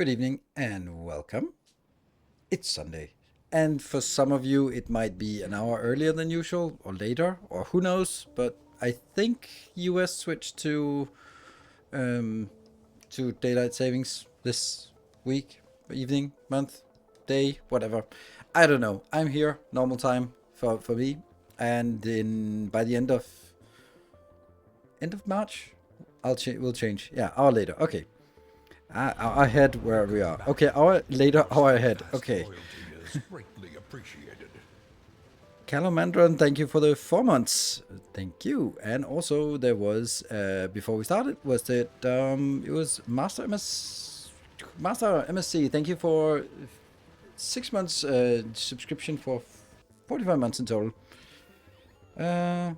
Good evening and welcome. It's Sunday. And for some of you, it might be an hour earlier than usual or later, or who knows. But I think US switched um, to daylight savings this week, evening, month, day, whatever. I don't know. I'm here, normal time for me. And by the end of March, we'll change. Yeah, hour later. Okay. Hour ahead where we are. Okay, hour later, hour ahead. Okay. Loyalty is greatly appreciated. Calamandron, thank you for the 4 months. Thank you. And also there was before we started was that it was Master MSC. Thank you for 6 months subscription for 45 months in total. Uh,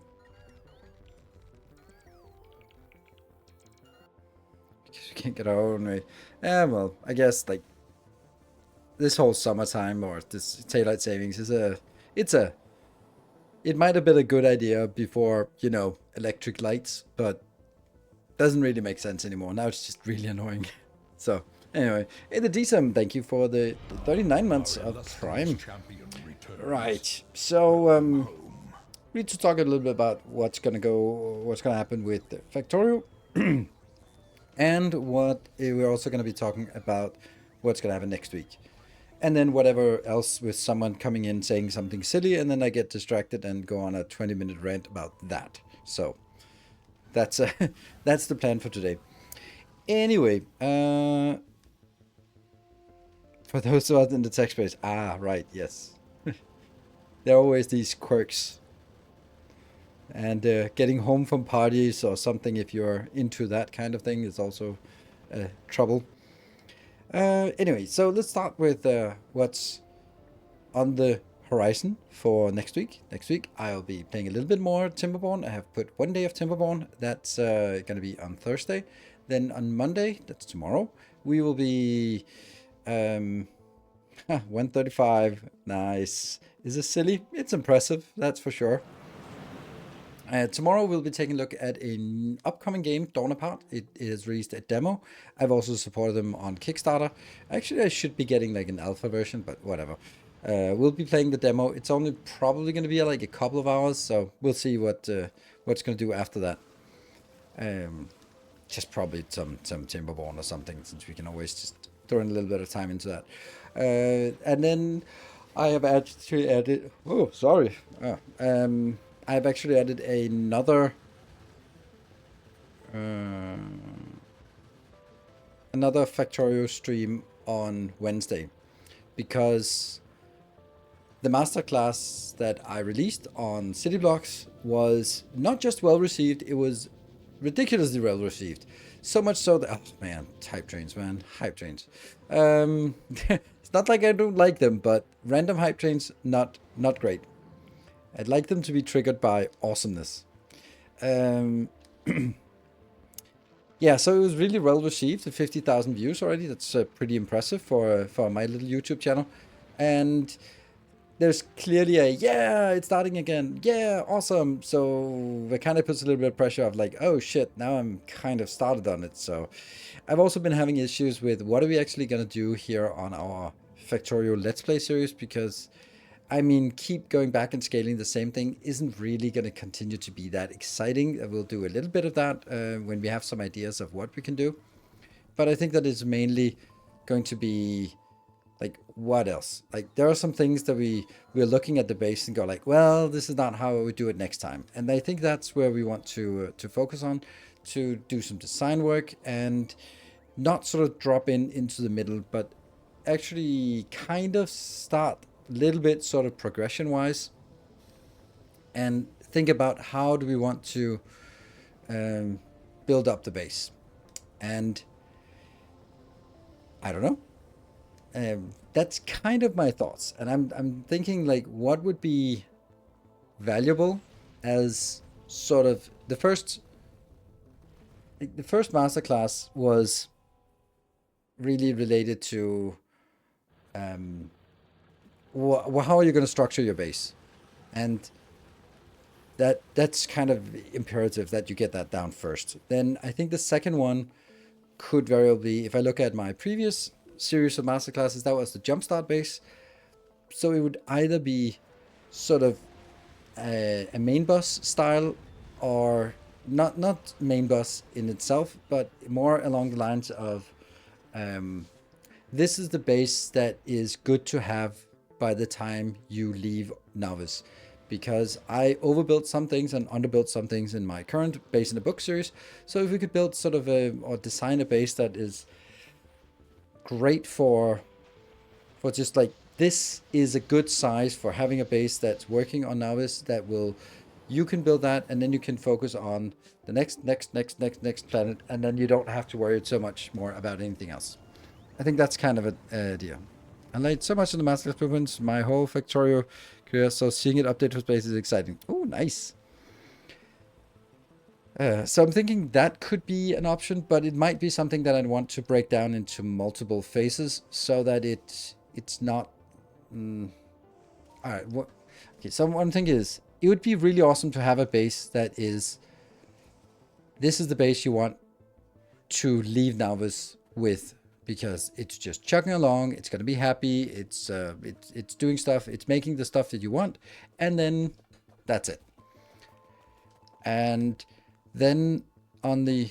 because we can't get our own way. Yeah, well, I guess like this whole summertime or this daylight savings it might have been a good idea before, electric lights, but doesn't really make sense anymore. Now it's just really annoying. So, anyway, hey, the DSM, thank you for the 39 months Our of illustrious Prime. champion returns. Right. So, Home. we need to talk a little bit about what's gonna happen with Factorio, and we're also gonna be talking about what's gonna happen next week. And then whatever else with someone coming in saying something silly, and then I get distracted and go on a 20-minute rant about that. So that's that's the plan for today. Anyway, for those of us in the tech space, right, yes, there are always these quirks, and getting home from parties or something, if you're into that kind of thing, is also trouble. Anyway, so let's start with what's on the horizon for next week. Next week, I'll be playing a little bit more Timberborn. I have put 1 day of Timberborn. That's going to be on Thursday. Then on Monday, that's tomorrow, we will be 135. Nice. Is this silly? It's impressive, that's for sure. Tomorrow we'll be taking a look at an upcoming game, Dawn Apart. It is released a demo. I've also supported them on Kickstarter. Actually, I should be getting like an alpha version, but whatever. We'll be playing the demo. It's only probably going to be like a couple of hours, so we'll see what's going to do after that. Just probably some Timberborn or something, since we can always just throw in a little bit of time into that. And then I have actually added. Oh, sorry. I've actually added another Factorio stream on Wednesday, because the masterclass that I released on City Blocks was not just well received, it was ridiculously well received. So much so that, oh man, hype trains, man, hype trains. It's not like I don't like them, but random hype trains, not great. I'd like them to be triggered by awesomeness. Yeah, so it was really well received. 50,000 views already. That's pretty impressive for my little YouTube channel. And there's clearly it's starting again. Yeah, awesome. So it kind of puts a little bit of pressure of like, oh shit, now I'm kind of started on it. So I've also been having issues with what are we actually going to do here on our Factorio Let's Play series, because I mean, keep going back and scaling the same thing isn't really going to continue to be that exciting. We'll do a little bit of that when we have some ideas of what we can do. But I think that is mainly going to be like, what else? Like, there are some things that we're looking at the base and go like, well, this is not how we do it next time. And I think that's where we want to focus on, to do some design work and not sort of drop into the middle, but actually kind of start a little bit sort of progression wise and think about how do we want to build up the base. And I don't know. That's kind of my thoughts, and I'm thinking like, what would be valuable as sort of the first masterclass was really related to how are you going to structure your base, and that's kind of imperative that you get that down first. Then I think the second one could very well be, if I look at my previous series of masterclasses, that was the Jumpstart base. So it would either be sort of a main boss style, or not main boss in itself, but more along the lines of this is the base that is good to have by the time you leave Novice. Because I overbuilt some things and underbuilt some things in my current base in the book series. So if we could build sort of or design a base that is great for just like, this is a good size for having a base that's working on Novice, that will, you can build that and then you can focus on the next planet, and then you don't have to worry so much more about anything else. I think that's kind of an idea. I liked so much in the Masterclass blueprints, my whole Factorio career, so seeing it update for space is exciting. Oh, nice. So I'm thinking that could be an option, but it might be something that I'd want to break down into multiple phases so that it's not... all right. Okay, so one thing is, it would be really awesome to have a base that is... This is the base you want to leave Novice with, because it's just chugging along, it's going to be happy, it's doing stuff, it's making the stuff that you want, and then that's it. And then on the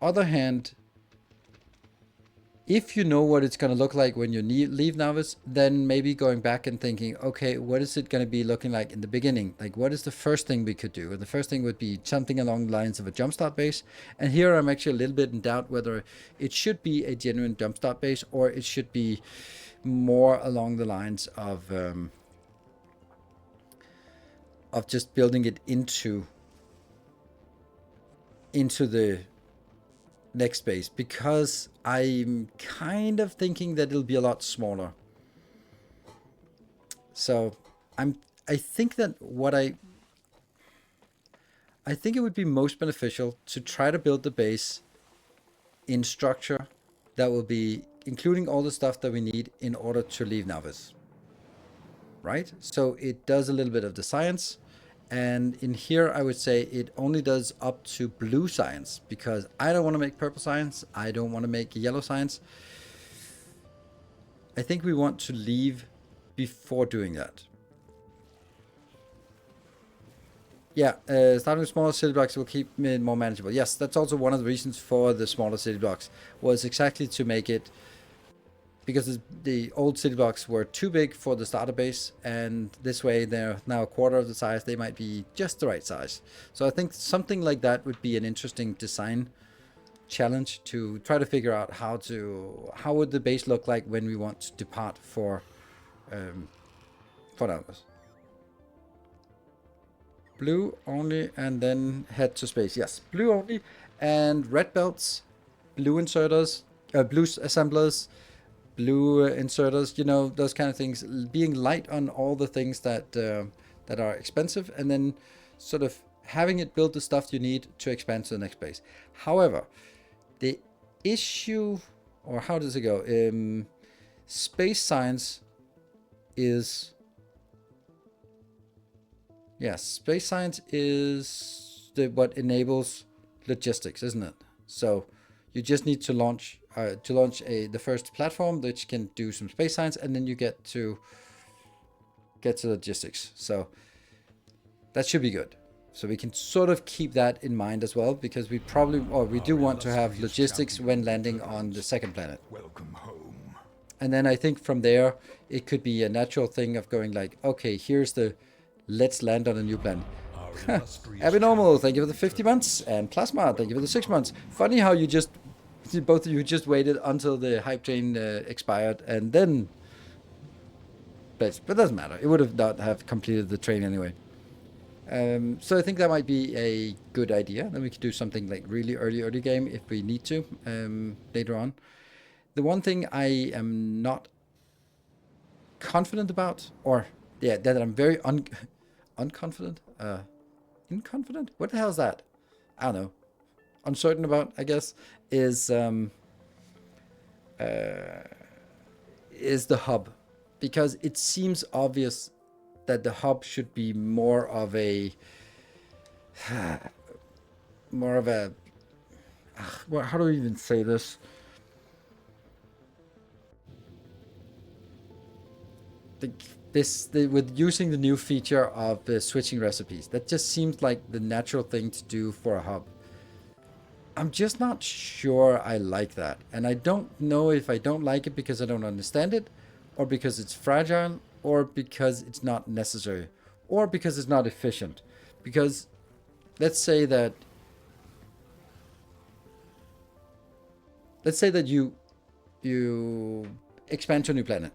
other hand, if you know what it's going to look like when you leave Novice, then maybe going back and thinking, okay, what is it going to be looking like in the beginning? Like, what is the first thing we could do? And the first thing would be something along the lines of a jumpstart base. And here I'm actually a little bit in doubt whether it should be a genuine jumpstart base, or it should be more along the lines of just building it into the next base, because I'm kind of thinking that it'll be a lot smaller. So I think that I think it would be most beneficial to try to build the base in structure that will be including all the stuff that we need in order to leave Novice. Right? So it does a little bit of the science. And in here, I would say it only does up to blue science, because I don't want to make purple science. I don't want to make yellow science. I think we want to leave before doing that. Yeah, starting with smaller city blocks will keep it more manageable. Yes, that's also one of the reasons for the smaller city blocks, was exactly to make it, because the old city blocks were too big for the starter base, and this way they're now a quarter of the size. They might be just the right size. So I think something like that would be an interesting design challenge to try to figure out how would the base look like when we want to depart for Novice. Blue only, and then head to space. Yes, blue only, and red belts, blue inserters, blue assemblers, blue inserters, you know, those kind of things, being light on all the things that that are expensive, and then sort of having it build the stuff you need to expand to the next base. However, the issue, or how does it go? Space science is... Yes, space science is what enables logistics, isn't it? So you just need to launch the first platform which can do some space science, and then you get to logistics. So that should be good. So we can sort of keep that in mind as well, because we do want to have logistics when landing on the second planet. Welcome home. And then I think from there it could be a natural thing of going like, okay, here's the let's land on a new planet. Abnormal, thank you for the 50 months, and Plasma, thank you for the 6 months. Funny how both of you just waited until the hype train expired, and then... But it doesn't matter. It would have not have completed the train anyway. So I think that might be a good idea. Then we could do something like really early game if we need to later on. The one thing I am not confident about, that I'm very unconfident, inconfident? What the hell is that? I don't know. Uncertain about, I guess, is the hub, because it seems obvious that the hub should be more of a how do we even say this? with using the new feature of switching recipes, that just seems like the natural thing to do for a hub. I'm just not sure I like that. And I don't know if I don't like it because I don't understand it, or because it's fragile, or because it's not necessary, or because it's not efficient. Because let's say that you expand to a new planet.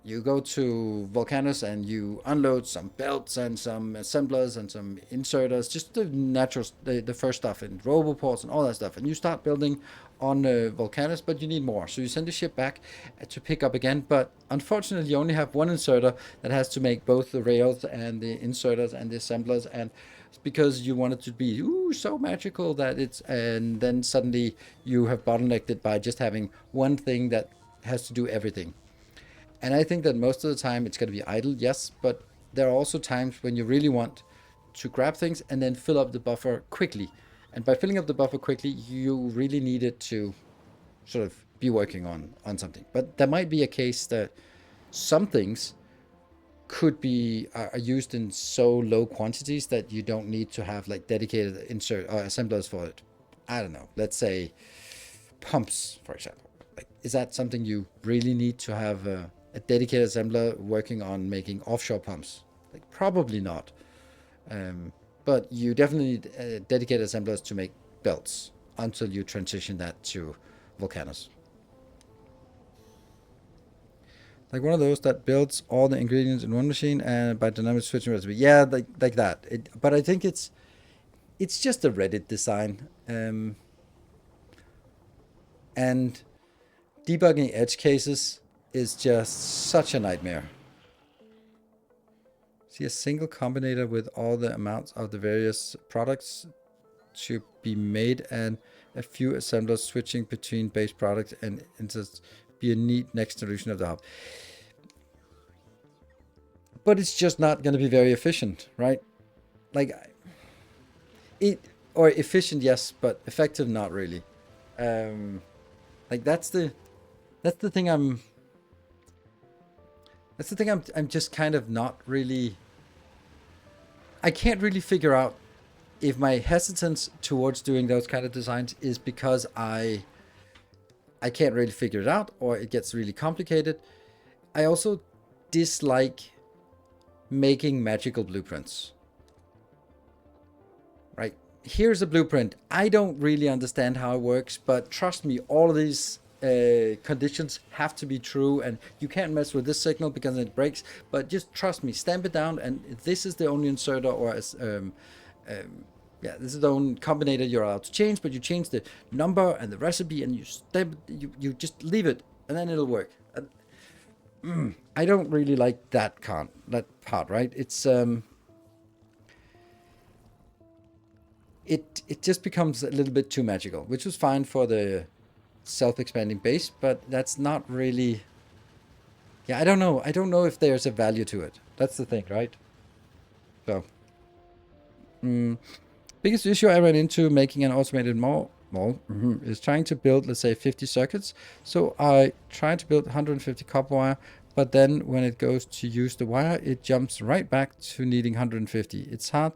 You go to Volcanus and you unload some belts and some assemblers and some inserters, just the natural, the first stuff, and roboports and all that stuff. And you start building on Volcanus, but you need more. So you send the ship back to pick up again. But unfortunately, you only have one inserter that has to make both the rails and the inserters and the assemblers. And it's because you want it to be so magical that it's, and then suddenly you have bottlenecked it by just having one thing that has to do everything. And I think that most of the time it's going to be idle, yes, but there are also times when you really want to grab things and then fill up the buffer quickly. And by filling up the buffer quickly, you really need it to sort of be working on something. But there might be a case that some things could be are used in so low quantities that you don't need to have like dedicated insert or assemblers for it. I don't know. Let's say pumps, for example. Like, is that something you really need to have a dedicated assembler working on making offshore pumps? Like, probably not. But you definitely need dedicated assemblers to make belts until you transition that to Volcanus. Like one of those that builds all the ingredients in one machine and by dynamic switching recipe. Yeah, like that. But I think it's just a Reddit design. And debugging edge cases is just such a nightmare. See, a single combinator with all the amounts of the various products to be made and a few assemblers switching between base products and just be a neat next solution of the hub. But it's just not going to be very efficient, right? Like, or efficient, yes, but effective, not really. Like that's the thing I'm just kind of not really. I can't really figure out if my hesitance towards doing those kind of designs is because I can't really figure it out, or it gets really complicated. I also dislike making magical blueprints. Right? Here's a blueprint. I don't really understand how it works, but trust me, all of these conditions have to be true, and you can't mess with this signal because it breaks. But just trust me, stamp it down, and this is the only inserter or this is the only combinator you're allowed to change. But you change the number and the recipe, and you just leave it, and then it'll work. I don't really like that part, right? It's it just becomes a little bit too magical, which was fine for the self-expanding base, but that's not really. Yeah, I don't know if there's a value to it. That's the thing, right? So, biggest issue I ran into making an automated mall is trying to build, let's say, 50 circuits. So I tried to build 150 copper wire, but then when it goes to use the wire, it jumps right back to needing 150. It's hard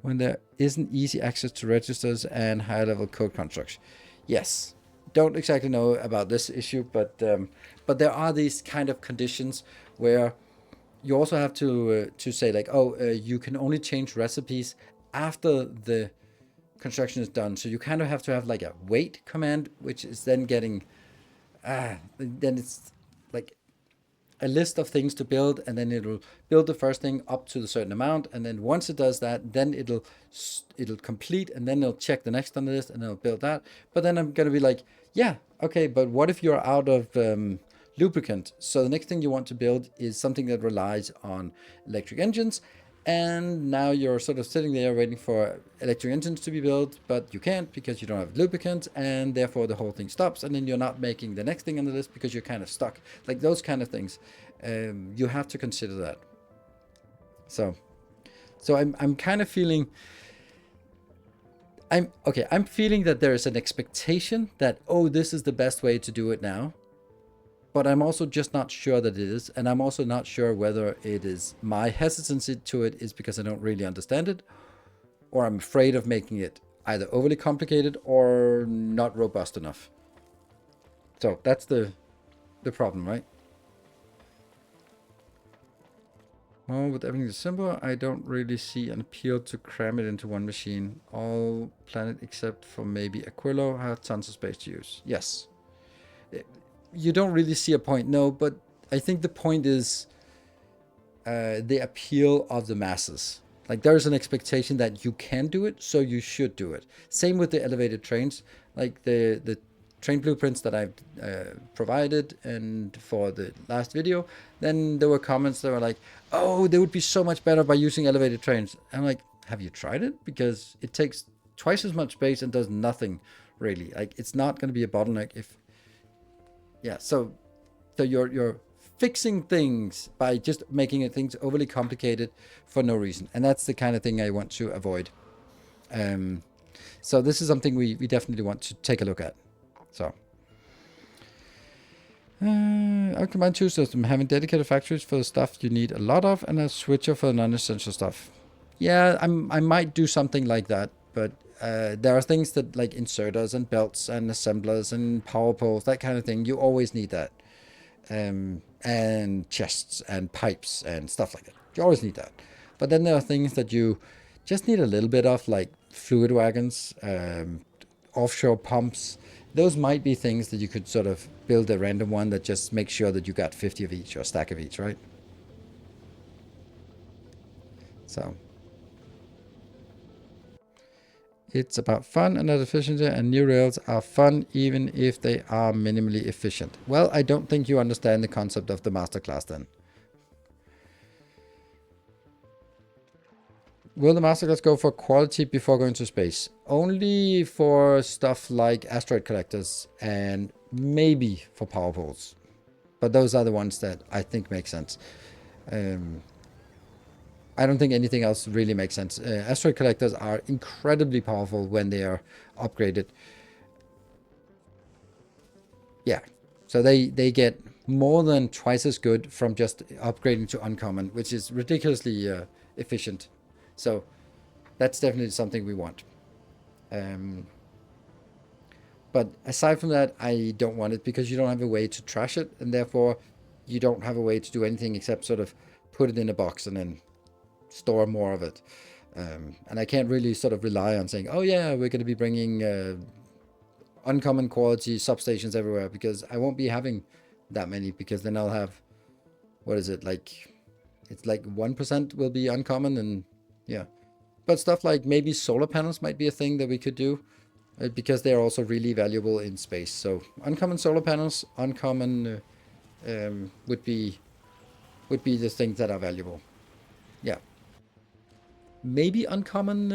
when there isn't easy access to registers and high-level code construction. Yes, don't exactly know about this issue, but there are these kind of conditions where you also have to say like, you can only change recipes after the construction is done. So you kind of have to have like a wait command, which is then getting, then it's like a list of things to build, and then it'll build the first thing up to the certain amount, and then once it does that, then it'll complete, and then it'll check the next on the list, and it'll build that. But then I'm gonna be like, yeah, okay, but what if you're out of lubricant? So the next thing you want to build is something that relies on electric engines, and now you're sort of sitting there waiting for electric engines to be built, but you can't because you don't have lubricant, and therefore the whole thing stops, and then you're not making the next thing on the list because you're kind of stuck. Like those kind of things, you have to consider that. So I'm kind of feeling. I'm feeling that there is an expectation that, this is the best way to do it now. but I'm also just not sure that it is, and I'm also not sure whether it is my hesitancy to it is because I don't really understand it, or I'm afraid of making it either overly complicated or not robust enough. So that's the problem, right? Well, with everything simple, I don't really see an appeal to cram it into one machine. All planet except for maybe Aquilo have tons of space to use. Yes. You don't really see a point, no, but I think the point is the appeal of the masses. Like there's an expectation that you can do it, so you should do it. Same with the elevated trains, like the train blueprints that I've provided and for the last video. Then there were comments that were like, "Oh, they would be so much better by using elevated trains." I'm like, "Have you tried it? Because it takes twice as much space and does nothing really. Like it's not going to be a bottleneck if." Yeah, so you're fixing things by just making things overly complicated for no reason, and that's the kind of thing I want to avoid. So this is something we definitely want to take a look at. So I'll combine two systems, having dedicated factories for the stuff you need a lot of, and a switcher for the non-essential stuff. Yeah, I might do something like that, but there are things that like inserters and belts and assemblers and power poles, that kind of thing. You always need that. And chests and pipes and stuff like that. You always need that. But then there are things that you just need a little bit of, like fluid wagons, offshore pumps. Those might be things that you could sort of build a random one that just makes sure that you got 50 of each or a stack of each, right? So it's about fun and not efficiency, and new rails are fun even if they are minimally efficient. Well, I don't think you understand the concept of the masterclass then. Will the masterclass go for quality before going to space? Only for stuff like asteroid collectors and maybe for power poles. But those are the ones that I think make sense. I don't think anything else really makes sense. Asteroid collectors are incredibly powerful when they are upgraded. Yeah, so they get more than twice as good from just upgrading to uncommon, which is ridiculously efficient. So that's definitely something we want. But aside from that, I don't want it because you don't have a way to trash it, and therefore you don't have a way to do anything except sort of put it in a box and then store more of it. And I can't really sort of rely on saying, oh yeah, we're going to be bringing uncommon quality substations everywhere, because I won't be having that many, because then I'll have, what is it, like, it's like 1% will be uncommon, and yeah. But stuff like maybe solar panels might be a thing that we could do, because they're also really valuable in space. So uncommon solar panels, uncommon would be the things that are valuable. Yeah. Maybe uncommon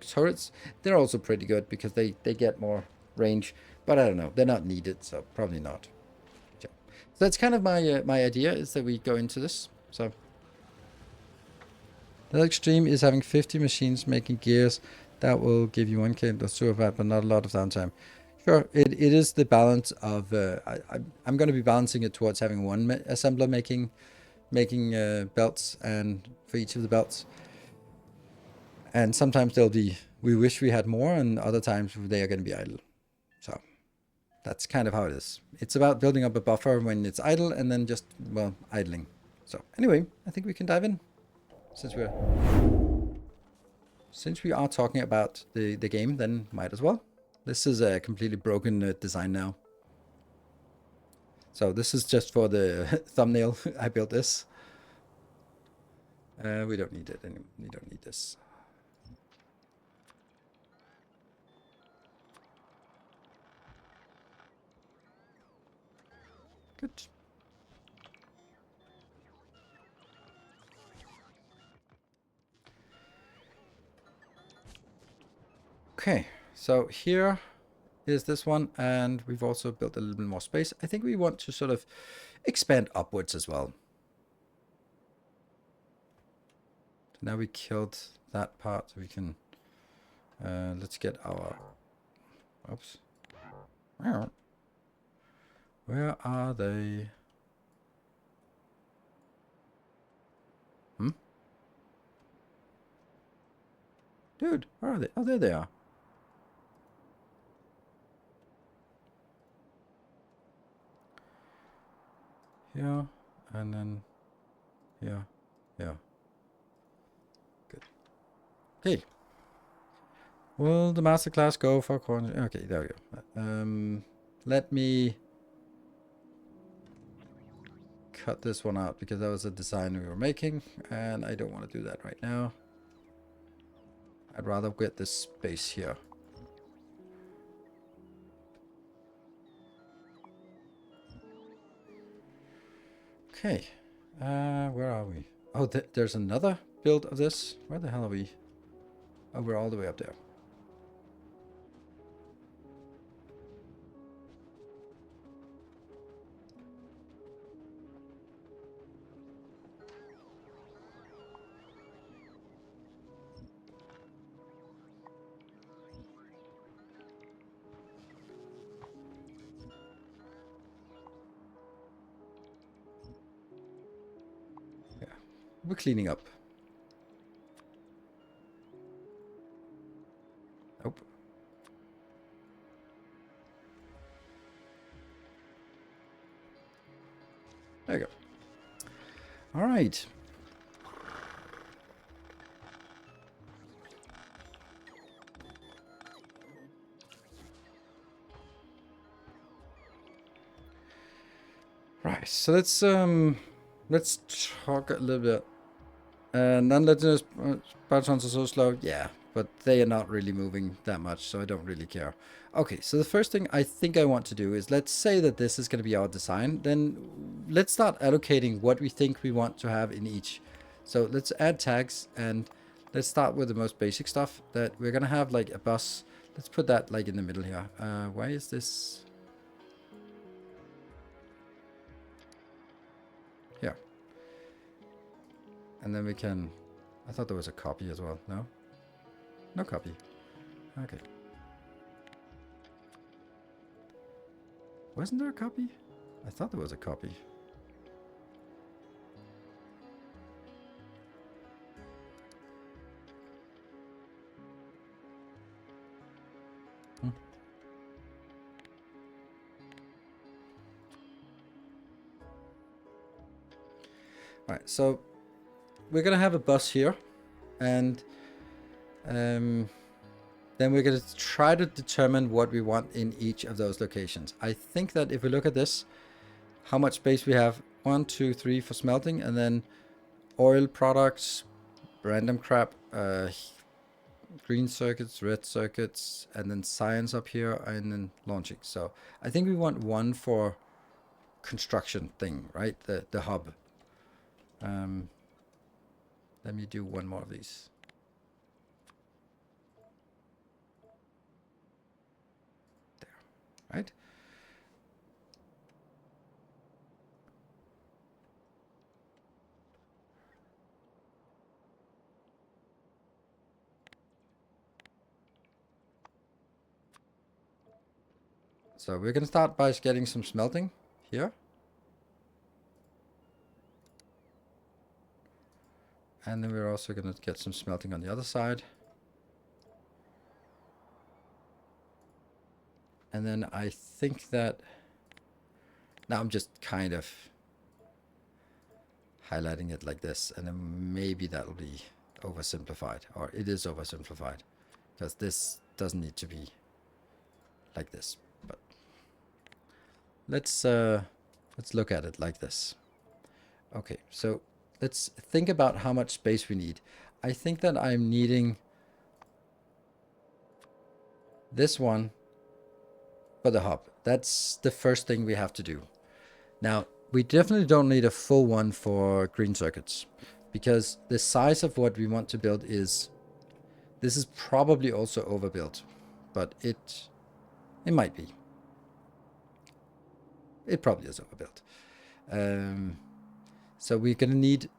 turrets. They're also pretty good because they get more range. But I don't know. They're not needed, so probably not. Yeah. So that's kind of my my idea, is that we go into this. So the extreme is having 50 machines making gears. That will give you 1K of super but not a lot of downtime. Sure, it is the balance of... I'm going to be balancing it towards having one assembler making belts, and for each of the belts. And sometimes they'll be... We wish we had more, and other times they are going to be idle. So that's kind of how it is. It's about building up a buffer when it's idle, and then just, well, idling. So anyway, I think we can dive in. Since we are talking about the game, then might as well. This is a completely broken design now. So this is just for the thumbnail. I built this. We don't need it anymore. We don't need this. Good. Okay, so here is this one, and we've also built a little bit more space. I think we want to sort of expand upwards as well. So now we killed that part, so we can let's get our oops. Where are they? Hmm? Dude, where are they? Oh, there they are. Here, and then here, here. Good. Okay. Will the masterclass go for corner? Okay, there we go. Let me cut this one out because that was a design we were making, and I don't want to do that right now. I'd rather get this space here. Okay, where are we? Oh, there's another build of this. Where the hell are we? Oh, we're all the way up there. Yeah, we're cleaning up. Nope. There you go. All right. Right. So let's talk a little bit. Non-legendary Spartans are so slow. Yeah, but they are not really moving that much, so I don't really care. Okay, so the first thing I think I want to do is, let's say that this is going to be our design. Then let's start allocating what we think we want to have in each. So let's add tags, and let's start with the most basic stuff. That we're going to have like a bus. Let's put that like in the middle here. Why is this? Here. And then we can... I thought there was a copy as well. No? No copy. Okay. Wasn't there a copy? I thought there was a copy. Alright, so we're gonna have a bus here, and then we're gonna try to determine what we want in each of those locations. I think that if we look at this, how much space we have: 1, 2, 3 for smelting, and then oil products, random crap, green circuits, red circuits, and then science up here, and then launching. So I think we want one for construction thing, right? The hub. Let me do one more of these. There, right? So we're going to start by getting some smelting here. And then we're also going to get some smelting on the other side. And then I think that... Now I'm just kind of highlighting it like this. And then maybe that'll be oversimplified. Or it is oversimplified. Because this doesn't need to be like this. But let's look at it like this. Okay, so let's think about how much space we need. I think that I'm needing this one for the hub. That's the first thing we have to do. Now, we definitely don't need a full one for green circuits, because the size of what we want to build is... This is probably also overbuilt, but it might be. It probably is overbuilt. So we're gonna need...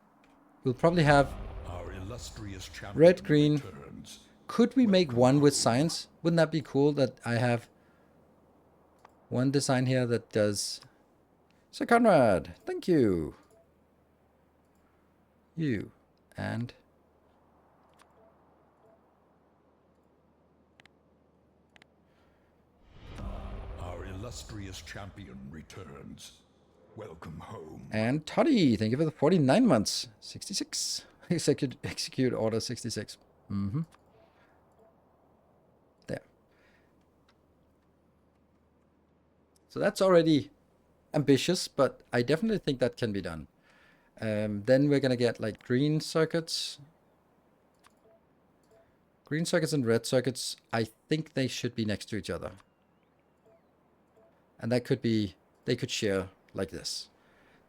We'll probably have Our illustrious red, green. returns. Could we make one with science? Wouldn't that be cool that I have one design here that does So Conrad, thank you. You and Our illustrious champion returns. Welcome home. and Toddy, thank you for the 49 months. 66. Execute order 66. Mm-hmm. There. So that's already ambitious, but I definitely think that can be done. Then we're gonna get like green circuits. Green circuits and red circuits, I think they should be next to each other. And that could be, they could share like this.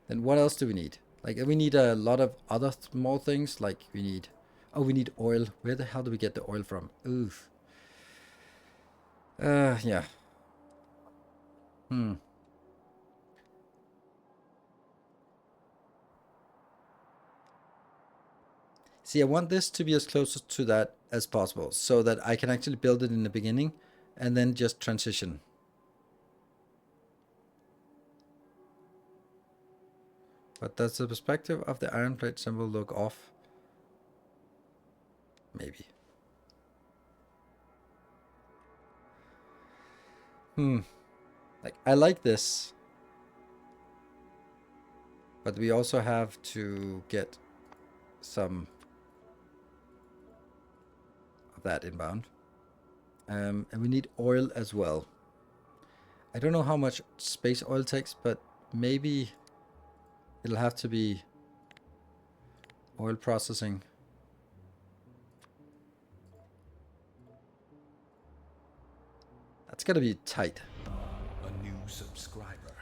Then what else do we need? Like we need a lot of other small things, like we need, oh, we need oil. Where the hell do we get the oil from? Oof. Yeah. See, I want this to be as close to that as possible so that I can actually build it in the beginning and then just transition. But does the perspective of the iron plate symbol look off? Maybe. Like, I like this. But we also have to get some of that inbound. And we need oil as well. I don't know how much space oil takes, but maybe it'll have to be oil processing. That's gonna be tight. A new subscriber.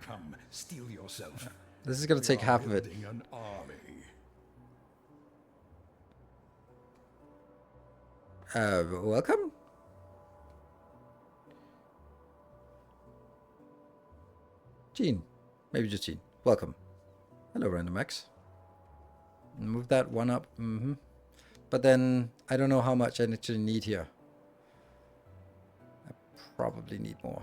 Come, steel yourself. This is gonna take half of it. Building an army. Welcome. Gene. Maybe just Gene. Welcome. Hello, Random X. Move that one up. But then, I don't know how much I actually need here. I probably need more.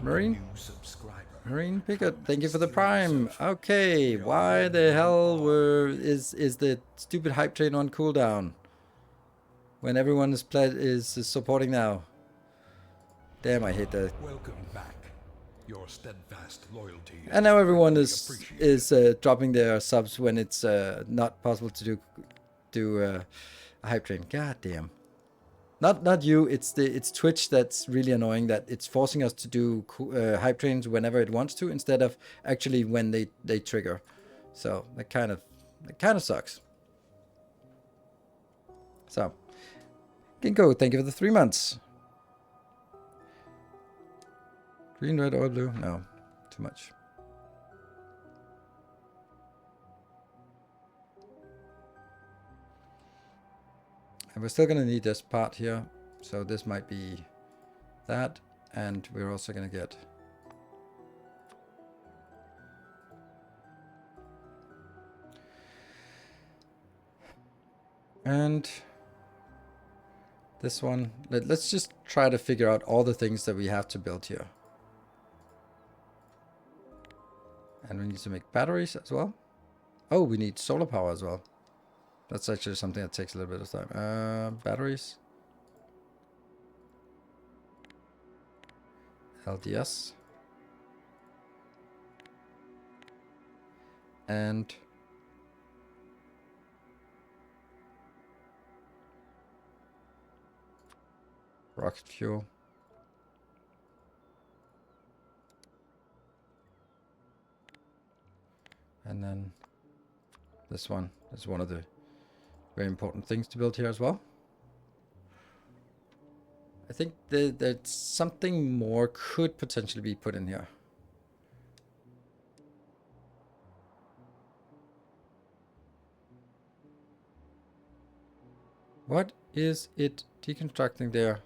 Marine? New subscriber. Marine Picket, thank you for the prime. Okay, why the hell is the stupid hype train on cooldown when everyone is supporting now? Damn, I hate that. Welcome back. Your steadfast loyalty. And now everyone appreciated. is dropping their subs when it's not possible to do a hype train. God damn. Not you. It's Twitch that's really annoying. That it's forcing us to do hype trains whenever it wants to, instead of actually when they trigger. So that kind of sucks. So, Ginkgo, thank you for the 3 months. Green, red, or blue? No, too much. And we're still going to need this part here. So this might be that. And we're also going to get and this one. Let's just try to figure out all the things that we have to build here. And we need to make batteries as well. Oh, we need solar power as well. That's actually something that takes a little bit of time. Batteries. LDS. And rocket fuel. And then this one is one of the very important things to build here as well. I think that something more could potentially be put in here. What is it deconstructing there?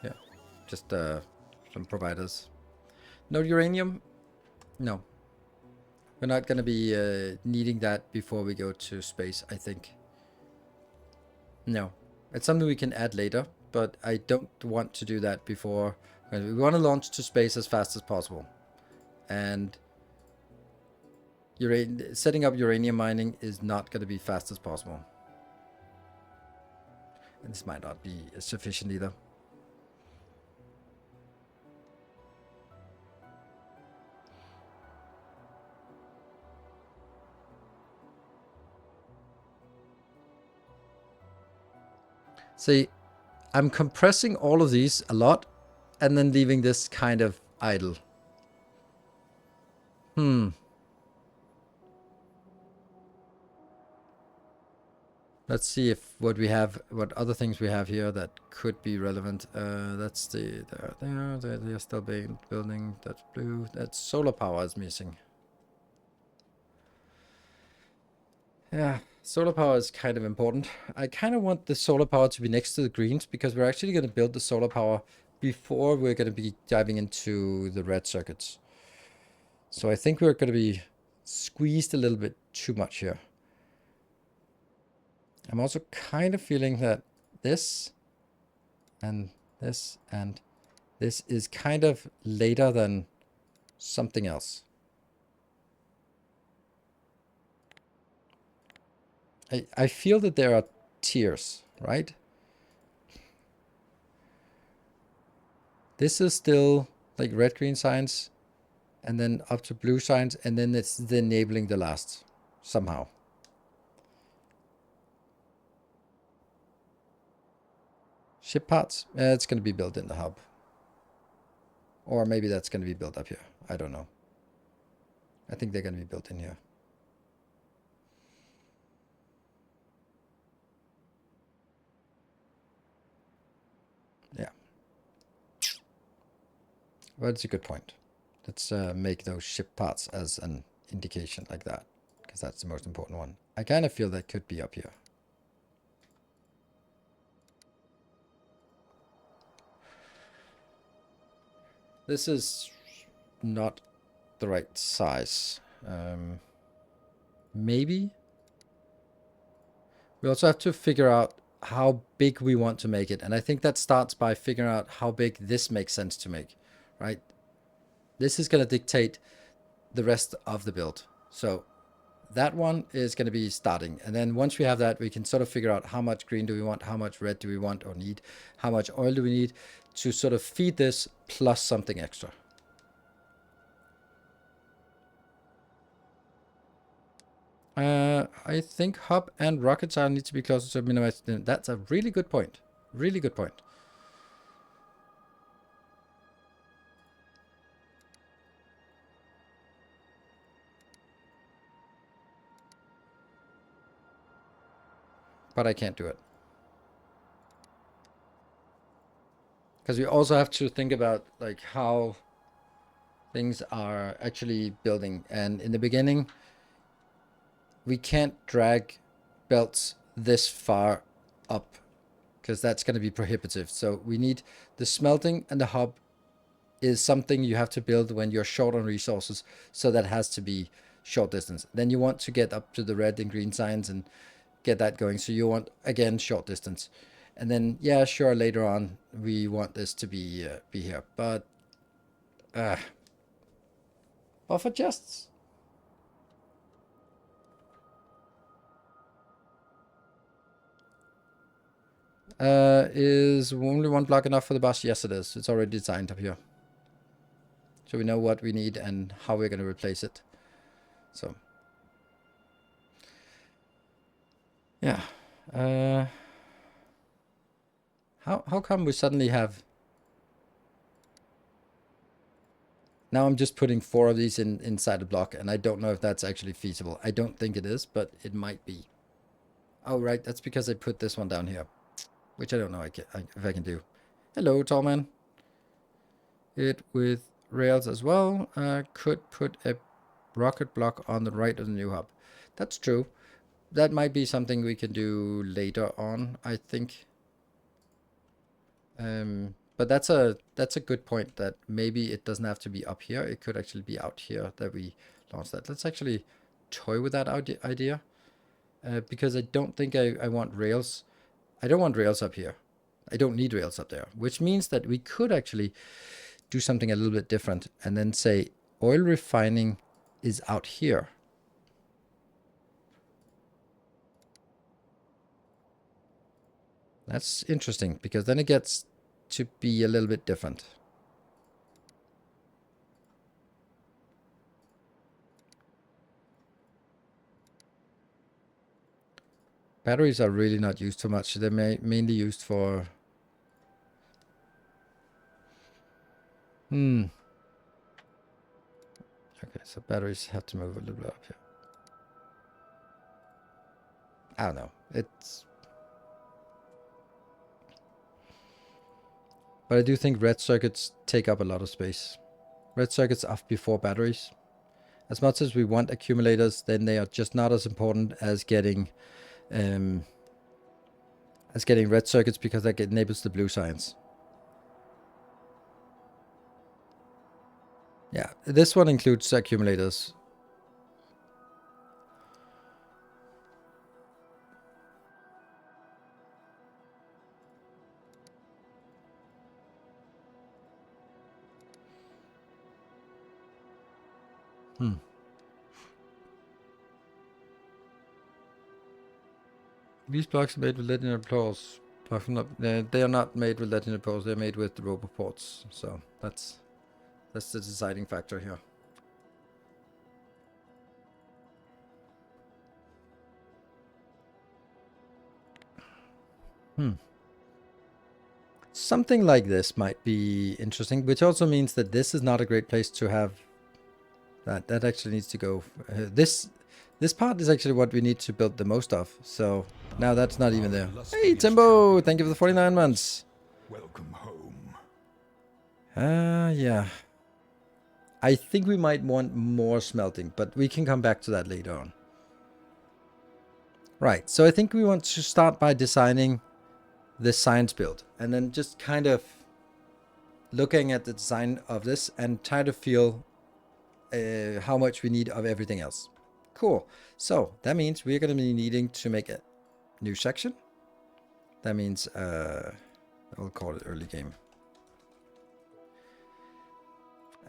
Yeah, just some providers. No uranium? No. We're not going to be needing that before we go to space, I think. No. It's something we can add later, but I don't want to do that before We want to launch to space as fast as possible. And setting up uranium mining is not going to be fast as possible. And this might not be sufficient either. See, I'm compressing all of these a lot and then leaving this kind of idle. Let's see if what other things we have here that could be relevant. That's they're still building. That's blue. That's solar power is missing. Yeah, solar power is kind of important. I kind of want the solar power to be next to the greens because we're actually going to build the solar power before we're going to be diving into the red circuits. So I think we're going to be squeezed a little bit too much here. I'm also kind of feeling that this and this and this is kind of later than something else. I feel that there are tiers, right? This is still like red-green signs and then up to blue signs, and then it's the enabling the last somehow. Ship parts, it's going to be built in the hub. Or maybe that's going to be built up here. I don't know. I think they're going to be built in here. Yeah. Well, it's a good point. Let's make those ship parts as an indication like that, because that's the most important one. I kind of feel that could be up here. This is not the right size. Maybe. We also have to figure out how big we want to make it. And I think that starts by figuring out how big this makes sense to make, right? This is going to dictate the rest of the build. So that one is going to be starting. And then once we have that, we can sort of figure out how much green do we want, how much red do we want or need, how much oil do we need to sort of feed this plus something extra. I think hub and rocket science need to be closer to minimize. That's a really good point. Really good point. But I can't do it. Because we also have to think about like how things are actually building. And in the beginning, we can't drag belts this far up because that's going to be prohibitive. So we need the smelting, and the hub is something you have to build when you're short on resources. So that has to be short distance. Then you want to get up to the red and green signs and get that going. So you want, again, short distance. And then, yeah, sure, later on, we want this to be here. But buffer chests. Is only one block enough for the bus? Yes, it is. It's already designed up here. So we know what we need and how we're going to replace it. So, yeah. How come we suddenly have... Now I'm just putting 4 of these inside the block, and I don't know if that's actually feasible. I don't think it is, but it might be. Oh, right. That's because I put this one down here, which I don't know if I can do. Hello, tall man. It with rails as well. Could put a rocket block on the right of the new hub. That's true. That might be something we can do later on, I think. But that's a good point, that maybe it doesn't have to be up here. It could actually be out here that we launch that. Let's actually toy with that idea. Because I don't think I want rails. I don't want rails up here. I don't need rails up there, which means that we could actually do something a little bit different and then say oil refining is out here. That's interesting, because then it gets to be a little bit different. Batteries are really not used too much. They're mainly used for... Okay, so batteries have to move a little bit up here. I don't know. It's... But I do think red circuits take up a lot of space. Red circuits are before batteries. As much as we want accumulators, then they are just not as important as getting red circuits, because that enables the blue science. Yeah, this one includes accumulators. These blocks are made with lead-in applause. They are not made with lead-in applause. They're made with roboports. So that's the deciding factor here. Something like this might be interesting, which also means that this is not a great place to have that. That actually needs to go. This part is actually what we need to build the most of. So now that's not even there. Hey, Timbo! Thank you for the 49 months. Welcome home. Yeah. I think we might want more smelting, but we can come back to that later on. Right, so I think we want to start by designing the science build, and then just kind of looking at the design of this and try to feel how much we need of everything else. Cool. So that means we're going to be needing to make a new section. That means I'll call it early game.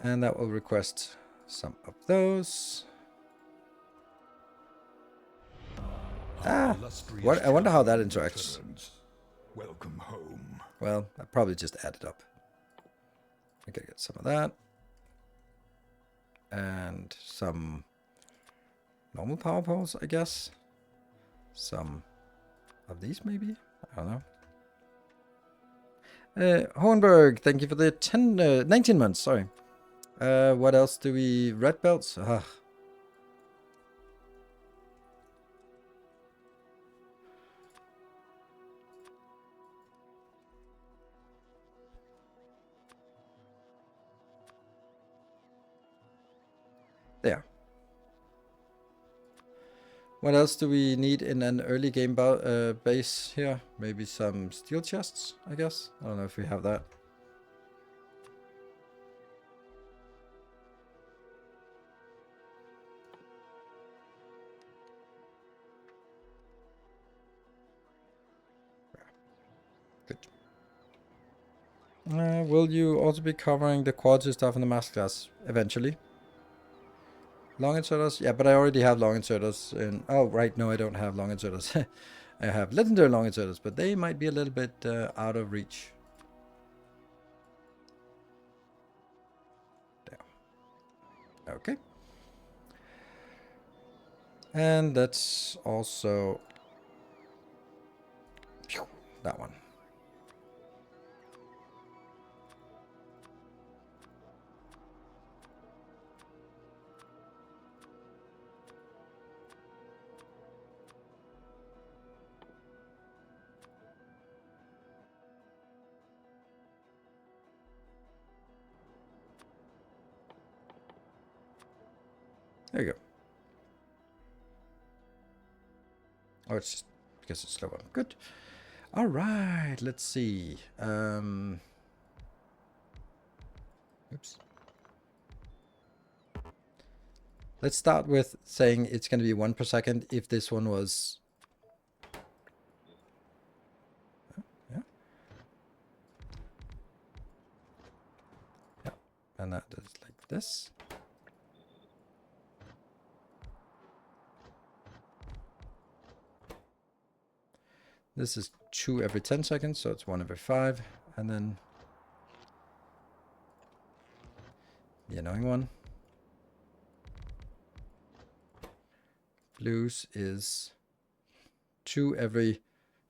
And that will request some of those. What? I wonder how that interacts. Welcome home. Well, I probably just add it up. I gotta get some of that. And some normal power poles, I guess. Some of these, maybe? I don't know. Hohenberg, thank you for the 19 months, sorry. What else do we... Red belts? Ugh. There. What else do we need in an early game base here? Maybe some steel chests, I guess. I don't know if we have that. Good. Will you also be covering the quality stuff in the masterclass eventually? Long inserters? Yeah, but I already have long inserters in... Oh, right, no, I don't have long inserters. I have legendary long inserters, but they might be a little bit out of reach. There. Okay. And that's also... that one. There you go. Oh, it's just because it's slower. Good. All right, let's see. Oops. Let's start with saying it's going to be 1 per second if this one was... Yeah. And that is like this. This is 2 every 10 seconds, so it's 1 every 5. And then the annoying one. Blues is 2 every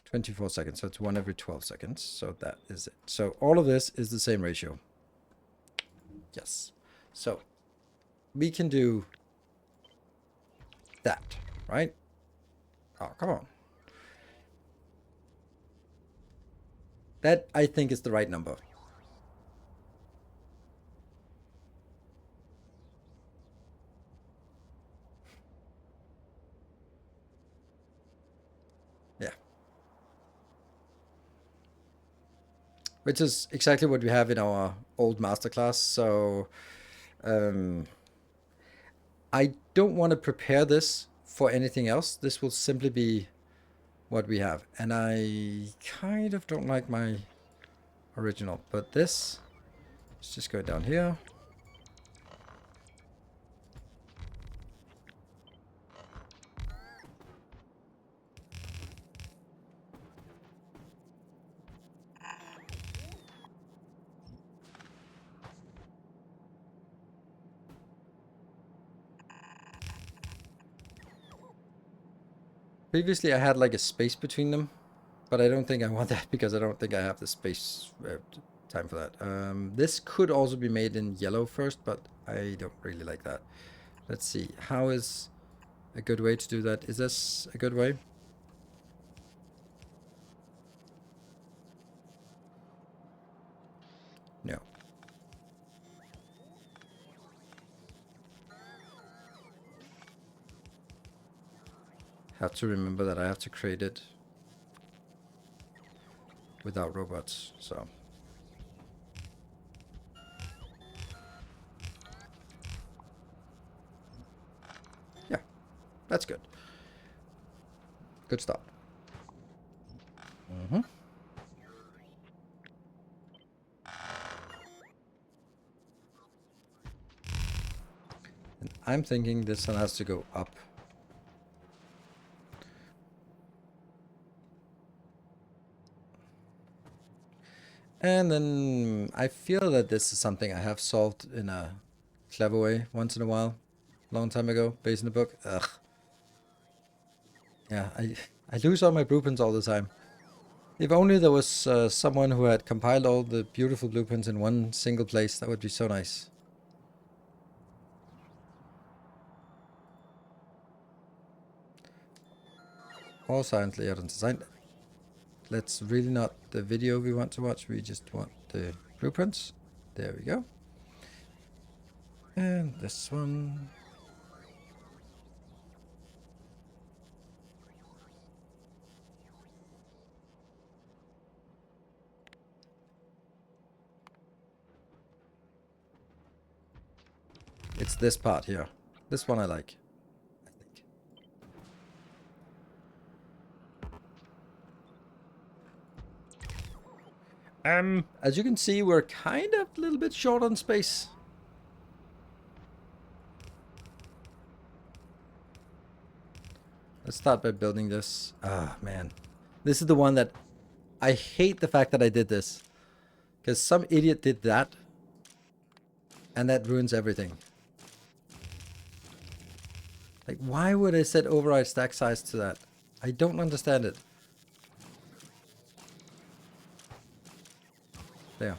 24 seconds, so it's 1 every 12 seconds. So that is it. So all of this is the same ratio. Yes. So we can do that, right? Oh, come on. That, I think, is the right number. Yeah. Which is exactly what we have in our old masterclass. So I don't want to prepare this for anything else. This will simply be what we have. And I kind of don't like my original, but this is just going down here. Previously I had like a space between them, but I don't think I want that because I don't think I have the space time for that. This could also be made in yellow first, but I don't really like that. Let's see, how is a good way to do that? Is this a good way? No. Have to remember that I have to create it without robots, so. Yeah, that's good. Good start. Mm-hmm. And I'm thinking this one has to go up. And then I feel that this is something I have solved in a clever way once in a while. Long time ago, based in the book. Ugh. Yeah, I lose all my blueprints all the time. If only there was someone who had compiled all the beautiful blueprints in one single place, that would be so nice. All science layout and design. Let's really not the video we want to watch, we just want the blueprints. There we go. And this one. It's this part here. This one I like, I think. As you can see, we're kind of a little bit short on space. Let's start by building this. Ah, man. This is the one that I hate the fact that I did this. Because some idiot did that. And that ruins everything. Like, why would I set override stack size to that? I don't understand it. There.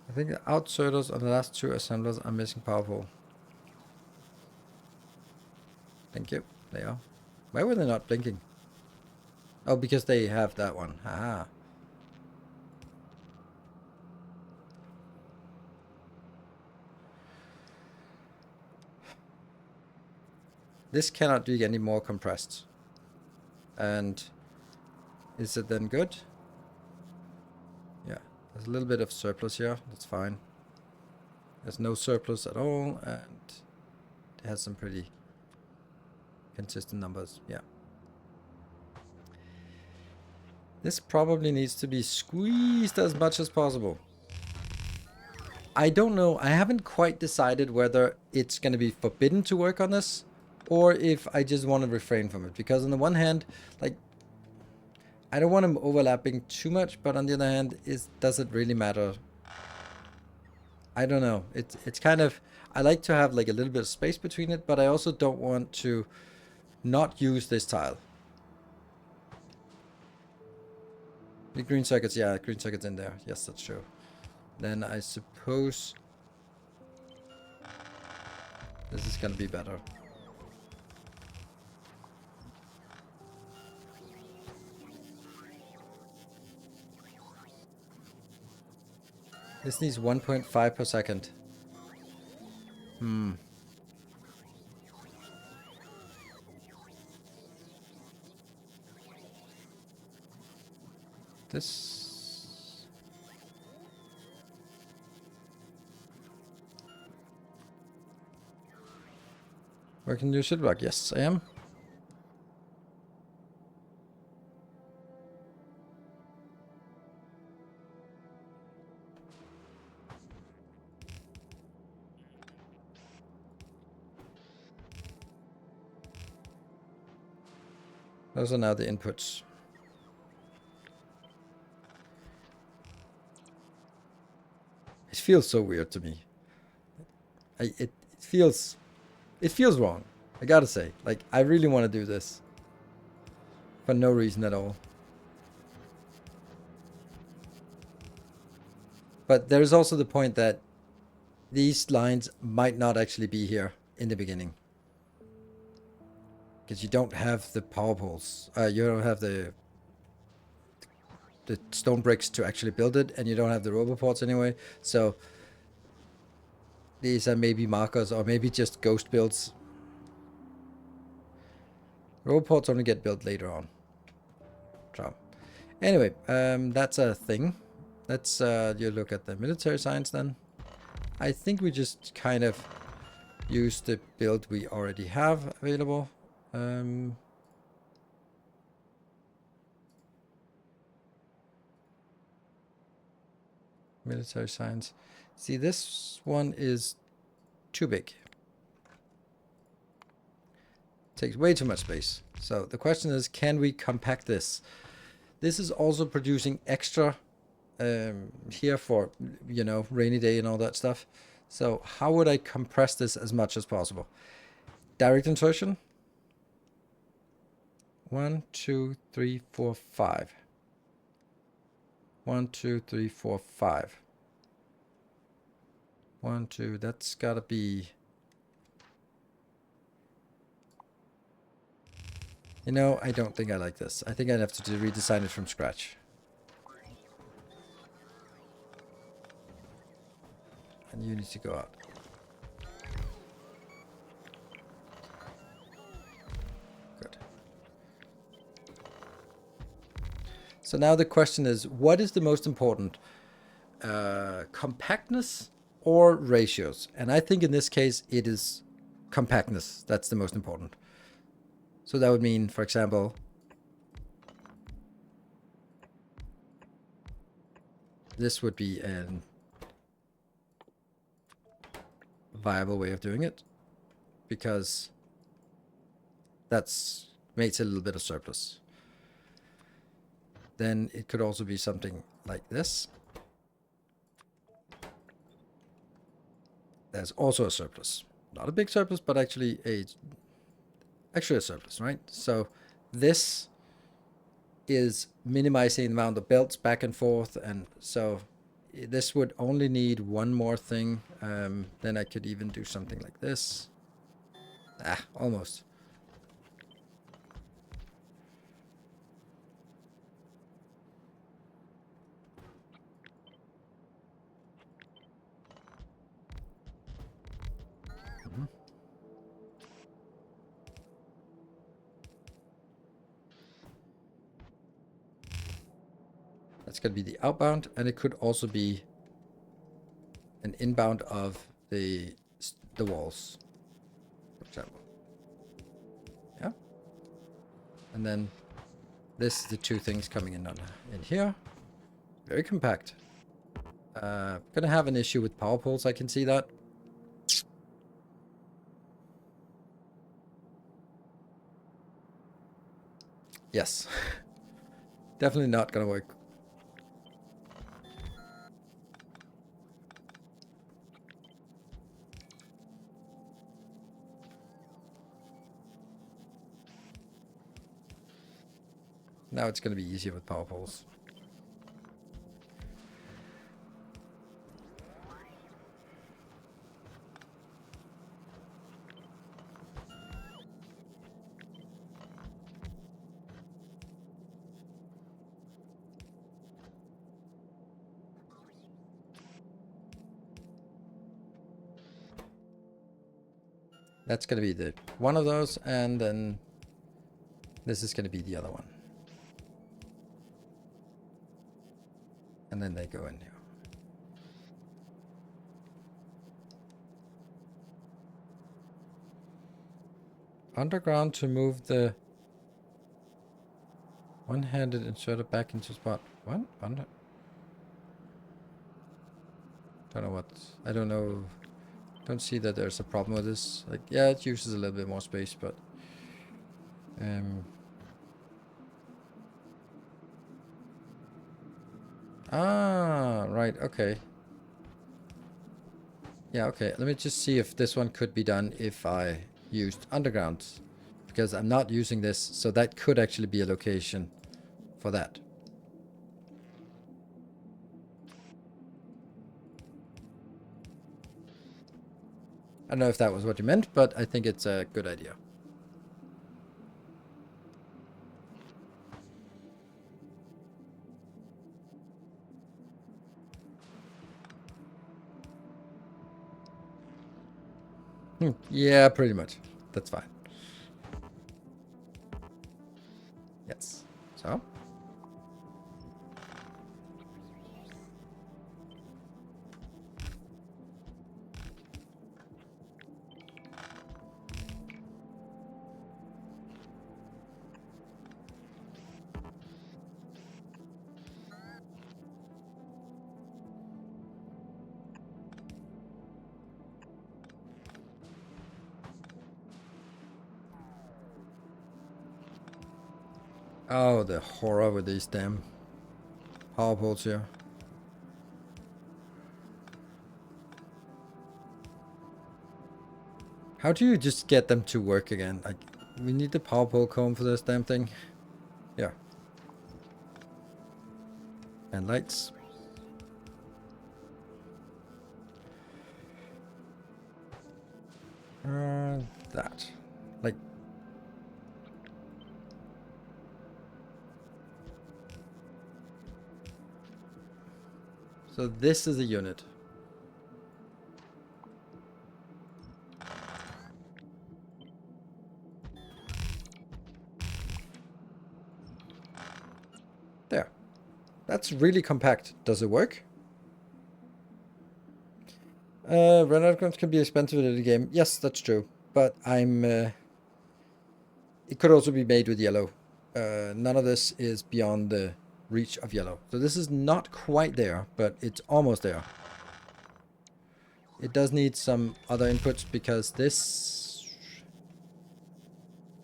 I think the outserters on the last 2 assemblers are missing powerful. Thank you. They are. Why were they not blinking? Oh, because they have that one. Haha. This cannot be any more compressed. And is it then good? Yeah. There's a little bit of surplus here. That's fine. There's no surplus at all, and it has some pretty consistent numbers. Yeah. This probably needs to be squeezed as much as possible. I don't know. I haven't quite decided whether it's going to be forbidden to work on this or if I just want to refrain from it. Because on the one hand, like, I don't want them overlapping too much, but on the other hand, does it really matter? I don't know. It's kind of, I like to have like a little bit of space between it, but I also don't want to not use this tile. The green circuits, yeah, green circuits in there. Yes, that's true. Then I suppose this is gonna be better. This needs 1.5 per second. This... Working your shitbug? Yes, I am. Those are now the inputs. It feels so weird to me. It feels wrong. I gotta say, like, I really want to do this for no reason at all. But there's also the point that these lines might not actually be here in the beginning. Because you don't have the power poles. You don't have the stone bricks to actually build it, and you don't have the roboports anyway. So these are maybe markers, or maybe just ghost builds. Roboports only get built later on. So anyway, that's a thing. Let's you look at the military science then. I think we just kind of use the build we already have available. Military science. See, this one is too big. Takes way too much space. So the question is, can we compact this? This is also producing extra here for, you know, rainy day and all that stuff. So how would I compress this as much as possible? Direct insertion. 1, 2, 3, 4, 5. 1, 2, 3, 4, 5. 1, 2, that's gotta be... You know, I don't think I like this. I think I'd have to redesign it from scratch. And you need to go out. Good. So now the question is, what is the most important? Compactness or ratios? And I think in this case, it is compactness. That's the most important. So that would mean, for example, this would be a viable way of doing it, because that's makes a little bit of surplus. Then it could also be something like this. There's also a surplus. Not a big surplus, but actually a surplus, right? So this is minimizing the amount of belts back and forth, and so this would only need one more thing. Then I could even do something like this. Almost. Let's going to be the outbound, and it could also be an inbound of the walls, for example. Yeah. And then this is the two things coming in here. Very compact. Gonna have an issue with power poles, I can see that. Yes. Definitely not gonna work. Now it's gonna be easier with power poles. That's gonna be the one of those, and then this is gonna be the other one. And then they go in here. Underground to move the one-handed inserter back into spot. What? Don't know what. I don't know. Don't see that there's a problem with this. Like, yeah, it uses a little bit more space, but right, okay. Yeah, okay. Let me just see if this one could be done if I used underground, because I'm not using this, so that could actually be a location for that. I don't know if that was what you meant, but I think it's a good idea. Yeah, pretty much. That's fine. Yes. So. Oh, the horror with these damn power poles here. How do you just get them to work again? Like, we need the power pole cone for this damn thing. Yeah. And lights. That. Like. So this is a unit. There. That's really compact. Does it work? Render icons can be expensive in the game. Yes, that's true. But it could also be made with yellow. None of this is beyond the reach of yellow. So this is not quite there, but it's almost there. It does need some other inputs because this...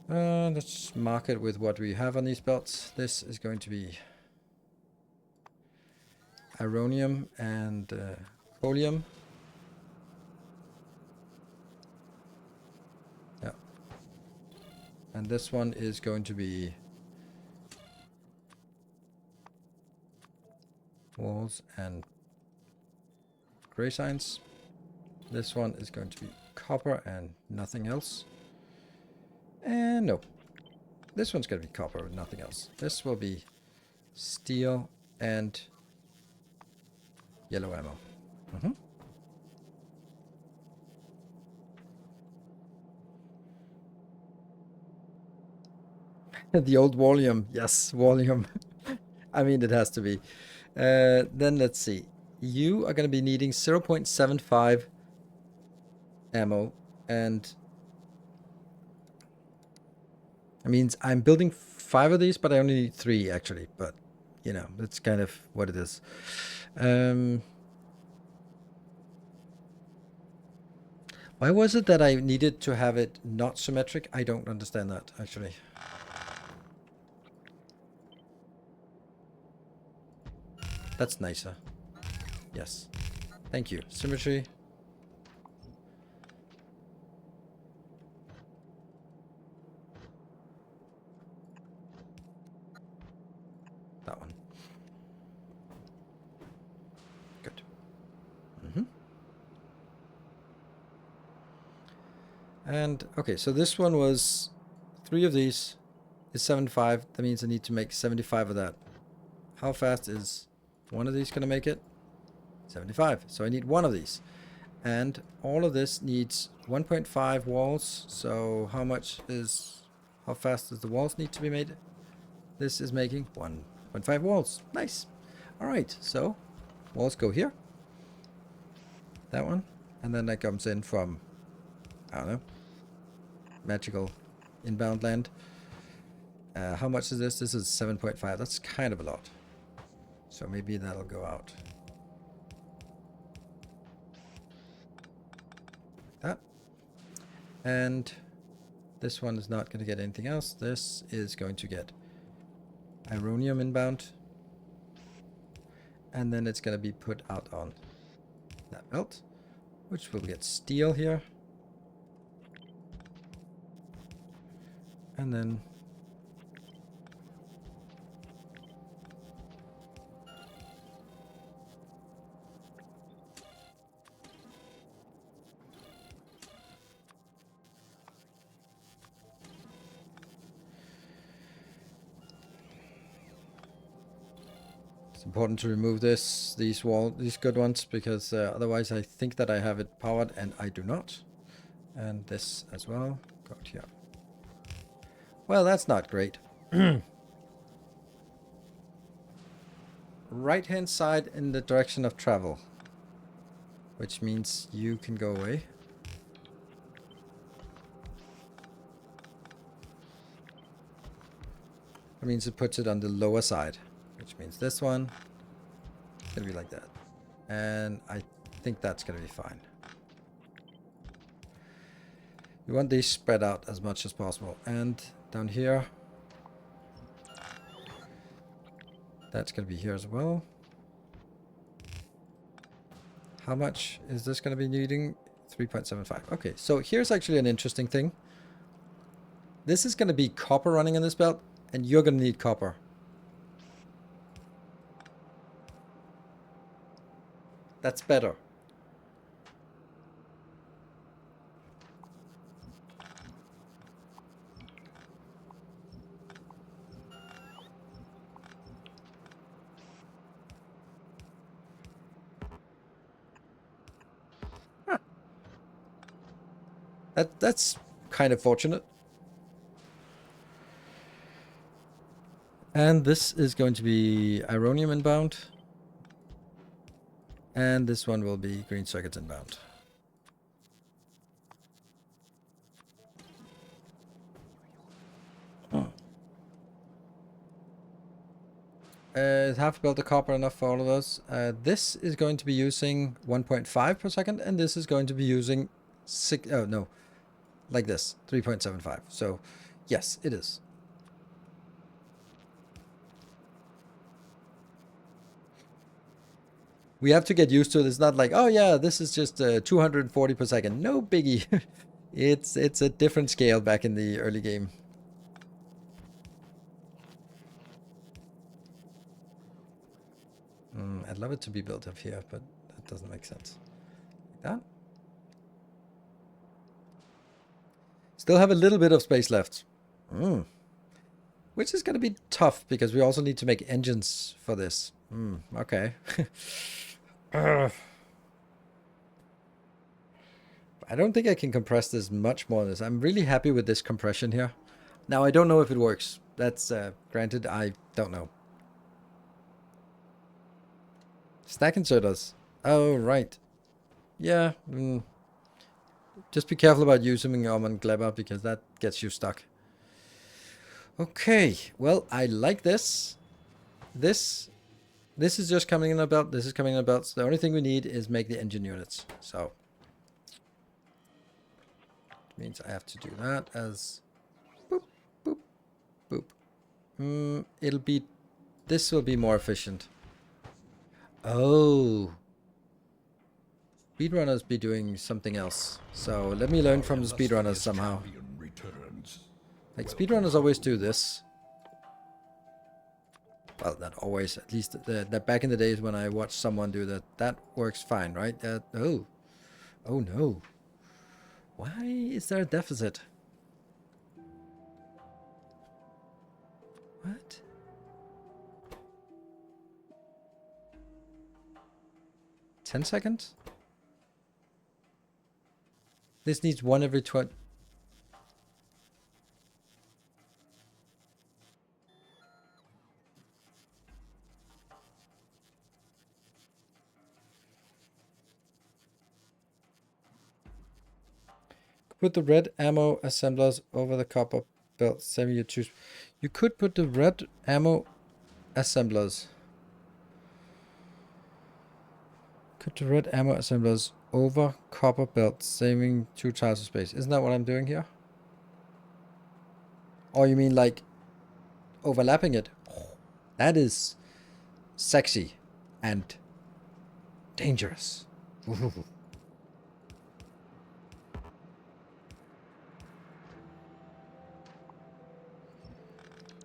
let's mark it with what we have on these belts. This is going to be ironium and cholium. Yeah. And this one is going to be walls and gray signs. This one is going to be copper and nothing else. And no. This one's going to be copper and nothing else. This will be steel and yellow ammo. The old volume. Yes, volume. I mean, it has to be. Then let's see. You are going to be needing 0.75 ammo, and I mean, I'm building 5 of these, but I only need 3 actually. But you know, that's kind of what it is. Why was it that I needed to have it not symmetric? I don't understand that actually. That's nicer. Yes. Thank you. Symmetry. That one. Good. And okay, so this one was 3 of these is 75. That means I need to make 75 of that. How fast is one of these going to make it? 75. So I need 1 of these. And all of this needs 1.5 walls. So how fast does the walls need to be made? This is making 1.5 walls. Nice. All right, so walls go here. That one. And then that comes in from, I don't know, magical inbound land. How much is this? This is 7.5. That's kind of a lot. So maybe that'll go out. That. And this one is not going to get anything else. This is going to get ironium inbound. And then it's going to be put out on that belt, which will get steel here. And then it's important to remove these good ones, because otherwise I think that I have it powered and I do not. And this as well. Go out here. Well, that's not great. Right hand side in the direction of travel, which means you can go away. That means it puts it on the lower side, which means this one is gonna be like that. And I think that's gonna be fine. You want these spread out as much as possible. And down here, that's going to be here as well. How much is this going to be needing? 3.75. Okay, so here's actually an interesting thing. This is going to be copper running in this belt, and you're going to need copper. That's better. That's kind of fortunate. And this is going to be ironium inbound. And this one will be green circuits inbound. Half built the copper enough for all of those. This is going to be using 1.5 per second, and this is going to be using 3.75. So yes, it is. We have to get used to it. It's not like, oh yeah, this is just 240 per second. No biggie. It's a different scale back in the early game. I'd love it to be built up here, but that doesn't make sense. Like that. Still have a little bit of space left. Which is going to be tough, because we also need to make engines for this. Okay. I don't think I can compress this much more than this. I'm really happy with this compression here. Now, I don't know if it works. That's granted, I don't know. Stack inserters. Oh, right. Yeah. Just be careful about using them on Glebber because that gets you stuck. Okay. Well, I like this. This is just coming in a belt. This is coming in a belt. So the only thing we need is make the engine units. So it means I have to do that as boop, boop, boop. It'll be, this will be more efficient. Oh. Speedrunners be doing something else. So let me learn from the speedrunners somehow. Like speedrunners always do this. Well, not always. At least that back in the days when I watched someone do that, that works fine, right? Oh no. Why is there a deficit? What? $10 seconds? This needs one every 20. Put the red ammo assemblers over the copper belt. Save you choose. You could put the red ammo assemblers. Put the red ammo assemblers over copper belt, saving 2 tiles of space. Isn't that what I'm doing here? Or you mean like overlapping it? That is sexy and dangerous.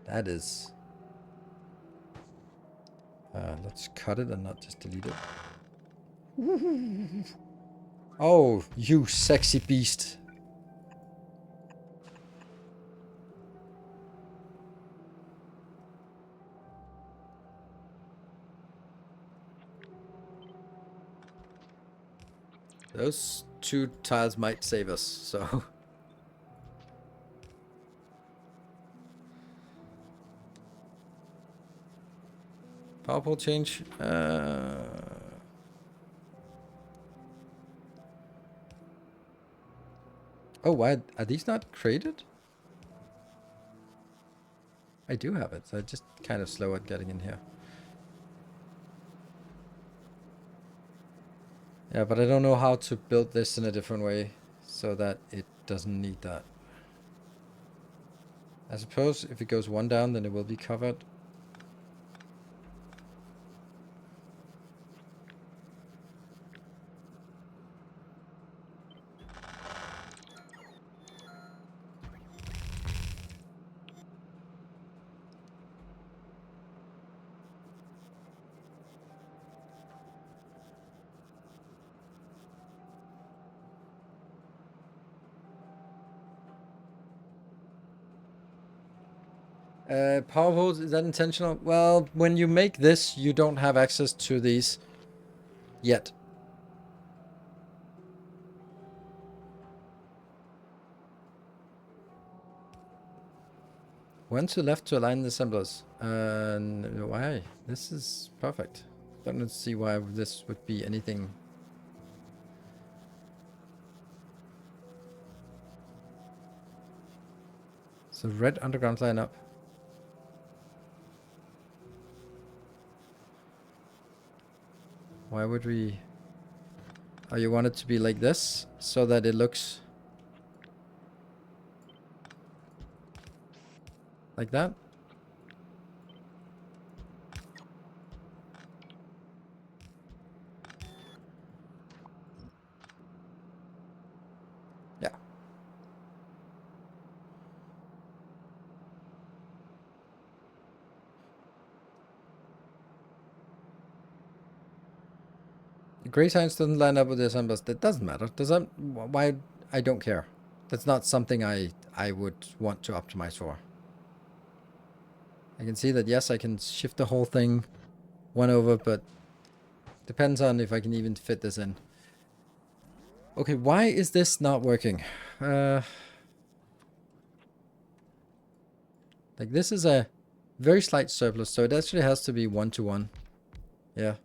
That is. Let's cut it and not just delete it. Oh, you sexy beast. Those 2 tiles might save us, so. Power pole change. Oh, why are these not created? I do have it, so I'm just kind of slow at getting in here. Yeah, but I don't know how to build this in a different way so that it doesn't need that. I suppose if it goes 1 down, then it will be covered. Power poles, is that intentional? Well, when you make this, you don't have access to these yet. When to left to align the assemblers? Why? This is perfect. Don't see why this would be anything. So red underground line up. Why would we? Oh, you want it to be like this so that it looks like that? Yeah. The gray signs doesn't line up with the assemblers. That doesn't matter. Does that? Why? I don't care. That's not something I would want to optimize for. I can see that, yes, I can shift the whole thing 1 over, but depends on if I can even fit this in. Okay, why is this not working? Like this is a very slight surplus, so it actually has to be 1 to 1. Yeah.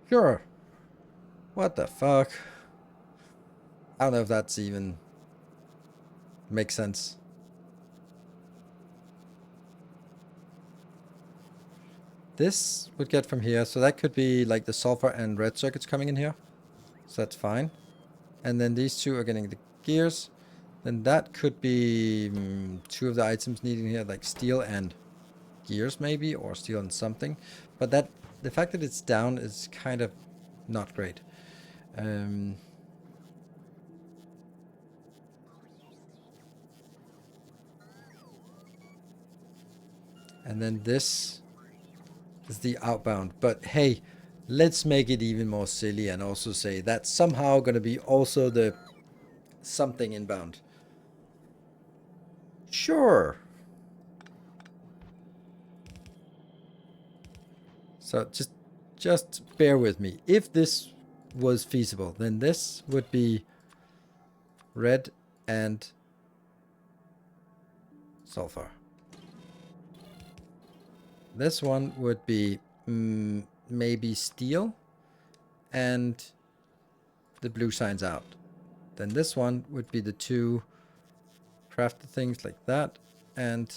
Sure. What the fuck? I don't know if that's even makes sense. This would get from here, so that could be like the sulfur and red circuits coming in here. So that's fine. And then these two are getting the gears. Then that could be two of the items needing here, like steel and gears maybe, or steel and something. But that the fact that it's down is kind of not great. And then this is the outbound. But hey, let's make it even more silly and also say that's somehow going to be also the something inbound. Sure. So just bear with me. If this was feasible, then this would be red and sulfur. This one would be maybe steel and the blue signs out. Then this one would be the two crafted things like that and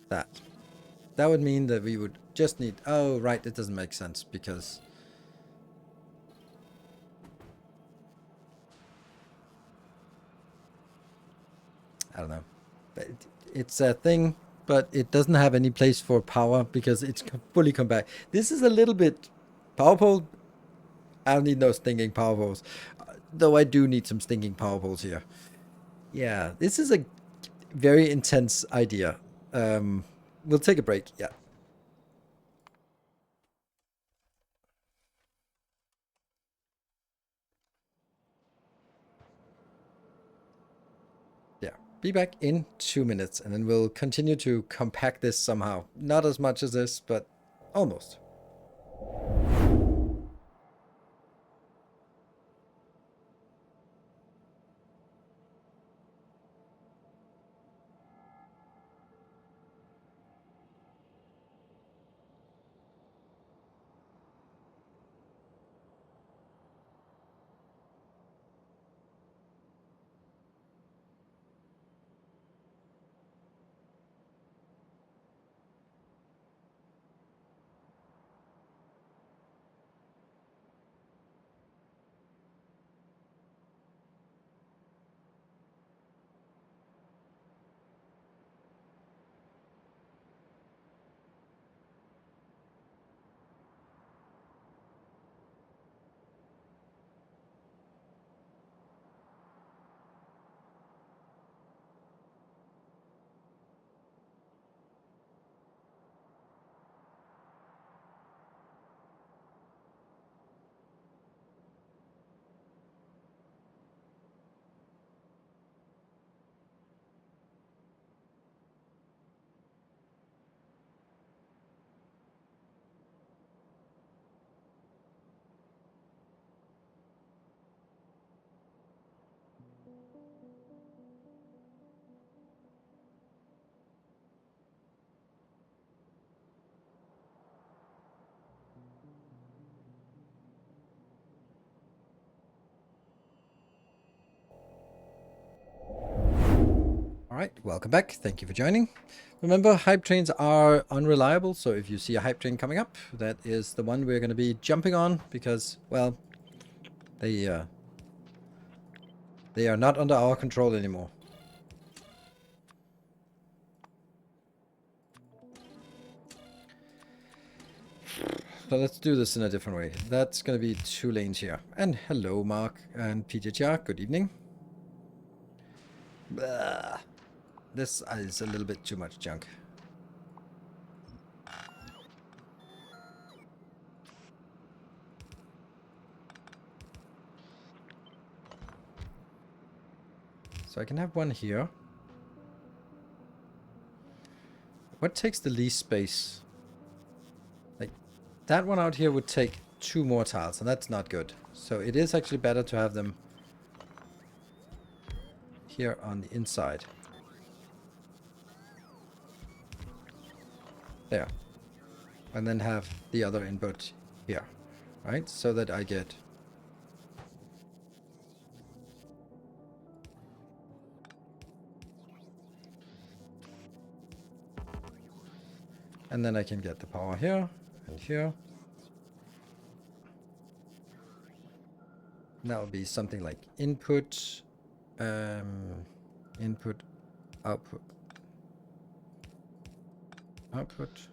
that. That would mean that we would just need... Oh, right, it doesn't make sense because... I don't know. It's a thing, but it doesn't have any place for power because it's fully compact. This is a little bit... Power pole? I don't need no stinking power poles. Though I do need some stinking power poles here. Yeah, this is a very intense idea. We'll take a break, yeah. Yeah, be back in 2 minutes and then we'll continue to compact this somehow. Not as much as this, but almost. All right, welcome back. Thank you for joining. Remember, hype trains are unreliable, so if you see a hype train coming up, that is the one we're going to be jumping on because, well, they are not under our control anymore. So let's do this in a different way. That's going to be 2 lanes here. And hello, Mark and PJTR. Good evening. Blah. This is a little bit too much junk. So I can have one here. What takes the least space? Like, that one out here would take 2 more tiles, and that's not good. So it is actually better to have them here on the inside. There. And then have the other input here, right? So that I get... And then I can get the power here and here. And that will be something like input, input, output, output,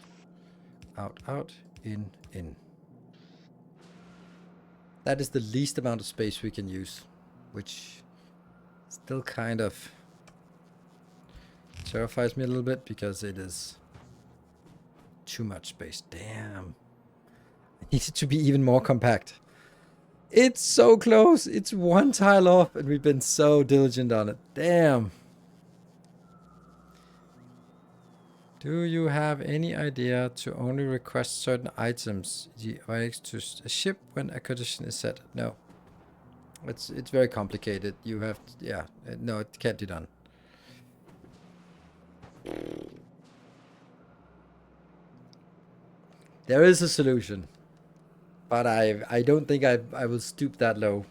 out, out, in, in. That is the least amount of space we can use, which still kind of terrifies me a little bit because it is too much space. Damn. I need it to be even more compact. It's so close. It's one tile off and we've been so diligent on it. Damn. Do you have any idea to only request certain items to a ship when a condition is set? No. It's very complicated. You have to, yeah. No, it can't be done. There is a solution. But I don't think I will stoop that low.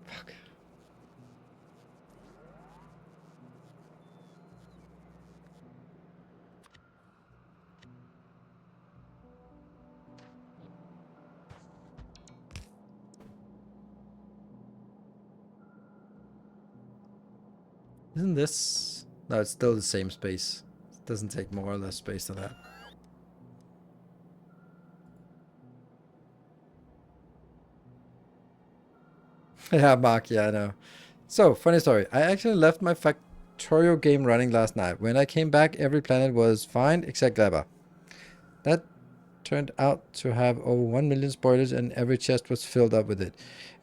Fuck. Isn't this... No, it's still the same space. It doesn't take more or less space than that. Yeah, Mark, yeah, I know. So, funny story. I actually left my Factorio game running last night. When I came back, every planet was fine except Gleba. That turned out to have over 1 million spoilers and every chest was filled up with it.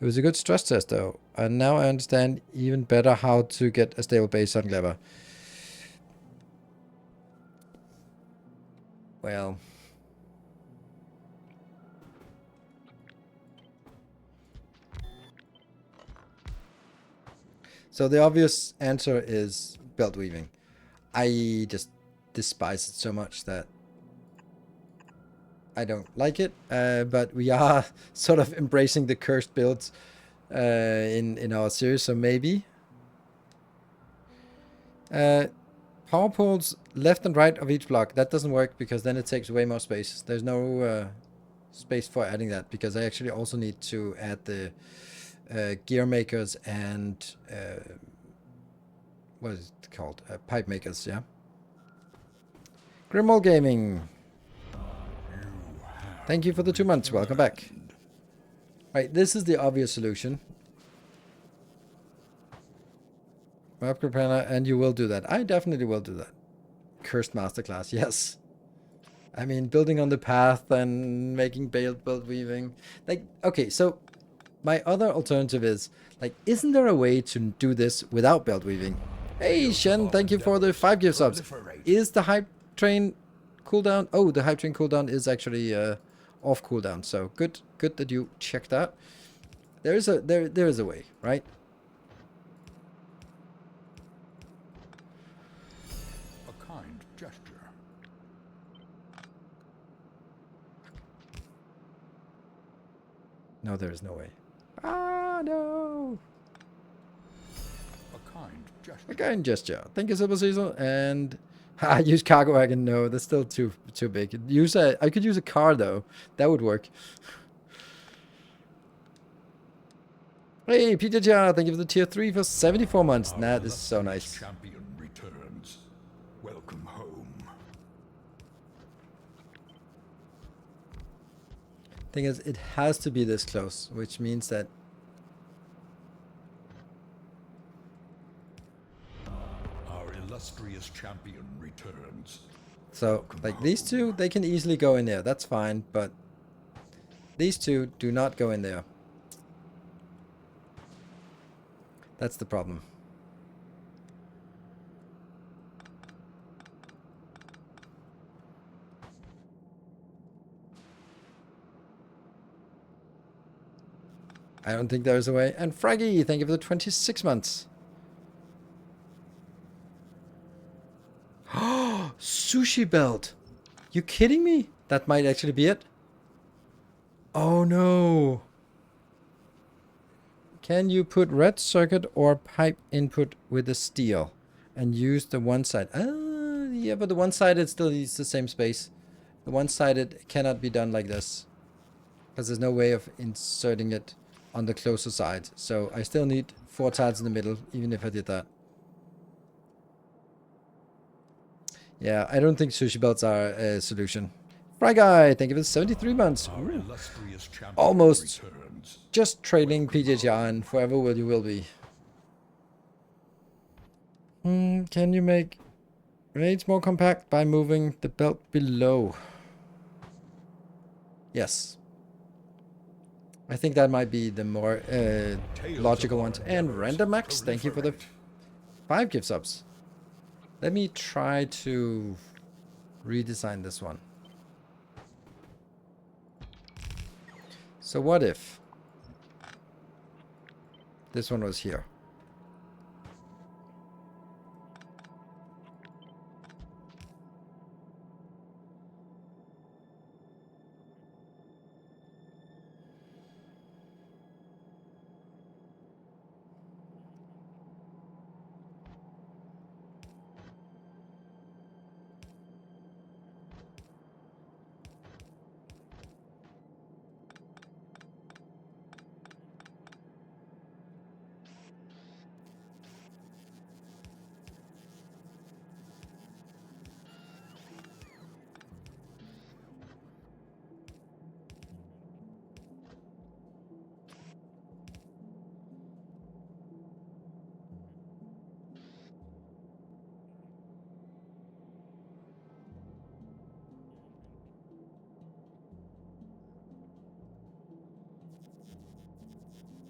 It was a good stress test though. And now I understand even better how to get a stable base on Gleba. Well... So the obvious answer is belt weaving. I just despise it so much that I don't like it. But we are sort of embracing the cursed builds in our series, so maybe. Power poles left and right of each block. That doesn't work because then it takes way more space. There's no space for adding that because I actually also need to add the gear makers and what is it called? Pipe makers, yeah. Grimwall Gaming. Thank you for the 2 months. Welcome back. Right, this is the obvious solution. Upgrade panel, and you will do that. I definitely will do that. Cursed masterclass, yes. I mean, building on the path and making belt weaving. Like, okay, so my other alternative is, like, isn't there a way to do this without belt weaving? Hey, Shen, thank you for the 5 gift subs. Is the hype train cooldown? Oh, the hype train cooldown is actually off cooldown. So good that you checked that. There is a way, right? A kind gesture. No, there is no way. Ah, no. A kind gesture. A kind gesture. Thank you, Silver Cecil. And use cargo wagon. No, that's still too big. I could use a car though. That would work. Hey, Peter Jar, thank you for the tier 3 for 74 months. That is so nice. Champion returns. Welcome home. Thing is, it has to be this close, which means that Our illustrious champion returns. so like these two, they can easily go in there. That's fine, but these two do not go in there. That's the problem. I don't think there's a way. And Fraggy, thank you for the 26 months. Sushi belt. You kidding me? That might actually be it. Oh no. Can you put red circuit or pipe input with the steel and use the one side? Yeah, but the one sided still needs the same space. The one sided cannot be done like this because there's no way of inserting it on the closer side. So I still need 4 tiles in the middle, even if I did that. Yeah, I don't think sushi belts are a solution. Fry Guy, thank you for 73 months. Our illustrious champion Almost returns. just trading PJGR and forever will you will be. Can you make raids more compact by moving the belt below? Yes. I think that might be the more logical ones. And Randomax, thank you for the 5 gift subs. Let me try to redesign this one. So what if this one was here?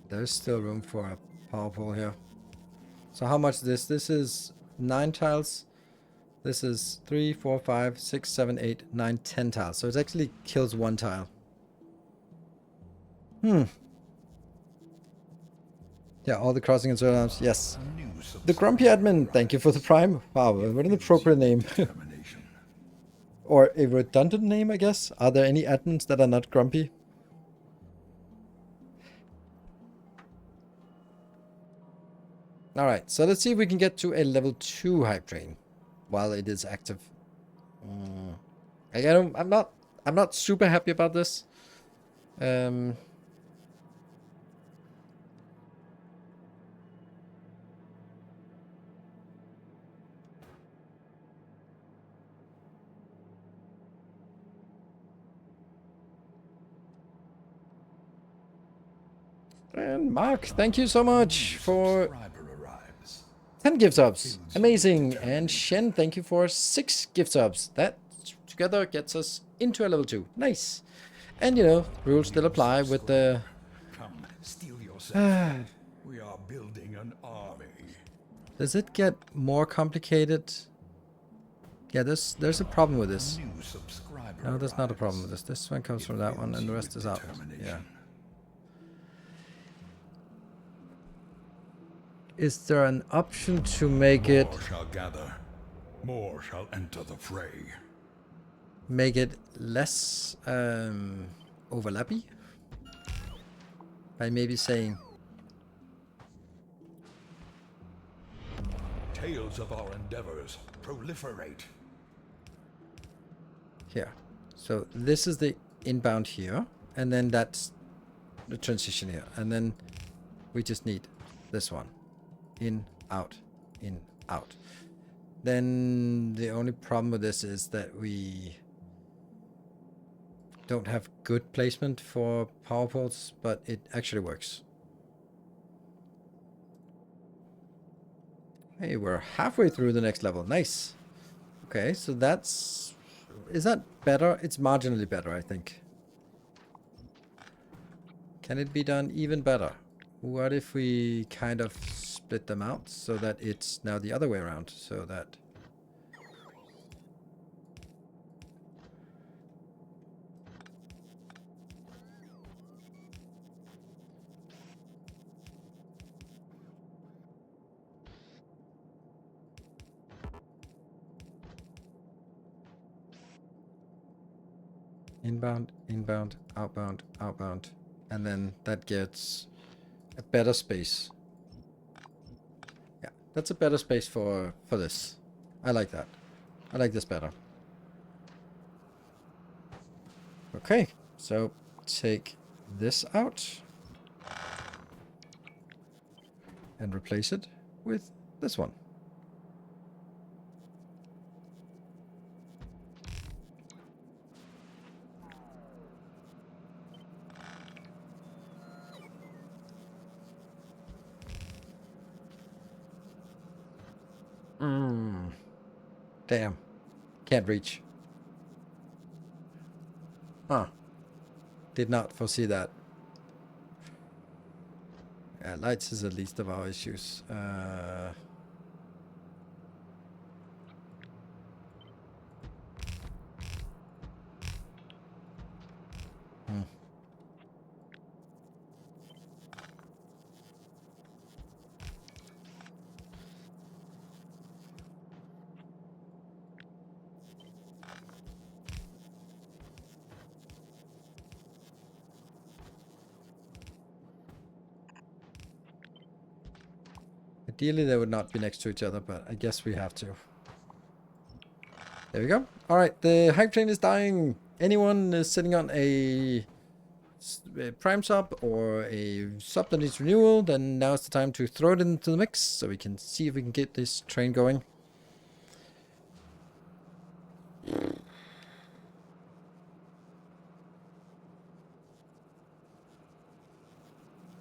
There's still room for a power pole here. So how much is this? This is 9 tiles. This is 3, 4, 5, 6, 7, 8, 9, 10 tiles. So it actually kills 1 tile. Yeah, all the crossing and turn arms. Yes. The Grumpy Admin, thank you for the prime. Wow, what an appropriate name. Or a redundant name, I guess. Are there any admins that are not grumpy? Alright, so let's see if we can get to a level 2 hype train while it is active. I'm not super happy about this. And Mark, thank you so much for 10 gift subs. Amazing. And Shen, thank you for 6 gift subs. That together gets us into a level 2. Nice. And you know, rules still apply with the... Come, steel yourself. We are building an army. Does it get more complicated? Yeah, there's a problem with this. New subscriber No, there's not a arrives. problem with this. This one comes from that one and the rest is out. Yeah. Is there an option to make it... More shall gather. More shall enter the fray. Make it less overlappy? By maybe saying... Tales of our endeavors proliferate. Here. So this is the inbound here. And then that's the transition here. And then we just need this one. In, out, in, out. Then the only problem with this is that we don't have good placement for power ports, but it actually works. Hey, we're halfway through the next level. Nice. Okay, so that's... Is that better? It's marginally better, I think. Can it be done even better? What if we kind of split them out so that it's now the other way around? So that... Inbound, inbound, outbound, outbound. And then that gets a better space. Yeah, that's a better space for this. I like that. I like this better. Okay, so take this out and replace it with this one. Damn. Can't reach. Huh. Did not foresee that. Yeah, lights is the least of our issues. Ideally, they would not be next to each other, but I guess we have to. There we go. All right, the hype train is dying. Anyone is sitting on a prime sub or a sub that needs renewal, then now it's the time to throw it into the mix so we can see if we can get this train going.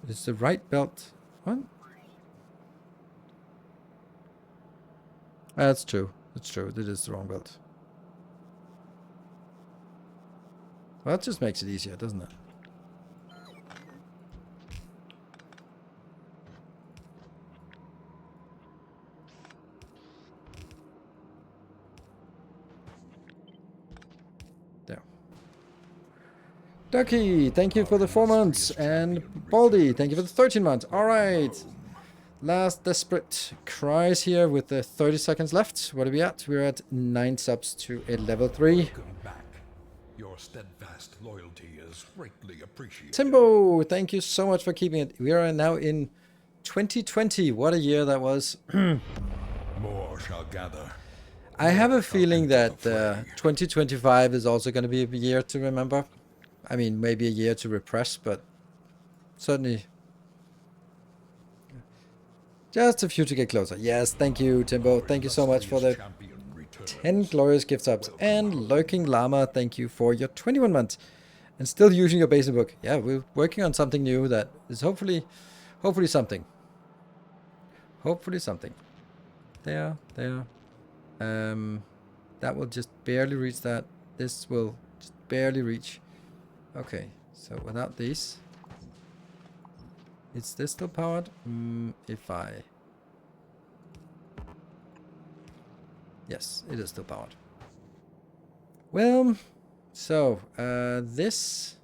Is the right belt? What? That's true. That's true. It is the wrong belt. Well, that just makes it easier, doesn't it? There. Ducky, thank you for the 4 months. And Baldy, thank you for the 13 months. All right. Last desperate cries here with the 30 seconds left. What are we at? We're at 9 subs to a level 3. Welcome back. Your steadfast loyalty is greatly appreciated. Timbo, thank you so much for keeping it. We are now in 2020. What a year that was. More shall gather. I have a feeling that 2025 is also going to be a year to remember. I mean, maybe a year to repress, but certainly just a few to get closer. Yes, thank you, Timbo. Thank you so much for the 10 glorious gift subs. And Lurking Llama, thank you for your 21 months. And still using your basic book. Yeah, we're working on something new that is hopefully something. Hopefully something. There. That will just barely reach that. This will just barely reach. Okay, so without these. Is this still powered? Yes, it is still powered. Well, so this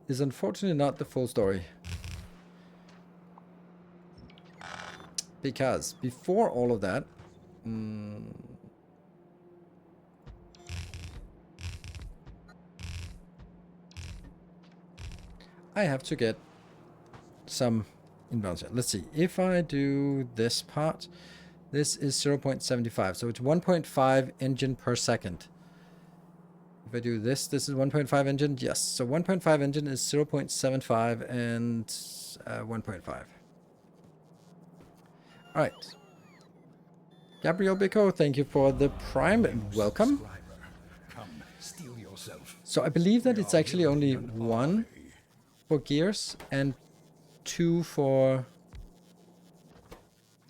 is unfortunately not the full story. Because before all of that, I have to get some inbounds here. Let's see. If I do this part, this is 0.75. So it's 1.5 engine per second. If I do this, this is 1.5 engine. Yes. So 1.5 engine is 0.75 and 1.5. All right. Gabriel Bico, thank you for the Prime and welcome. Come, steel yourself. So I believe that it's actually only 1 for gears and 2 for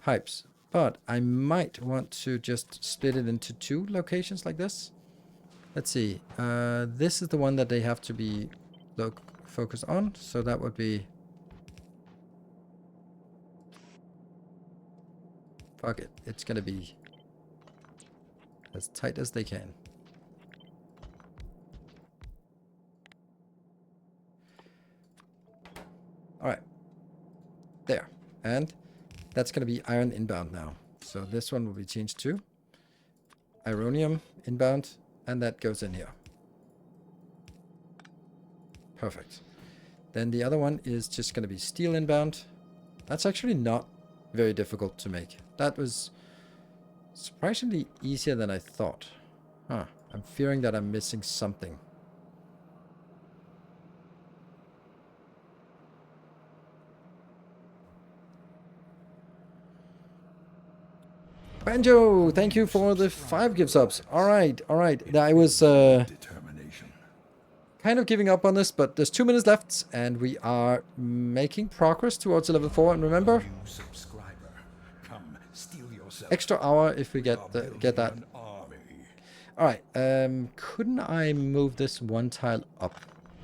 pipes. But I might want to just split it into 2 locations like this. Let's see. This is the one that they have to be focused on. So that would be... Fuck it. It's gonna be as tight as they can. Alright. There. And that's gonna be iron inbound now. So this one will be changed to ironium inbound, and that goes in here. Perfect. Then the other one is just going to be steel inbound. That's actually not very difficult to make. That was surprisingly easier than I thought. Huh. I'm fearing that I'm missing something. Banjo, thank you for the 5 gift subs. All right. I was Determination. kind of giving up on this, but there's 2 minutes left, and we are making progress towards level 4. And remember, New subscriber. Come, steel yourself. extra hour if we We are get that. building an army. All right. Couldn't I move this one tile up?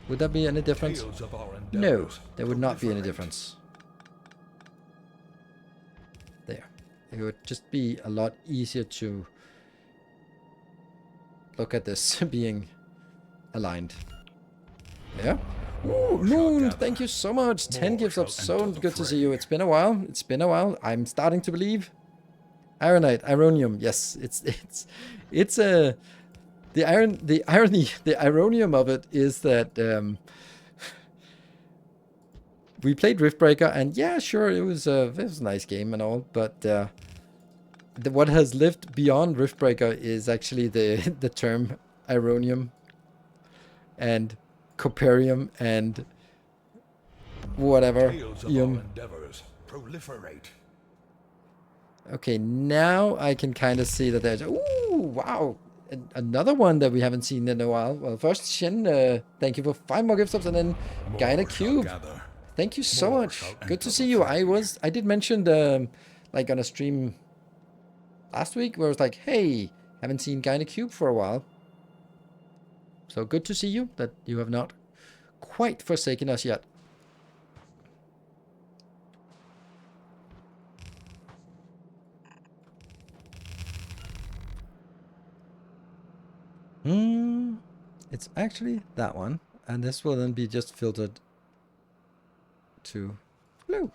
Would that be any difference? Tales of our No, endeavors there would not be any proliferate. difference. There. It would just be a lot easier to look at this being aligned. Yeah. Ooh, Moon, thank you so much. 10 More gifts up. shall So enter the good to see fray. you. It's been a while. It's been a while. I'm starting to believe. Ironite, Ironium. Yes, it's a the ironium of it is that we played Riftbreaker, and yeah, sure, it was a nice game and all, but what has lived beyond Riftbreaker is actually the term Ironium and Coperium and whatever. Tales of our endeavors proliferate. Okay, now I can kind of see that there's... Ooh, wow. Another one that we haven't seen in a while. Well, first, Shin, thank you for 5 more gift subs, and then Gaina More shall Cube. gather. Thank you so More much. shall Good enter to the see you. fray. I did mention like on a stream last week where I was like, hey, haven't seen Gaina Cube for a while. So good to see you, that you have not quite forsaken us yet. It's actually that one, and this will then be just filtered to blue.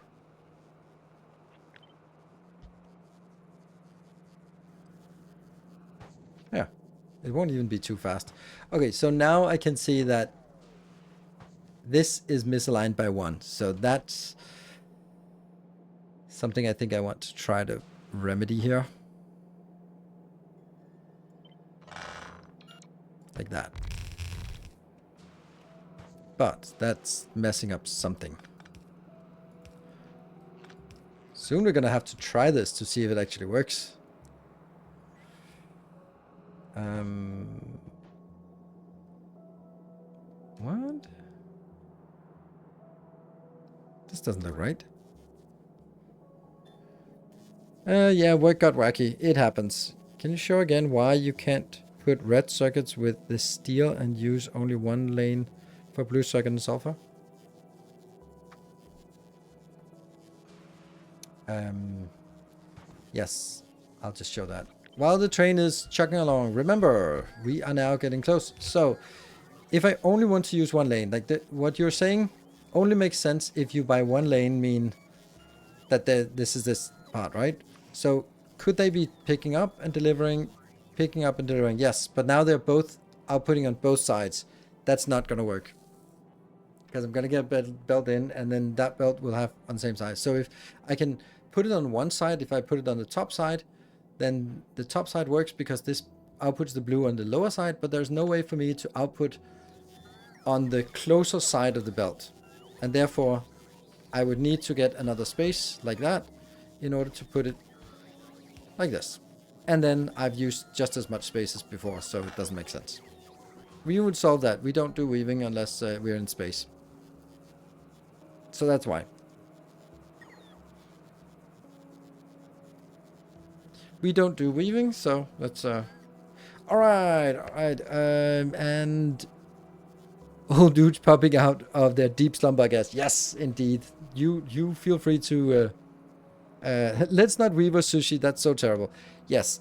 Yeah, it won't even be too fast. Okay, so now I can see that this is misaligned by 1, so that's something I think I want to try to remedy here. Like that. But that's messing up something. Soon we're gonna have to try this to see if it actually works. What? This doesn't look right. Yeah, work got wacky. It happens. Can you show again why you can't put red circuits with the steel and use only 1 lane for blue circuit and sulfur? Yes, I'll just show that. While the train is chugging along, remember, we are now getting close. So, if I only want to use 1 lane, like what you're saying only makes sense if you by 1 lane mean that this is this part, right? So, could they be picking up and delivering? Picking up and delivering, yes. But now they're both outputting on both sides. That's not going to work. Because I'm going to get a belt in, and then that belt will have on the same side. So if I can put it on one side, if I put it on the top side, then the top side works because this outputs the blue on the lower side, but there's no way for me to output on the closer side of the belt. And therefore, I would need to get another space like that in order to put it like this. And then I've used just as much space as before, so it doesn't make sense. We would solve that. We don't do weaving unless we're in space. So that's why. We don't do weaving, so that's alright. And old dudes popping out of their deep slumber, I guess. Yes, indeed. You feel free to let's not weave a sushi, that's so terrible. Yes.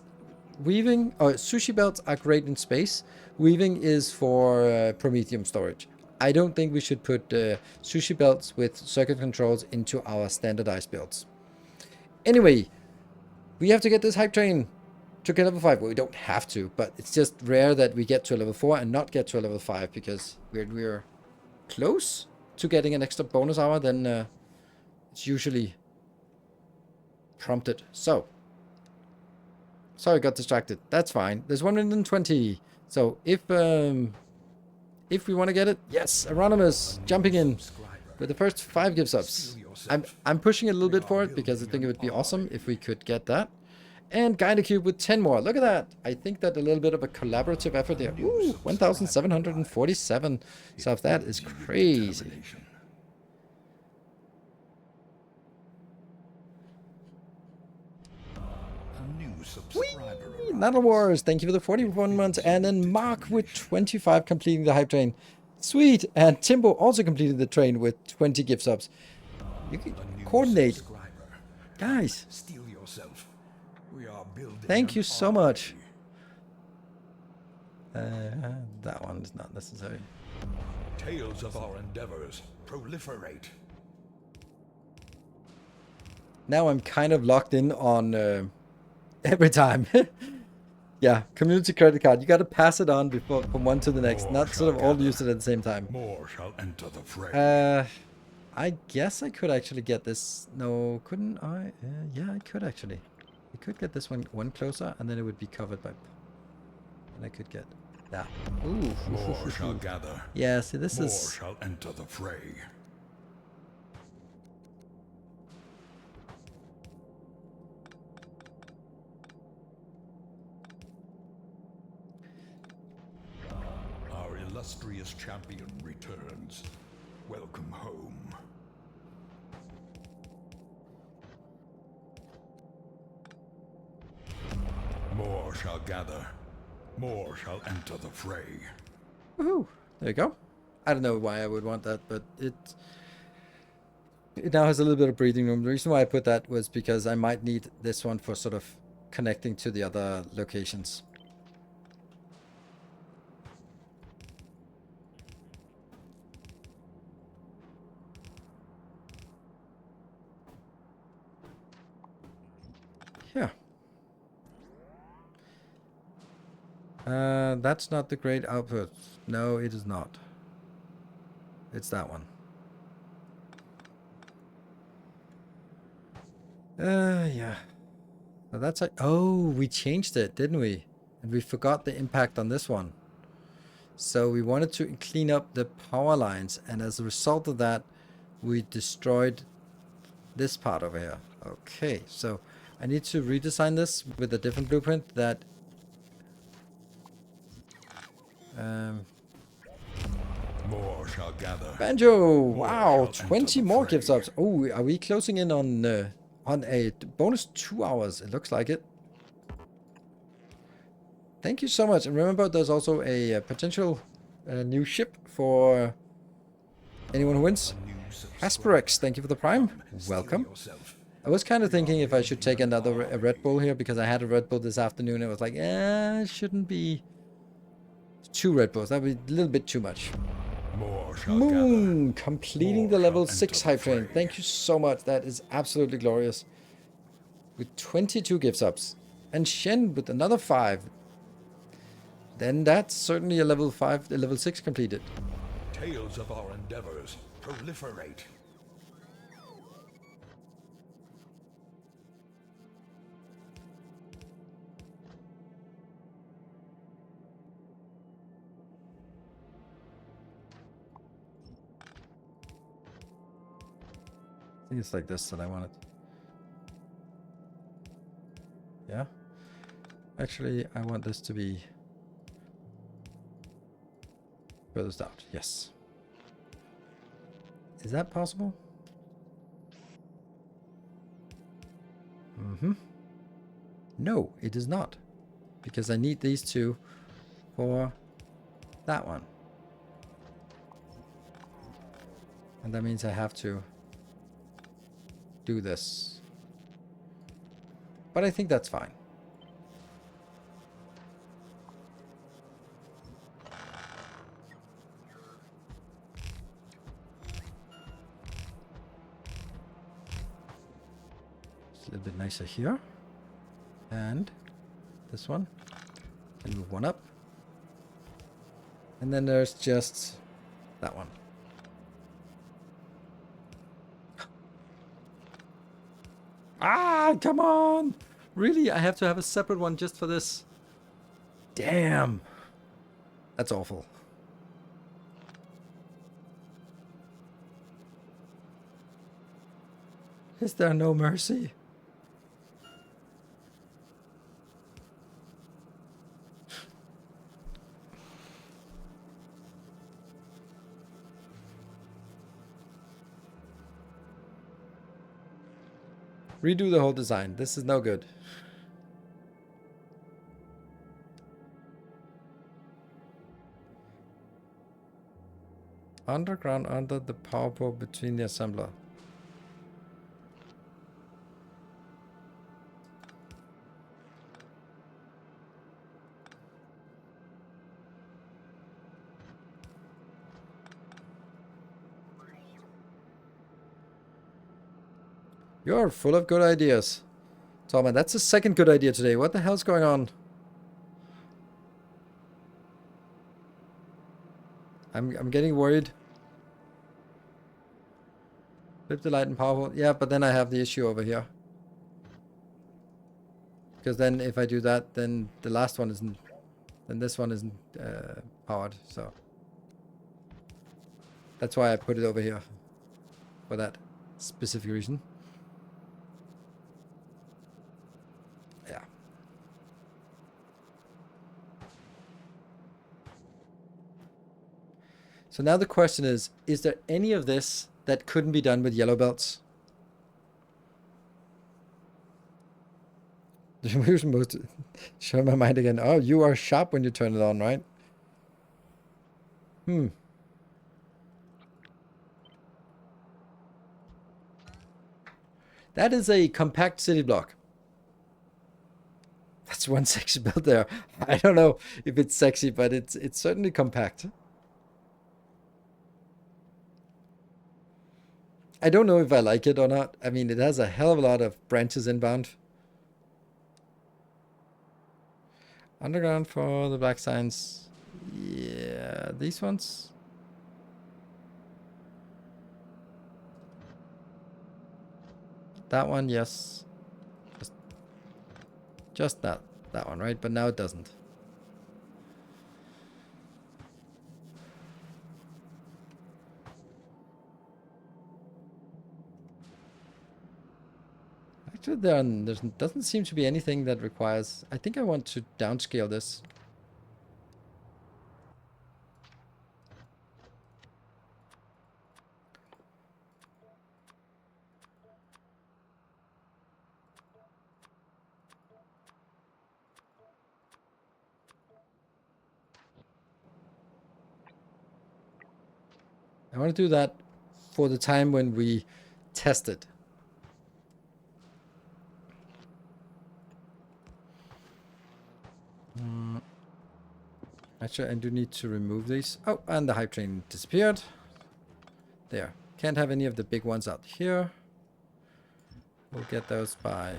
Weaving or sushi belts are great in space. Weaving is for Prometheum storage. I don't think we should put sushi belts with circuit controls into our standardized builds. Anyway, we have to get this hype train to get level 5. Well, we don't have to, but it's just rare that we get to a level 4 and not get to a level 5 because we're close to getting an extra bonus hour, then it's usually prompted. So, sorry, got distracted. That's fine. There's 120. So if we want to get it, yes, Anonymous jumping in with the first 5 gift subs. I'm pushing a little bit for it because I think it would be awesome if we could get that. And Gynacube with 10 more. Look at that. I think that a little bit of a collaborative effort there. Ooh, 1,747 subs. That is crazy. Whee! Natal Wars, thank you for the 41 months. And then Mark with 25 completing the hype train. Sweet. And Timbo also completed the train with 20 gift subs. You can coordinate. Guys. Steel yourself. We are building. Thank you so much. That one is not necessary. Tales of our endeavors proliferate. Now I'm kind of locked in on every time. Yeah, community credit card. You got to pass it on before from one to the next, not sort of all use it at the same time. More shall enter the fray. I guess I could actually get this. No, couldn't I? Yeah, I could actually. I could get this one closer, and then it would be covered by. And I could get that. Ooh. More shall gather. Yeah, see, this More is. shall enter the fray. Our illustrious champion returns. Welcome home. More shall gather. More shall enter the fray. Woohoo! There you go. I don't know why I would want that, but it now has a little bit of breathing room. The reason why I put that was because I might need this one for sort of connecting to the other locations. Yeah. That's not the great output. No, it is not. It's that one. Yeah. So that's like, oh, we changed it, didn't we? And we forgot the impact on this one. So we wanted to clean up the power lines, and as a result of that, we destroyed this part over here. Okay, so I need to redesign this with a different blueprint that More shall gather. Banjo! Wow, 20 more gift subs. Oh, are we closing in on a bonus 2 hours? It looks like it. Thank you so much. And remember, there's also a potential new ship for anyone who wins. Asperex, thank you for the prime. Welcome. I was kind of thinking if I should take another Red Bull here, because I had a Red Bull this afternoon. It was like, it shouldn't be 2 Red Bulls. That would be a little bit too much. Moon completing the level 6 hype train. Thank you so much. That is absolutely glorious. With 22 gift subs. And Shen with another 5. Then that's certainly a level 5, a level 6 completed. Tales of our endeavors proliferate. I think it's like this that I want it. Yeah. Actually, I want this to be furthest out. Yes. Is that possible? Mm-hmm. No, it is not. Because I need these two for that one. And that means I have to do this. But I think that's fine. It's a little bit nicer here. And this one. And move one up. And then there's just that one. Ah, come on! Really? I have to have a separate one just for this? Damn. That's awful. Is there no mercy? Redo the whole design. This is no good. Underground under the power pole between the assembler. You're full of good ideas. Tom, that's the second good idea today. What the hell's going on? I'm getting worried. Flip the light and powerful. Yeah, but then I have the issue over here. Because then if I do that, then the last one isn't... Then this one isn't powered, so... That's why I put it over here. For that specific reason. Yeah. So now the question is there any of this that couldn't be done with yellow belts? Show my mind again. Oh, you are sharp when you turn it on, right? That is a compact city block. That's one sexy build there. I don't know if it's sexy, but it's certainly compact. I don't know if I like it or not. I mean, it has a hell of a lot of branches inbound. Underground for the black signs. Yeah, these ones. That one, yes. Just that one, right? But now it doesn't. Actually, there doesn't seem to be anything that requires... I think I want to downscale this. I want to do that for the time when we test it. Actually, I do need to remove these. Oh, and the hype train disappeared. There. Can't have any of the big ones out here. We'll get those by...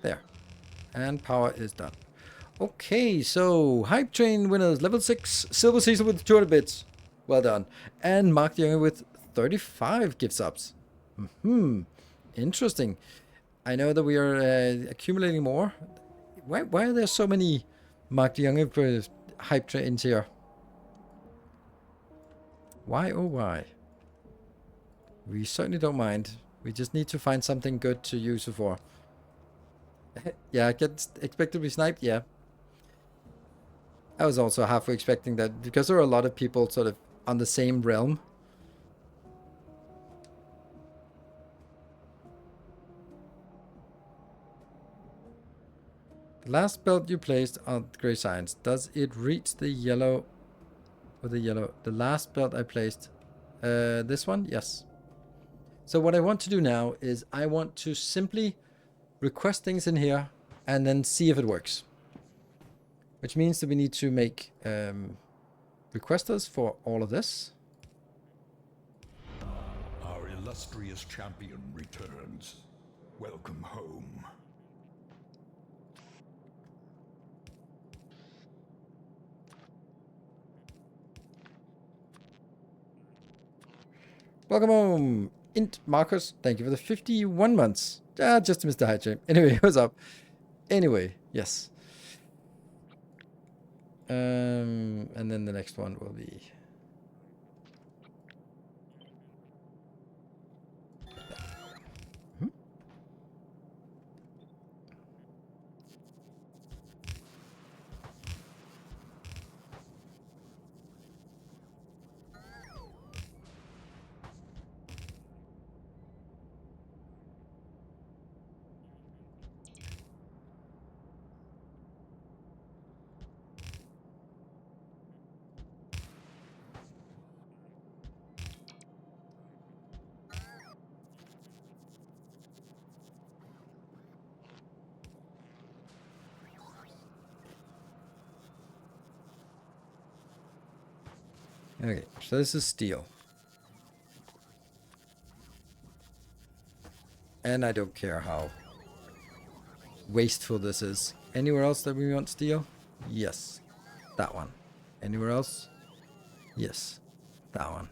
There. And power is done. Okay, so hype train winners, level 6, Silver Caesar with 200 bits. Well done. And Mark the Younger with 35 gift subs. Interesting. I know that we are accumulating more. Why are there so many Mark the Younger hype trains here? Why oh why? We certainly don't mind. We just need to find something good to use it for. Yeah, expect to be sniped? Yeah. I was also halfway expecting that because there are a lot of people sort of on the same realm. The last belt you placed on gray signs, does it reach the yellow or the yellow? The last belt I placed, this one? Yes. So what I want to do now is I want to simply request things in here and then see if it works. Which means that we need to make requesters for all of this. Our illustrious champion returns. Welcome home. Welcome home, Int Marcus. Thank you for the 51 months. Just missed the high chain. Anyway, what's up? Anyway, yes. And then the next one will be... Okay, so this is steel. And I don't care how wasteful this is. Anywhere else that we want steel? Yes. That one. Anywhere else? Yes. That one.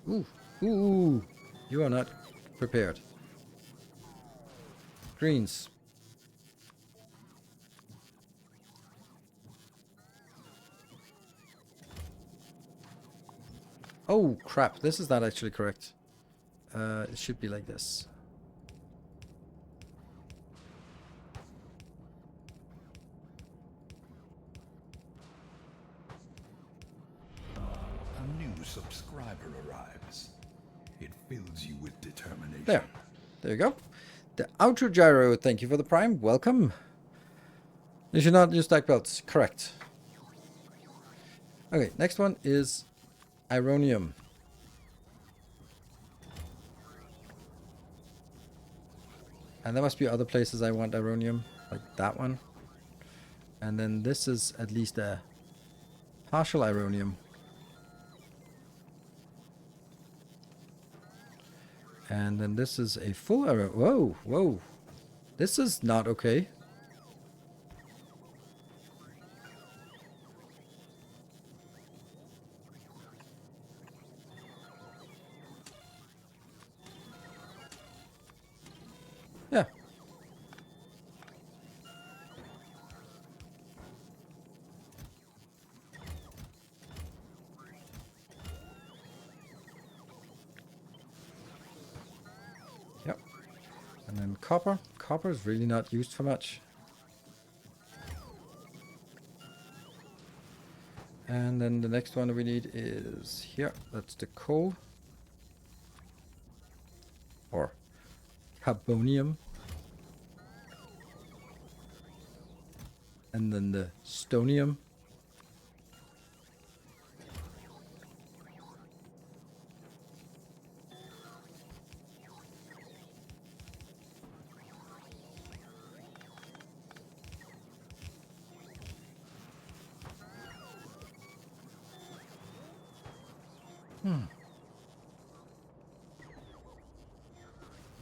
Ooh. Ooh. You are not prepared. Greens. Oh, crap. This is not actually correct. It should be like this. A new subscriber arrives. It fills you with determination. There. There you go. The Outro Gyro, thank you for the prime. Welcome. You should not use stack belts. Correct. Okay, next one is Ironium. And there must be other places I want Ironium, like that one. And then this is at least a partial Ironium. And then this is a full Ironium. Whoa, whoa. This is not okay. Yeah. Yep. And then copper. Copper is really not used for much. And then the next one we need is here. That's the coal. Or carbonium. And then the stonium.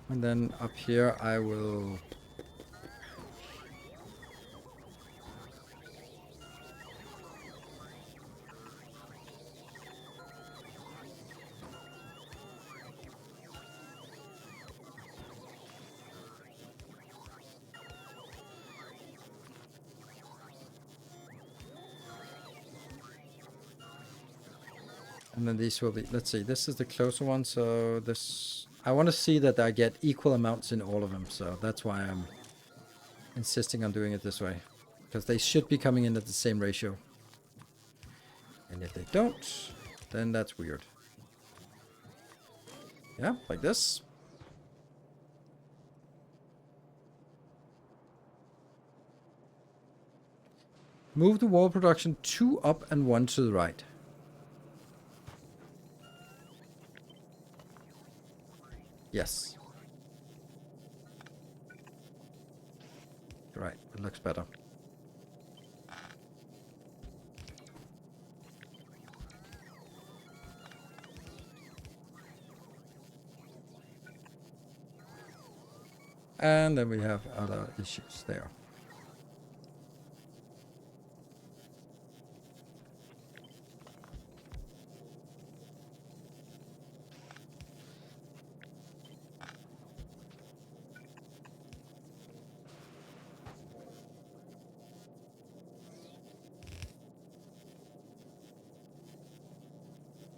And then up here I will and then these will be, let's see, this is the closer one, so this, I want to see that I get equal amounts in all of them, so that's why I'm insisting on doing it this way. Because they should be coming in at the same ratio. And if they don't, then that's weird. Yeah, like this. Move the wall production 2 up and 1 to the right. Yes. Right, it looks better. And then we have other issues there.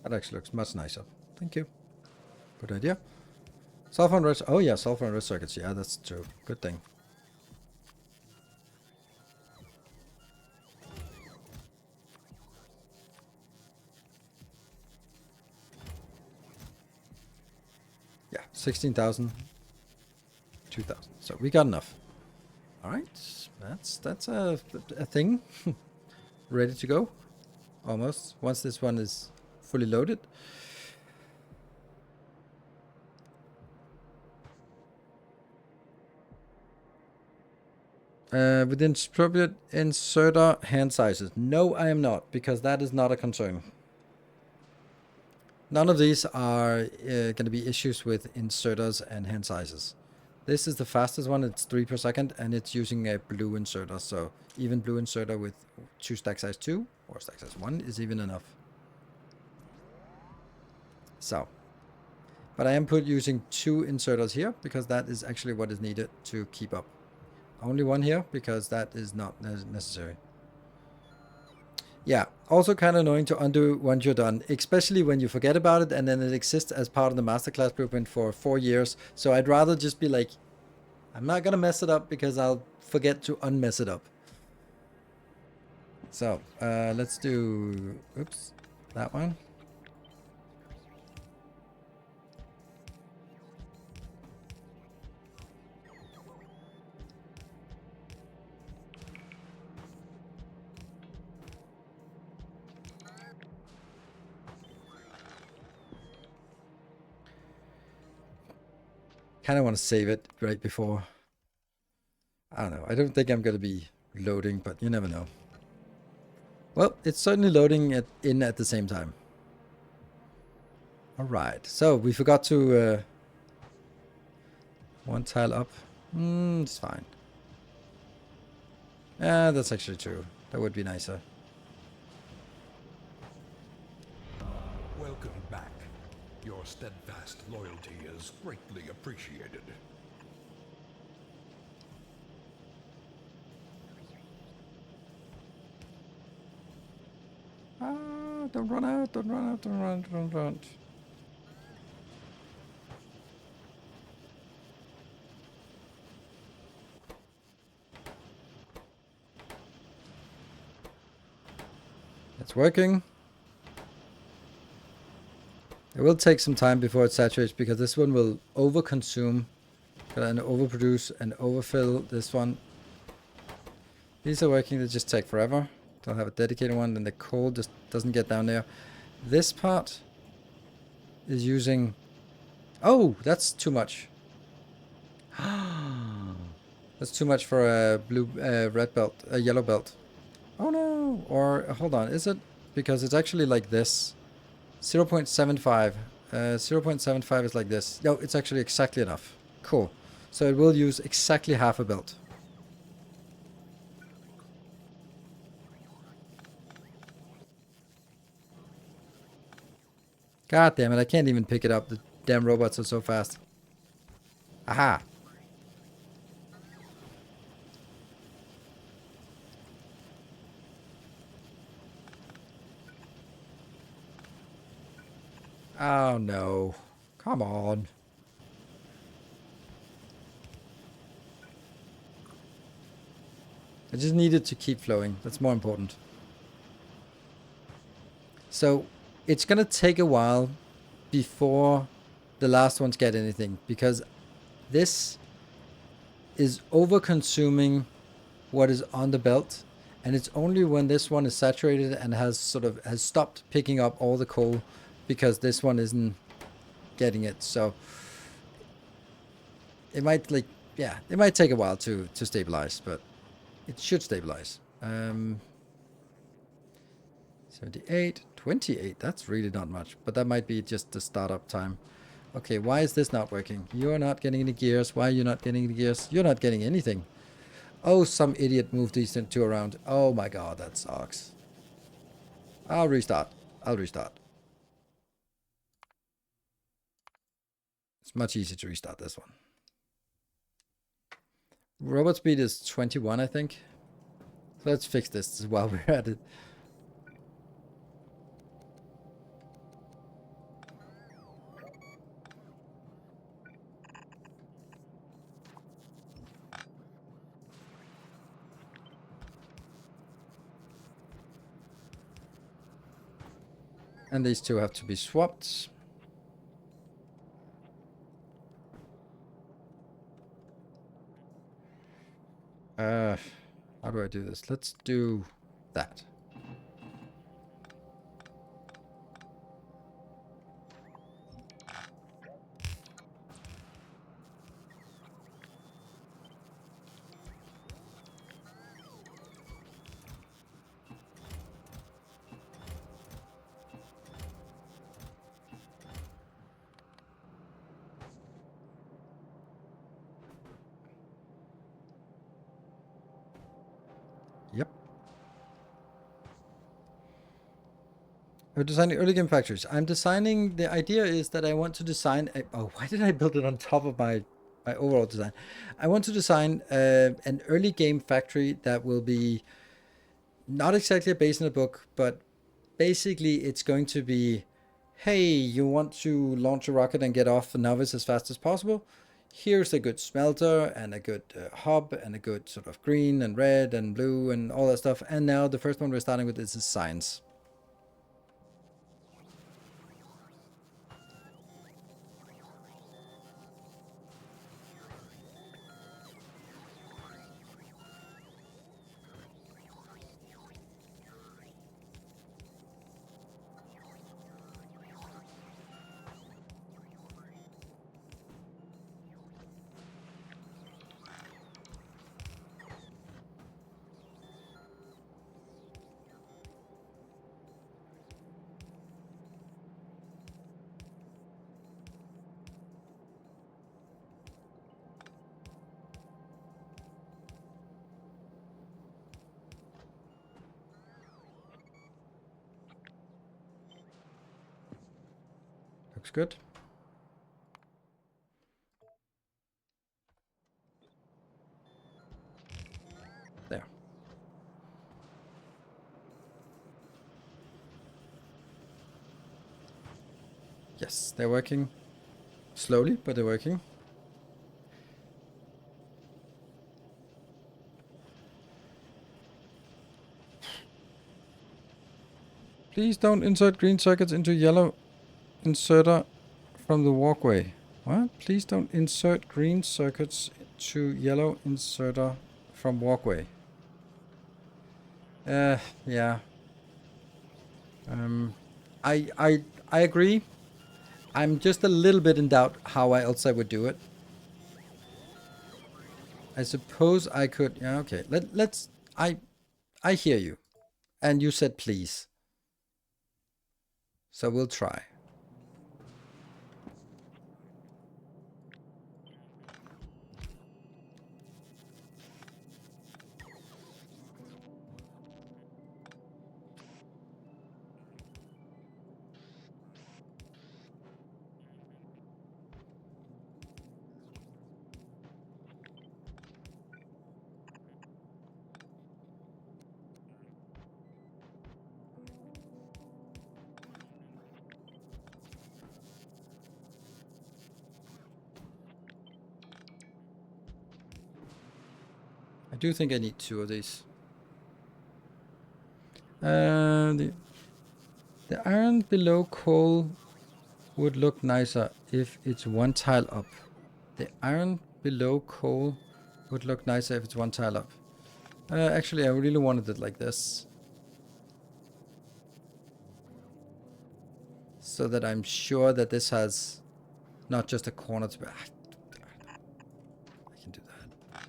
That actually looks much nicer. Thank you. Good idea. Sulfur and red. Oh yeah, sulfur and red circuits. Yeah, that's true. Good thing. Yeah, 16,000, 2,000. So we got enough. All right, that's a thing ready to go. Almost. Once this one is fully loaded. Within appropriate inserter hand sizes. No, I am not, because that is not a concern. None of these are going to be issues with inserters and hand sizes. This is the fastest one. It's 3 per second, and it's using a blue inserter. So even blue inserter with 2 stack size 2 or stack size 1 is even enough. So, but I am using 2 inserters here because that is actually what is needed to keep up. Only 1 here because that is not necessary. Yeah, also kind of annoying to undo once you're done, especially when you forget about it and then it exists as part of the masterclass blueprint for 4 years. So I'd rather just be like, I'm not going to mess it up because I'll forget to unmess it up. So let's do, oops, that one. Kind of want to save it right before. I don't know. I don't think I'm going to be loading, but you never know. Well, it's certainly loading in at the same time. All right. So we forgot to one tile up. It's fine. Yeah, that's actually true. That would be nicer. Welcome back. Your steadfast loyalty is greatly appreciated. Ah, don't run out, don't run out, don't run, don't run. It's working. It will take some time before it saturates because this one will overconsume and overproduce and overfill this one. These are working, they just take forever. They'll have a dedicated one, then the coal just doesn't get down there. This part is using... Oh, that's too much. That's too much for a blue, red belt, a yellow belt. Oh no! Or, hold on, is it? Because it's actually like this. 0.75. 0.75 is like this. No, it's actually exactly enough. Cool. So it will use exactly half a belt. God damn it, I can't even pick it up. The damn robots are so fast. Aha! Oh no. Come on. I just needed to keep flowing. That's more important. So it's gonna take a while before the last ones get anything because this is over consuming what is on the belt, and it's only when this one is saturated and has stopped picking up all the coal because this one isn't getting it. So it might it might take a while to stabilize, but it should stabilize. 78, 28, that's really not much, but that might be just the startup time. Okay, why is this not working? You're not getting any gears. Why are you not getting any gears? You're not getting anything. Oh, some idiot moved these two around. Oh my god, that sucks. I'll restart. It's much easier to restart this one. Robot speed is 21, I think. So let's fix this while we're at it. And these two have to be swapped. How do I do this? Let's do that. Yep. We're designing early game factories. I'm designing, the idea is that I want to design, oh, why did I build it on top of my overall design? I want to design an early game factory that will be not exactly based in a book, but basically it's going to be, hey, you want to launch a rocket and get off the novice as fast as possible? Here's a good smelter and a good hub and a good sort of green and red and blue and all that stuff. And now the first one we're starting with is science. Looks good. There. Yes, they're working. Slowly, but they're working. Please don't insert green circuits into yellow inserter from the walkway. What? Please don't insert green circuits to yellow inserter from walkway. Yeah. I agree. I'm just a little bit in doubt how else I would do it. I suppose I could. Yeah, okay. Let's. I hear you, and you said please. So we'll try. I do think I need 2 of these. The iron below coal would look nicer if it's 1 tile up. The iron below coal would look nicer if it's 1 tile up. Actually, I really wanted it like this. So that I'm sure that this has not just a corner to be... I can do that.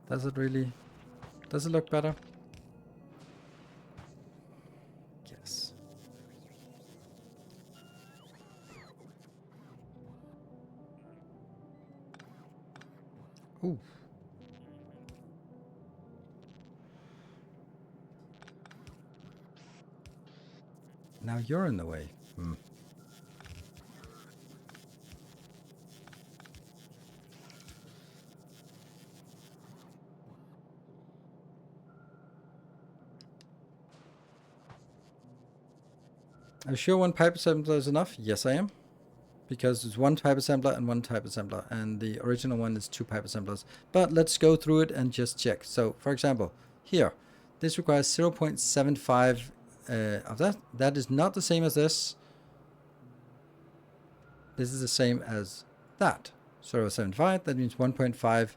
Does it really... Does it look better? Yes. Ooh. Now you're in the way. Are you sure 1 pipe assembler is enough? Yes, I am. Because it's 1 pipe assembler and 1 type assembler. And the original one is 2 pipe assemblers. But let's go through it and just check. So, for example, here. This requires 0.75 of that. That is not the same as this. This is the same as that. 0.75, that means 1.5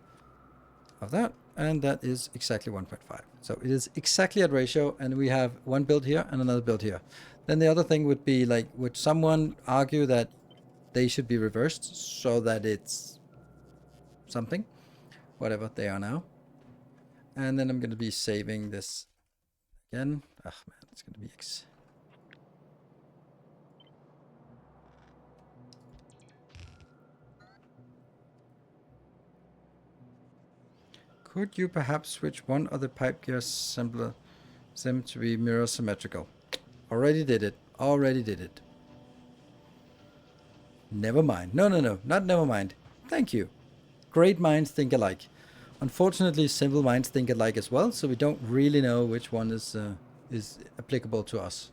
of that, and that is exactly 1.5. So it is exactly at ratio, and we have one build here and another build here. Then the other thing would be like, would someone argue that they should be reversed so that it's something, whatever they are now. And then I'm going to be saving this again. Oh man, it's going to be Could you perhaps switch one of the pipe gear sim to be mirror symmetrical? Already did it. Already did it. Never mind. No, not never mind. Thank you. Great minds think alike. Unfortunately, simple minds think alike as well, so we don't really know which one is applicable to us.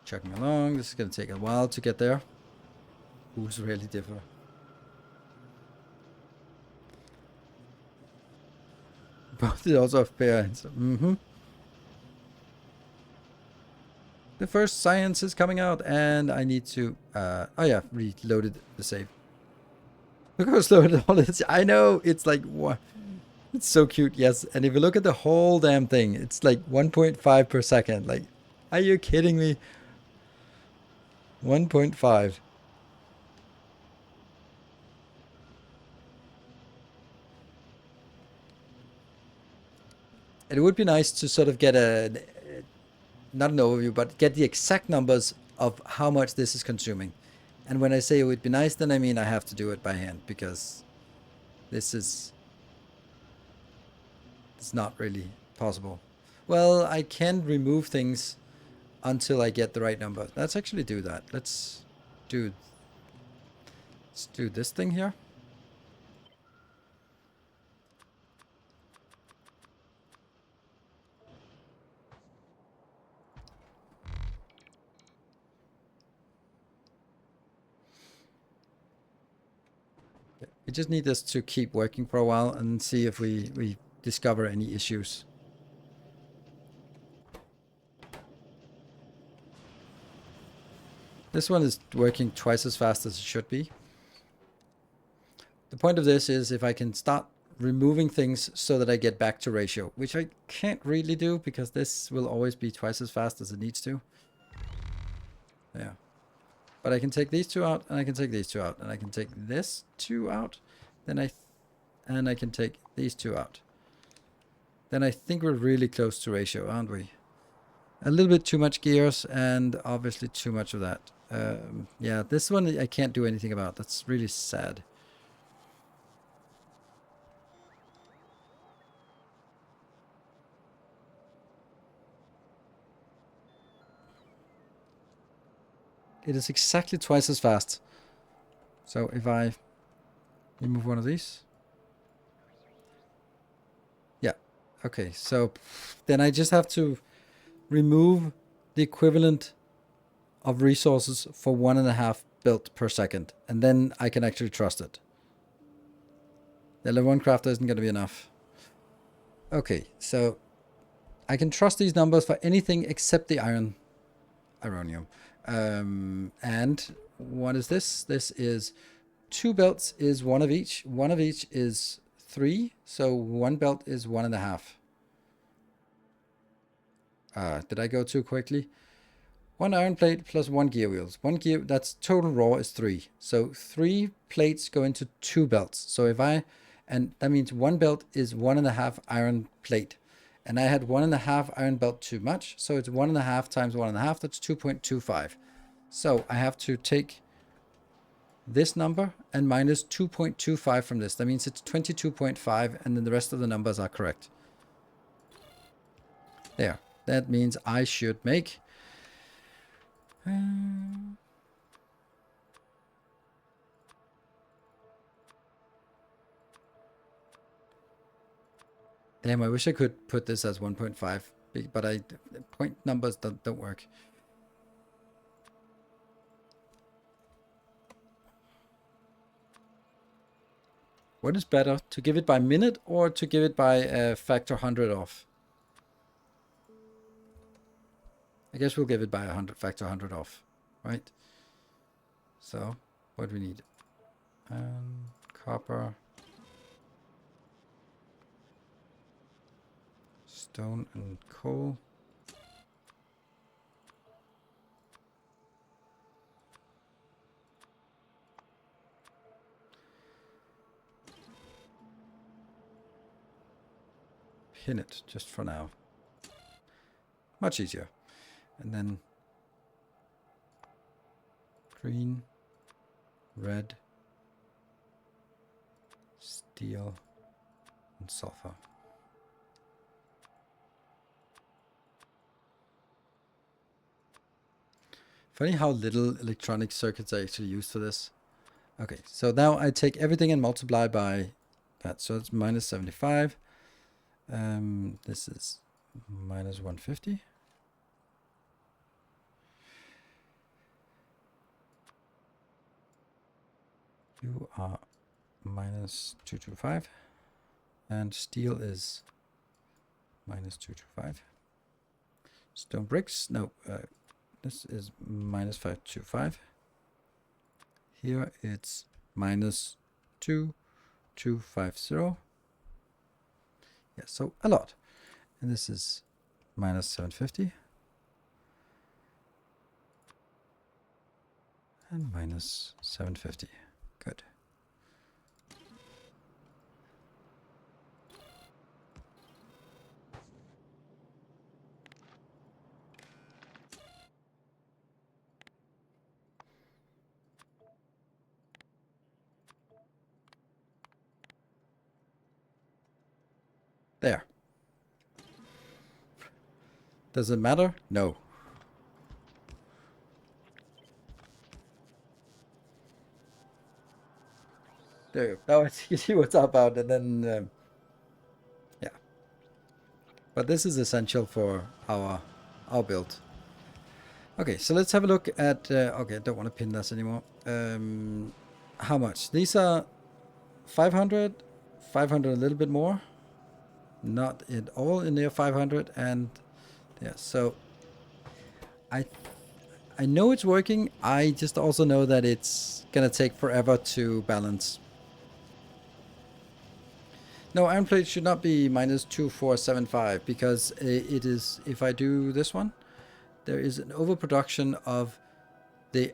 Chugging along. This is going to take a while to get there. Who's really differ? Both is also a fair answer. The first science is coming out, and I need to, oh yeah, reloaded the save. Look how slow it all is. I know, it's like, what? It's so cute, yes. And if you look at the whole damn thing, it's like 1.5 per second. Like, are you kidding me? 1.5. It would be nice to sort of get not an overview, but get the exact numbers of how much this is consuming. And when I say it would be nice, then I mean I have to do it by hand, because it's not really possible. Well, I can remove things until I get the right number. Let's actually do that. Let's do this thing here. We just need this to keep working for a while and see if we discover any issues. This one is working twice as fast as it should be. The point of this is if I can start removing things so that I get back to ratio, which I can't really do because this will always be twice as fast as it needs to. Yeah. But I can take these two out, and I can take these two out, and I can take this two out, then I can take these two out. Then I think we're really close to ratio, aren't we? A little bit too much gears, and obviously too much of that. Yeah, this one I can't do anything about. That's really sad. It is exactly twice as fast. So if I remove one of these. Yeah. Okay, so then I just have to remove the equivalent of resources for 1.5 built per second. And then I can actually trust it. The level 1 crafter isn't going to be enough. Okay, so I can trust these numbers for anything except the ironium. And what is this? This is 2 belts is 1 of each. 1 of each is 3. So 1 belt is 1.5. Did I go too quickly? 1 iron plate plus 1 gear wheels. 1 gear, that's total raw is 3. So 3 plates go into 2 belts. So if and that means 1 belt is 1.5 iron plate. And I had 1.5 iron belt too much. So it's 1.5 times 1.5. That's 2.25. So I have to take this number and minus 2.25 from this. That means it's 22.5, and then the rest of the numbers are correct. There. That means I should make... Damn, I wish I could put this as 1.5, but point numbers don't work. What is better, to give it by minute or to give it by a factor 100 off? I guess we'll give it by factor 100 off, right? So, what do we need? Copper, stone, and coal. Pin it just for now. Much easier. And then green, red, steel, and sulfur. Funny how little electronic circuits are actually used for this. Okay, so now I take everything and multiply by that. So it's minus 75. This is minus 150. You are minus 225. And steel is minus 225. Stone bricks, no, this is minus 525. Here it's minus 2250. Yeah, so a lot. And this is minus 750. And minus 750. Good. There. Does it matter? No. There you go. Now you see what's up about, and then yeah. But this is essential for our build. Okay, so let's have a look at. Okay, I don't want to pin this anymore. How much? These are 500, 500 a little bit more. Not at all in there 500, and yeah. So I know it's working. I just also know that it's gonna take forever to balance. No, iron plate should not be minus 2475 because it is, if I do this one, there is an overproduction of the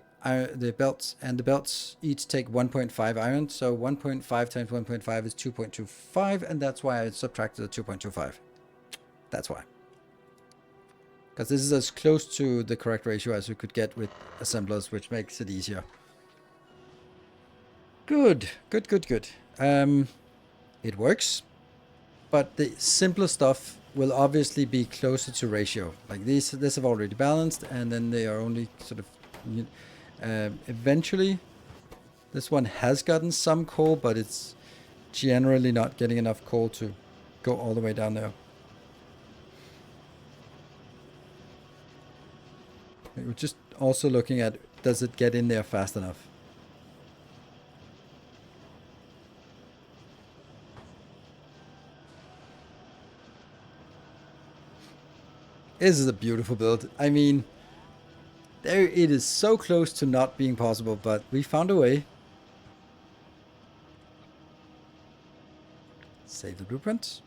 belts, and the belts each take 1.5 iron, so 1.5 times 1.5 is 2.25, and that's why I subtracted the 2.25. That's why. Because this is as close to the correct ratio as we could get with assemblers, which makes it easier. Good, good, good, good. It works, but the simpler stuff will obviously be closer to ratio. Like this have already balanced, and then they are only sort of eventually. This one has gotten some coal, but it's generally not getting enough coal to go all the way down there. We're just also looking at, does it get in there fast enough? This is a beautiful build. I mean, there it is so close to not being possible, but we found a way. Save the blueprint.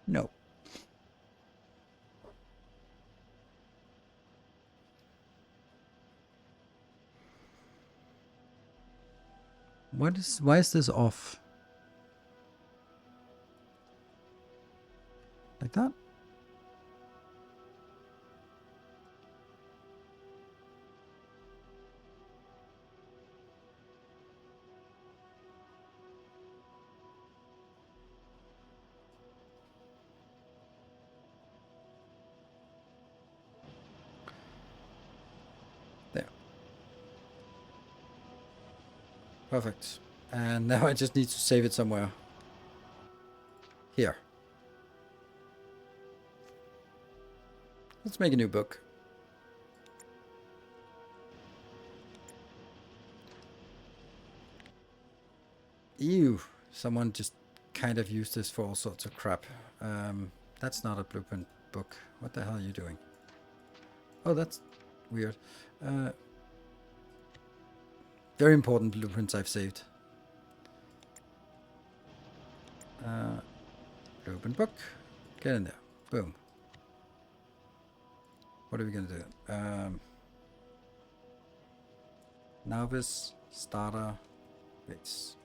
No. Why is this off? Like that? Perfect. And now I just need to save it somewhere. Here. Let's make a new book. Ew. Someone just kind of used this for all sorts of crap. That's not a blueprint book. What the hell are you doing? Oh, that's weird. Very important blueprints I've saved. Blueprint book. Get in there. Boom. What are we going to do? Novice, starter, bits.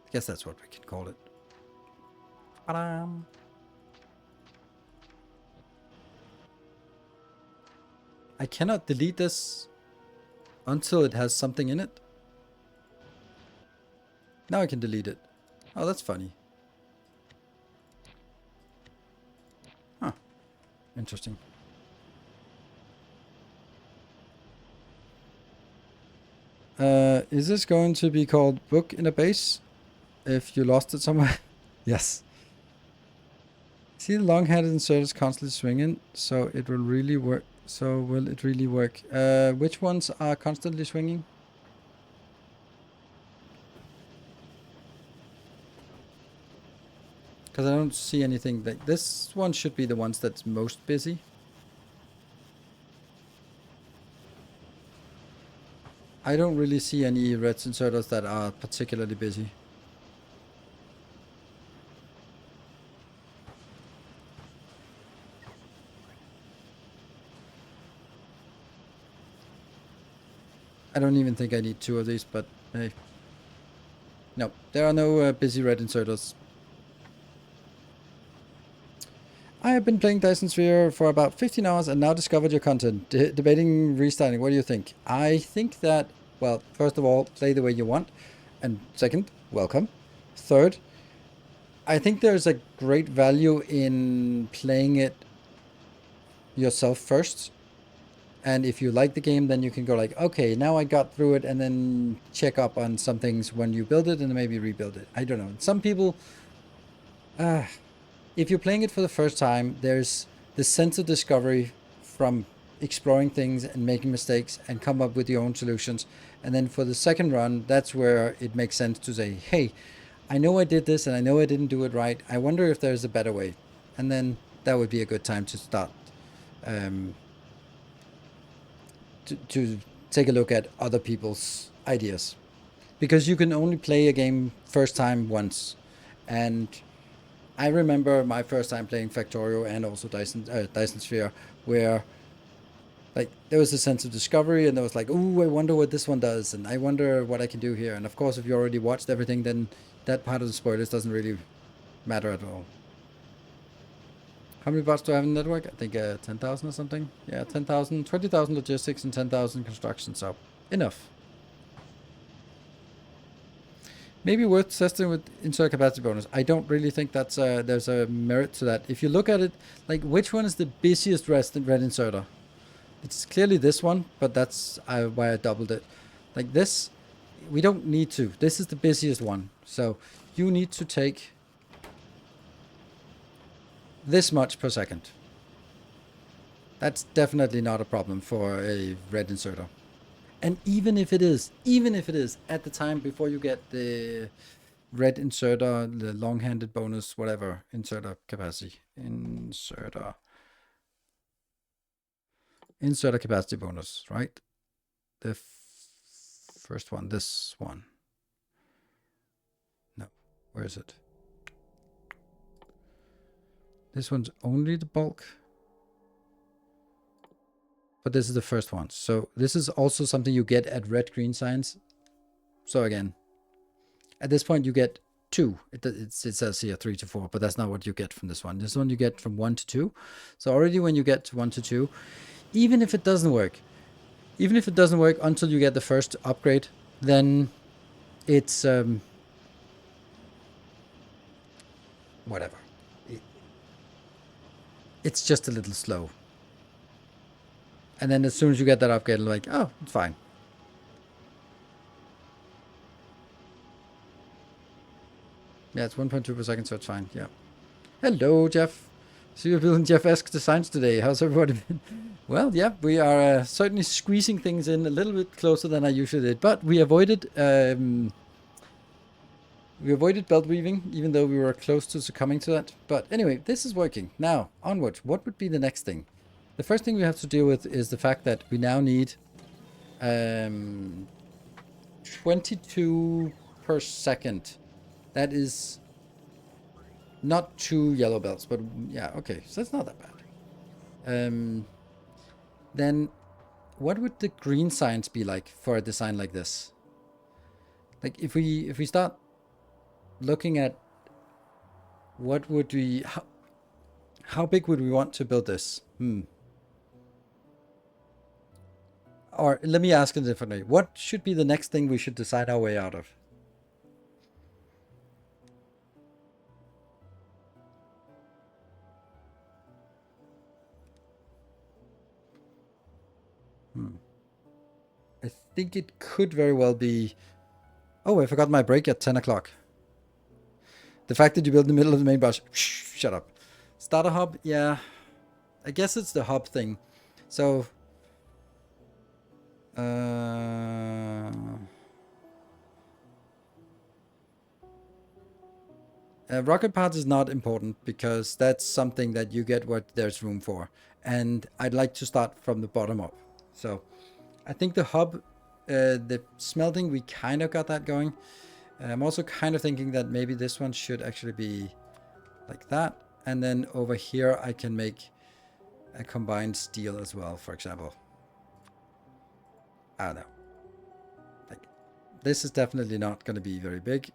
I guess that's what we can call it. Ta-dam! I cannot delete this until it has something in it. Now I can delete it. Oh, that's funny. Huh. Interesting. Is this going to be called book in a base? If you lost it somewhere? Yes. See the long-handed inserters constantly swinging, so it will really work. So will it really work? Which ones are constantly swinging? Because I don't see anything. Like this one should be the ones that's most busy. I don't really see any red inserters that are particularly busy. I don't even think I need 2 of these, but hey. No, there are no busy red inserters. I have been playing Dyson Sphere for about 15 hours and now discovered your content. Debating restarting. What do you think? I think that, well, first of all, play the way you want. And second, welcome. Third, I think there's a great value in playing it yourself first. And if you like the game, then you can go like, okay, now I got through it, and then check up on some things when you build it and maybe rebuild it. I don't know. Some people, if you're playing it for the first time, there's the sense of discovery from exploring things and making mistakes and come up with your own solutions. And then for the second run, that's where it makes sense to say, hey, I know I did this and I know I didn't do it right. I wonder if there's a better way. And then that would be a good time to start to take a look at other people's ideas, because you can only play a game first time once. And I remember my first time playing Factorio and also Dyson Sphere, where like there was a sense of discovery and there was like, ooh, I wonder what this one does and I wonder what I can do here. And of course, if you already watched everything, then that part of the spoilers doesn't really matter at all. How many bots do I have in the network? I think 10,000 or something. Yeah, 10,000, 20,000 logistics and 10,000 construction. So enough. Maybe worth testing with insert capacity bonus. I don't really think that's there's a merit to that. If you look at it, like which one is the busiest red inserter? It's clearly this one, but that's why I doubled it. Like this, we don't need to. This is the busiest one. So you need to take this much per second. That's definitely not a problem for a red inserter. And even if it is at the time before you get the red inserter, the long-handed bonus, whatever, inserter capacity, inserter capacity bonus, right? The first one, this one. No, where is it? This one's only the bulk. But this is the first one. So this is also something you get at red-green signs. So again, at this point you get 2. It says here 3 to 4, but that's not what you get from this one. This one you get from 1 to 2. So already when you get to 1 to 2, even if it doesn't work until you get the first upgrade, then it's whatever. It's just a little slow. And then as soon as you get that upgrade, like, oh, it's fine. Yeah, it's 1.2 per second, so it's fine. Yeah. Hello, Jeff. So you're building Jeff-esque designs today. How's everybody been? Well, yeah, we are certainly squeezing things in a little bit closer than I usually did, but we avoided belt weaving, even though we were close to succumbing to that. But anyway, this is working. Now, onwards. What would be the next thing? The first thing we have to deal with is the fact that we now need 22 per second. That is not 2 yellow belts, but yeah, okay, so that's not that bad. Then what would the green signs be like for a design like this? Like if we start looking at what would we, how big would we want to build this? Or let me ask it differently. What should be the next thing we should decide our way out of? I think it could very well be... Oh, I forgot my break at 10 o'clock. The fact that you build in the middle of the main brush. Shut up. Starter hub? Yeah. I guess it's the hub thing. So... rocket parts is not important because that's something that you get what there's room for. And I'd like to start from the bottom up. So I think the hub, the smelting, we kind of got that going. I'm also kind of thinking that maybe this one should actually be like that. And then over here I can make a combined steel as well, for example. I don't know. Like, this is definitely not going to be very big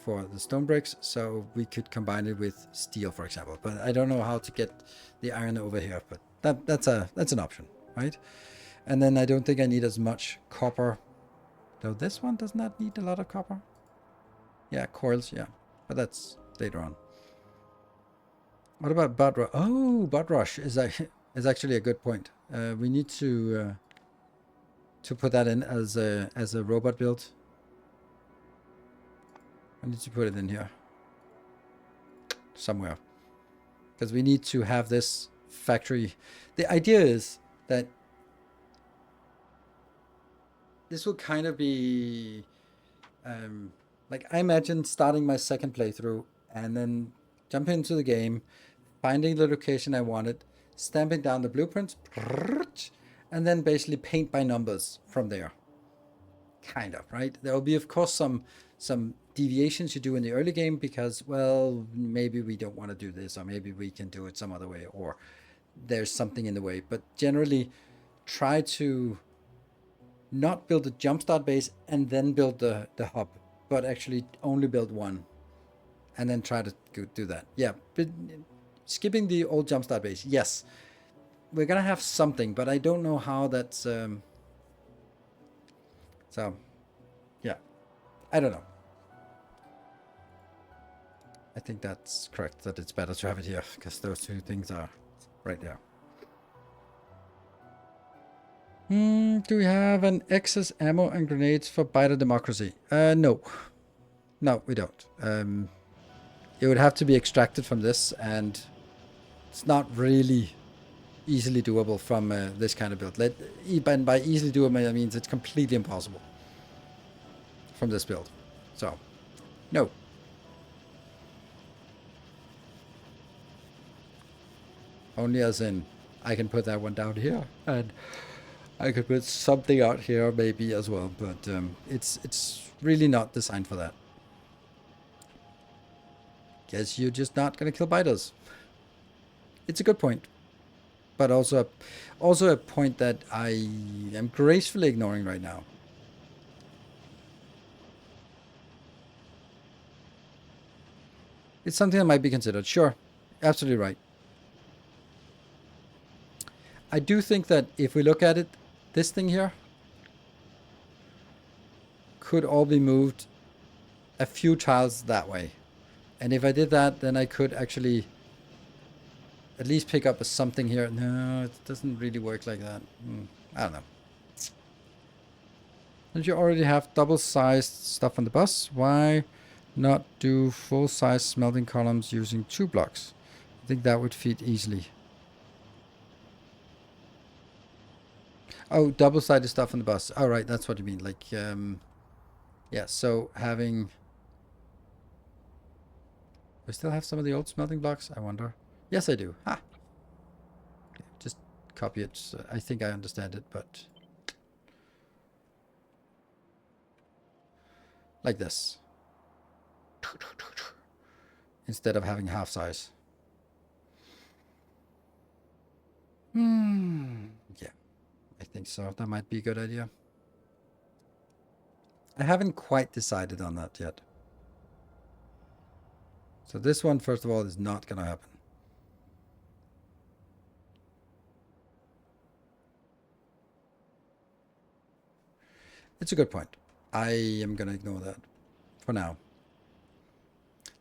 for the stone bricks, so we could combine it with steel, for example. But I don't know how to get the iron over here, but that's an option, right? And then I don't think I need as much copper. Though this one does not need a lot of copper. Yeah, coils, yeah. But that's later on. What about butt rush? Oh, butt rush is actually a good point. We need to put that in as a robot build. I need to put it in here somewhere because we need to have this factory. The idea is that this will kind of be like I imagine starting my second playthrough and then jump into the game, finding the location I wanted, stamping down the blueprints, and then basically paint by numbers from there. Kind of, right? There will be, of course, some deviations you do in the early game because, well, maybe we don't want to do this, or maybe we can do it some other way, or there's something in the way. But generally, try to not build a jumpstart base and then build the hub, but actually only build one and then try to do that. Yeah, but skipping the old jumpstart base, yes. We're going to have something, but I don't know how that's... So, yeah, I don't know. I think that's correct, that it's better to have it here, because those two things are right there. Do we have an excess ammo and grenades for Biter Democracy? No. No, we don't. It would have to be extracted from this, and it's not really easily doable from this kind of build. And by easily doable, I mean it's completely impossible from this build. So, no. Only as in, I can put that one down here, and I could put something out here maybe as well, but it's really not designed for that. Guess you're just not gonna kill biters. It's a good point, but also a point that I am gracefully ignoring right now. It's something that might be considered. Sure, absolutely right. I do think that if we look at it, this thing here could all be moved a few tiles that way. And if I did that, then I could actually at least pick up something here. No, it doesn't really work like that. I don't know. Don't you already have double-sized stuff on the bus? Why not do full-size smelting columns using 2 blocks? I think that would fit easily. Oh, double-sided stuff on the bus. Oh, right, that's what you mean. Like, yeah, so having... We still have some of the old smelting blocks, I wonder. Yes, I do. Ha! Okay, just copy it. I think I understand it, but... Like this. Instead of having half size. Yeah, I think so. That might be a good idea. I haven't quite decided on that yet. So this one, first of all, is not going to happen. It's a good point. I am going to ignore that for now.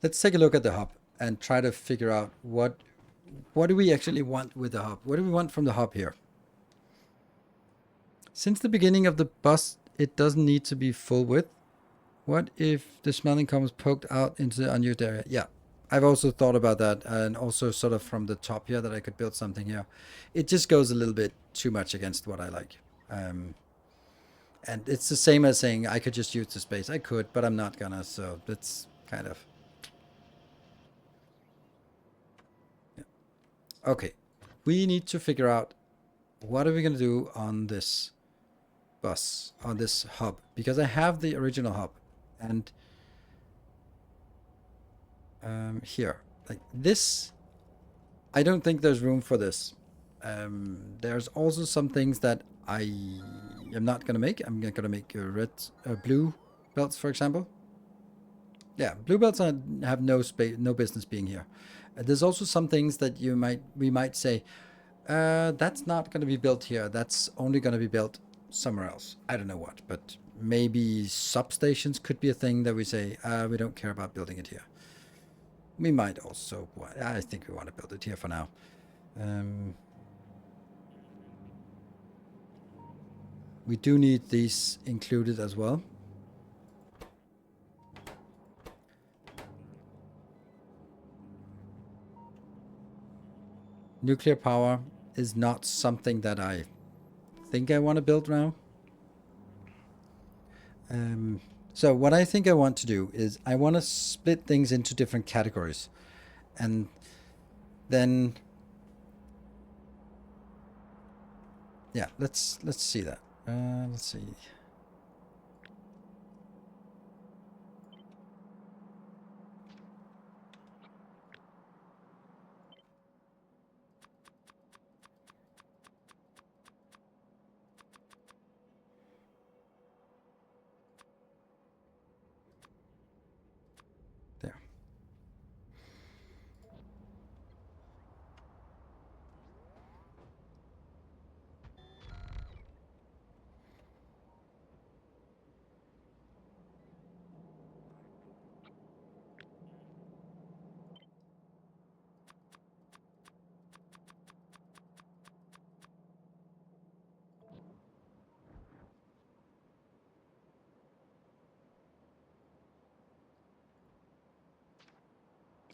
Let's take a look at the hub and try to figure out what do we actually want with the hub? What do we want from the hub here? Since the beginning of the bus, it doesn't need to be full width. What if the smelting column is poked out into the unused area? Yeah, I've also thought about that, and also sort of from the top here that I could build something here. It just goes a little bit too much against what I like. And it's the same as saying I could just use the space. I could, but I'm not gonna, so that's kind of... Yeah. Okay, we need to figure out what are we gonna do on this bus, on this hub, because I have the original hub, and here, like this, I don't think there's room for this. There's also some things that I am not gonna make. I'm gonna make blue belts, for example. Yeah, blue belts have no space, no business being here. There's also some things that we might say, that's not gonna be built here. That's only gonna be built somewhere else. I don't know what, but maybe substations could be a thing that we say, we don't care about building it here. We might also, I think we want to build it here for now. We do need these included as well. Nuclear power is not something that I think I want to build now. So what I think I want to do is I want to split things into different categories, and then yeah, let's see that. Let's see. There.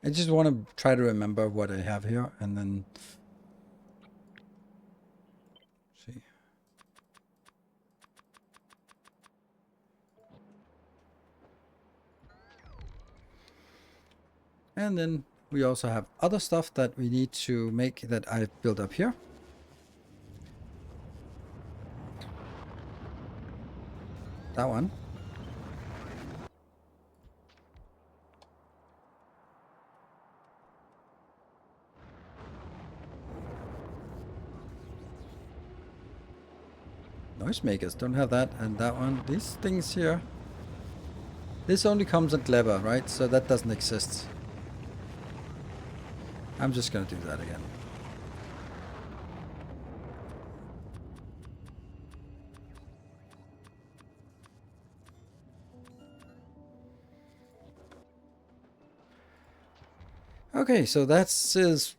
I just want to try to remember what I have here, and then see. And then we also have other stuff that we need to make that I've built up here. That one. Noisemakers, don't have that, and that one. These things here. This only comes on clever, right? So that doesn't exist. I'm just gonna do that again. Okay, so that's is...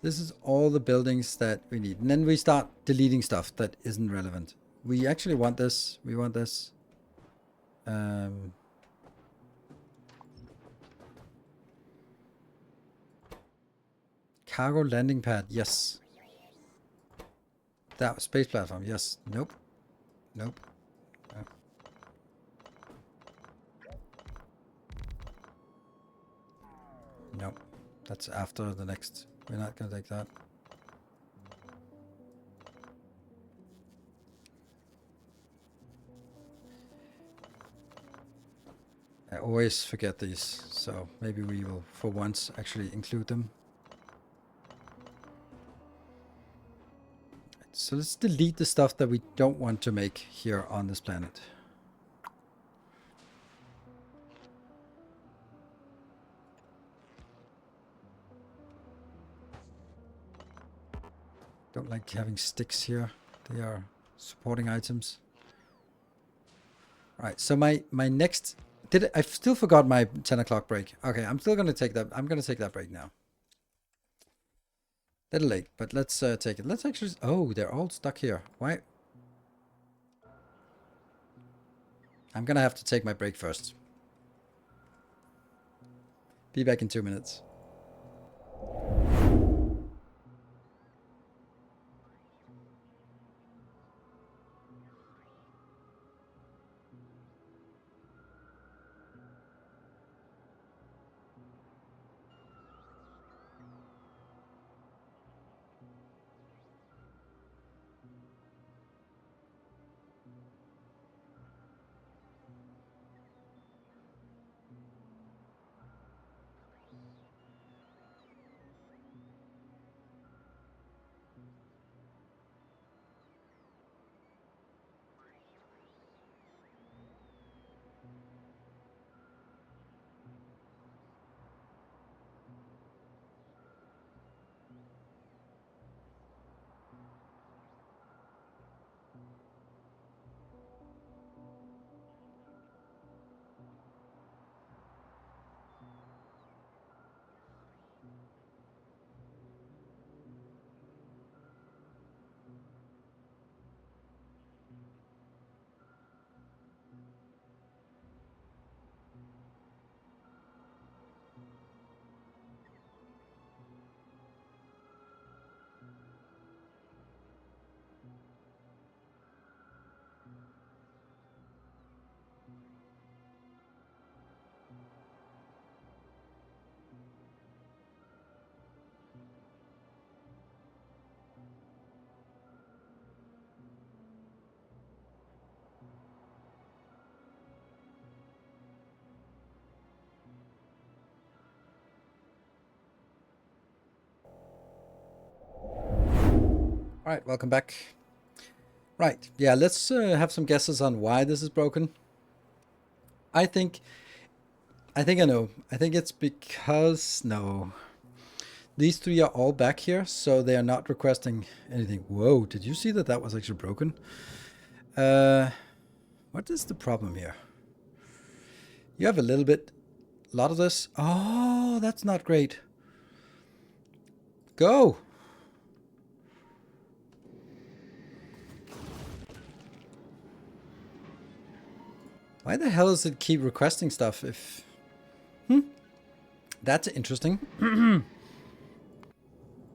This is all the buildings that we need. And then we start deleting stuff that isn't relevant. We actually want this. We want this. Cargo landing pad. Yes. That space platform. Yes. Nope. Nope. Nope. Nope. That's after the next. We're not going to take that. I always forget these, so maybe we will, for once, actually include them. So let's delete the stuff that we don't want to make here on this planet. Don't like having sticks here. They are supporting items. All right, so my next... I still forgot my 10 o'clock break. Okay, I'm still going to take that. I'm going to take that break now. Little late, but let's take it. Let's actually... Oh, they're all stuck here. Why? I'm going to have to take my break first. Be back in 2 minutes. All right, welcome back. Right, yeah, let's have some guesses on why this is broken. I think I know. I think it's because, no. These three are all back here, so they are not requesting anything. Whoa, did you see that that was actually broken? What is the problem here? You have a lot of this. Oh, that's not great. Go! Why the hell does it keep requesting stuff if... That's interesting.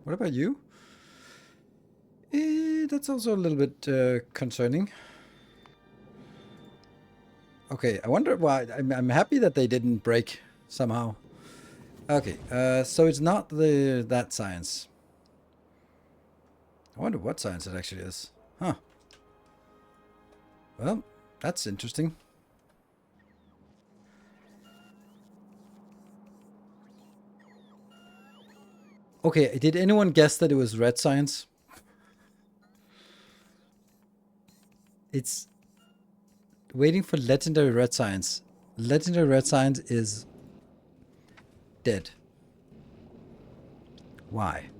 What about you? That's also a little bit concerning. Okay, I wonder why. I'm happy that they didn't break somehow. Okay, so it's not that science. I wonder what science it actually is. Huh. Well, that's interesting. Okay, did anyone guess that it was red science? It's waiting for legendary red science. Legendary red science is dead. Why?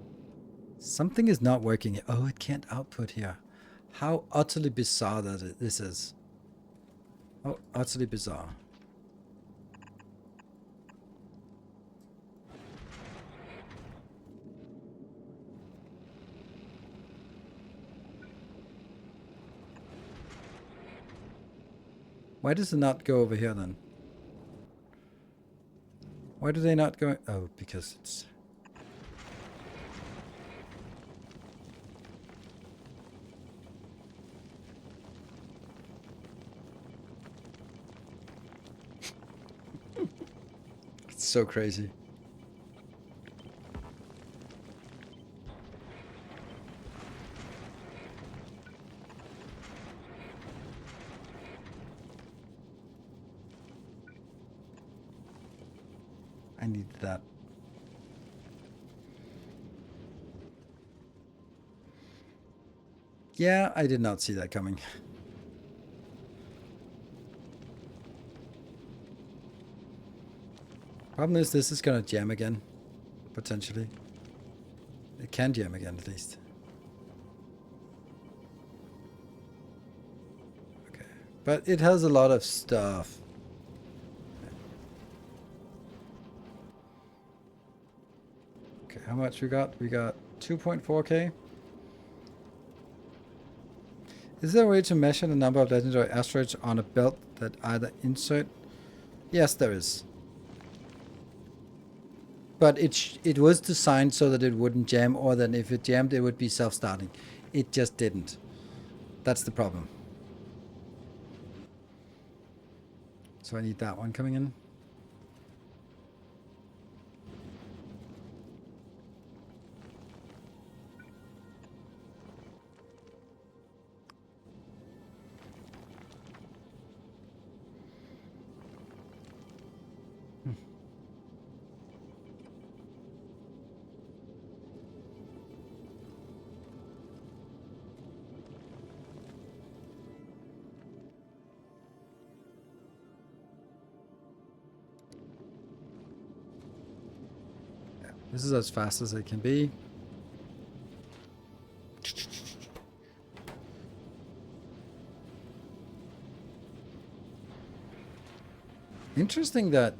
Something is not working. Oh, it can't output here. How utterly bizarre that this is. Oh, utterly bizarre. Why does it not go over here then? Why do they not go? Oh, because it's... It's so crazy. I need that. Yeah, I did not see that coming. Problem is this is gonna jam again, potentially. It can jam again at least. Okay, but it has a lot of stuff. Okay, how much we got? We got 2.4k. Is there a way to measure the number of legendary asteroids on a belt that either insert? Yes, there is. But it was designed so that it wouldn't jam, or that if it jammed, it would be self-starting. It just didn't. That's the problem. So I need that one coming in. This is as fast as it can be. Interesting that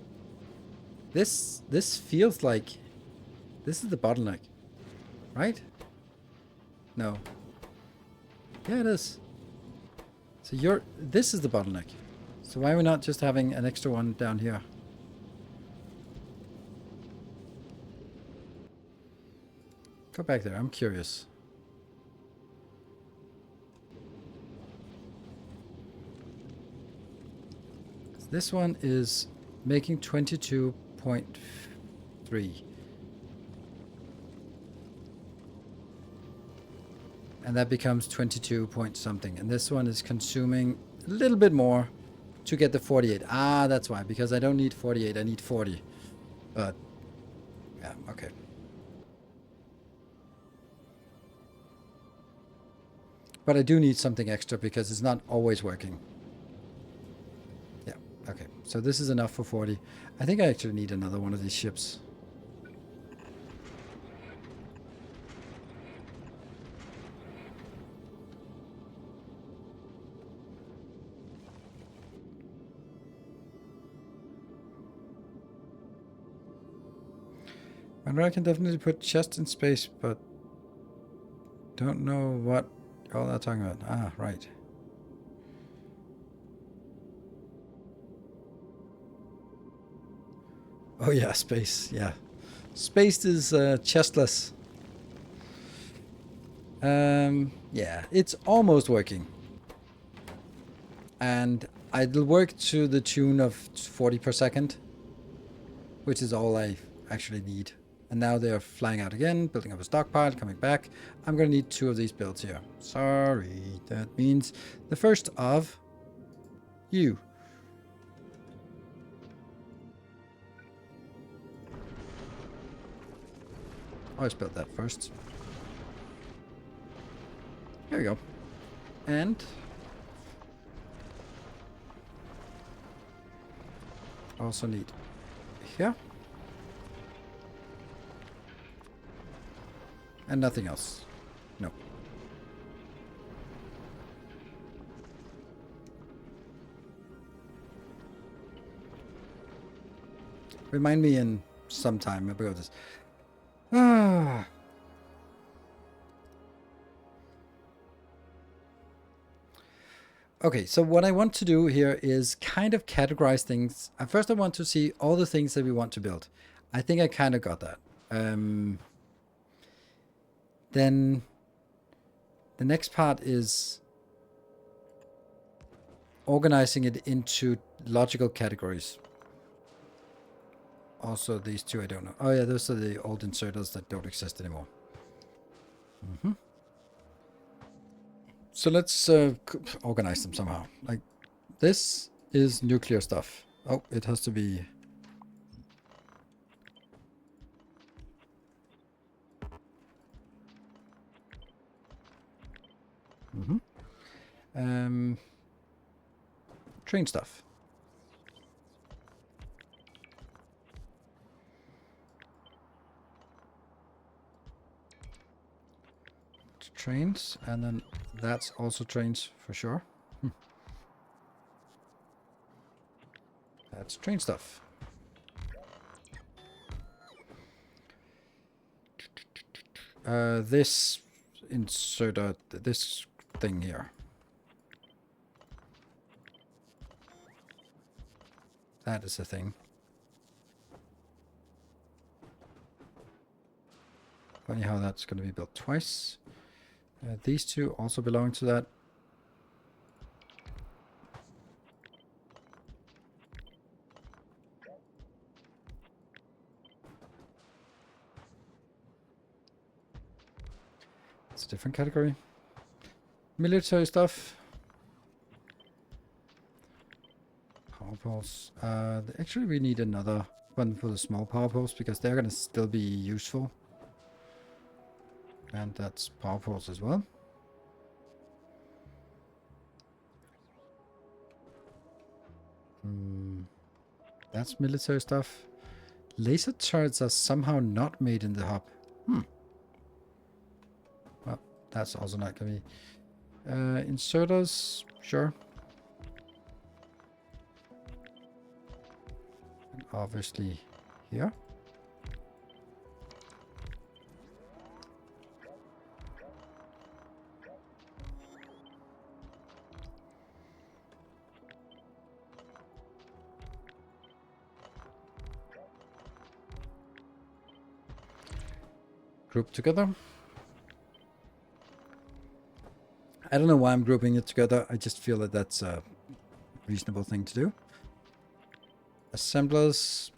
this feels like this is the bottleneck, right? No. Yeah, it is. So this is the bottleneck. So why are we not just having an extra one down here? Go back there, I'm curious. This one is making 22.3. And that becomes 22 point something. And this one is consuming a little bit more to get the 48. Ah, that's why. Because I don't need 48, I need 40. But, yeah, okay. But I do need something extra because it's not always working. Yeah, okay. So this is enough for 40. I think I actually need another one of these ships. I know I can definitely put chests in space, but don't know what all that talking about. Ah, right. Oh yeah, space. Yeah, space is chestless. Yeah, it's almost working, and it'll work to the tune of 40 per second, which is all I actually need. And now they're flying out again, building up a stockpile, coming back. I'm going to need 2 of these builds here. Sorry, that means the first of you. Always build that first. There we go. And also need here. And nothing else. No. Remind me in some time about this. Ah. Okay, so what I want to do here is kind of categorize things. First, I want to see all the things that we want to build. I think I kind of got that. Then the next part is organizing it into logical categories. Also, these two I don't know. Oh yeah, those are the old inserters that don't exist anymore. So let's organize them somehow. Like, this is nuclear stuff. Oh, it has to be... train stuff. Trains, and then that's also trains for sure. That's train stuff. This inserter, this thing here. That is a thing. Funny how that's going to be built twice. These two also belong to that. It's a different category. Military stuff. Power poles. Actually, we need another one for the small power poles because they're going to still be useful. And that's power poles as well. That's military stuff. Laser turrets are somehow not made in the hub. Well, that's also not going to be... inserters, sure. And obviously here. Group together. I don't know why I'm grouping it together. I just feel that that's a reasonable thing to do. Assemblers.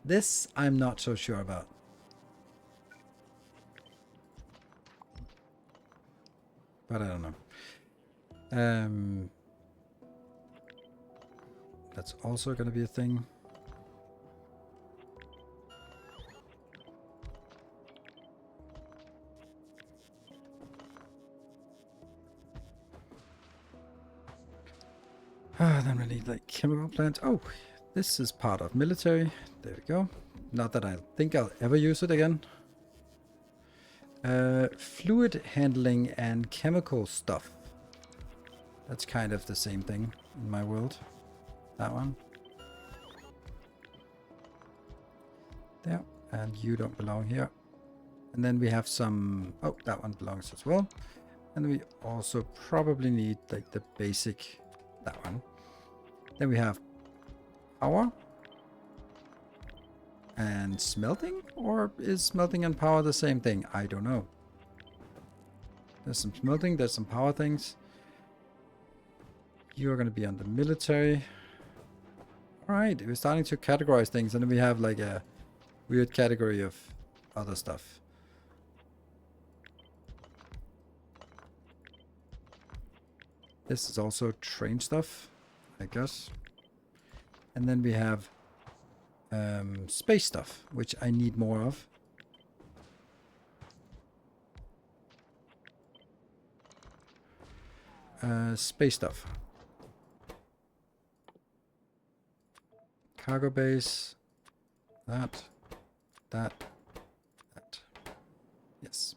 This I'm not so sure about. But I don't know. That's also going to be a thing. Then we need like chemical plant. Oh, this is part of military. There we go. Not that I think I'll ever use it again. Fluid handling and chemical stuff. That's kind of the same thing in my world. That one. There. And you don't belong here. And then we have some... Oh, that one belongs as well. And we also probably need like the basic... That one. Then we have power and smelting, or is smelting and power the same thing? I don't know. There's some smelting, there's some power things. You're going to be on the military. Alright, we're starting to categorize things, and then we have like a weird category of other stuff. This is also train stuff, I guess. And then we have space stuff, which I need more of. Space stuff. Cargo base. That. Yes.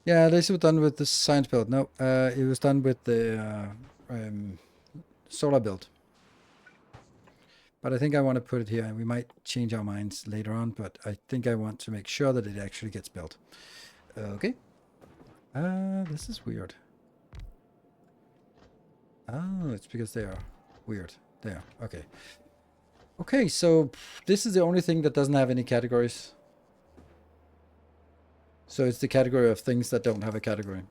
Yeah, they were done with the science build. No, it was done with the solar build. But I think I want to put it here, and we might change our minds later on, but I think I want to make sure that it actually gets built. Okay. This is weird. Oh, it's because they are weird. There. Okay. Okay, so this is the only thing that doesn't have any categories. So it's the category of things that don't have a category.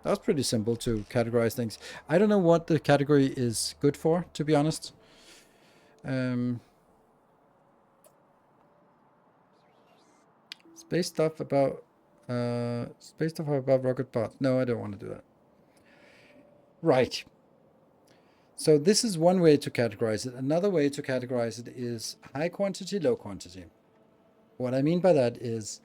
That's pretty simple to categorize things. I don't know what the category is good for, to be honest. Space stuff about rocket bots. No, I don't want to do that. Right. So this is one way to categorize it. Another way to categorize it is high quantity, low quantity. What I mean by that is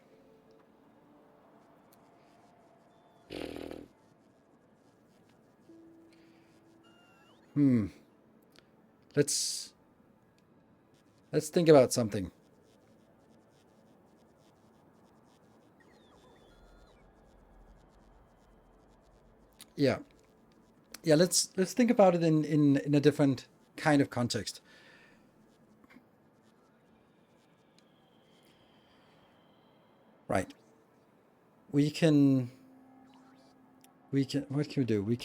let's think about something. Yeah. Yeah, let's think about it in a different kind of context. Right. We can what can we do? We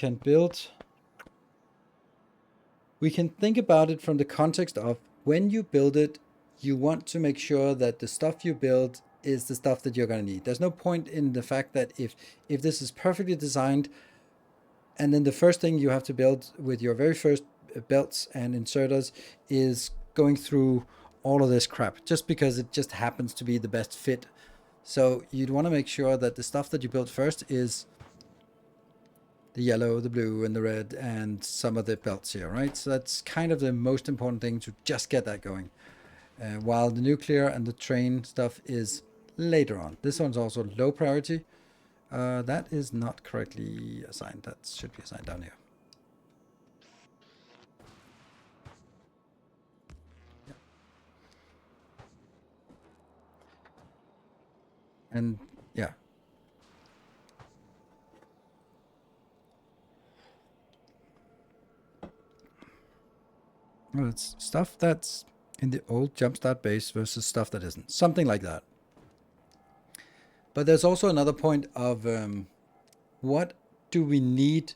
can think about it from the context of when you build it, you want to make sure that the stuff you build is the stuff that you're going to need. There's no point in the fact that if this is perfectly designed, and then the first thing you have to build with your very first belts and inserters is going through all of this crap just because it just happens to be the best fit. So you'd want to make sure that the stuff that you build first is the yellow, the blue, and the red, and some of the belts here, right? So that's kind of the most important thing, to just get that going. While the nuclear and the train stuff is later on. This one's also low priority. That is not correctly assigned. That should be assigned down here. Yeah. And yeah. Well, it's stuff that's in the old jumpstart base versus stuff that isn't. Something like that. But there's also another point of what do we need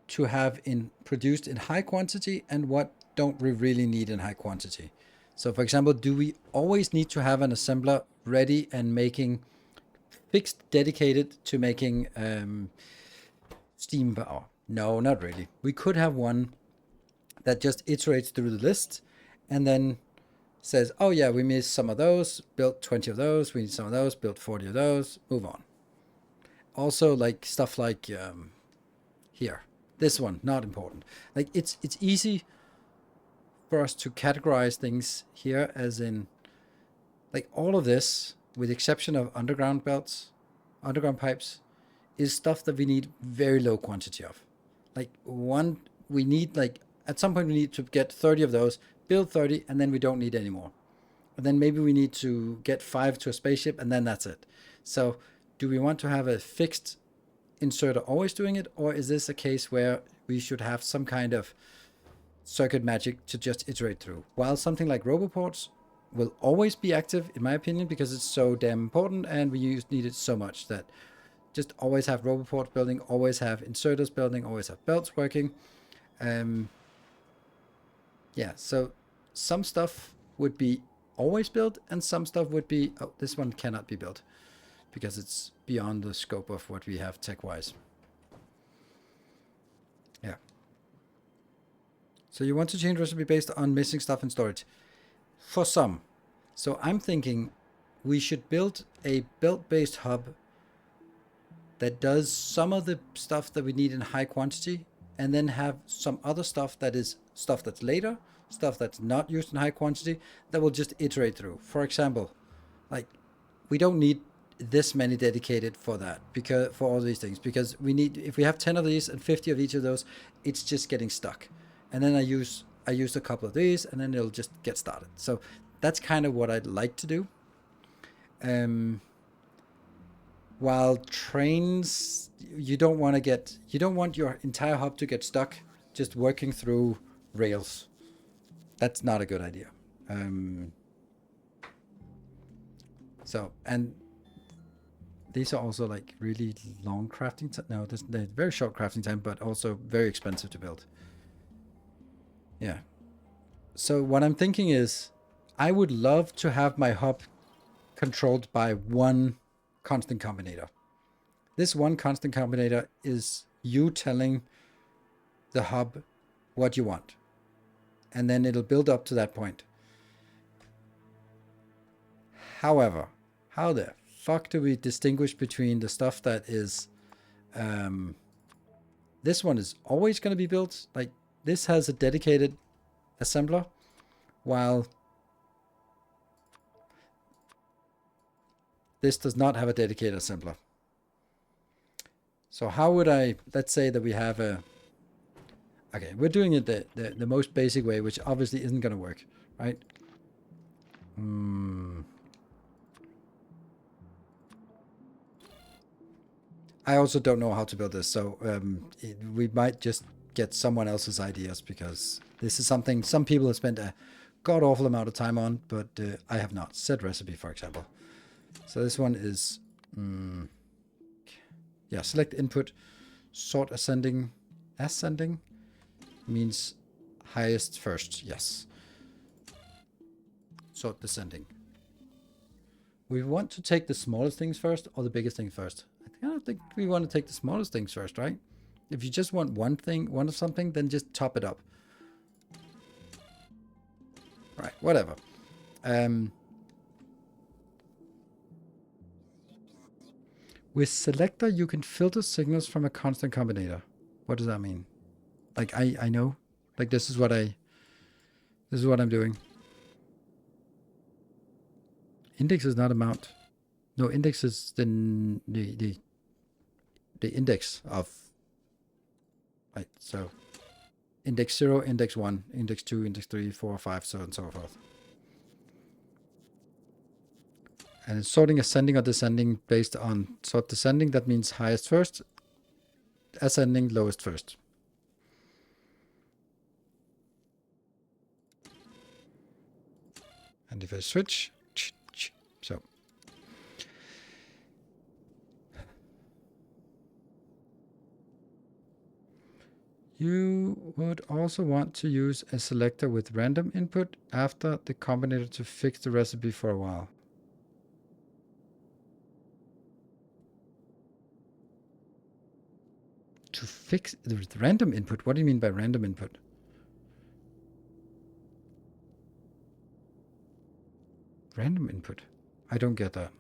to have produced in high quantity, and what don't we really need in high quantity? So for example, do we always need to have an assembler ready and making fixed, dedicated to making steam power? No, not really. We could have one that just iterates through the list and then says, oh yeah, we missed some of those, built 20 of those, we need some of those, built 40 of those, move on. Also, like stuff like here, this one, not important. Like it's easy for us to categorize things here as in, like, all of this, with the exception of underground belts, underground pipes, is stuff that we need very low quantity of. Like we need, like, at some point we need to get 30 of those, build 30, and then we don't need any more. And then maybe we need to get 5 to a spaceship, and then that's it. So do we want to have a fixed inserter always doing it, or is this a case where we should have some kind of circuit magic to just iterate through? While something like roboports will always be active, in my opinion, because it's so damn important and we need it so much, that just always have roboports building, always have inserters building, always have belts working. Yeah, so some stuff would be always built, and some stuff would be, oh, this one cannot be built because it's beyond the scope of what we have tech-wise. Yeah. So you want to change recipe based on missing stuff in storage. For some. So I'm thinking we should build a belt-based hub that does some of the stuff that we need in high quantity, and then have some other stuff that is stuff that's later, stuff that's not used in high quantity, that will just iterate through. For example, like, we don't need this many dedicated for that, because for all these things, because we need, if we have 10 of these and 50 of each of those, it's just getting stuck. And then I used a couple of these, and then it'll just get started. So that's kind of what I'd like to do. While trains, you don't want your entire hub to get stuck just working through rails. That's not a good idea. So, and these are also like really long crafting time. No, they're very short crafting time, but also very expensive to build. Yeah. So what I'm thinking is, I would love to have my hub controlled by one constant combinator. This one constant combinator is you telling the hub what you want. And then it'll build up to that point. However, how the fuck do we distinguish between the stuff that is... this one is always going to be built. Like, this has a dedicated assembler, while this does not have a dedicated assembler. So how would I... Let's say that we have a... Okay, we're doing it the most basic way, which obviously isn't going to work, right? I also don't know how to build this, so we might just get someone else's ideas, because this is something some people have spent a god-awful amount of time on, but I have not. Set recipe, for example. So this one is... yeah, select input, sort ascending. Ascending means highest first, yes. Sort descending. We want to take the smallest things first or the biggest thing first? I don't think we want to take the smallest things first, right? If you just want one thing, one of something, then just top it up. Right, whatever. With selector, you can filter signals from a constant combinator. What does that mean? Like, I know. Like, this is what I'm doing. Index is not a mount. No, index is the index of... Right, so index 0, index 1, index 2, index 3, 4, 5, so on and so forth. And it's sorting ascending or descending based on sort descending. That means highest first, ascending lowest first. And if I switch, so. You would also want to use a selector with random input after the combinator to fix the recipe for a while. To fix the random input? What do you mean by random input? Random input? I don't get that.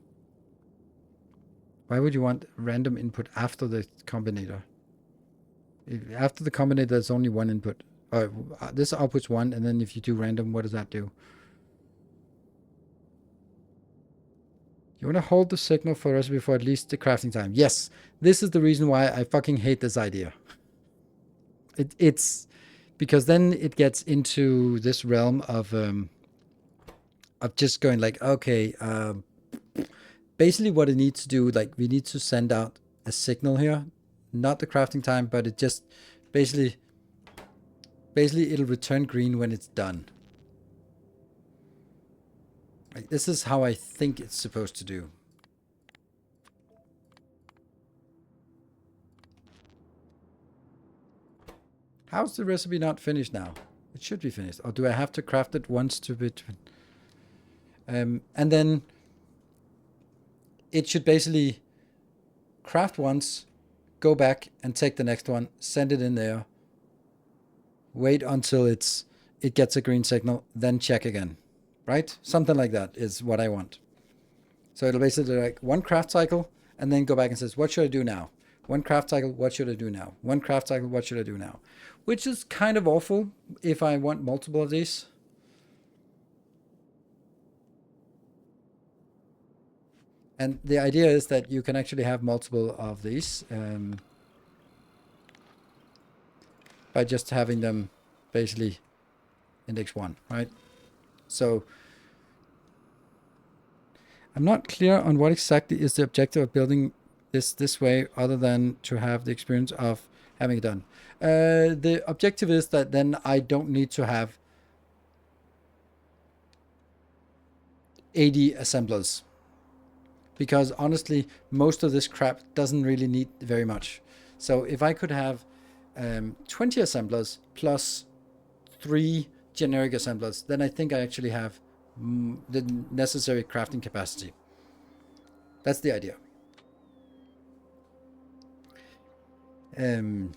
Why would you want random input after the combinator? After the combinator, there's only one input. This outputs 1, and then if you do random, what does that do? You want to hold the signal for the recipe for at least the crafting time. Yes, this is the reason why I fucking hate this idea. It's because then it gets into this realm of just going like, okay, basically what it needs to do, like, we need to send out a signal here, not the crafting time, but it just basically it'll return green when it's done. Like, this is how I think it's supposed to do. How's the recipe not finished now? It should be finished. Or do I have to craft it once to be... and then it should basically craft once, go back and take the next one, send it in there, wait until it gets a green signal, then check again. Right? Something like that is what I want. So it'll basically like one craft cycle and then go back and says, what should I do now? One craft cycle, what should I do now? One craft cycle, what should I do now? Which is kind of awful if I want multiple of these. And the idea is that you can actually have multiple of these by just having them basically index 1, right? So I'm not clear on what exactly is the objective of building this way, other than to have the experience of having it done. The objective is that then I don't need to have 80 assemblers, because honestly, most of this crap doesn't really need very much. So if I could have 20 assemblers plus 3 generic assemblers, then I think I actually have the necessary crafting capacity. That's the idea. Yeah.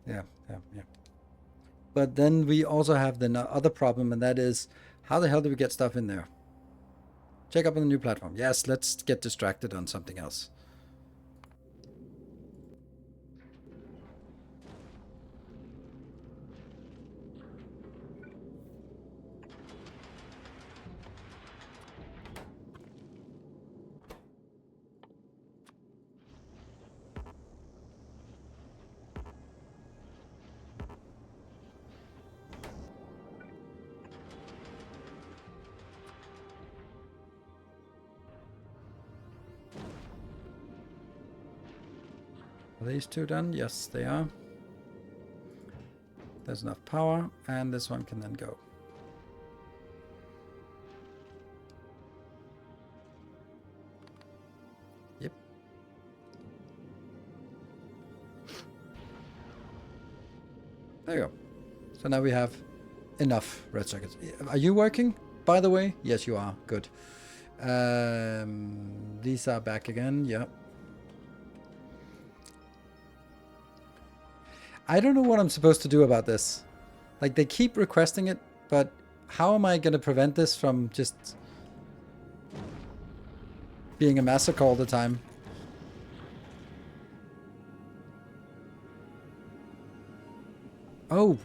Yeah, yeah, yeah. But then we also have the other problem, and that is, how the hell do we get stuff in there? Check up on the new platform. Yes, let's get distracted on something else. Are these two done? Yes, they are. There's enough power, and this one can then go. Yep. There you go. So now we have enough red circuits. Are you working, by the way? Yes, you are. Good. These are back again. Yep. I don't know what I'm supposed to do about this. Like, they keep requesting it, but how am I going to prevent this from just being a massacre all the time? Oh,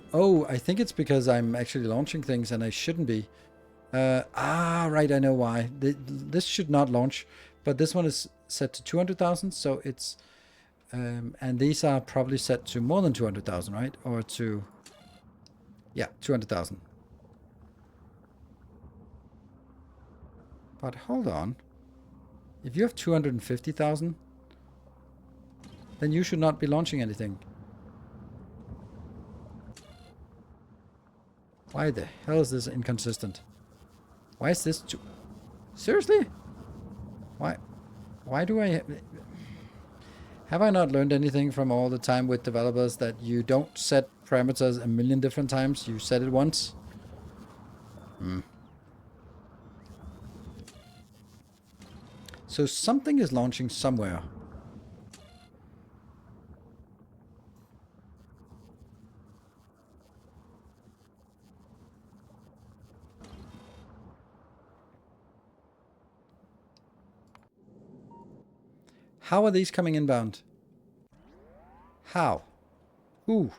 I think it's because I'm actually launching things and I shouldn't be. Right, I know why. This should not launch, but this one is set to 200,000, so it's... and these are probably set to more than 200,000, right? Or to... Yeah, 200,000. But hold on. If you have 250,000, then you should not be launching anything. Why the hell is this inconsistent? Why is this too... Seriously? Why do I... Have I not learned anything from all the time with developers that you don't set parameters a million different times? You set it once? So something is launching somewhere. How are these coming inbound? How? Who?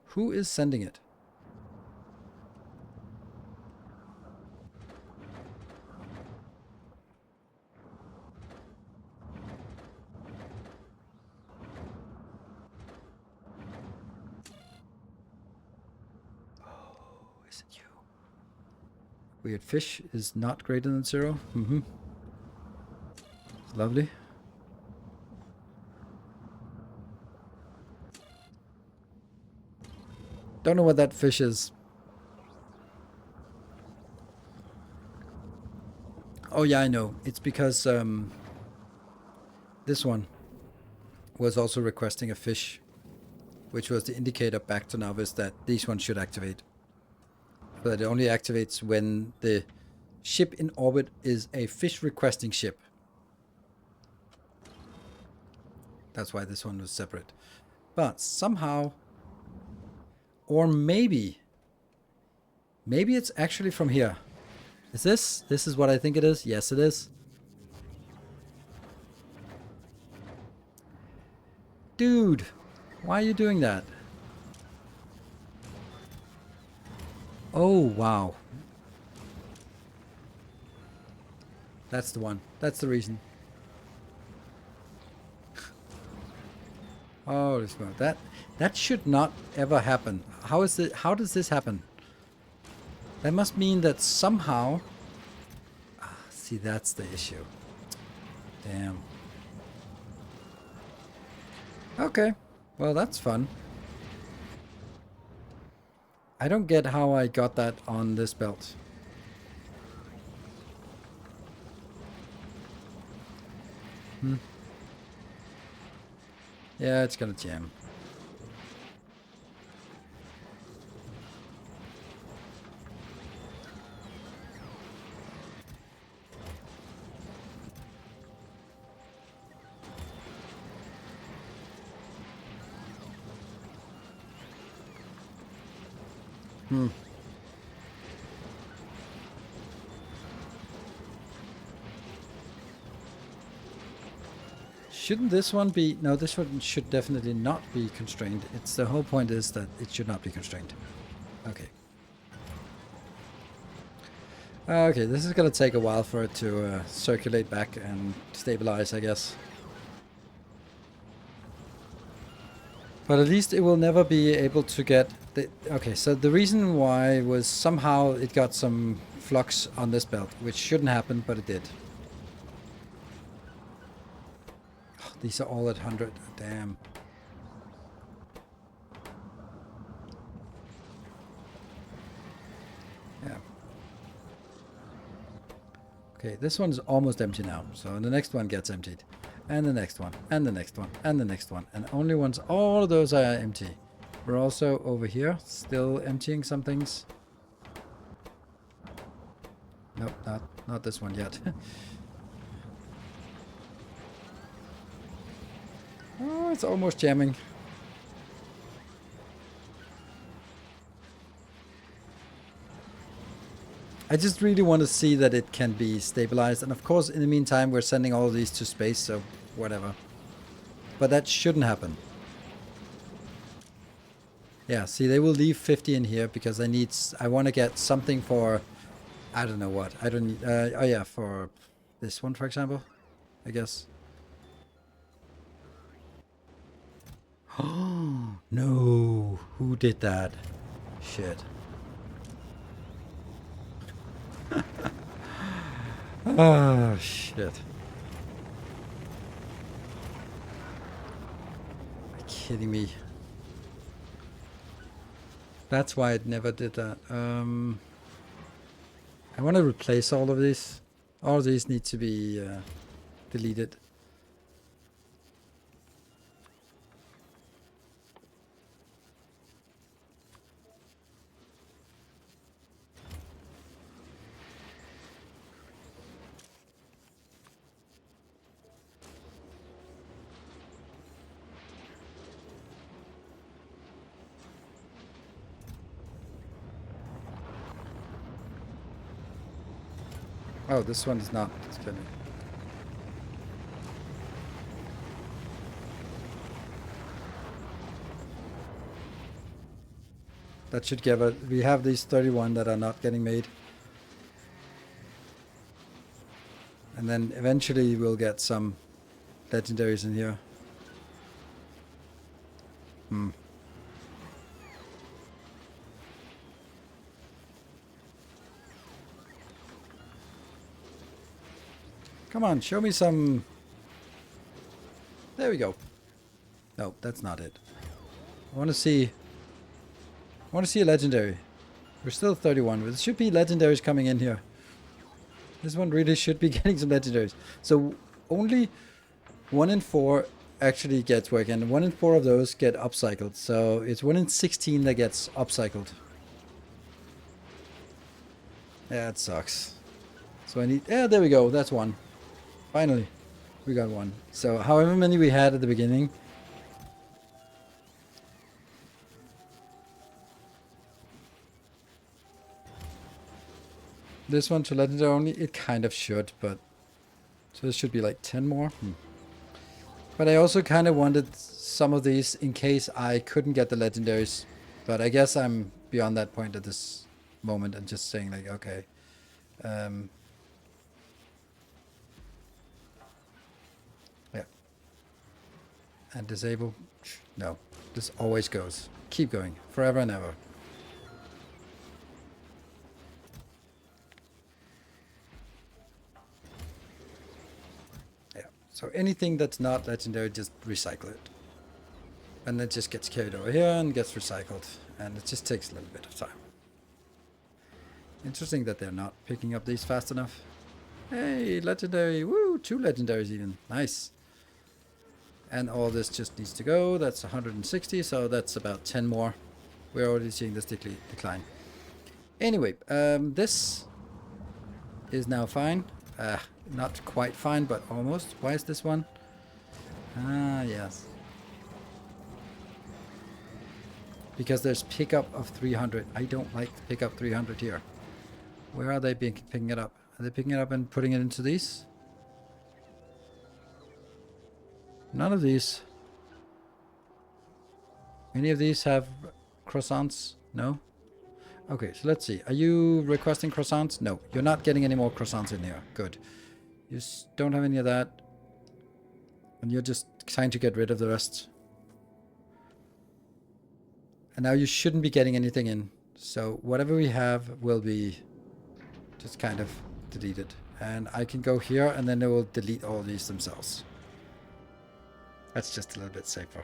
Who is sending it? Oh, is it you? Weird fish is not greater than 0. Lovely. Don't know what that fish is. Oh yeah, I know. It's because this one was also requesting a fish, which was the indicator back to Novice that these ones should activate. But it only activates when the ship in orbit is a fish requesting ship. That's why this one was separate. But somehow, or maybe it's actually from here. Is this? This is what I think it is? Yes, it is. Dude, why are you doing that? Oh, wow. That's the one. That's the reason. Holy smoke. That should not ever happen. How does this happen? That must mean that somehow... See, that's the issue. Damn. Okay. Well, that's fun. I don't get how I got that on this belt. Yeah, it's gonna jam. Shouldn't this one be... No, this one should definitely not be constrained. It's the whole point is that it should not be constrained. Okay. Okay, this is gonna take a while for it to circulate back and stabilize, I guess. But at least it will never be able to get... Okay, so the reason why was somehow it got some flux on this belt, which shouldn't happen, but it did. Oh, these are all at 100. Damn. Yeah. Okay, this one's almost empty now, so the next one gets emptied. And the next one, and the next one, and the next one. And only once all of those are empty. We're also over here, still emptying some things. Nope, not this one yet. Oh, it's almost jamming. I just really want to see that it can be stabilized. And of course, in the meantime, we're sending all of these to space, so whatever. But that shouldn't happen. Yeah, see, they will leave 50 in here because I want to get something for, I don't know what. I don't need, oh yeah, for this one, for example, I guess. Oh, no. Who did that? Shit. Oh, shit. Are you kidding me? That's why it never did that. I want to replace all of these. All of these need to be deleted. Oh, this one is not. It's kidding. That should give it. We have these 31 that are not getting made. And then eventually we'll get some legendaries in here. Come on, show me some... There we go. No, that's not it. I want to see a legendary. We're still 31, but there should be legendaries coming in here. This one really should be getting some legendaries. So only 1 in 4 actually gets work, and 1 in 4 of those get upcycled. So it's 1 in 16 that gets upcycled. Yeah, it sucks. So I need... Yeah, there we go. That's 1. Finally, we got 1. So however many we had at the beginning. This one to legendary only, it kind of should, but... So this should be like 10 more. But I also kind of wanted some of these in case I couldn't get the legendaries. But I guess I'm beyond that point at this moment and just saying like, okay. Yeah. And disable. No. This always goes. Keep going. Forever and ever. Yeah. So anything that's not legendary, just recycle it. And it just gets carried over here and gets recycled. And it just takes a little bit of time. Interesting that they're not picking up these fast enough. Hey, legendary. Woo, 2 legendaries even. Nice. And all this just needs to go. That's 160, so that's about 10 more. We're already seeing this decline. Anyway, this is now fine. Not quite fine, but almost. Why is this one? Ah, yes. Because there's pickup of 300. I don't like the pickup 300 here. Where are they picking it up? Are they picking it up and putting it into these? None of these. Any of these have croissants? No? Okay, so let's see. Are you requesting croissants? No, you're not getting any more croissants in here. Good. You don't have any of that. And you're just trying to get rid of the rest. And now you shouldn't be getting anything in. So whatever we have will be just kind of deleted. And I can go here and then it will delete all these themselves. That's just a little bit safer.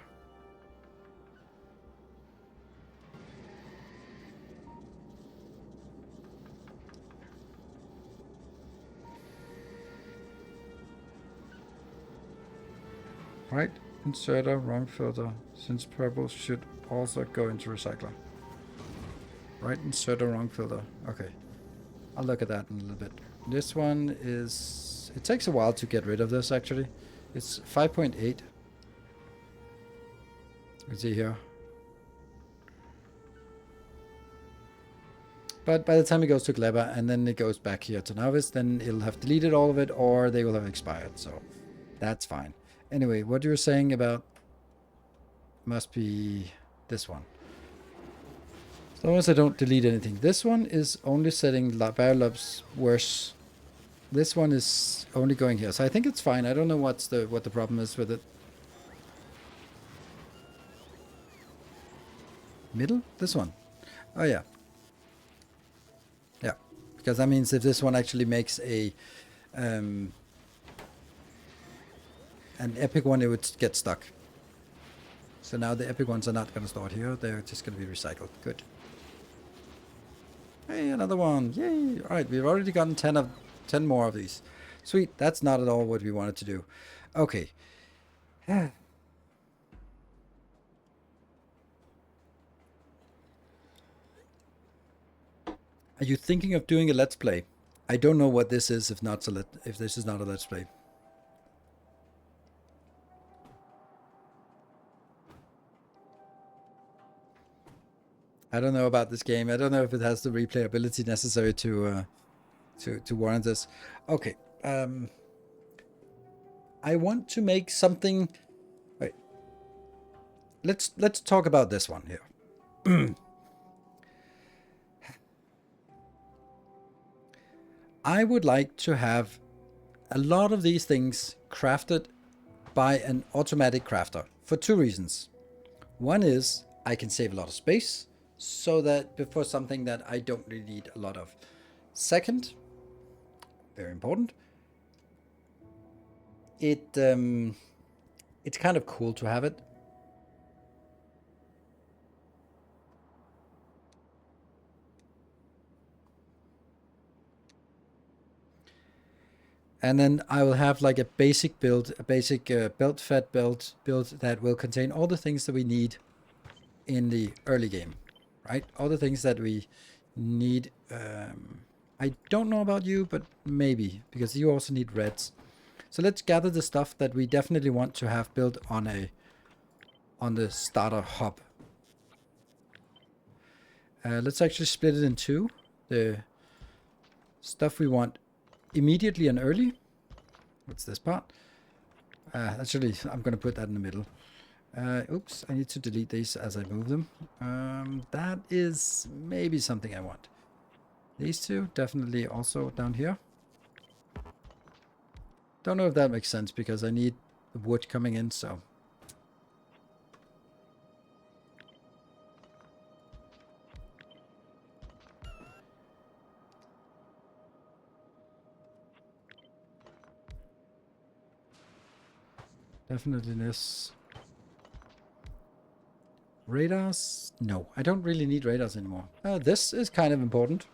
Right, inserter, wrong filter, since purple should also go into recycler. Right, inserter, wrong filter. Okay, I'll look at that in a little bit. This one is... It takes a while to get rid of this, actually. It's 5.8. You can see here. But by the time it goes to Gleba and then it goes back here to Novice, then it'll have deleted all of it or they will have expired. So that's fine. Anyway, what you were saying about must be this one. As long as I don't delete anything. This one is only setting Barrelubs worse. This one is only going here. So I think it's fine. I don't know what the problem is with it. Middle? This one. Oh yeah. Yeah. Because that means if this one actually makes a an epic one, it would get stuck. So now the epic ones are not going to start here. They're just going to be recycled. Good. Hey, another one. Yay. All right, we've already gotten 10 more of these. Sweet. That's not at all what we wanted to do. Okay. Are you thinking of doing a Let's Play? I don't know what this is if this is not a Let's Play. I don't know about this game. I don't know if it has the replayability necessary to warrant this. Okay. I want to make something. Wait. Let's talk about this one here. I would like to have a lot of these things crafted by an automatic crafter for 2 reasons. One is I can save a lot of space, so that before something that I don't really need a lot of. Second, very important, it's kind of cool to have it. And then I will have like a basic build, a basic belt fed build that will contain all the things that we need in the early game. Right? All the things that we need. I don't know about you, but maybe, because you also need reds. So let's gather the stuff that we definitely want to have built on the starter hub. Let's actually split it in 2. The stuff we want immediately and early. What's this part? Actually, I'm going to put that in the middle. Oops, I need to delete these as I move them. That is maybe something I want. These 2 definitely also down here. Don't know if that makes sense because I need the wood coming in, so Definitely this. Radars? No, I don't really need radars anymore. This is kind of important.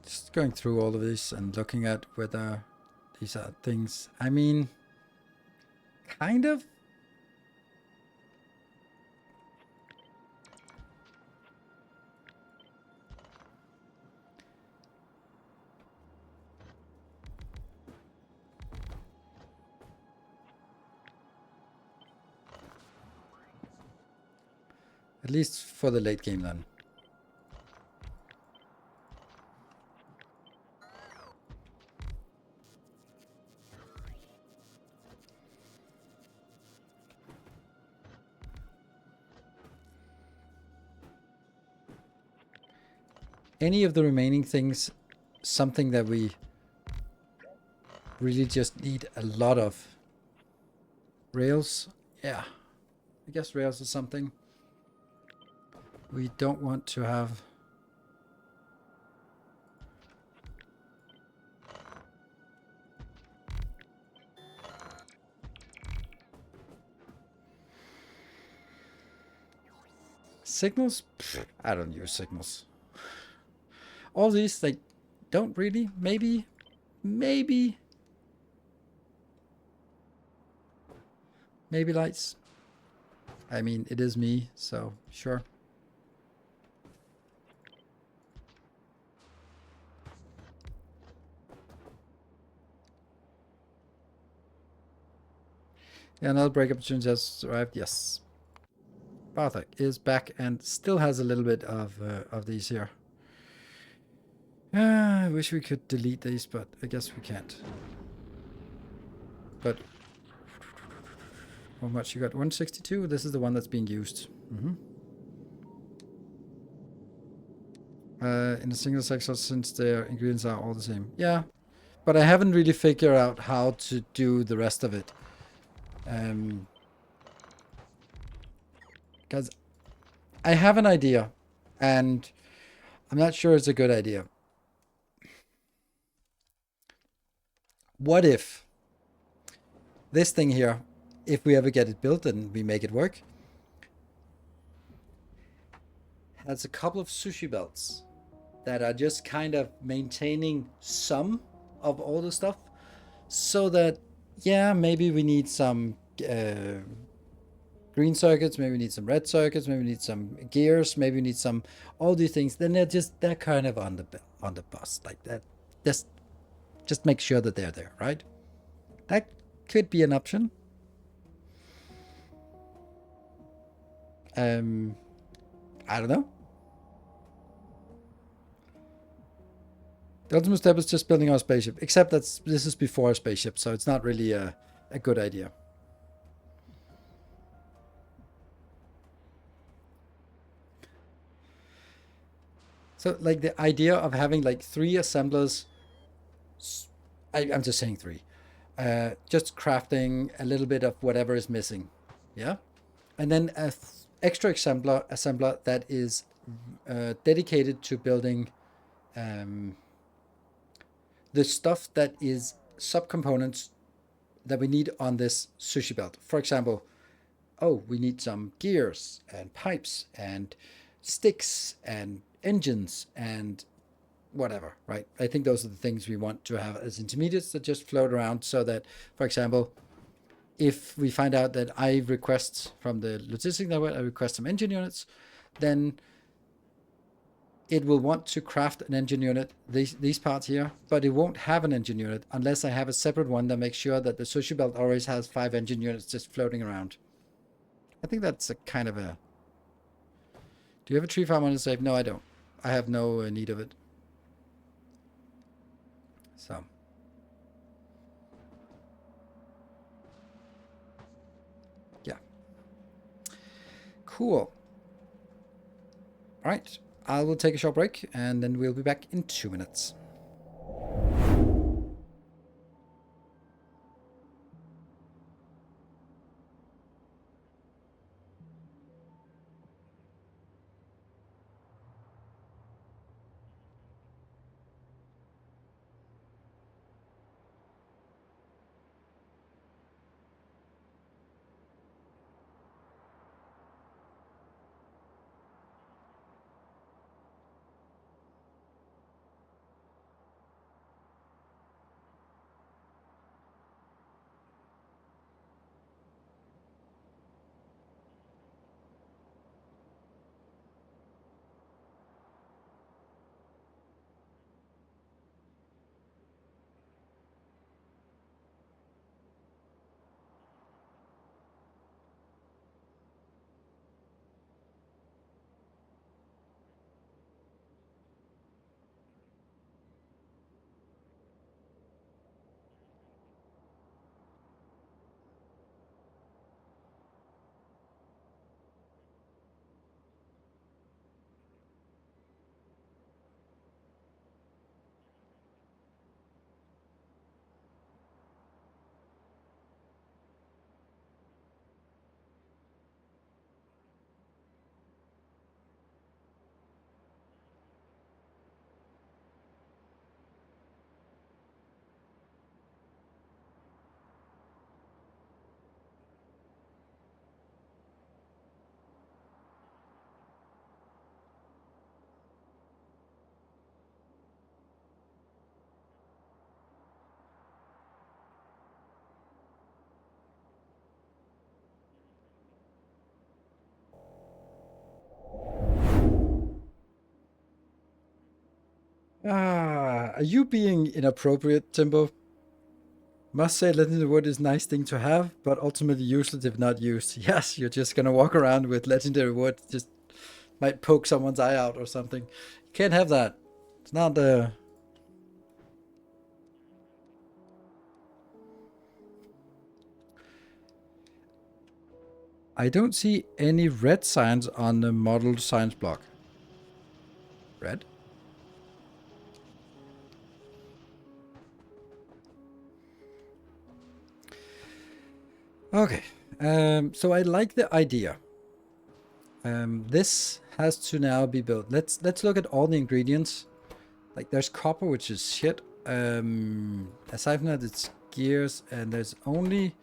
Just going through all of this and looking at whether these are things. I mean, kind of. At least for the late game then. Any of the remaining things, something that we really just need a lot of. Rails, yeah. I guess rails is something. We don't want to have. Signals? Pfft, I don't use signals. All these, they don't really. Maybe. Maybe lights. I mean, it is me, so sure. Yeah, another break opportunity has arrived. Yes. Bartek is back and still has a little bit of these here. I wish we could delete these, but I guess we can't. But how much you got? 162? This is the one that's being used. In a single sector, since their ingredients are all the same. Yeah, but I haven't really figured out how to do the rest of it. Because I have an idea, and I'm not sure it's a good idea. What if this thing here, if we ever get it built and we make it work, has a couple of sushi belts that are just kind of maintaining some of all the stuff, so that, yeah, maybe we need some green circuits, maybe we need some red circuits, maybe we need some gears, maybe we need some all these things. Then they're kind of on the bus like that. Just make sure that they're there, right? That could be an option. I don't know. The ultimate step is just building our spaceship, except that this is before a spaceship, so it's not really a good idea. So, like, the idea of having, like, 3 assemblers, I'm just saying 3, just crafting a little bit of whatever is missing, yeah? And then a extra assembler that is dedicated to building the stuff that is subcomponents that we need on this sushi belt. For example, oh, we need some gears and pipes and sticks and engines and whatever, right? I think those are the things we want to have as intermediates that just float around, so that, for example, if we find out that I request from the logistic network, I request some engine units, then it will want to craft an engine unit, these parts here, but it won't have an engine unit unless I have a separate one that makes sure that the sushi belt always has 5 engine units just floating around. I think that's a kind of a... Do you have a tree farm on the save? No, I don't. I have no need of it. So. Yeah. Cool. All right. I will take a short break and then we'll be back in 2 minutes. Are you being inappropriate, Timbo? Must say legendary wood is a nice thing to have, but ultimately useless if not used. Yes, you're just gonna walk around with legendary wood, just might poke someone's eye out or something. You can't have that. It's not I don't see any red signs on the model science block. Red? Okay. So I like the idea. This has to now be built. Let's look at all the ingredients. Like there's copper, which is shit. Aside from that, it's gears, and there's only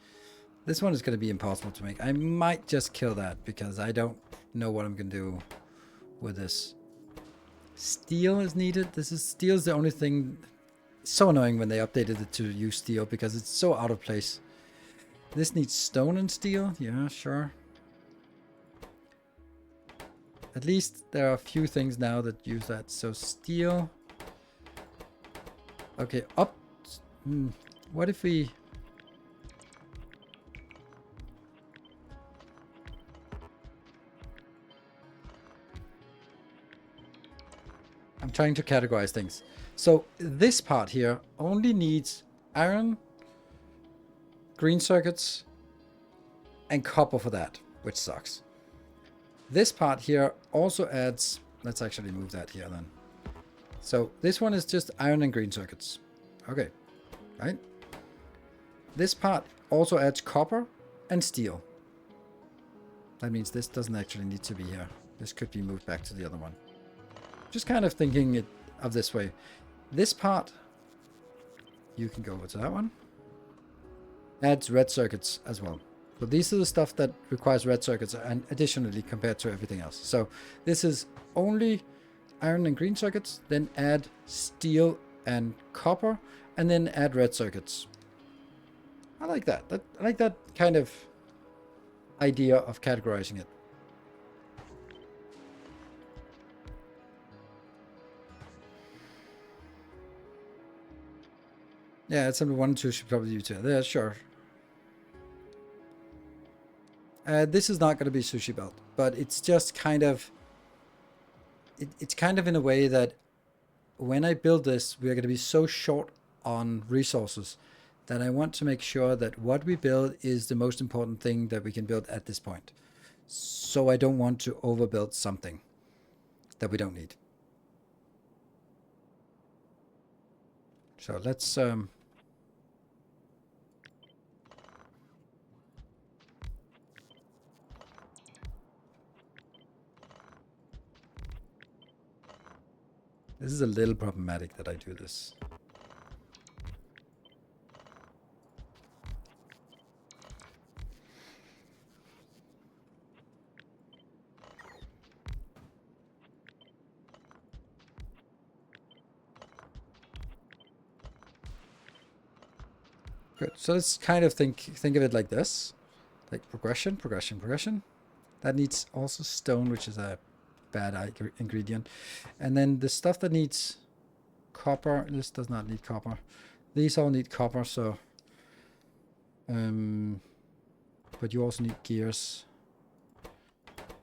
this one is going to be impossible to make. I might just kill that because I don't know what I'm going to do with this. Steel is needed. Steel is the only thing. So annoying when they updated it to use steel because it's so out of place. This needs stone and steel. Yeah, sure. At least there are a few things now that use that. So steel. Okay, up. What if we... I'm trying to categorize things. So this part here only needs iron, green circuits, and copper for that, which sucks. This part here also adds... Let's actually move that here then. So this one is just iron and green circuits. Okay, right? This part also adds copper and steel. That means this doesn't actually need to be here. This could be moved back to the other one. Just kind of thinking it of this way. This part, you can go over to that one. Adds red circuits as well. So these are the stuff that requires red circuits and additionally compared to everything else. So this is only iron and green circuits, then add steel and copper, and then add red circuits. I like that. I like that kind of idea of categorizing it. Yeah, it's number 1 and 2 should probably use it. Yeah, sure. This is not going to be sushi belt, but it's just kind of... It's kind of in a way that when I build this, we are going to be so short on resources that I want to make sure that what we build is the most important thing that we can build at this point. So I don't want to overbuild something. that we don't need. So let's this is a little problematic that I do this. Good. So let's kind of think of it like this. Like progression, progression, progression. That needs also stone, which is a bad ingredient. And then the stuff that needs copper, this does not need copper. These all need copper, so but you also need gears.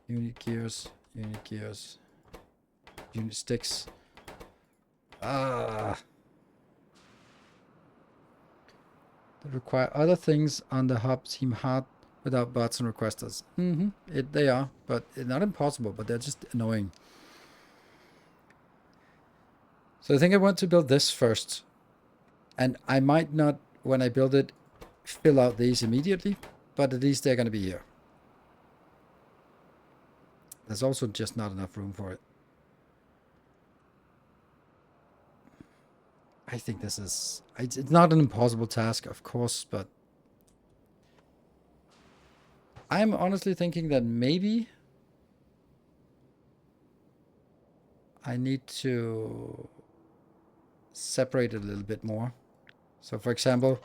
You need gears, you need gears. You need sticks. That require other things on the hub seem hard without bots and requesters. They are, but it's not impossible, but they're just annoying. So I think I want to build this first. And I might not, when I build it, fill out these immediately, but at least they're going to be here. There's also just not enough room for it. I think this is... It's not an impossible task, of course, but... I'm honestly thinking that maybe... I need to... separate it a little bit more. So, for example,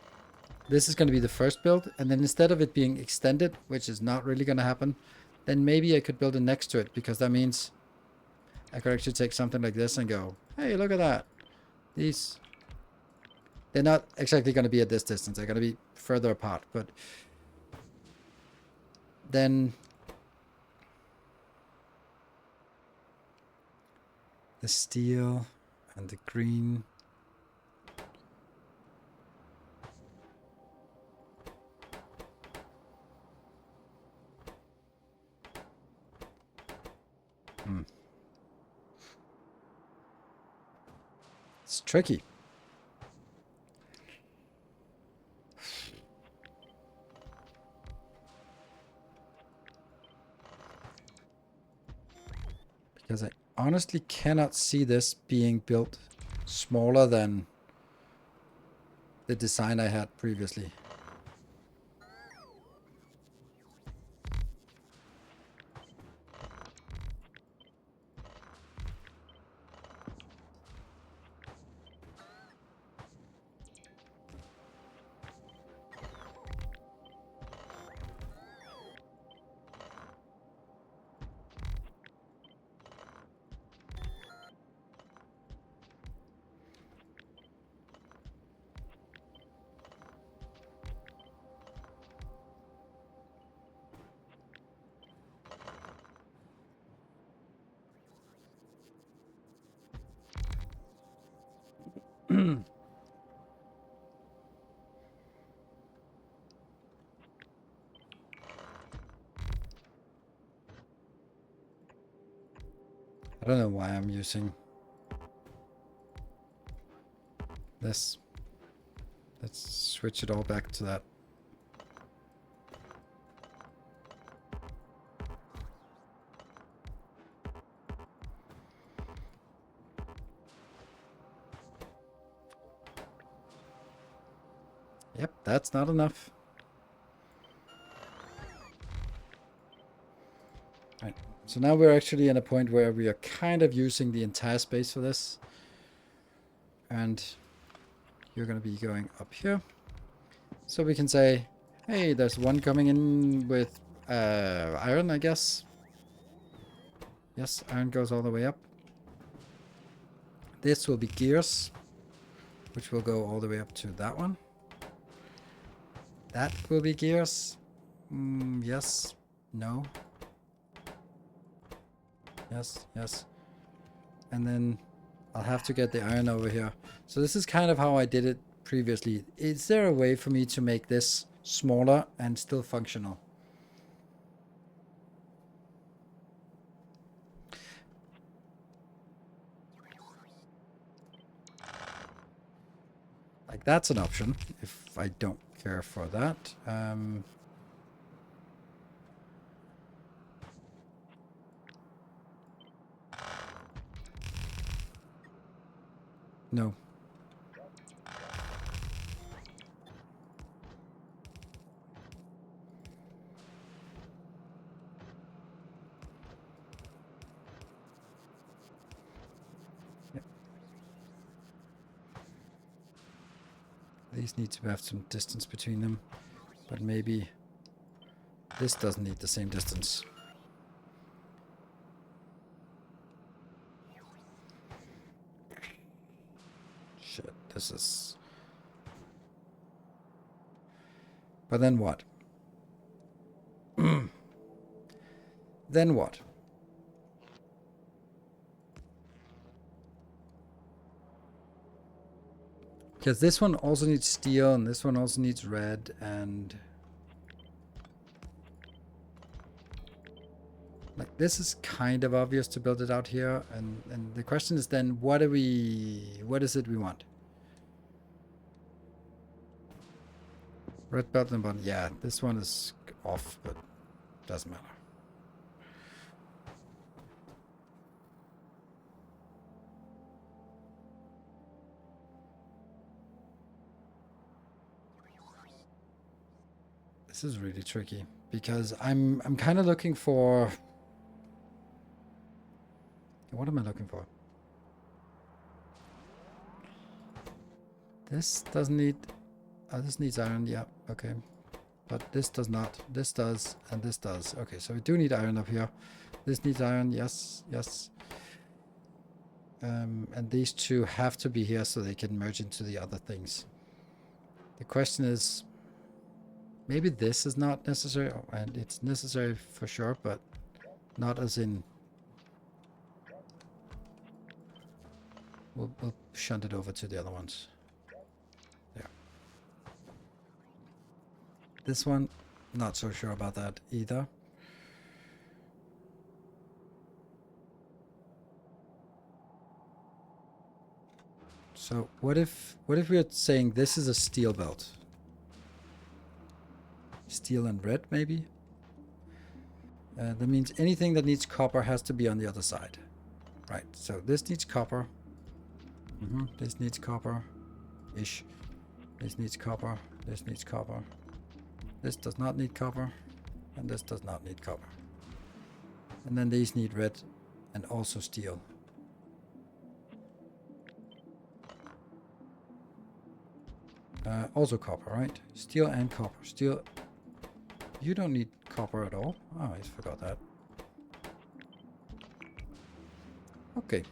this is going to be the first build, and then instead of it being extended, which is not really going to happen, then maybe I could build it next to it, because that means I could actually take something like this and go, hey, look at that. These... They're not exactly going to be at this distance. They're going to be further apart. But then the steel and the green. It's tricky. Because I honestly cannot see this being built smaller than the design I had previously. I don't know why I'm using this. Let's switch it all back to that. Yep, that's not enough. Right. So now we're actually in a point where we are kind of using the entire space for this. And you're going to be going up here. So we can say, hey, there's one coming in with iron, I guess. Yes, iron goes all the way up. This will be gears, which will go all the way up to that one. That will be gears. Yes, no. Yes, yes. And then I'll have to get the iron over here. So this is kind of how I did it previously. Is there a way for me to make this smaller and still functional? that's an option if I don't care for that. No. These need to have some distance between them, but maybe this doesn't need the same distance. Shit, this is... But then what? Then what? Because this one also needs steel, and this one also needs red, and... Like, this is kind of obvious to build it out here, and the question is then, what is it we want? Red belt and button, yeah, this one is off, but doesn't matter. This is really tricky because I'm kind of looking for... What am I looking for? This doesn't need... Oh, this needs iron, yeah, okay. But this does not. This does, and this does. Okay, so we do need iron up here. This needs iron, yes, yes. And these two have to be here so they can merge into the other things. The question is... Maybe this is not necessary, and it's necessary for sure, but not as in... We'll shunt it over to the other ones. There. This one, not so sure about that either. So what if we are saying this is a steel belt? Steel and red, maybe? That means anything that needs copper has to be on the other side. Right, so this needs copper. This needs copper-ish. This needs copper. This needs copper. This does not need copper. And this does not need copper. And then these need red and also steel. Also copper, right? Steel and copper. Steel... You don't need copper at all. Oh, I forgot that. Okay.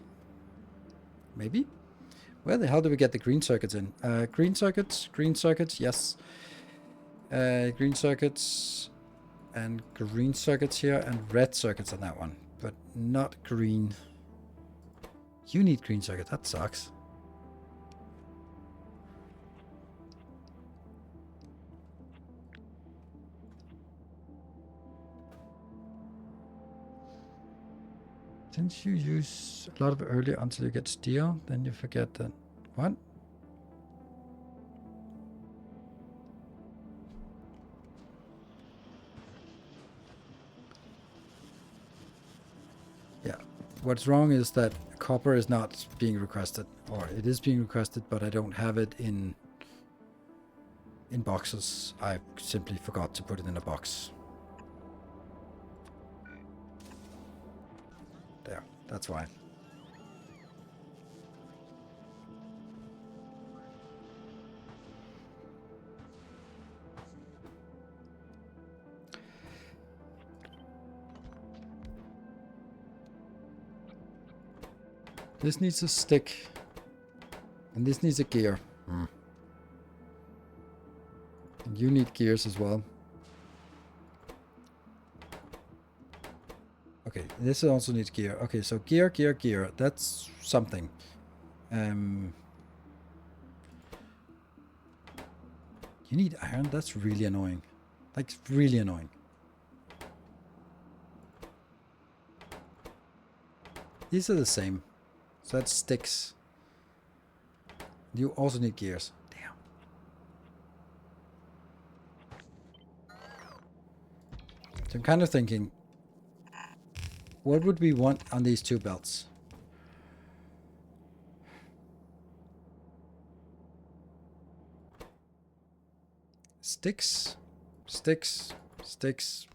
Maybe? Where the hell do we get the green circuits in? Green circuits, yes. Green circuits and green circuits here and red circuits on that one. But not green. You need green circuit, that sucks. Since you use a lot of early until you get steel, then you forget that. What? Yeah. What's wrong is that copper is not being requested, or it is being requested, but I don't have it in boxes. I simply forgot to put it in a box. There, that's why. This needs a stick. And this needs a gear. And you need gears as well. Okay, this also needs gear. Okay, so gear. That's something. You need iron? That's really annoying. Like, really annoying. These are the same. So that's sticks. You also need gears. Damn. So I'm kind of thinking, what would we want on these two belts? Sticks, sticks, sticks,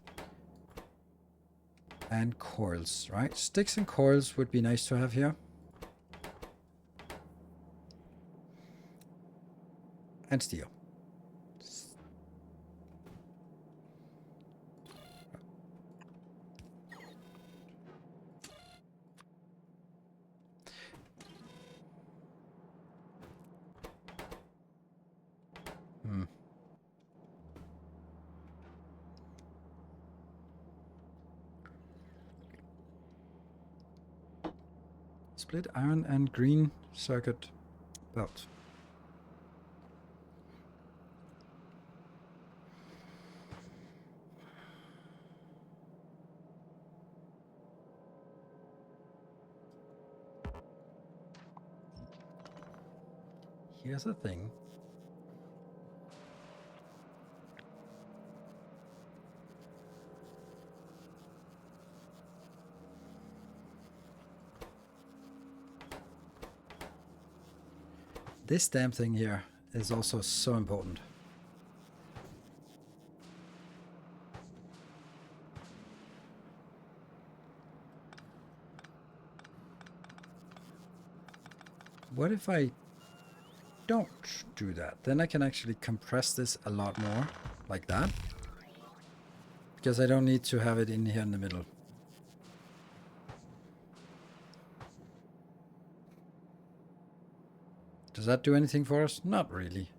and coils, right? Sticks and coils would be nice to have here. And steel. Split iron and green circuit belt. Here's the thing. This damn thing here is also so important. What if I don't do that? Then I can actually compress this a lot more, like that. Because I don't need to have it in here in the middle. Does that do anything for us? Not really.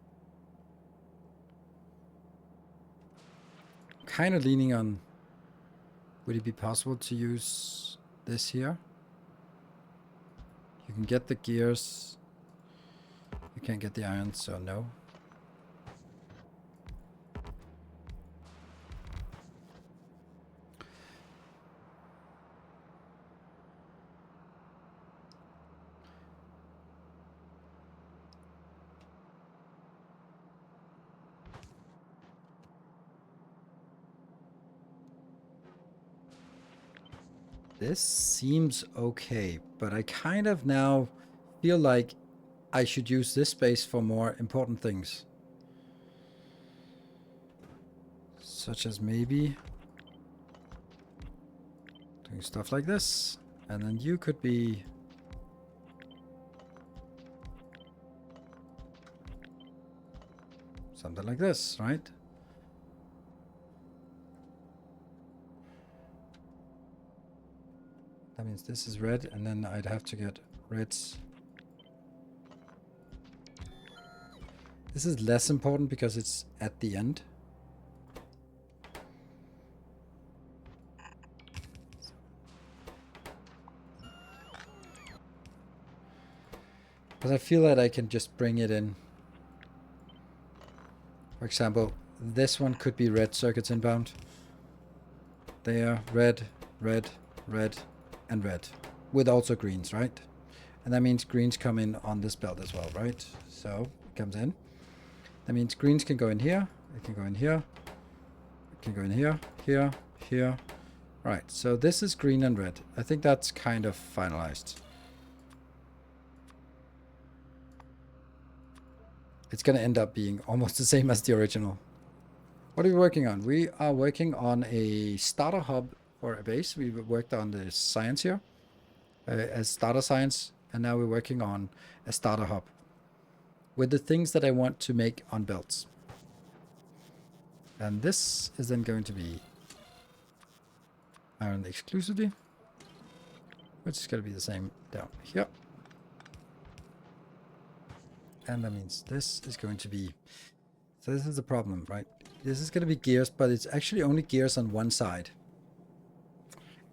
Kind of leaning on, would it be possible to use this here? You can get the gears. You can't get the iron, so no. This seems okay, but I kind of now feel like I should use this space for more important things. Such as maybe doing stuff like this. And then you could be something like this, right? That means this is red, and then I'd have to get reds. This is less important because it's at the end. Because I feel that I can just bring it in. For example, this one could be red circuits inbound. There, red, red, red, and red. With also greens, right? And that means greens come in on this belt as well, right? So, it comes in. That means greens can go in here. It can go in here. It can go in here, here, here. Right, so this is green and red. I think that's kind of finalized. It's going to end up being almost the same as the original. What are we working on? We are working on a starter hub for a base. We worked on the science here as starter science, and now we're working on a starter hub with the things that I want to make on belts. And this is then going to be iron exclusively, which is going to be the same down here. And that means this is going to be, so this is the problem, right? This is going to be gears, but it's actually only gears on one side.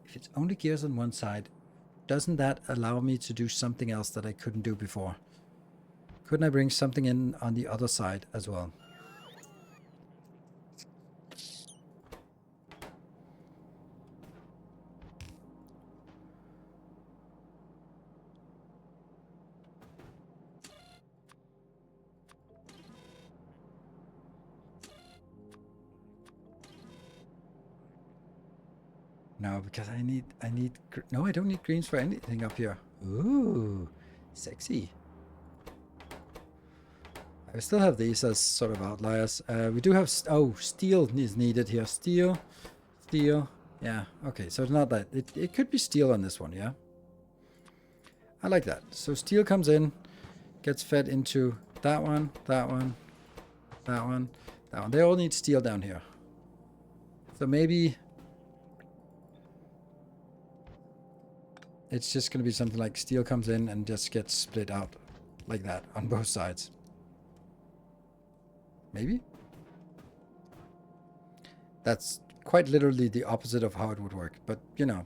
If it's only gears on one side, doesn't that allow me to do something else that I couldn't do before? Couldn't I bring something in on the other side as well? No, because I need no, I don't need greens for anything up here. Ooh, sexy. I still have these as sort of outliers. We do have, steel is needed here. Steel. Yeah, okay, so it's not that. It could be steel on this one, yeah? I like that. So steel comes in, gets fed into that one, that one, that one, that one. They all need steel down here. So maybe it's just going to be something like steel comes in and just gets split out like that on both sides. Maybe? That's quite literally the opposite of how it would work, but you know.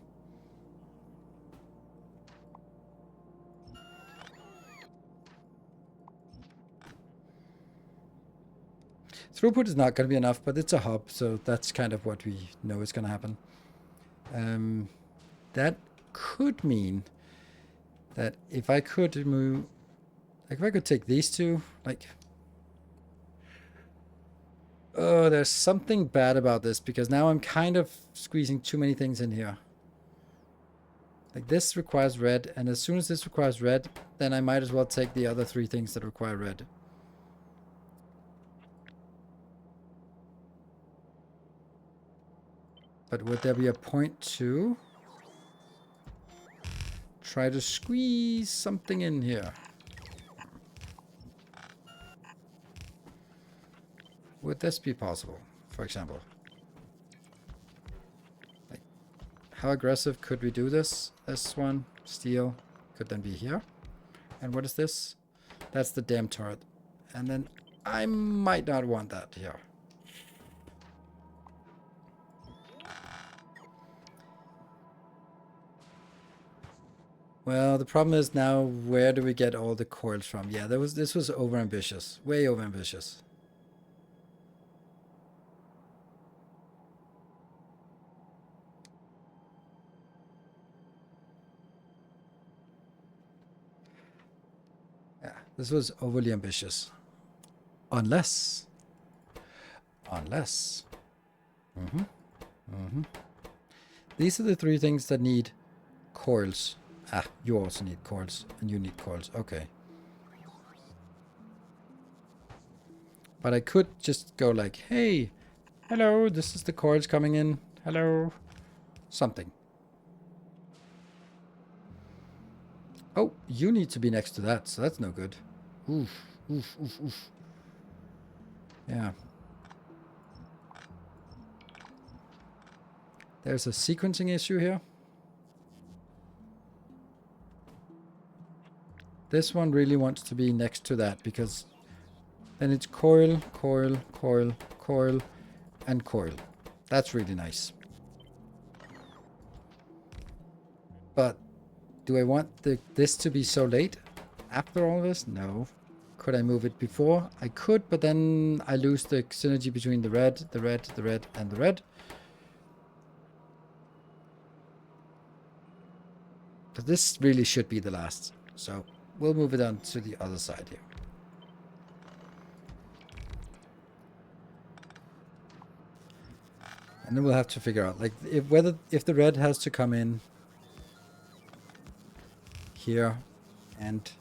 Throughput is not going to be enough, but it's a hub, so that's kind of what we know is going to happen. That could mean that if I could move, like if I could take these two, like, oh, there's something bad about this because now I'm kind of squeezing too many things in here. Like this requires red, and as soon as this requires red, then I might as well take the other 3 things that require red. But would there be a point to try to squeeze something in here? Would this be possible, for example? Like, how aggressive could we do this? This one, steel, could then be here. And what is this? That's the damn turret. And then I might not want that here. Well, the problem is now, where do we get all the coils from? Yeah, this was overambitious. Way overambitious. Yeah, this was overly ambitious. Unless. These are the 3 things that need coils. Ah, you also need coils, and you need coils. Okay. But I could just go like, hey, hello, this is the coils coming in. Hello. Something. Oh, you need to be next to that, so that's no good. Oof, oof, oof, oof. Yeah. There's a sequencing issue here. This one really wants to be next to that because then it's coil, coil, coil, coil, and coil. That's really nice. But do I want this to be so late after all this? No. Could I move it before? I could, but then I lose the synergy between the red, the red, the red, and the red. But this really should be the last. So we'll move it on to the other side here. And then we'll have to figure out, like, if the red has to come in here and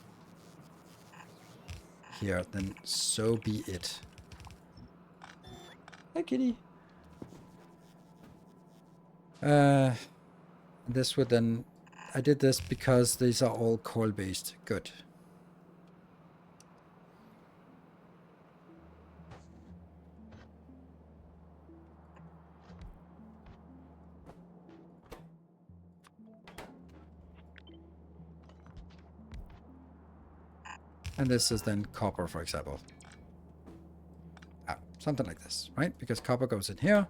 here, then so be it. Hi, kitty. This would then... I did this because these are all coil-based. Good. And this is then copper, for example. Something like this, right? Because copper goes in here,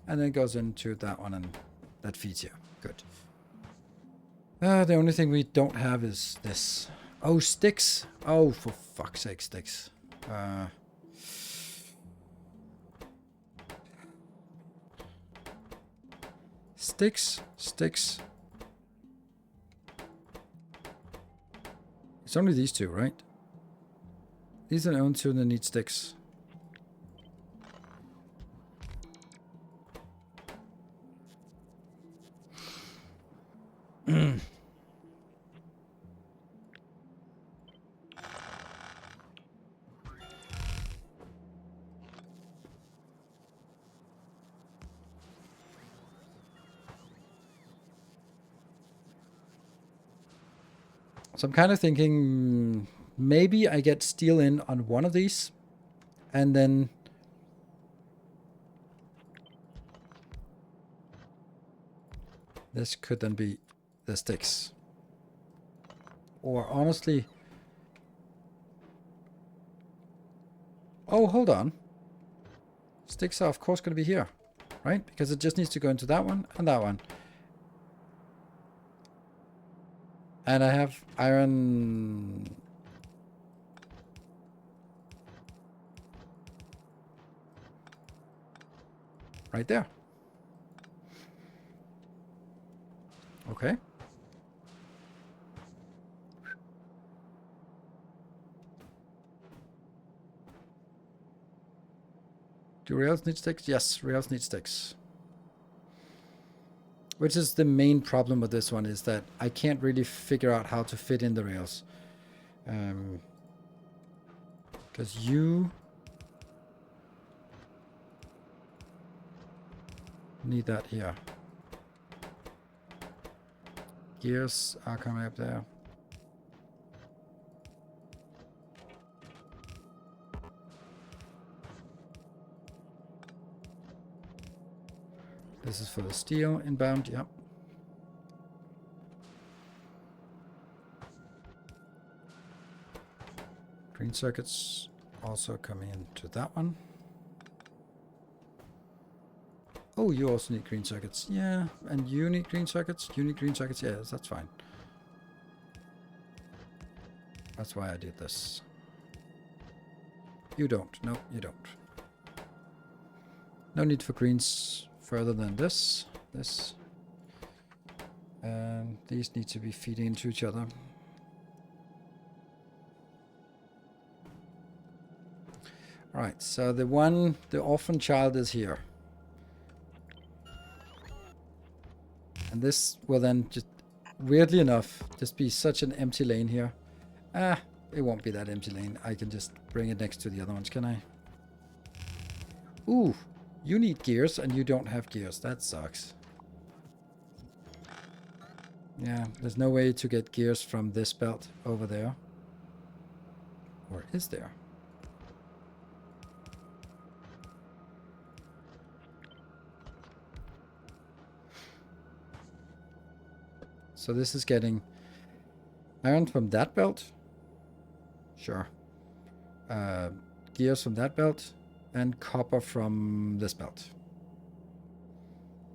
and then goes into that one, and that feeds here. Good. The only thing we don't have is this. Oh, sticks. Oh, for fuck's sake, sticks. Sticks. It's only these 2, right? These are the only 2 that need sticks. So I'm kind of thinking maybe I get steel in on one of these, and then this could then be the sticks. Or honestly... Oh, hold on. Sticks are of course going to be here, right? Because it just needs to go into that one and that one. And I have iron... right there. Okay. Do rails need sticks? Yes, rails need sticks. Which is the main problem with this one, is that I can't really figure out how to fit in the rails. Because you need that here. Gears are coming up there. This is for the steel inbound, yep. Green circuits also coming into that one. Oh, you also need green circuits. Yeah, and you need green circuits? You need green circuits? Yes, that's fine. That's why I did this. You don't. No, you don't. No need for greens further than this. This. And these need to be feeding into each other. Alright, so the orphan child is here. And this will then just, weirdly enough, just be such an empty lane here. Ah, it won't be that empty lane. I can just bring it next to the other ones, can I? Ooh, you need gears and you don't have gears. That sucks. Yeah, there's no way to get gears from this belt over there. Or is there? So this is getting iron from that belt. Sure. Gears from that belt. And copper from this belt.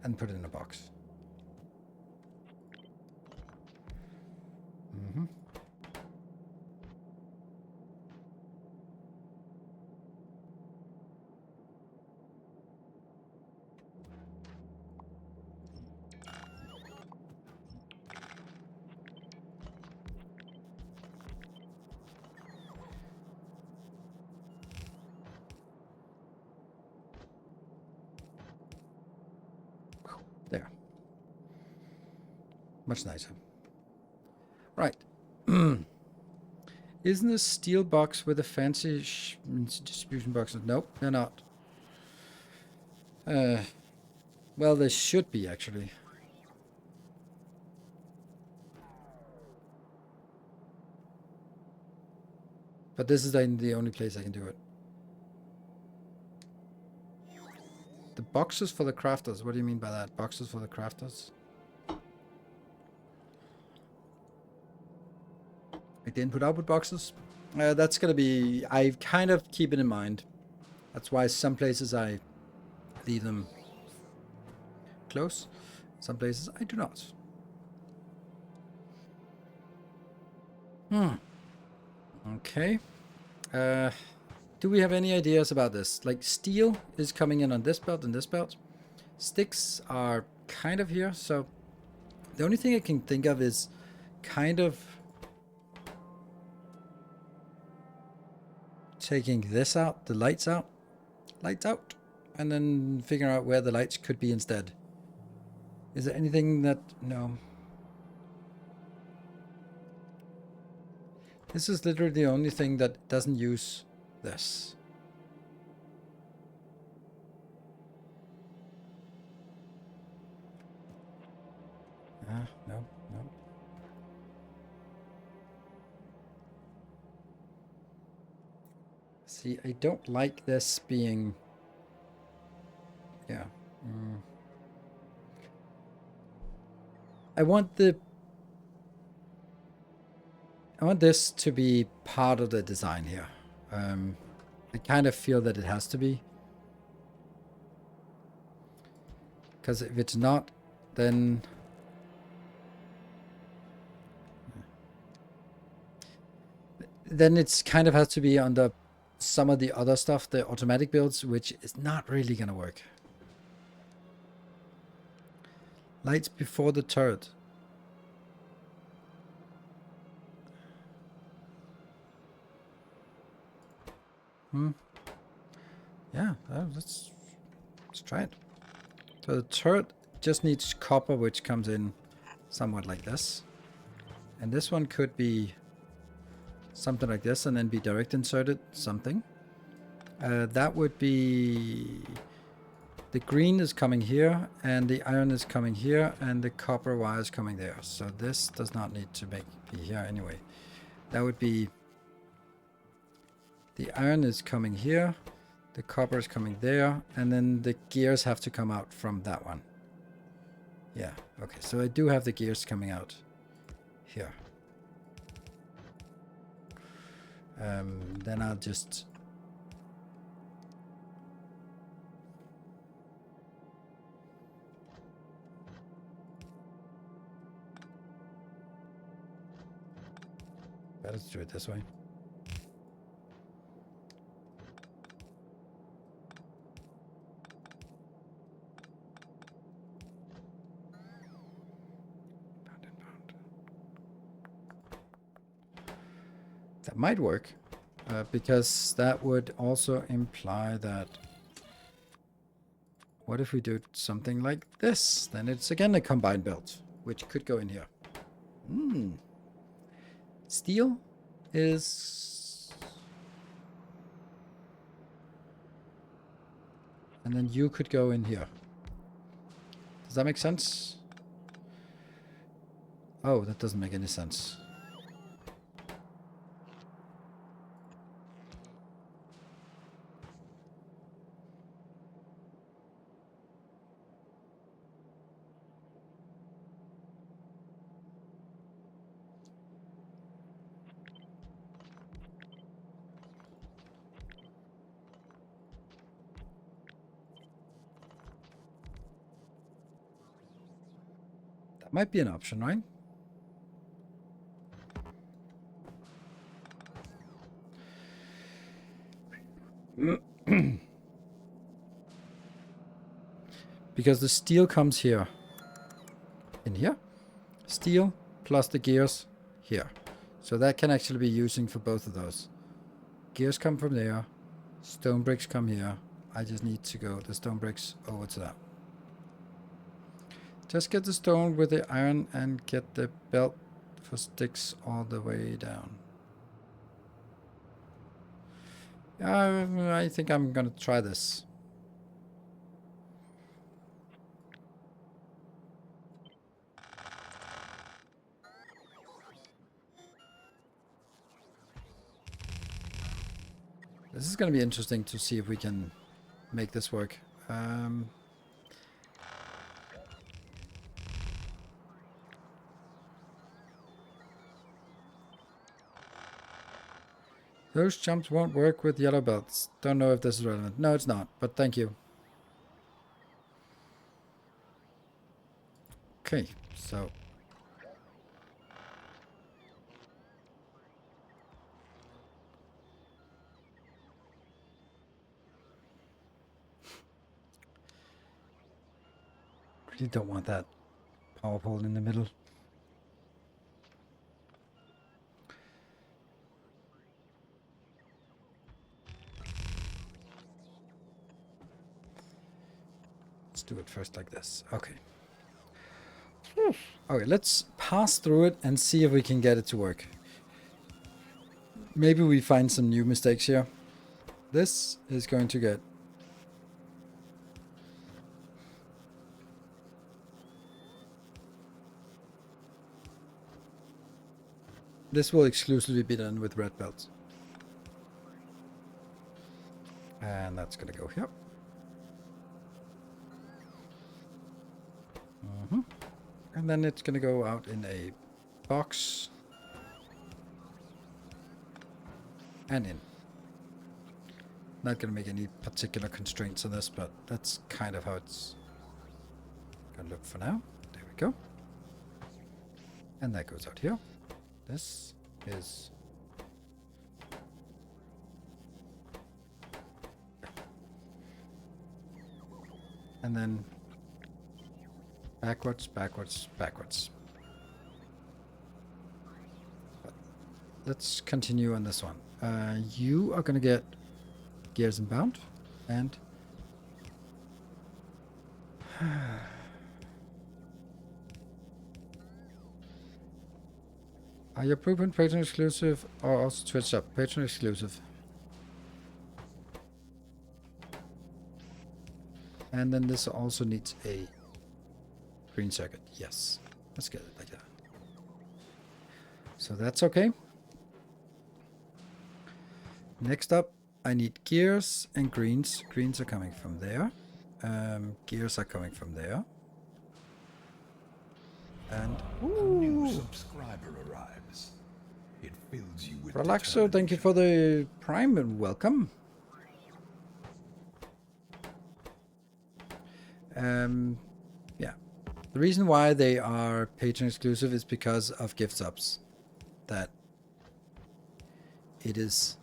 And put it in a box. Mm-hmm. There. Much nicer. Right. Isn't this steel box with a fancy distribution box? Nope, they're not. Well, they should be, actually. But this is the only place I can do it. The boxes for the crafters. What do you mean by that? Boxes for the crafters? Like the input-output boxes? That's going to be... I kind of keep it in mind. That's why some places I leave them close. Some places I do not. Okay. Do we have any ideas about this? Like, steel is coming in on this belt and this belt. Sticks are kind of here, so the only thing I can think of is kind of taking this out, the lights out, and then figuring out where the lights could be instead. Is there anything that... No. This is literally the only thing that doesn't use this. No. See, I don't like this being... Yeah. I want this to be part of the design here. I kind of feel that it has to be. Because if it's not, then... Then it's kind of has to be under some of the other stuff, the automatic builds, which is not really going to work. Lights before the turret. Yeah, let's try it. So the turret just needs copper, which comes in somewhat like this. And this one could be something like this and then be direct inserted something. That would be... The green is coming here, and the iron is coming here, and the copper wire is coming there. So this does not need to be here anyway. That would be... The iron is coming here, the copper is coming there, and then the gears have to come out from that one. Yeah, okay, so I do have the gears coming out here. Then I'll just... Let's do it this way. That might work, because that would also imply that... What if we do something like this? Then it's again a combined build, which could go in here. Steel is... And then you could go in here. Does that make sense? Oh, that doesn't make any sense. Might be an option, right? Because the steel comes here. In here. Steel plus the gears here. So that can actually be using for both of those. Gears come from there. Stone bricks come here. I just need to go the stone bricks over to that. Just get the stone with the iron and get the belt for sticks all the way down. I think I'm gonna try this. This is gonna be interesting to see if we can make this work. Those jumps won't work with yellow belts. Don't know if this is relevant. No, it's not, but thank you. Okay, so... Really don't want that power pole in the middle. Do it first like this. Okay. Okay, let's pass through it and see if we can get it to work. maybe we find some new mistakes here. This is going to get... This will exclusively be done with red belts. And that's going to go here. And then it's going to go out in a box. And in. Not going to make any particular constraints on this, but that's kind of how it's going to look for now. There we go. And that goes out here. This is... And then backwards, backwards, backwards. But let's continue on this one. You are going to get gears inbound, and are your blueprint patron exclusive or also switched up? Patron exclusive. And then this also needs a green circuit. Yes. Let's get it like that. So that's okay. Next up, I need gears and greens. Greens are coming from there. Gears are coming from there. And A new subscriber arrives. It fills you with Relaxo, thank you for the prime and welcome. Yeah. The reason why they are patron exclusive is because of gift subs. That it is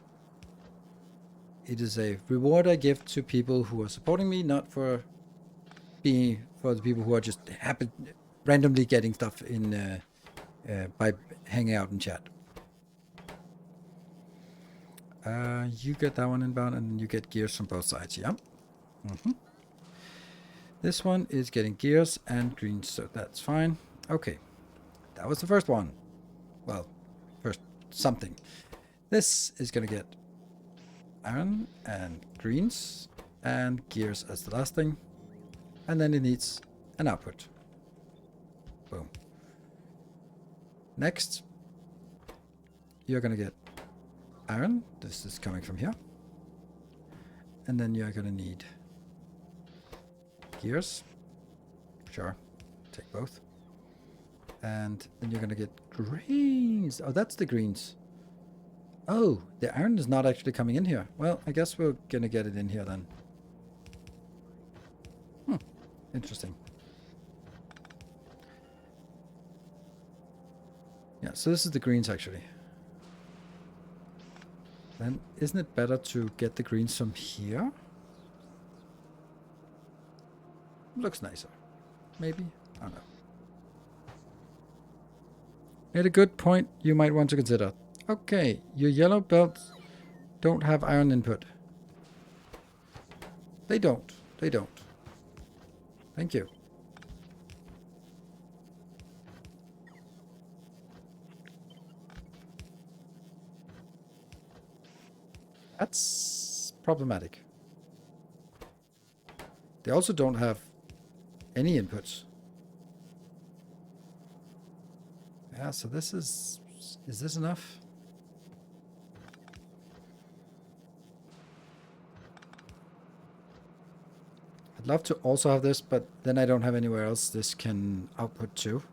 a reward I give to people who are supporting me, not for the people who are just randomly getting stuff in by hanging out in chat. You get that one inbound, and you get gears from both sides. Yeah. This one is getting gears and greens, so that's fine. Okay, that was the first one. Well, first something. This is gonna get iron and greens and gears as the last thing, and then it needs an output. Boom. Next, you're gonna get iron. This is coming from here, and then you're gonna need gears. Sure, take both. And then you're gonna get greens. Oh, that's the greens. Oh, the iron is not actually coming in here. Well, I guess we're gonna get it in here then. Interesting. Yeah, so this is the greens actually. Then isn't it better to get the greens from here? Looks nicer. Maybe? I don't know. Made a good point you might want to consider. Okay, your yellow belts don't have iron input. They don't. They don't. Thank you. That's problematic. They also don't have any inputs. Yeah, so this is this enough? I'd love to also have this, but then I don't have anywhere else this can output to.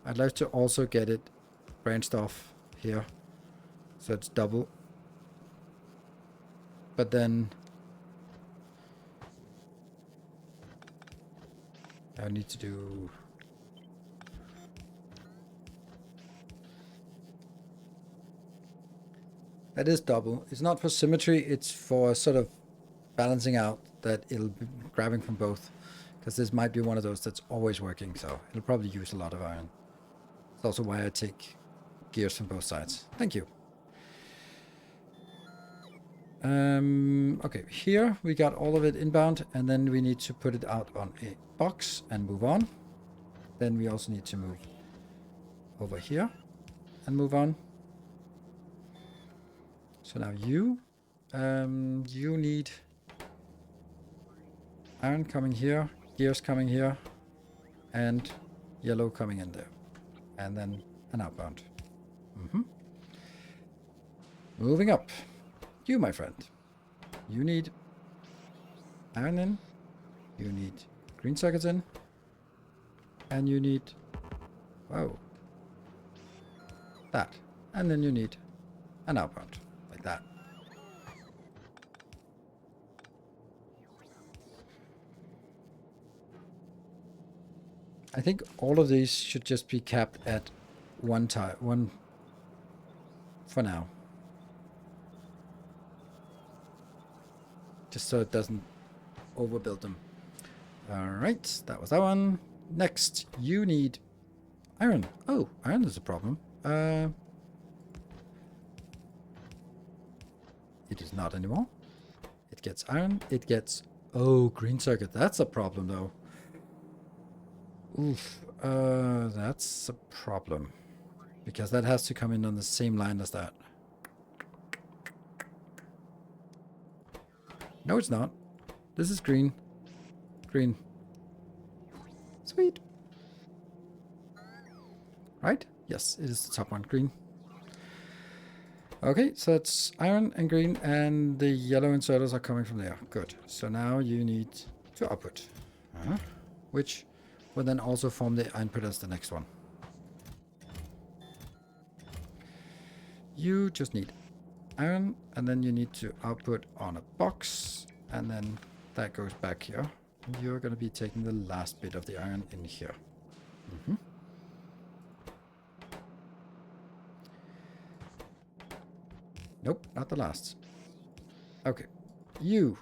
I'd like to also get it branched off here, so it's double. But then I need to do... That is double. It's not for symmetry, it's for sort of balancing out that it'll be grabbing from both. Because this might be one of those that's always working, so it'll probably use a lot of iron. It's also why I take gears from both sides. Thank you. Okay, here we got all of it inbound, and then we need to put it out on a box and move on. Then we also need to move over here and move on. So now you need iron coming here, gears coming here, and yellow coming in there. And then an outbound. Moving up. You, my friend. You need iron in. You need green circuits in. And you need... Whoa. That. And then you need an outbound. Like that. I think all of these should just be capped at one for now. Just so it doesn't overbuild them. Alright, that was that one. Next, you need iron. Oh, iron is a problem. It is not anymore. It gets iron. It gets... Oh, green circuit. That's a problem, though. Oof. That's a problem. Because that has to come in on the same line as that. No, it's not. This is green. Green. Sweet. Right? Yes, it is the top one. Green. Okay, so it's iron and green, and the yellow inserters are coming from there. Good. So now you need to output. Which will then also form the input as the next one. You just need iron, and then you need to output on a box, and then that goes back here. And you're going to be taking the last bit of the iron in here. Nope, not the last. Okay. You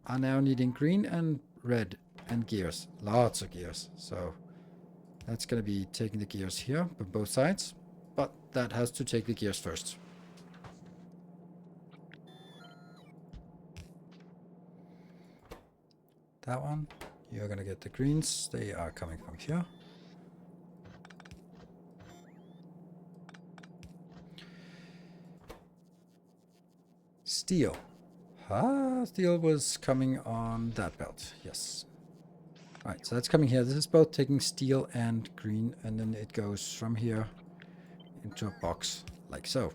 are now needing green and red and gears. Lots of gears. So that's going to be taking the gears here on both sides. But that has to take the gears first. That one. You're going to get the greens. They are coming from here. Steel. Steel was coming on that belt. Yes. Alright, so that's coming here. This is both taking steel and green, and then it goes from here into a box, like so.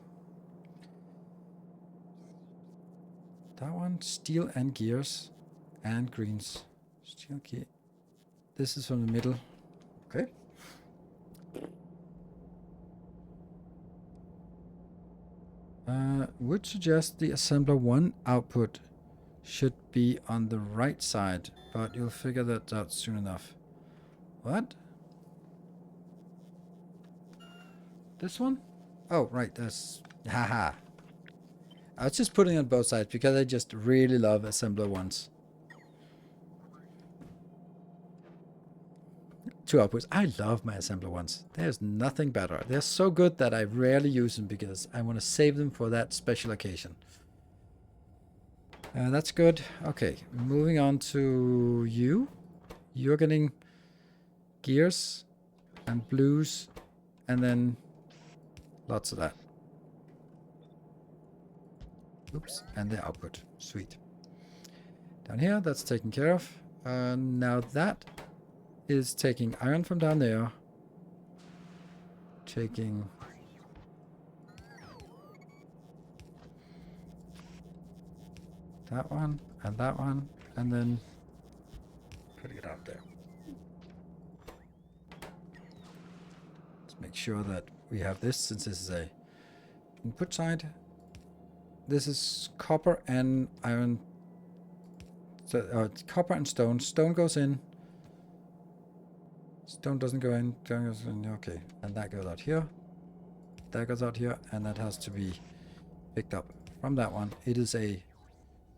That one, steel and gears, and greens. Steel gear. This is from the middle. Okay. Would suggest the assembler 1 output should be on the right side, but you'll figure that out soon enough. What? This one? Oh, right, that's... Haha. I was just putting it on both sides because I just really love assembler 1s. 2 outputs. I love my assembler 1s. There's nothing better. They're so good that I rarely use them because I want to save them for that special occasion. That's good. Okay, moving on to you. You're getting gears and blues and then lots of that. Oops, and the output. Sweet. Down here, that's taken care of. Now that is taking iron from down there, taking that one, and then putting it out there. Let's make sure that we have this, since this is a input side. This is copper and iron. So, copper and stone. Stone goes in. Stone doesn't go in. Stone goes in. Okay, and that goes out here. That goes out here, and that has to be picked up from that one. It is a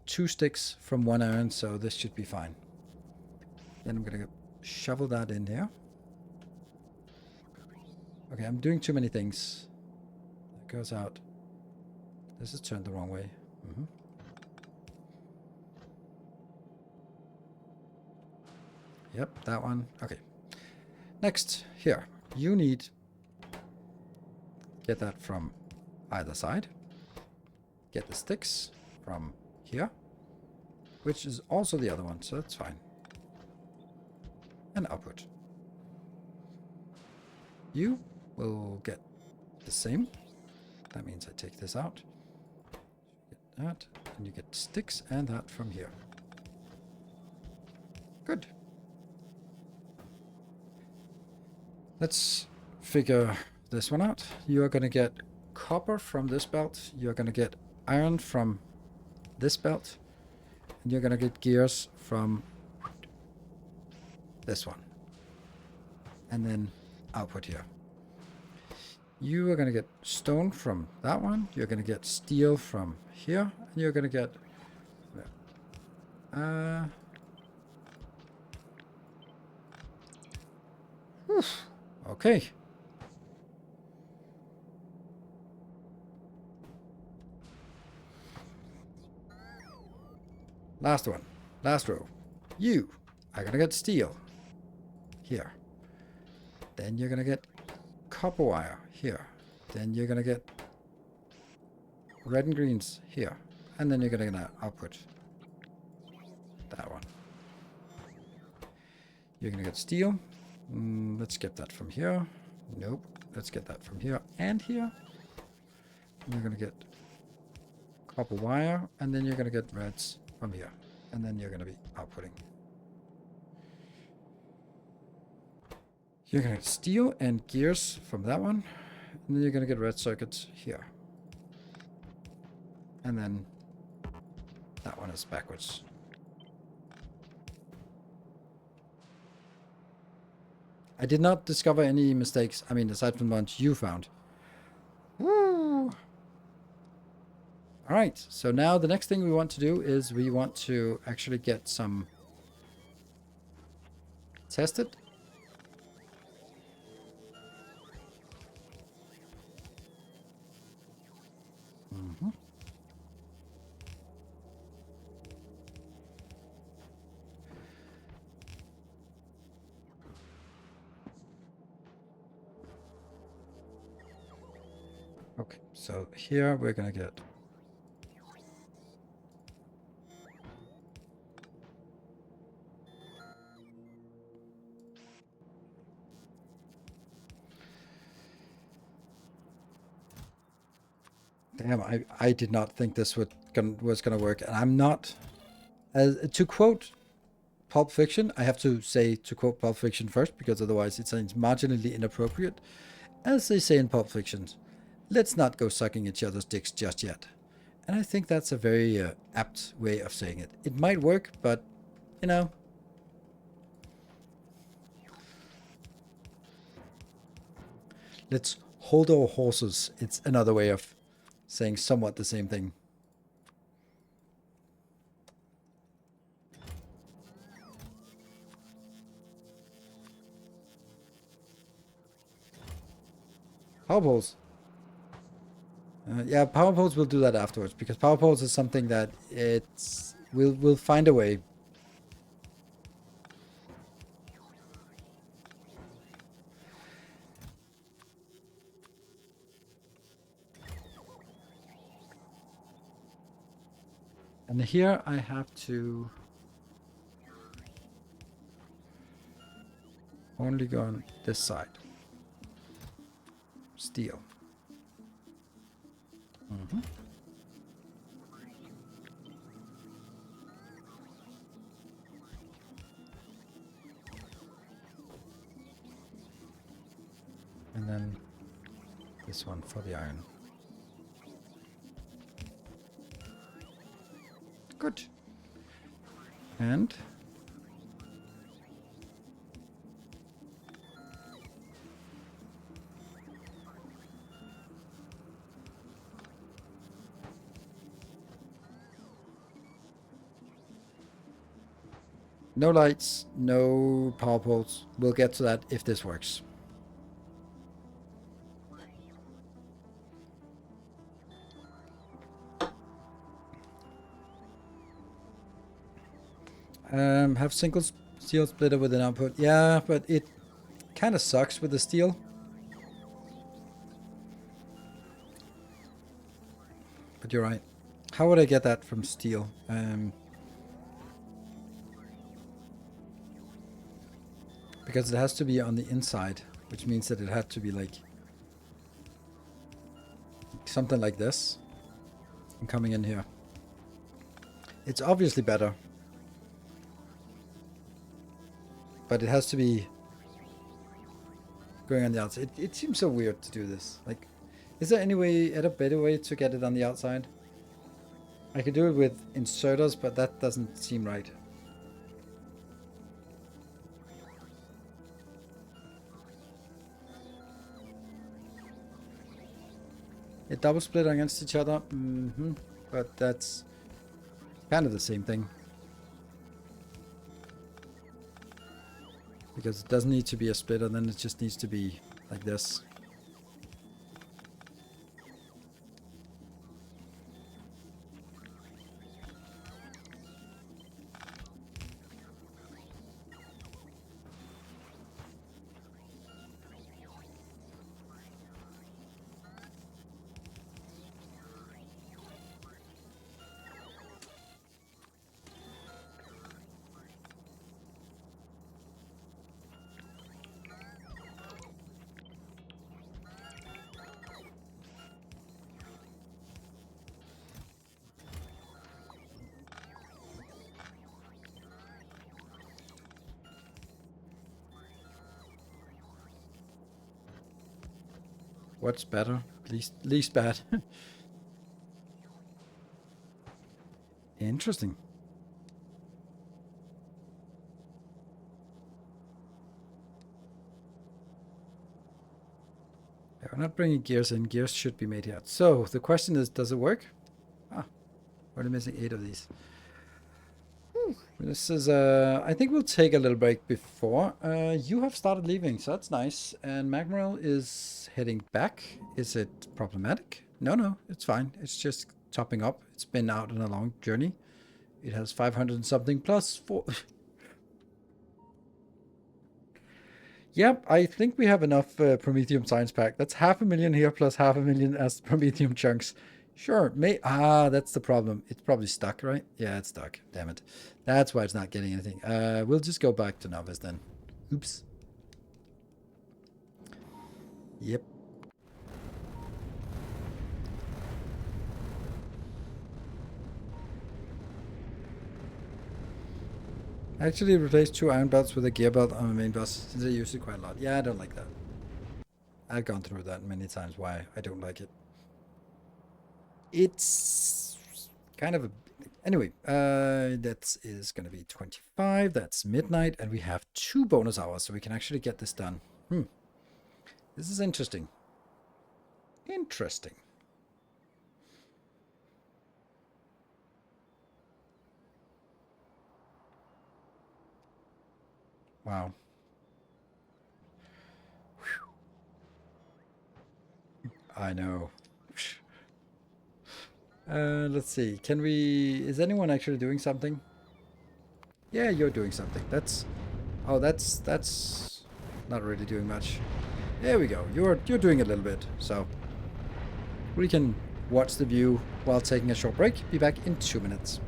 2 sticks from 1 iron, so this should be fine. Then I'm gonna shovel that in here. Okay, I'm doing too many things. That goes out. This is turned the wrong way. Yep, that one. Okay. Next, here. You need... Get that from either side. get the sticks from here, which is also the other one, so that's fine. And output. You will get the same. That means I take this out. Get that, and you get sticks and that from here. Good. Let's figure this one out. You are going to get copper from this belt. You're going to get iron from this belt. And you're going to get gears from this one. And then output here. You are going to get stone from that one. You're going to get steel from here. And you're going to get... okay. Last one. Last row. You are going to get steel here. Then you're going to get copper wire here. Then you're going to get red and greens here. And then you're going to output that one. You're going to get steel. Let's get that from here. Nope. Let's get that from here and here. And you're going to get copper wire. And then you're going to get reds from here. And then you're going to be outputting. You're going to get steel and gears from that one. And then you're going to get red circuits here. And then that one is backwards. I did not discover any mistakes. I mean, aside from the ones you found. Woo! Alright, so now the next thing we want to do is we want to actually get some tested. Okay, so here we're gonna get damn, I did not think this was gonna work, and I'm not. To quote Pulp Fiction, I have to say to quote Pulp Fiction first, because otherwise it sounds marginally inappropriate. As they say in Pulp Fiction, let's not go sucking each other's dicks just yet. And I think that's a very apt way of saying it. It might work, but, you know. Let's hold our horses. It's another way of saying somewhat the same thing. Power poles. Yeah, power poles will do that afterwards, because power poles is something that we'll find a way. And here I have to only go on this side. Steel. And then this one for the iron. Good. And no lights, no power poles. We'll get to that if this works. Have single steel splitter with an output. Yeah, but it kind of sucks with the steel. But you're right. How would I get that from steel? Because it has to be on the inside, which means that it had to be like something like this. I'm coming in here. It's obviously better, but it has to be going on the outside. It seems so weird to do this. Like, is there any way, a better way to get it on the outside? I could do it with inserters, but that doesn't seem right. It double split against each other. But that's kind of the same thing. Because it doesn't need to be a splitter, then it just needs to be like this. What's better? Least bad. Interesting. Yeah, we're not bringing gears in. Gears should be made here. So the question is, does it work? Ah, we're missing 8 of these. This is, I think we'll take a little break before. You have started leaving, so that's nice. And Magmaril is heading back. Is it problematic? No, it's fine. It's just topping up. It's been out on a long journey. It has 500 and something plus 4. Yep, I think we have enough Prometheum Science Pack. That's 500,000 here plus 500,000 as Prometheum chunks. Sure, that's the problem. It's probably stuck, right? Yeah, it's stuck. Damn it. That's why it's not getting anything. We'll just go back to novice then. Oops. Yep. Actually replace 2 iron belts with a gear belt on my main bus, since I use it quite a lot. Yeah, I don't like that. I've gone through that many times, why I don't like it. It's kind of a... Anyway, that is going to be 25. That's midnight, and we have 2 bonus hours, so we can actually get this done. This is interesting. Interesting. Wow. Whew. I know. Let's see. Can we... Is anyone actually doing something? Yeah, you're doing something. That's... Oh, that's not really doing much. There we go. You're doing a little bit. So we can watch the view while taking a short break. Be back in 2 minutes.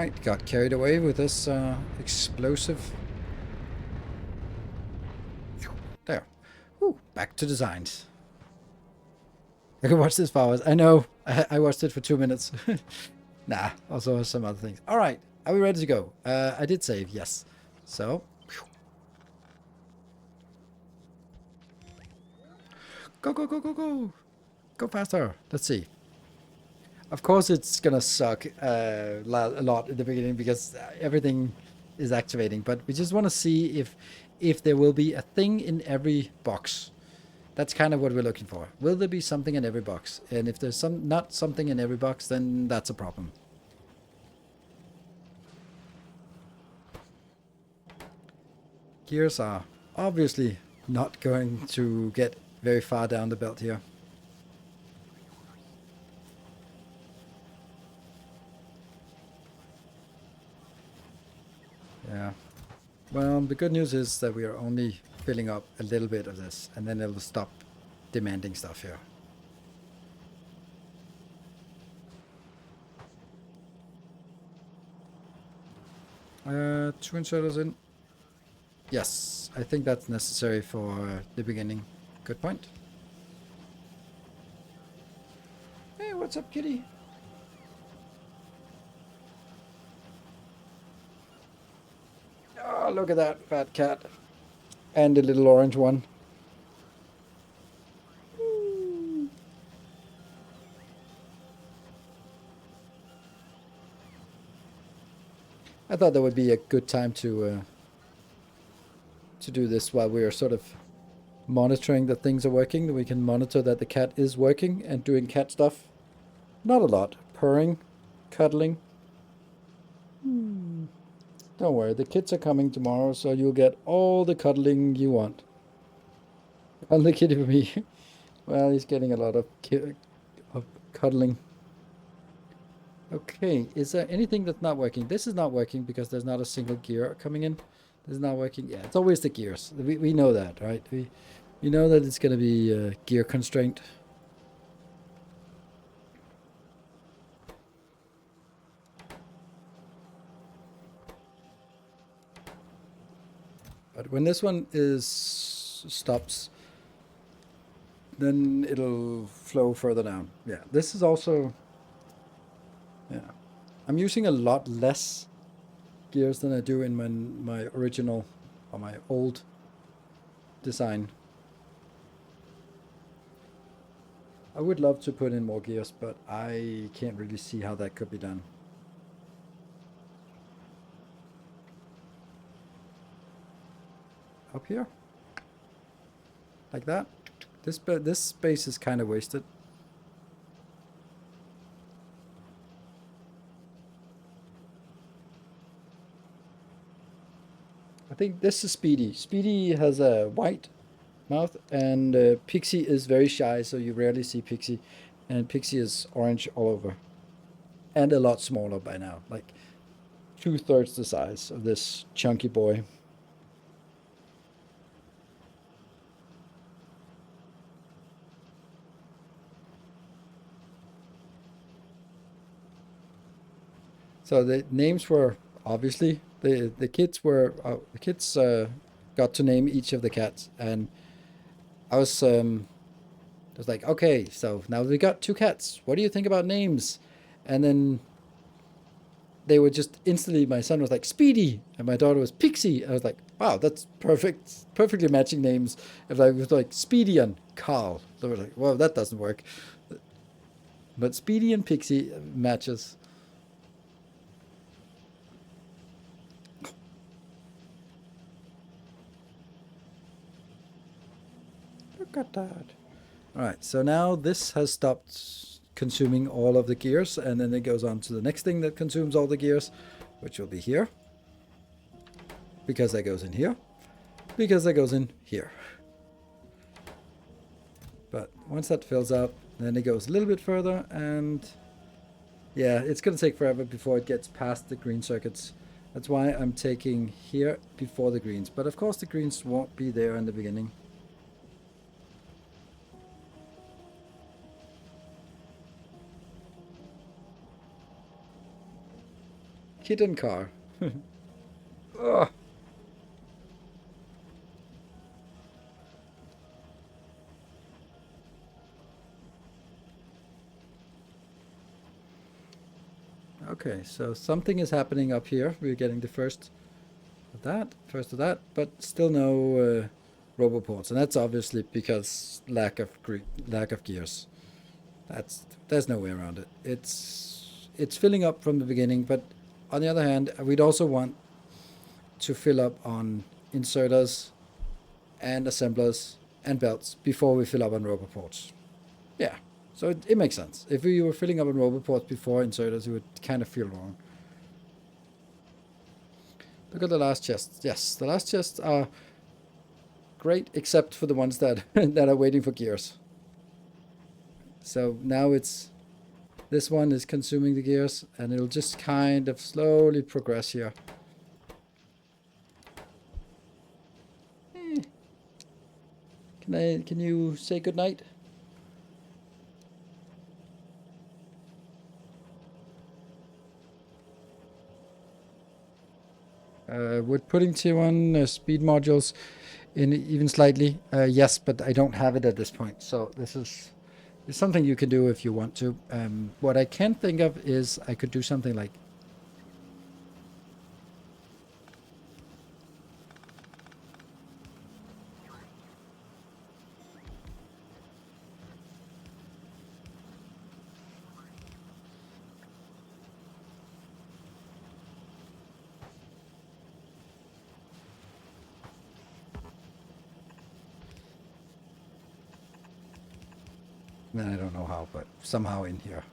Right, got carried away with this explosive. There. Ooh, back to designs. I can watch this for hours. I know. I watched it for 2 minutes. Nah, also some other things. All right, are we ready to go? I did save, yes. So, go, go, go, go, go. Go faster. Let's see. Of course, it's gonna suck a lot in the beginning because everything is activating. But we just want to see if there will be a thing in every box. That's kind of what we're looking for. Will there be something in every box? And if there's not something in every box, then that's a problem. Gears are obviously not going to get very far down the belt here. Yeah. Well, the good news is that we are only filling up a little bit of this, and then it'll stop demanding stuff here. Two inserters in. Yes, I think that's necessary for the beginning. Good point. Hey, what's up, kitty? Oh, look at that fat cat. And the little orange one. I thought that would be a good time to do this while we are sort of monitoring that things are working. That we can monitor that the cat is working and doing cat stuff. Not a lot. Purring, cuddling. Don't worry, the kids are coming tomorrow, so you'll get all the cuddling you want. Cuddle the kitty for me. Well, he's getting a lot of cuddling. Okay, is there anything that's not working? This is not working because there's not a single gear coming in. This is not working. Yeah, it's always the gears. We know that, right? We know that it's going to be gear constraint. But when this one stops, then it'll flow further down. Yeah, this is also, yeah. I'm using a lot less gears than I do in my original or my old design. I would love to put in more gears, but I can't really see how that could be done. Up here? Like that? This space is kind of wasted. I think this is Speedy. Speedy has a white mouth, and Pixie is very shy, so you rarely see Pixie. And Pixie is orange all over. And a lot smaller by now, like 2/3 the size of this chunky boy. So the names were obviously the kids were the kids got to name each of the cats, and I was like, okay, so now we got 2 cats. What do you think about names? And then they were just instantly. My son was like Speedy, and my daughter was Pixie. I was like, wow, that's perfect, perfectly matching names. If I was like Speedy and Carl, they were like, well, that doesn't work. But Speedy and Pixie matches. Look at that. All right, so now this has stopped consuming all of the gears, and then it goes on to the next thing that consumes all the gears, which will be here. Because that goes in here. Because that goes in here. But once that fills up, then it goes a little bit further, and yeah, it's going to take forever before it gets past the green circuits. That's why I'm taking here before the greens. But of course the greens won't be there in the beginning. Kitten car. Ugh. Okay, so something is happening up here. We're getting the first of that, but still no roboports, and that's obviously because lack of gears. There's no way around it. It's filling up from the beginning, but on the other hand, we'd also want to fill up on inserters and assemblers and belts before we fill up on roboports. Yeah, so it makes sense. If we were filling up on roboports before inserters, it would kind of feel wrong. Look at the last chests. Yes, the last chests are great, except for the ones that that are waiting for gears. So now this one is consuming the gears, and it'll just kind of slowly progress here. Can you say goodnight? With putting tier 1 speed modules in even slightly, yes, but I don't have it at this point. So this is something you can do if you want to. What I can think of is I could do something like I don't know how, but somehow in here.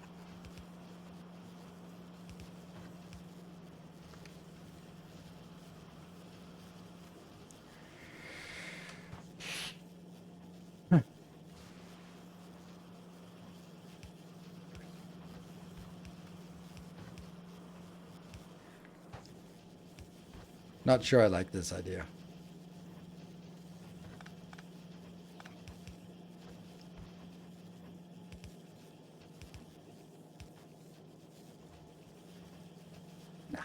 Not sure I like this idea. Nah.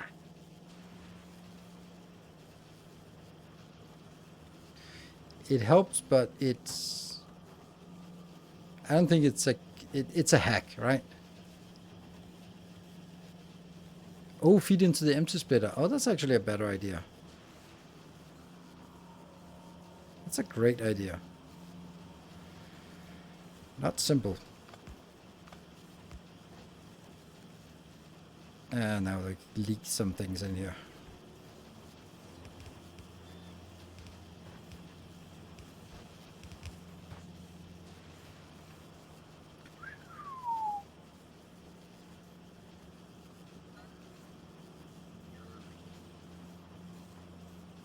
It helps, but I don't think it's a hack, right? Oh, feed into the empty splitter. Oh, that's actually a better idea. That's a great idea. Not simple. And now they leak some things in here.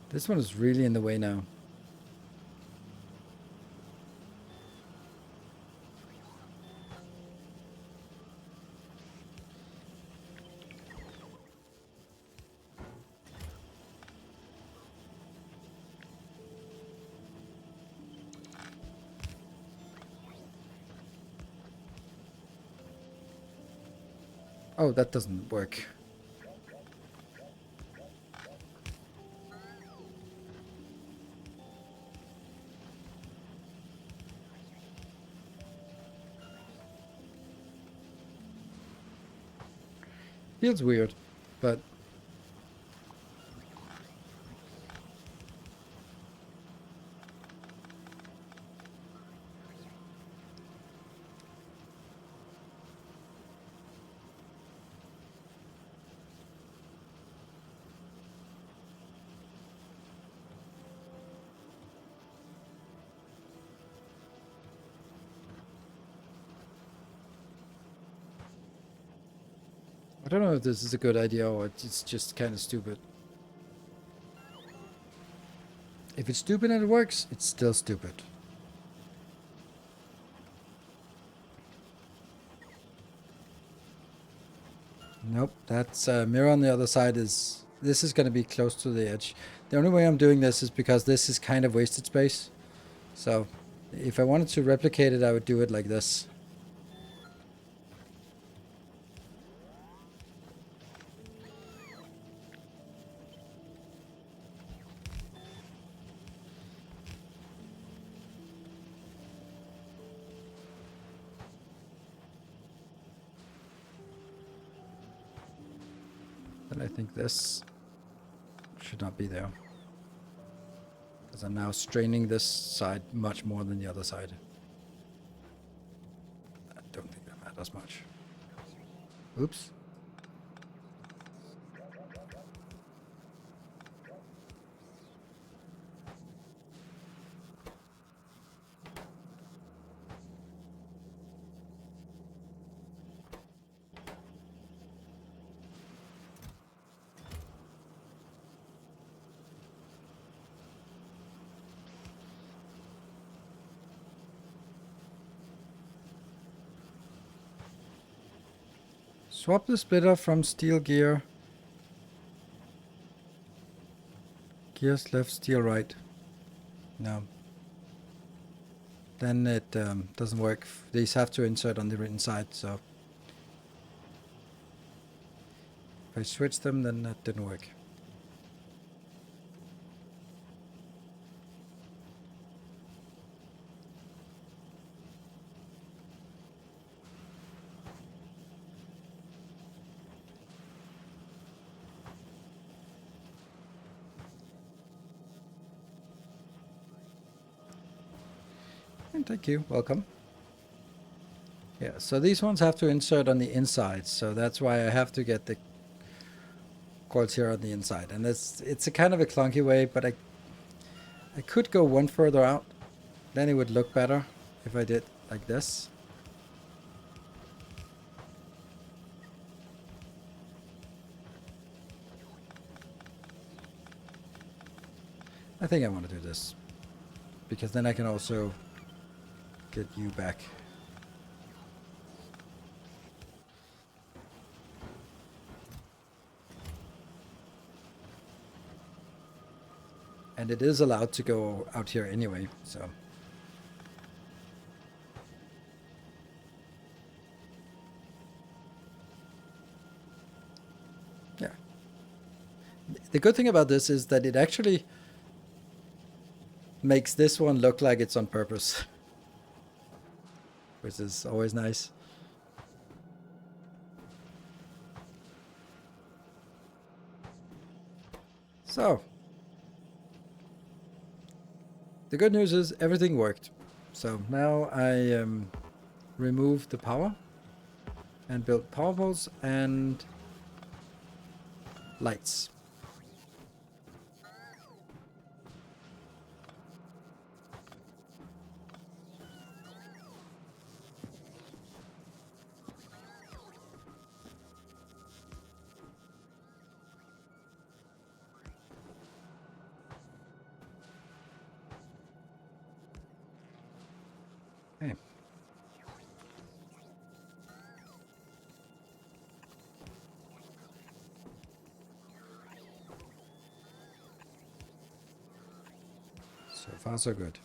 This one is really in the way now. Oh, that doesn't work. Feels weird, but I don't know if this is a good idea or it's just kind of stupid. If it's stupid and it works, it's still stupid. Nope, that's mirror on the other side is... This is going to be close to the edge. The only way I'm doing this is because this is kind of wasted space. So, if I wanted to replicate it, I would do it like this. Actually, I think this should not be there. Because I'm now straining this side much more than the other side. I don't think that matters much. Oops. Swap the splitter from steel gear. Gears left, steel right. No. Then it doesn't work. These have to insert on the inside, so if I switch them, then that didn't work. And thank you, welcome. Yeah, so these ones have to insert on the inside, so that's why I have to get the cords here on the inside. And it's a kind of a clunky way, but I could go one further out. Then it would look better if I did like this. I think I want to do this, because then I can also get you back. And it is allowed to go out here anyway, so. Yeah. The good thing about this is that it actually makes this one look like it's on purpose. Which is always nice. So, the good news is everything worked. So now I removed the power and built power poles and lights. Okay. So far so good.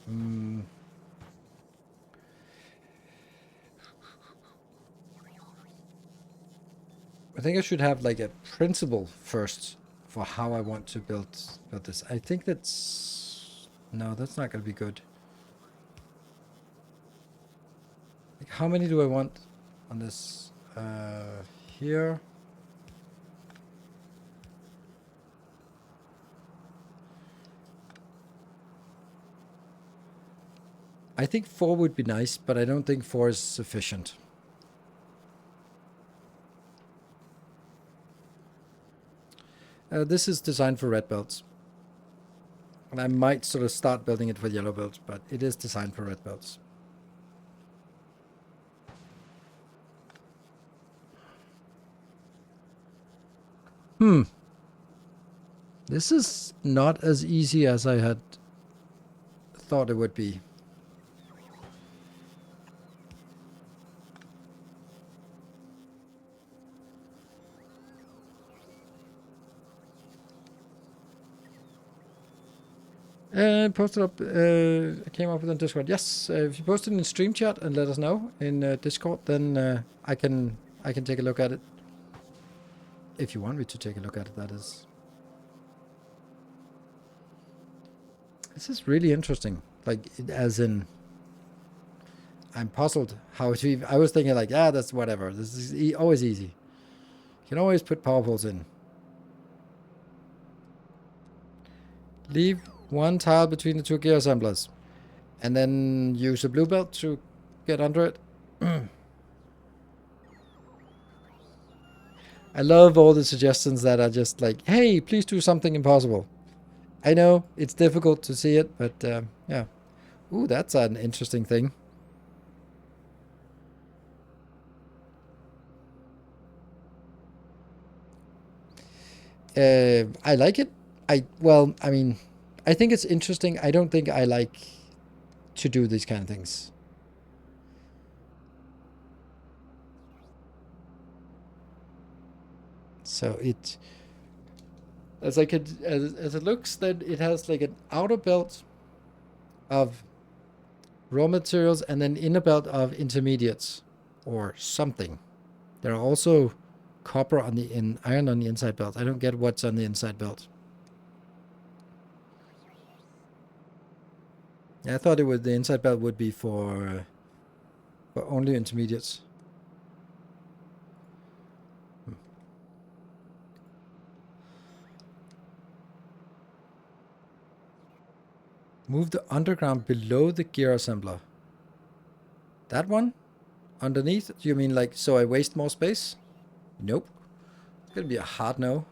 I think I should have like a principle first for how I want to build this. I think that's... No, that's not going to be good. Like, how many do I want on this? Here. I think 4 would be nice, but I don't think 4 is sufficient. This is designed for red belts. And I might sort of start building it for yellow belts, but it is designed for red belts. This is not as easy as I had thought it would be. Posted up, I came up with on Discord. Yes, if you post it in stream chat and let us know in Discord, then I can take a look at it. If you want me to take a look at it, that is. This is really interesting. Like, as in, I'm puzzled how to. I was thinking like, that's whatever. This is always easy. You can always put power poles in. Leave one tile between the two gear assemblers. And then use a blue belt to get under it. I love all the suggestions that are just like, hey, please do something impossible. I know, it's difficult to see it, but yeah. Ooh, that's an interesting thing. I like it. I mean, I think it's interesting. I don't think I like to do these kind of things. So as it looks, that it has like an outer belt of raw materials and then inner belt of intermediates or something. There are also copper on the iron on the inside belt. I don't get what's on the inside belt. Yeah, I thought the inside belt would be for only intermediates. Move the underground below the gear assembler. That one? Underneath? Do you mean like so I waste more space? Nope. It's gonna be a hard no.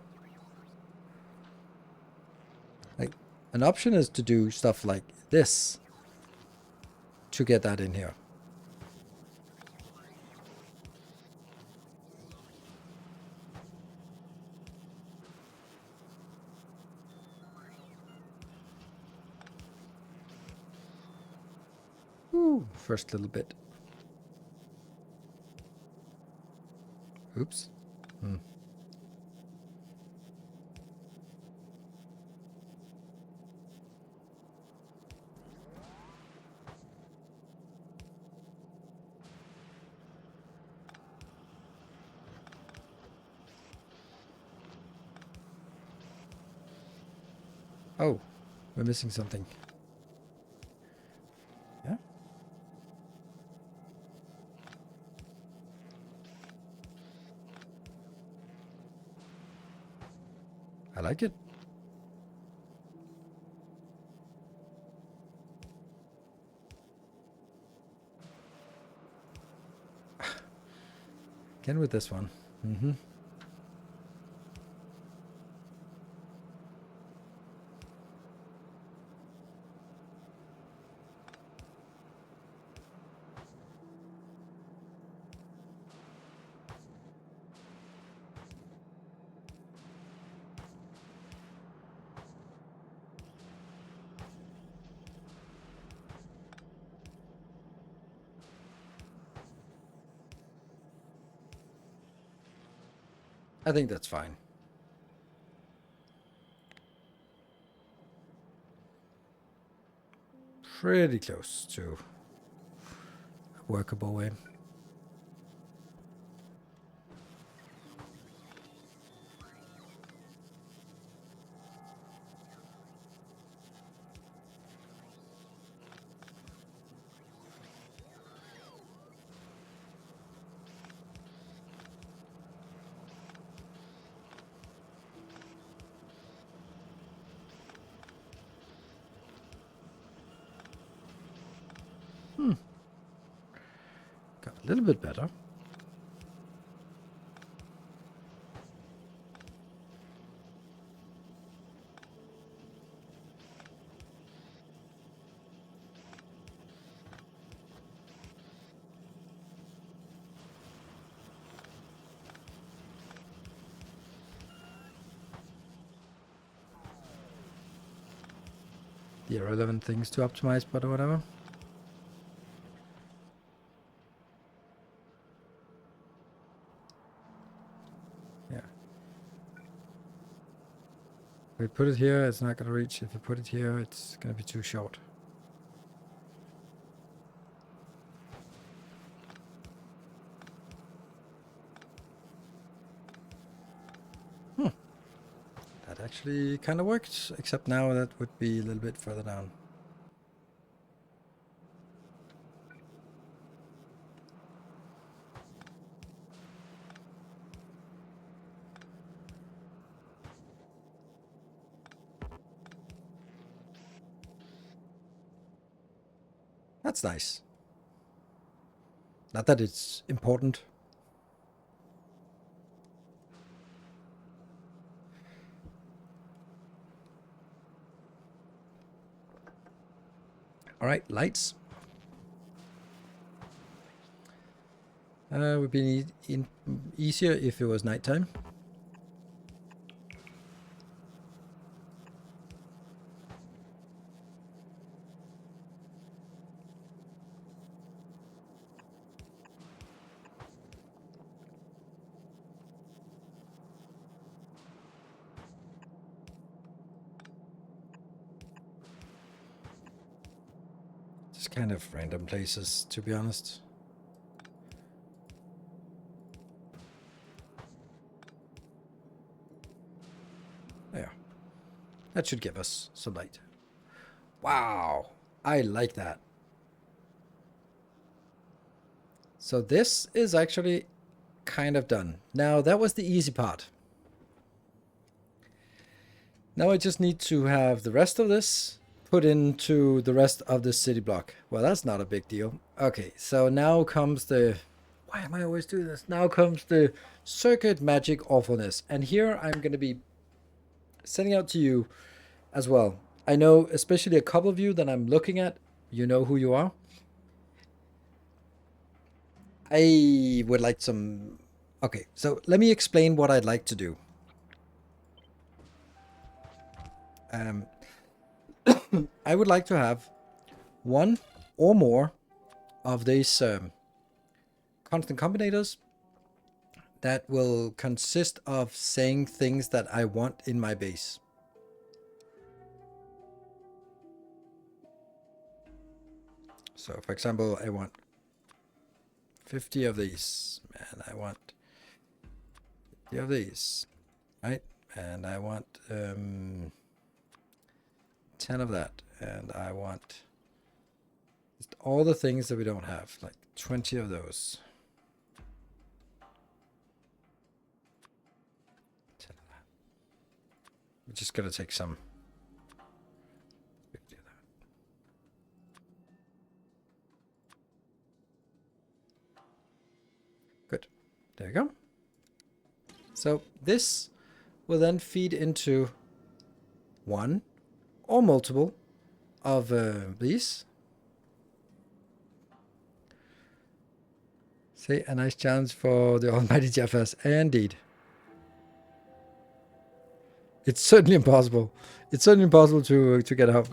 Like an option is to do stuff like this to get that in here. Ooh, first little bit. Oops. Oh, we're missing something. Yeah. I like it. Again with this one. Mm-hmm. I think that's fine. Pretty close to a workable way. Got a little bit better. The irrelevant things to optimize, but whatever. Yeah. If we put it here, it's not going to reach. If we put it here, it's going to be too short. That actually kind of worked, except now that would be a little bit further down. That's nice. Not that it's important. All right, lights. Would be easier if it was nighttime. Just kind of random places, to be honest. There. That should give us some light. Wow, I like that. So this is actually kind of done. Now that was the easy part. Now I just need to have the rest of this put into the rest of the city block. Well, that's not a big deal. Okay, so now comes the... Why am I always doing this? Now comes the circuit magic awfulness. And here I'm going to be sending out to you as well. I know especially a couple of you that I'm looking at, you know who you are. I would like some... Okay, so let me explain what I'd like to do. I would like to have one or more of these constant combinators that will consist of saying things that I want in my base. So, for example, I want 50 of these, and I want 50 of these, right? And I want 10 of that, and I want just all the things that we don't have, like 20 of those. 10 of that. We're just gonna take some. 50 of that. Good. There you go. So this will then feed into one or multiple of these. Say a nice challenge for the almighty Jeffers. Indeed. It's certainly impossible. It's certainly impossible to get up.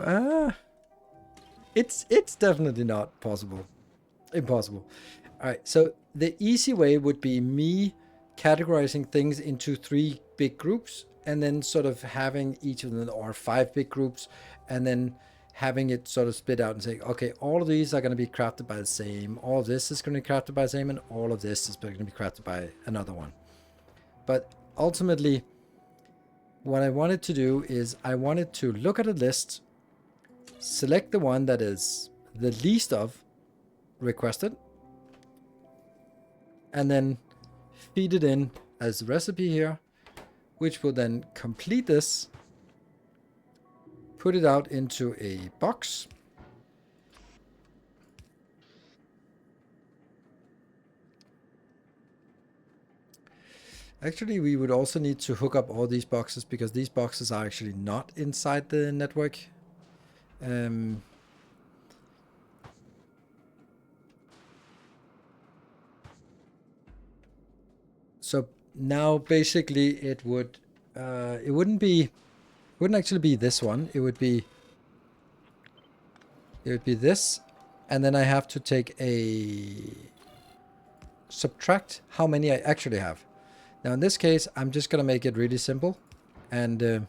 It's definitely not possible. Impossible. All right. So the easy way would be me categorizing things into 3 big groups, and then sort of having each of them, or 5 big groups, and then having it sort of split out and say, okay, all of these are going to be crafted by the same, all of this is going to be crafted by the same, and all of this is going to be crafted by another one. But ultimately, what I wanted to do is I wanted to look at a list, select the one that is the least of requested, and then feed it in as a recipe here, which will then complete this, put it out into a box, actually we would also need to hook up all these boxes, because these boxes are actually not inside the network. So now basically it would it wouldn't actually be this one. It would be this, and then I have to take subtract how many I actually have. Now in this case, I'm just gonna make it really simple and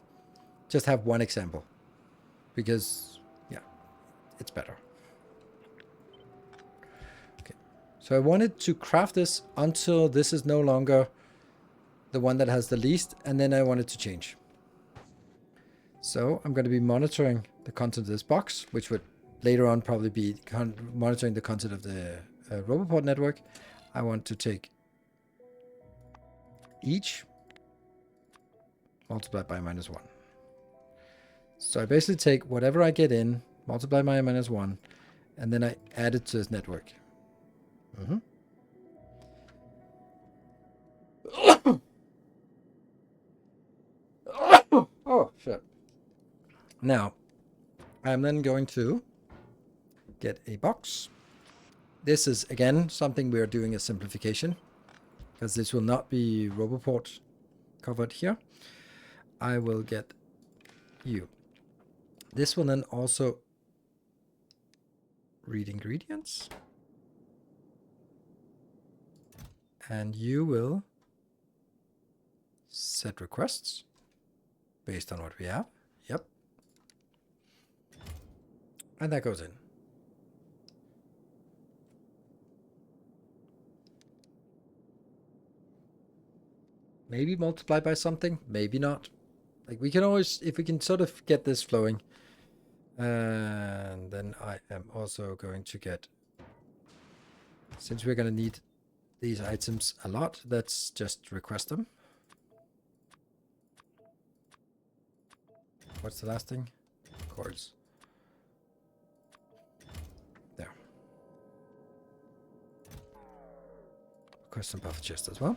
just have one example, because yeah, it's better. Okay, so I wanted to craft this until this is no longer the one that has the least, and then I wanted to change. So I'm going to be monitoring the content of this box, which would later on probably be monitoring the content of the Roboport network. I want to take each multiplied by -1. So I basically take whatever I get in, multiply by -1, and then I add it to this network. Oh, shit. Now, I'm then going to get a box. This is, again, something we are doing a simplification, because this will not be Roboport covered here. I will get you. This will then also read ingredients. And you will set requests based on what we have. Yep. And that goes in. Maybe multiply by something, maybe not. Like we can always, if we can sort of get this flowing. And then I am also going to get, since we're going to need these items a lot, let's just request them. What's the last thing? Chords. There. Request some buffer chest as well.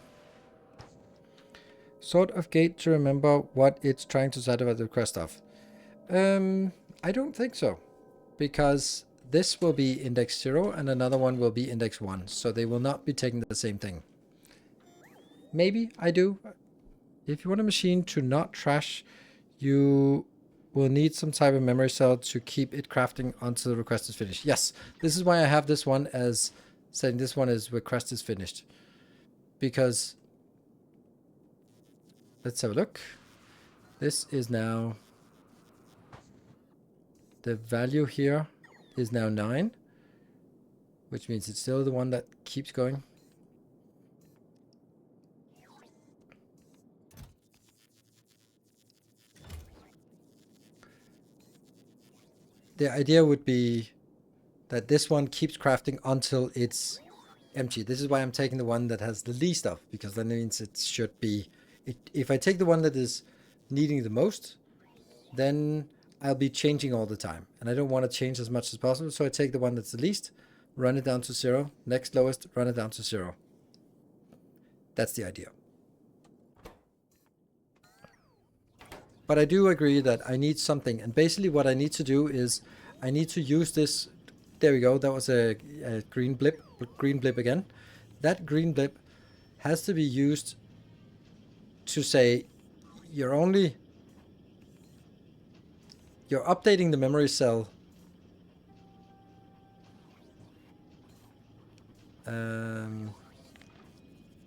Sort of gate to remember what it's trying to satisfy the request of. I don't think so, because this will be index 0 and another one will be index 1, so they will not be taking the same thing. Maybe I do. If you want a machine to not trash, you will need some type of memory cell to keep it crafting until the request is finished. Yes, this is why I have this one as saying this one is request is finished. Because, let's have a look. This is now, the value here is now 9, which means it's still the one that keeps going. The idea would be that this one keeps crafting until it's empty. This is why I'm taking the one that has the least of, because that means it should be, if I take the one that is needing the most, then I'll be changing all the time. And I don't want to change as much as possible, so I take the one that's the least, run it down to 0, next lowest, run it down to 0. That's the idea. But I do agree that I need something, and basically what I need to do is I need to use this. There we go. That was a green blip again. That green blip has to be used to say you're updating the memory cell.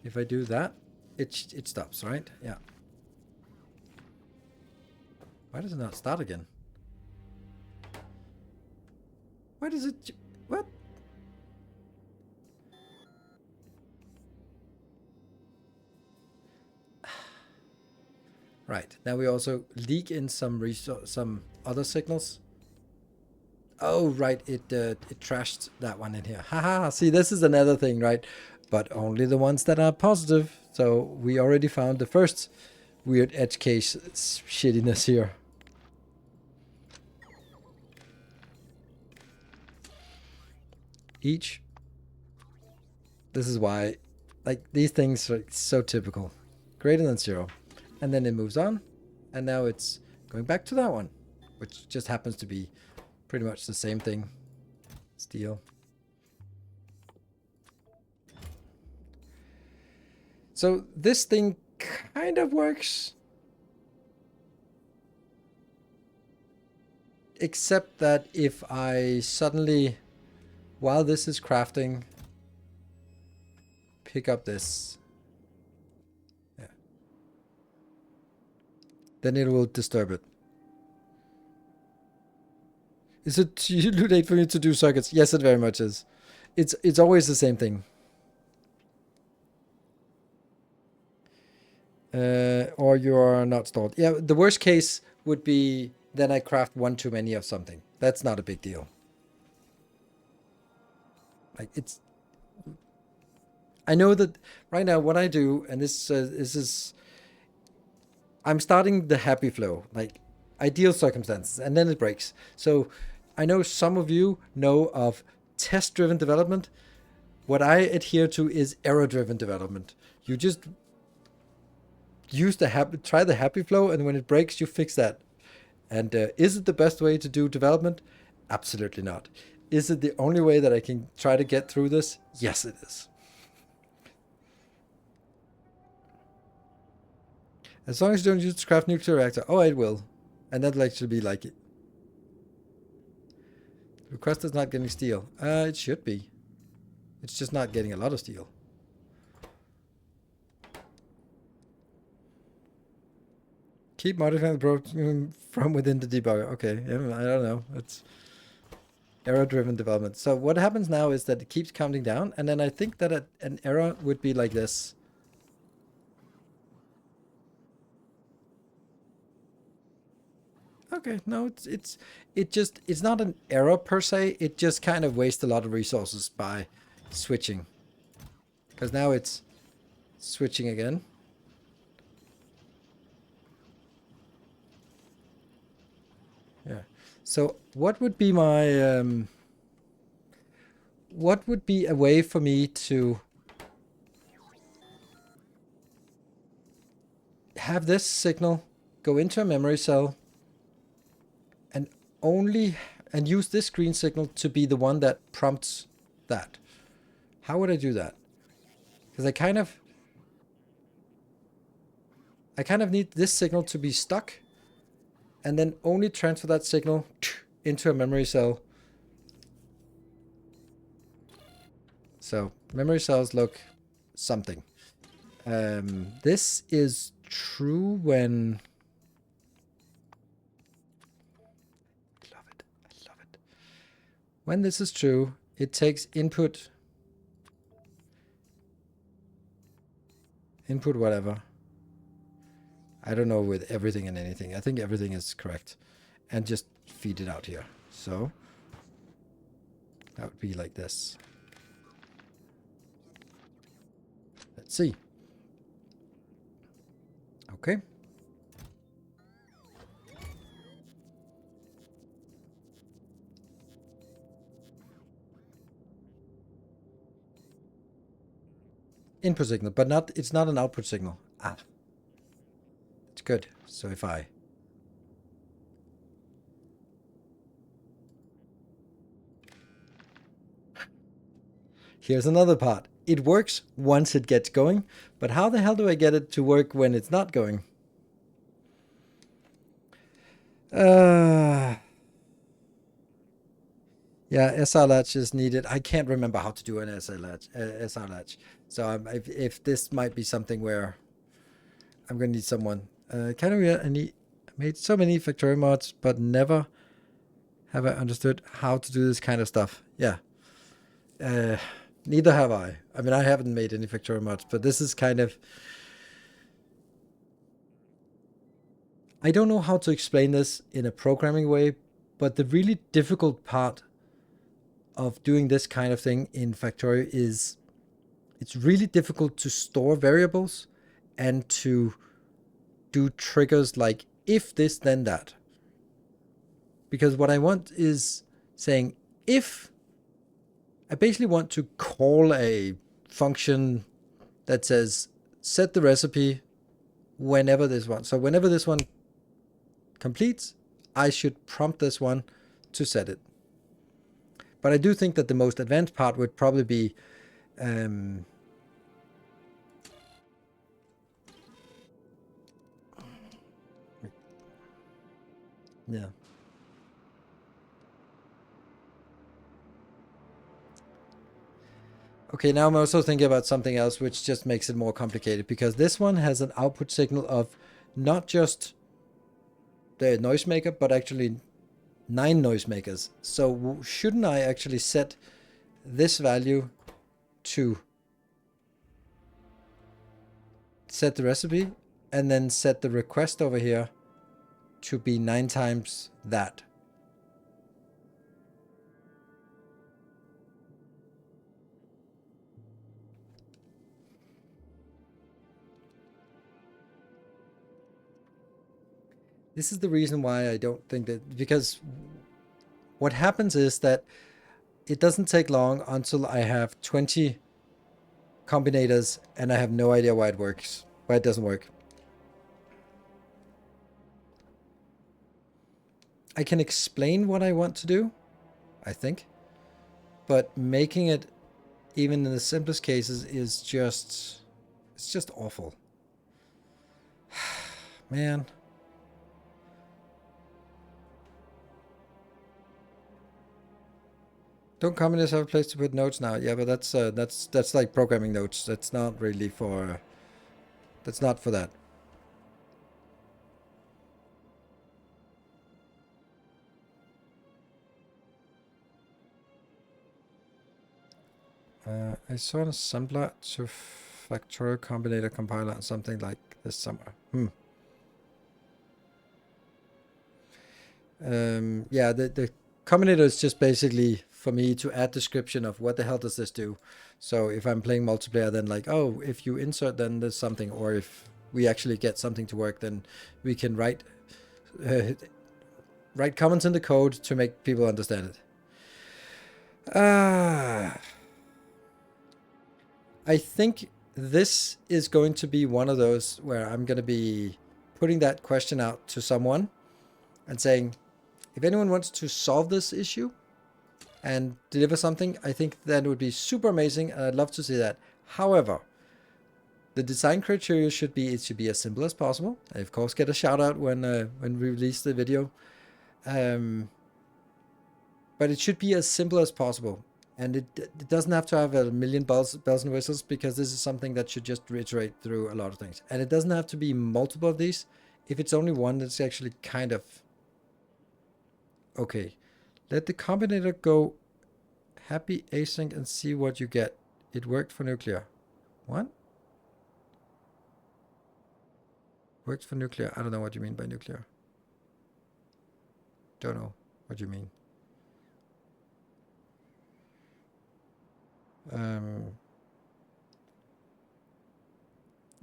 If I do that, it stops, right? Yeah. Why does it not start again? Why does it... What? Right. Now we also leak in some other signals. Oh, right. It trashed that one in here. Haha. See, this is another thing, right? But only the ones that are positive. So we already found the first weird edge case shittiness here. Each. This is why, like, these things are so typical. Greater than 0. And then it moves on. And now it's going back to that one, which just happens to be pretty much the same thing. Steel. So this thing kind of works. Except that if I suddenly, while this is crafting, pick up this, yeah, then it will disturb it. Is it too late for me to do circuits? Yes, it very much is. It's always the same thing. Or you're not stalled. Yeah, the worst case would be then I craft one too many of something. That's not a big deal. Like, it's... I know that right now what I do, and this is... I'm starting the happy flow, like ideal circumstances, and then it breaks. So I know some of you know of test-driven development. What I adhere to is error-driven development. You just try the happy flow, and when it breaks, you fix that. And is it the best way to do development? Absolutely not. Is it the only way that I can try to get through this? Yes, it is. As long as you don't use it to craft nuclear reactor. Oh, it will. And that'll actually be like it. Request is not getting steel. It should be. It's just not getting a lot of steel. Keep modifying the program from within the debugger. Okay, yeah, I don't know. It's error-driven development. So what happens now is that it keeps counting down, and then I think that an error would be like this. Okay, no, it's not an error per se. It just kind of wastes a lot of resources by switching. Because now it's switching again. Yeah. So what would be my what would be a way for me to have this signal go into a memory cell and use this green signal to be the one that prompts that? How would I do that? Because I kind of need this signal to be stuck and then only transfer that signal into a memory cell. So memory cells look something. This is true when... I love it. I love it. When this is true, it takes input whatever. I don't know with everything and anything. I think everything is correct. And just feed it out here. So that would be like this. Let's see. Okay. Input signal, but it's not an output signal. Ah. It's good. So if I... Here's another part. It works once it gets going, but how the hell do I get it to work when it's not going? Yeah, SR latch is needed. I can't remember how to do an SR latch. So if this might be something where I'm going to need someone. I made so many Factorio mods, but never have I understood how to do this kind of stuff. Yeah. Neither have I. I mean, I haven't made any Factorio mods, but this is kind of... I don't know how to explain this in a programming way, but the really difficult part of doing this kind of thing in Factorio is it's really difficult to store variables and to do triggers like if this then that. Because what I want is saying if I basically want to call a function that says set the recipe whenever this one. So whenever this one completes, I should prompt this one to set it. But I do think that the most advanced part would probably be yeah. Okay, now I'm also thinking about something else which just makes it more complicated, because this one has an output signal of not just the noisemaker, but actually 9 noisemakers. So shouldn't I actually set this value to set the recipe and then set the request over here to be 9 times that? This is the reason why I don't think that, because what happens is that it doesn't take long until I have 20 combinators and I have no idea why it works, why it doesn't work. I can explain what I want to do, I think, but making it even in the simplest cases is just, it's just awful. Man. Don't combinators have a place to put nodes now? Yeah, but that's like programming nodes. That's not really for, that's not for that. I saw an assembler to Factorio combinator compiler and something like this somewhere. Yeah, the combinator is just basically for me to add description of what the hell does this do. So if I'm playing multiplayer, then like, oh, if you insert, then there's something, or if we actually get something to work, then we can write comments in the code to make people understand it. I think this is going to be one of those where I'm going to be putting that question out to someone and saying, if anyone wants to solve this issue and deliver something, I think that would be super amazing, and I'd love to see that. However, the design criteria should be, it should be as simple as possible. I, of course, get a shout out when we release the video. But it should be as simple as possible. And it doesn't have to have a million bells and whistles, because this is something that should just reiterate through a lot of things. And it doesn't have to be multiple of these. If it's only one, that's actually kind of okay. Let the combinator go happy async and see what you get. It worked for nuclear. What? Worked for nuclear. I don't know what you mean by nuclear. Don't know what you mean.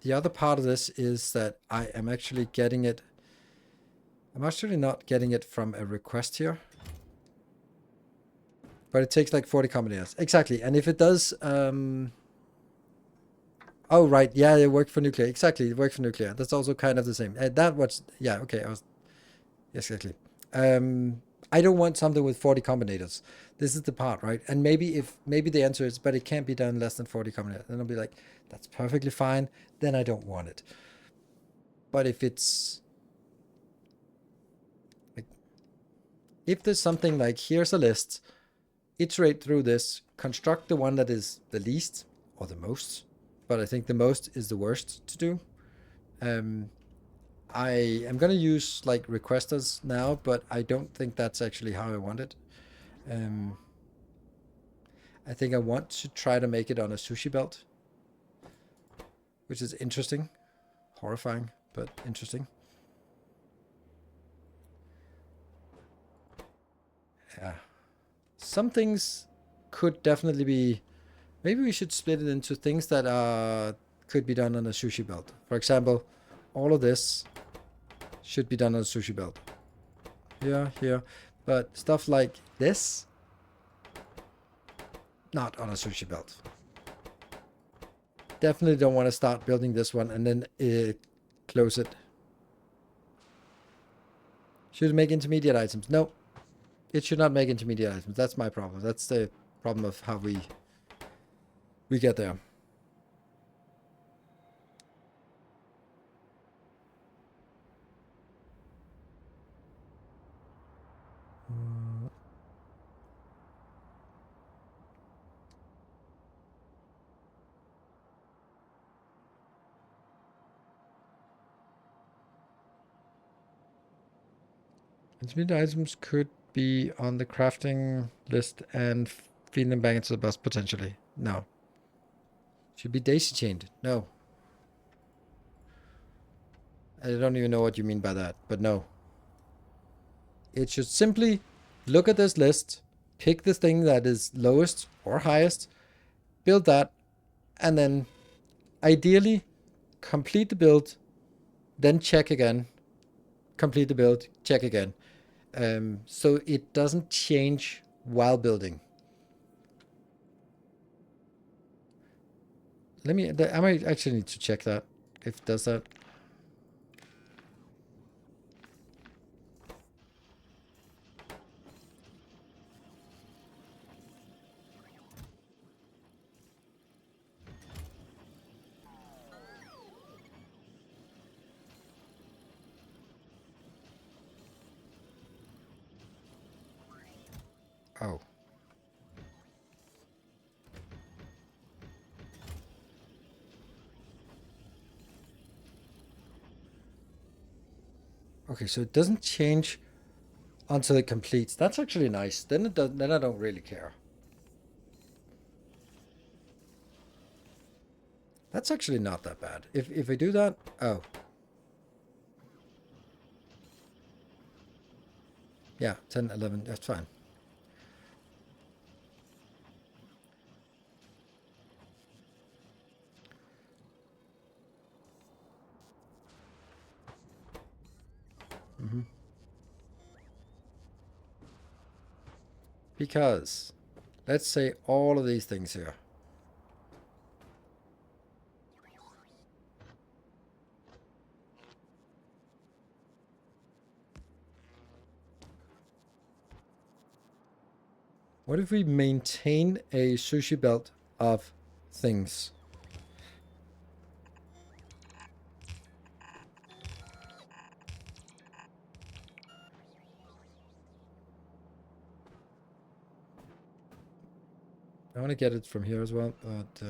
The other part of this is that I am actually getting it. I'm actually not getting it from a request here. But it takes like 40 combinators. Exactly. And if it does... oh, right. Yeah, it worked for nuclear. Exactly. It worked for nuclear. That's also kind of the same. That was... Yeah, okay. I was... Yes, exactly. I don't want something with 40 combinators. This is the part, right? And maybe the answer is, but it can't be done less than 40 combinators. Then I'll be like, that's perfectly fine. Then I don't want it. But if it's like, if there's something like, here's a list, iterate through this, construct the one that is the least or the most, but I think the most is the worst to do. I am going to use like requesters now, but I don't think that's actually how I want it. I think I want to try to make it on a sushi belt, which is interesting, horrifying, but interesting. Yeah. Some things could definitely be, maybe we should split it into things that could be done on a sushi belt. For example, all of this should be done on a sushi belt. Here. But stuff like this, not on a sushi belt. Definitely don't want to start building this one and then close it. Should it make intermediate items? No. It should not make intermediate items. That's my problem. That's the problem of how we get there. Intermediate items could be on the crafting list and feed them back into the bus potentially. No. Should be daisy chained. No. I don't even know what you mean by that, but no. It should simply look at this list, pick the thing that is lowest or highest, build that, and then ideally complete the build, then check again, complete the build, check again. So it doesn't change while building. I might actually need to check that, if it does that. Oh. Okay, so it doesn't change until it completes. That's actually nice. Then it does, then I don't really care. That's actually not that bad. If I do that, oh. Yeah, 10, 11, that's fine. Because, let's say all of these things here. What if we maintain a sushi belt of things? I want to get it from here as well, but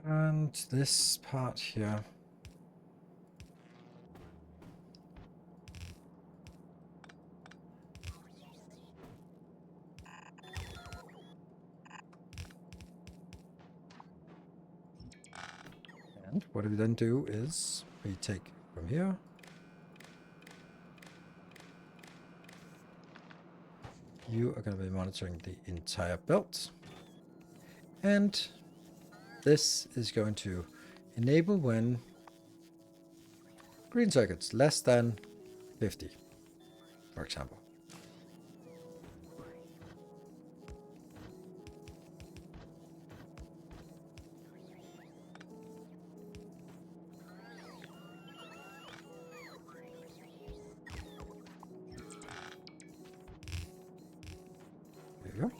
and this part here. And what we then do is we take from here. You are going to be monitoring the entire belt. And this is going to enable when green circuits less than 50, for example. There you go.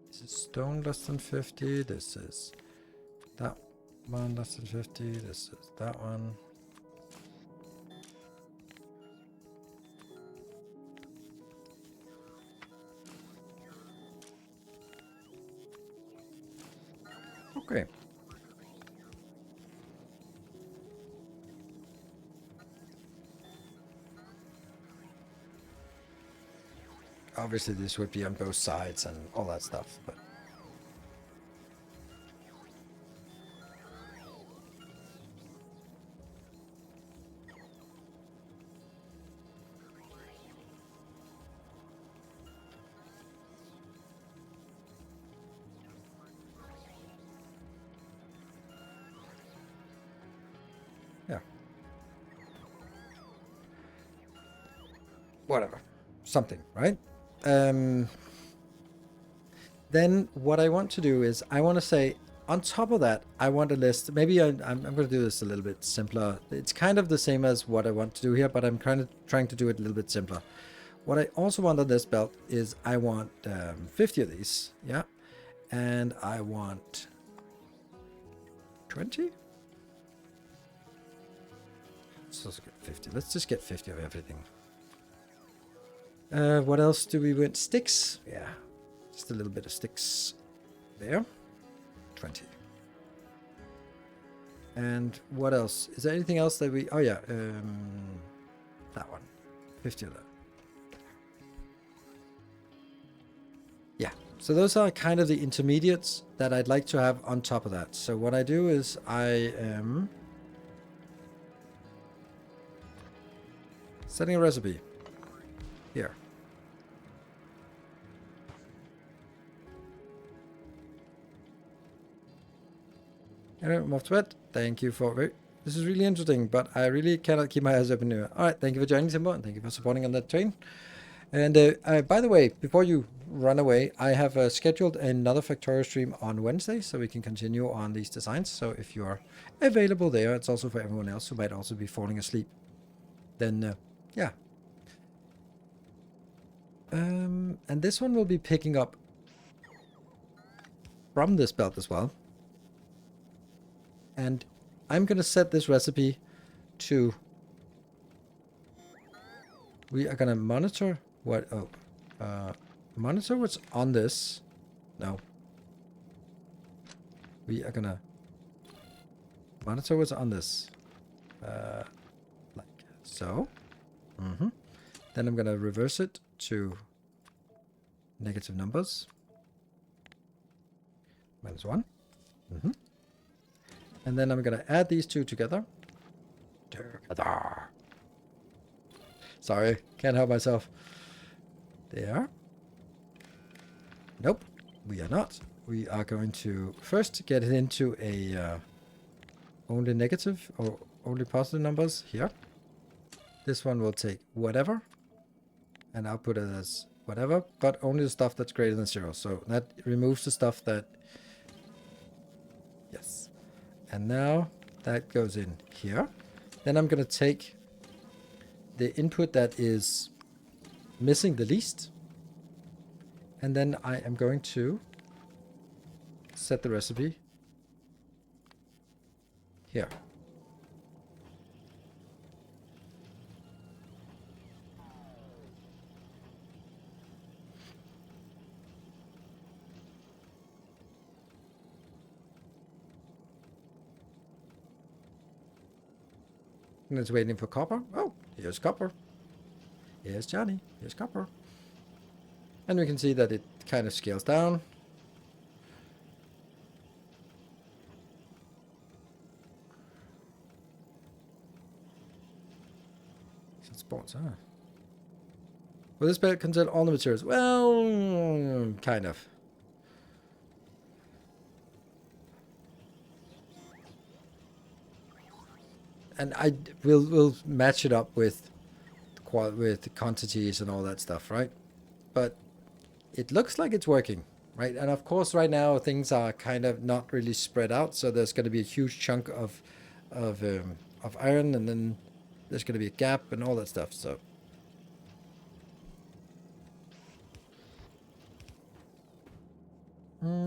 This is stone less than 50. This is that one less than 50. This is that one. Okay. Obviously this would be on both sides and all that stuff, but yeah. Whatever. Something, right? Then what I want to do is I want to say on top of that, I want a list. Maybe I'm going to do this a little bit simpler. It's kind of the same as what I want to do here, but I'm kind of trying to do it a little bit simpler. What I also want on this belt is I want 50 of these. Yeah. And I want 20. So let's get 50. Let's just get 50 of everything. What else do we want? Sticks? Yeah. Just a little bit of sticks. There. 20. And what else? Is there anything else that we... Oh, yeah. That one. 50 of that. Yeah. So those are kind of the intermediates that I'd like to have on top of that. So what I do is I am setting a recipe here. Anyway, I'm off to bed. Thank you for... This is really interesting, but I really cannot keep my eyes open here. Alright, thank you for joining, Timbo, and thank you for supporting on that train. And by the way, before you run away, I have scheduled another Factorio stream on Wednesday, so we can continue on these designs. So if you are available there, it's also for everyone else who might also be falling asleep. Then, yeah. And this one will be picking up from this belt as well. And I'm going to set this recipe to... We are going to monitor what... Oh. Monitor what's on this. No. We are going to monitor what's on this. Like so. Then I'm going to reverse it to negative numbers. -1. And then I'm going to add these two together. Sorry, can't help myself. There. Nope, we are not. We are going to first get it into a only negative or only positive numbers here. This one will take whatever and output it as whatever, but only the stuff that's greater than 0. So that removes the stuff that... Yes. And now that goes in here. Then I'm going to take the input that is missing the least. And then I am going to set the recipe here. And it's waiting for copper. Oh, here's copper. Here's Johnny. Here's copper. And we can see that it kind of scales down. It spawns, huh? Will this belt contain all the materials? Well, kind of. And I will match it up with quantities and all that stuff, right? But it looks like it's working, right? And of course, right now things are kind of not really spread out, so there's going to be a huge chunk of iron, and then there's going to be a gap and all that stuff. So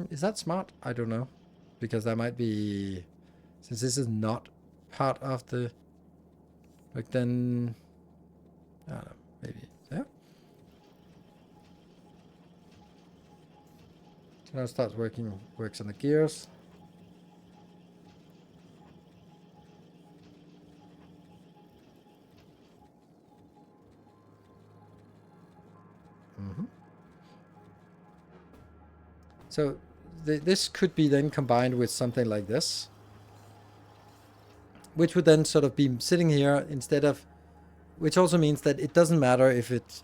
is that smart? I don't know, because that might be, since this is not part of the, like, then I don't know, maybe there. So now it starts works on the gears. So this could be then combined with something like this, which would then sort of be sitting here instead of, which also means that it doesn't matter if it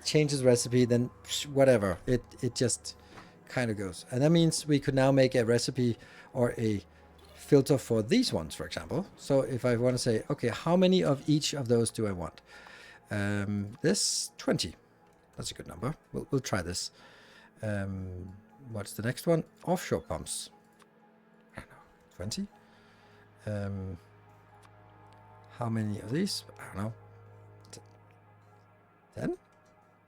changes recipe, then whatever, it just kind of goes. And that means we could now make a recipe or a filter for these ones, for example. So if I want to say, okay, how many of each of those do I want? This 20. That's a good number. We'll try this. What's the next one? Offshore pumps. I don't know, 20. How many of these? I don't know. 10?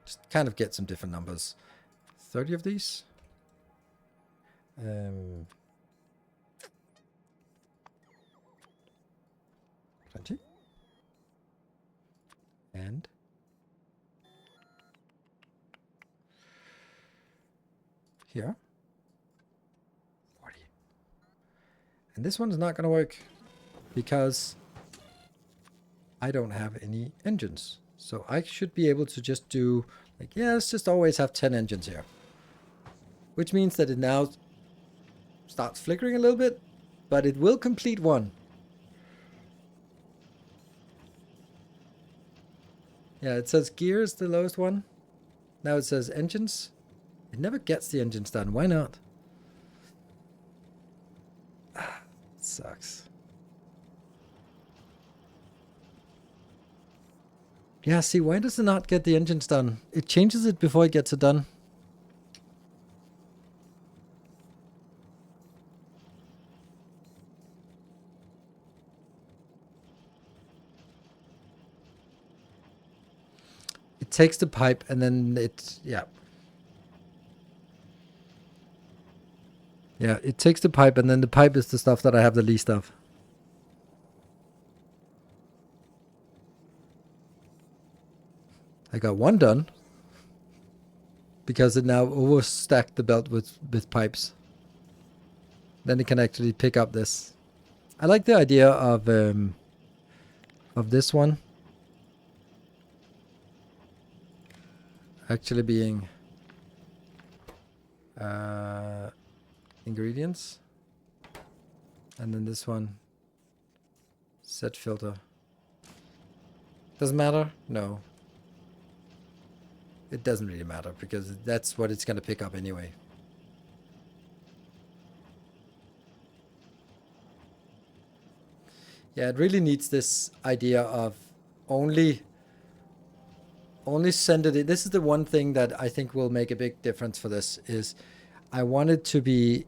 Just kind of get some different numbers. 30 of these. 20. And here. And this one's not going to work because I don't have any engines. So I should be able to just do, like, yeah, let's just always have 10 engines here. Which means that it now starts flickering a little bit, but it will complete one. Yeah, it says gears, the lowest one. Now it says engines. It never gets the engines done. Why not? It sucks. Yeah, see, why does it not get the engines done? It changes it before it gets it done. It takes the pipe and then it, yeah. Yeah, it takes the pipe and then the pipe is the stuff that I have the least of. I got one done because it now overstacked the belt with pipes. Then it can actually pick up this. I like the idea of this one actually being ingredients, and then this one set filter. Doesn't matter? No. It doesn't really matter because that's what it's going to pick up anyway. Yeah, it really needs this idea of only send it in. This is the one thing that I think will make a big difference for this is I want it to be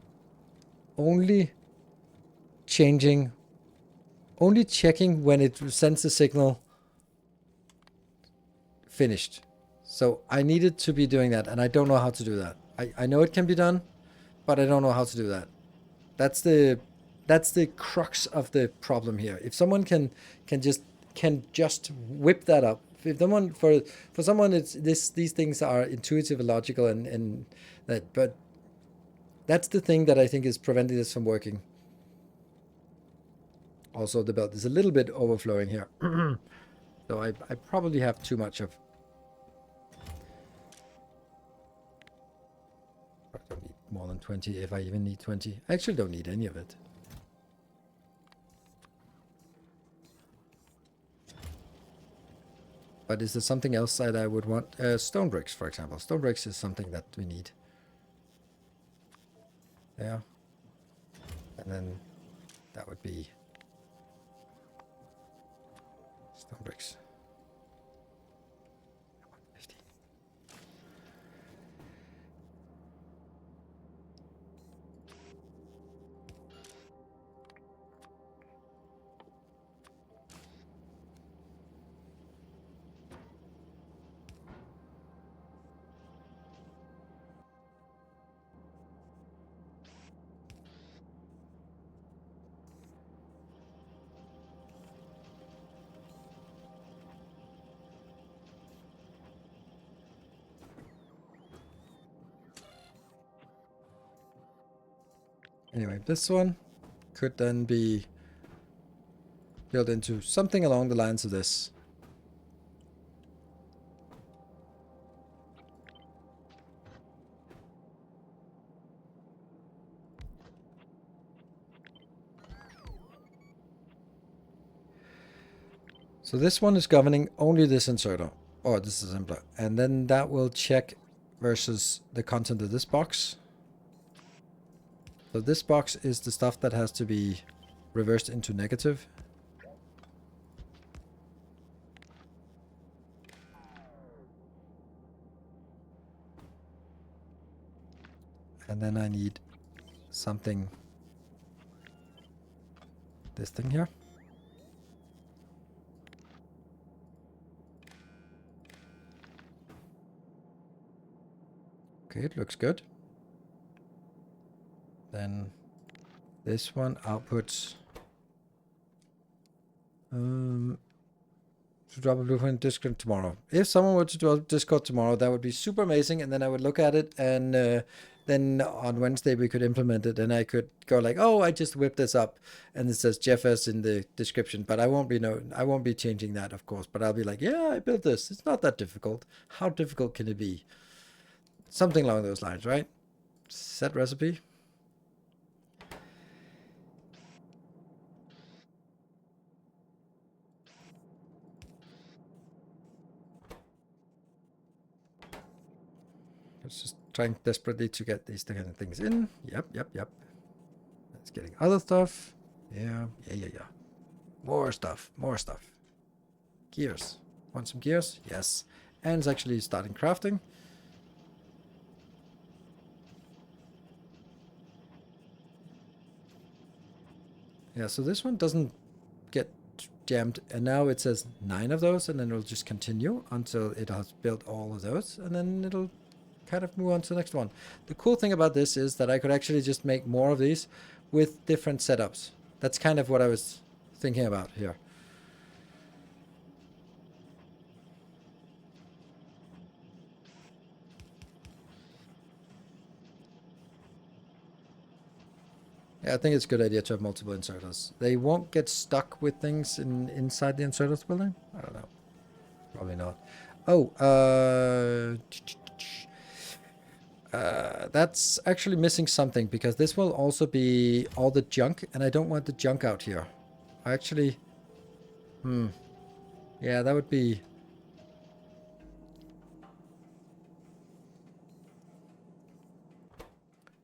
only checking when it sends the signal finished. So I need it to be doing that, and I don't know how to do that. I know it can be done, but I don't know how to do that. That's the crux of the problem here. If someone can just whip that up. If someone for someone these things are intuitive and logical and that, but that's the thing that I think is preventing this from working. Also, the belt is a little bit overflowing here. So I probably have too much of. I don't need more than 20 if I even need 20. I actually don't need any of it. But is there something else that I would want? Stone bricks, for example. Stone bricks is something that we need. There. And then that would be stone bricks. 150. Anyway, this one could then be built into something along the lines of this. So this one is governing only this inserter, or this assembler, and then that will check versus the content of this box. So this box is the stuff that has to be reversed into negative. And then I need something, this thing here. Okay, it looks good. Then this one outputs to drop a blueprint in Discord tomorrow. If someone were to drop Discord tomorrow, that would be super amazing, and then I would look at it, and then on Wednesday we could implement it, and I could go like, oh, I just whipped this up, and it says Jeff S in the description, but I won't be changing that, of course, but I'll be like, yeah, I built this. It's not that difficult. How difficult can it be? Something along those lines, right? Set recipe. Let's just trying desperately to get these kind of things in. Yep. It's getting other stuff. Yeah. More stuff. Gears. Want some gears? Yes. And it's actually starting crafting. Yeah, so this one doesn't get jammed. And now it says 9 of those, and then it'll just continue until it has built all of those, and then it'll kind of move on to the next one. The cool thing about this is that I could actually just make more of these with different setups. That's kind of what I was thinking about here. Yeah, I think it's a good idea to have multiple inserters. They won't get stuck with things inside the inserters building? I don't know. Probably not. Oh, that's actually missing something, because this will also be all the junk, and I don't want the junk out here. I actually... Yeah, that would be...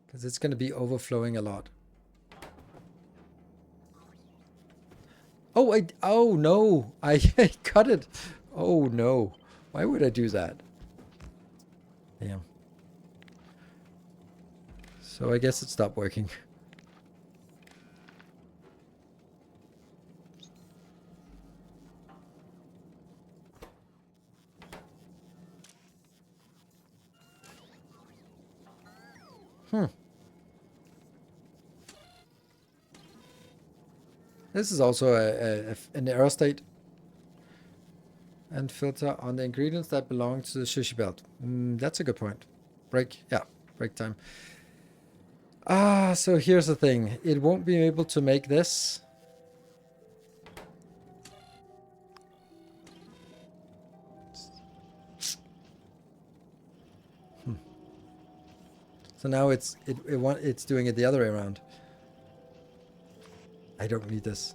Because it's going to be overflowing a lot. Oh, oh no! I cut it! Oh no. Why would I do that? Damn. So I guess it stopped working. This is also an error state. And filter on the ingredients that belong to the sushi belt. That's a good point. Break time. So here's the thing. It won't be able to make this. So now it's doing it the other way around. I don't need this.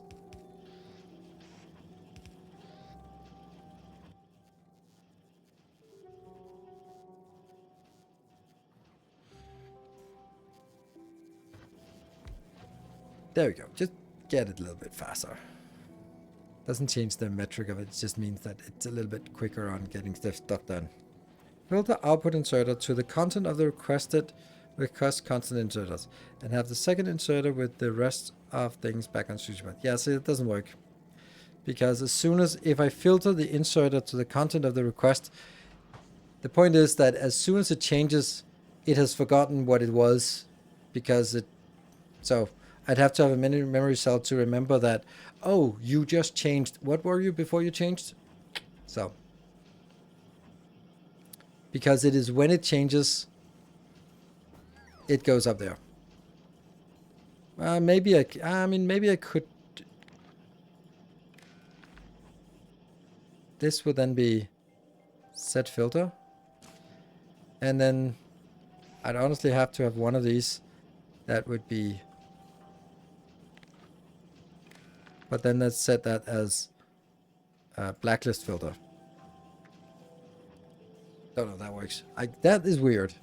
There we go. Just get it a little bit faster. Doesn't change the metric of it. It just means that it's a little bit quicker on getting stuff done. Filter output inserter to the content of the request content inserters, and have the second inserter with the rest of things back on SushiBot. Yeah, see, it doesn't work. Because as soon as, if I filter the inserter to the content of the request, the point is that as soon as it changes, it has forgotten what it was, because so I'd have to have a memory cell to remember that, oh, you just changed, what were you before you changed? So, because it is when it changes, it goes up there. Maybe maybe I could. This would then be set filter. And then I'd honestly have to have one of these that would be. But then let's set that as blacklist filter. Don't know if that works. That is weird.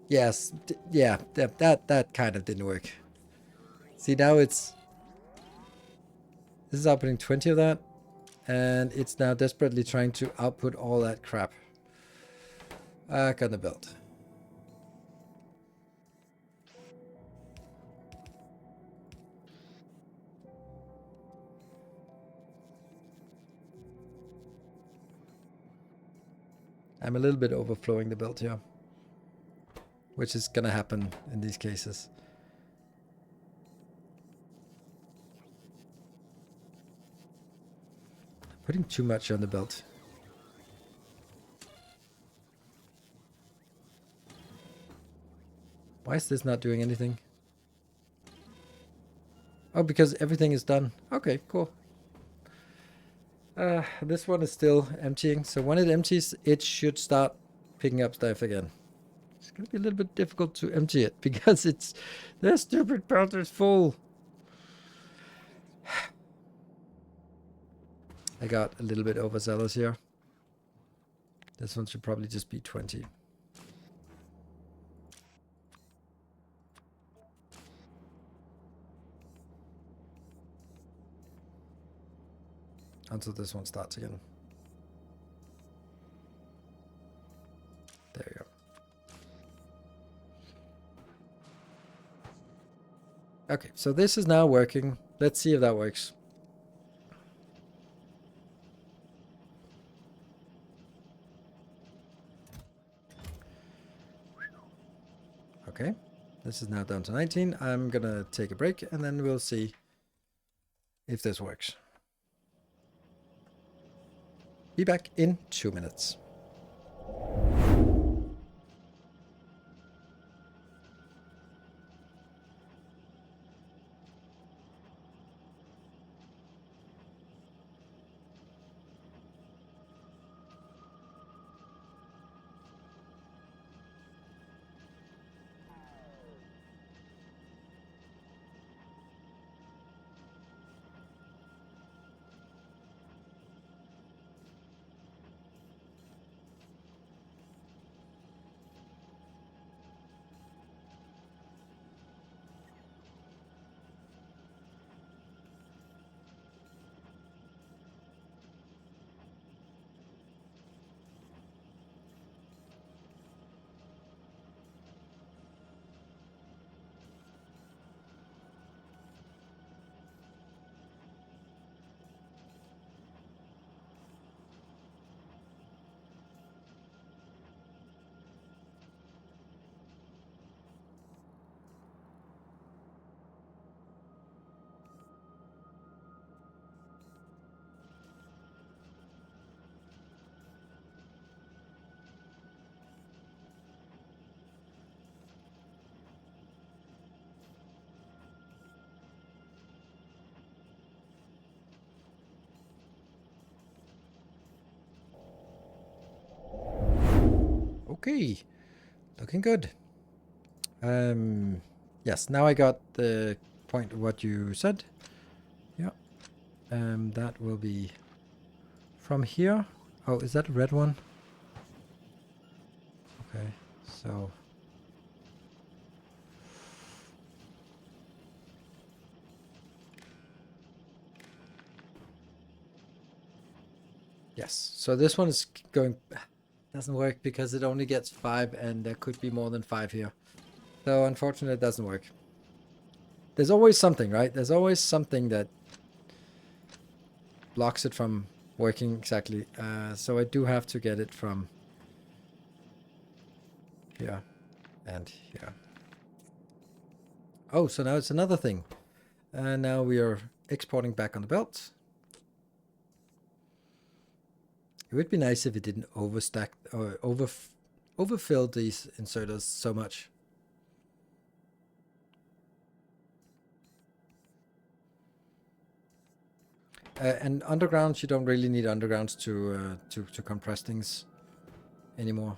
Yes, yeah, that kind of didn't work. See, now this is outputting 20 of that, and it's now desperately trying to output all that crap. Gonna build. I'm a little bit overflowing the build here, which is gonna happen in these cases. Putting too much on the belt. Why is this not doing anything? Oh, because everything is done. Okay, cool. This one is still emptying. So when it empties, it should start picking up stuff again. It's going to be a little bit difficult to empty it because it's... The stupid belt is full. I got a little bit overzealous here. This one should probably just be 20. Until this one starts again. There you go. Okay, so this is now working. Let's see if that works. Okay, this is now down to 19. I'm gonna take a break and then we'll see if this works. Be back in 2 minutes. Okay, looking good. Yes, now I got the point of what you said. Yeah. That will be from here. Oh, is that a red one? Okay, so... Yes, so this one is going... Doesn't work because it only gets 5 and there could be more than 5 here. So unfortunately it doesn't work. There's always something, right? There's always something that blocks it from working exactly. So I do have to get it from here and here. Oh, so now it's another thing. Now we are exporting back on the belt. It would be nice if it didn't overstack or overfill these inserters so much. And undergrounds, you don't really need undergrounds to compress things anymore.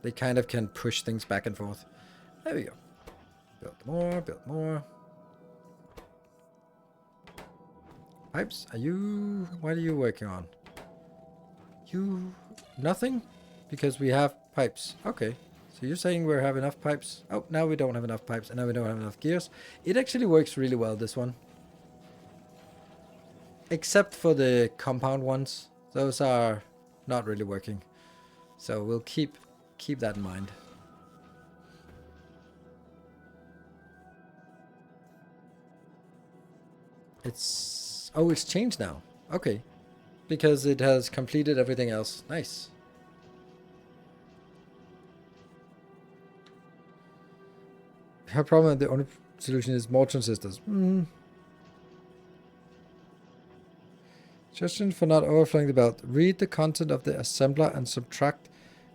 They kind of can push things back and forth. There we go. Build more, build more. Pipes, are you... What are you working on? You... Nothing? Because we have pipes. Okay. So you're saying we have enough pipes? Oh, now we don't have enough pipes, and now we don't have enough gears. It actually works really well, this one. Except for the compound ones. Those are not really working. So we'll keep that in mind. It's... Oh, it's changed now. Okay. Because it has completed everything else. Nice. Her problem, the only solution is more transistors. Suggestion for not overflowing the belt. Read the content of the assembler and subtract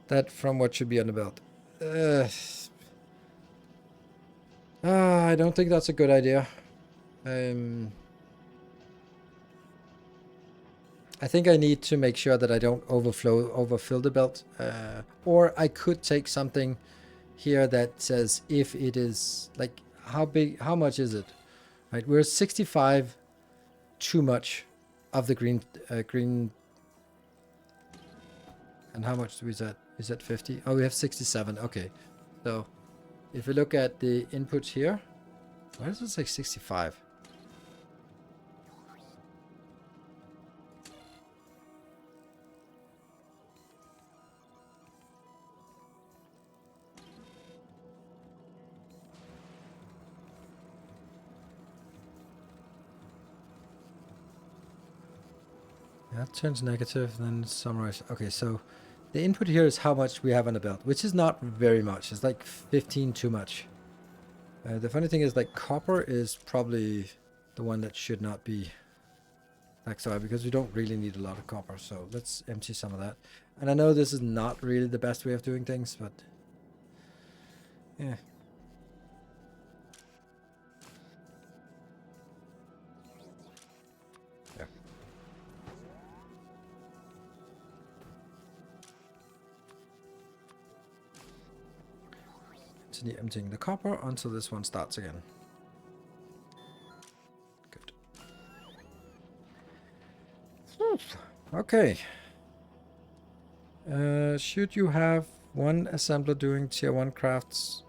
that from what should be on the belt. I don't think that's a good idea. I think I need to make sure that I don't overfill the belt. Or I could take something here that says if it is, like, how much is it? Right, we're 65 too much of the green, and how much do we set? Is that 50? Oh, we have 67. Okay, so if we look at the inputs here, why does it say 65? That turns negative, then summarize. Okay, so the input here is how much we have on the belt, which is not very much. It's like 15 too much. The funny thing is, like, copper is probably the one that should not be like so, because we don't really need a lot of copper. So let's empty some of that. And I know this is not really the best way of doing things, but yeah. Continue emptying the copper until this one starts again. Good. Okay. Should you have one assembler doing tier 1 crafts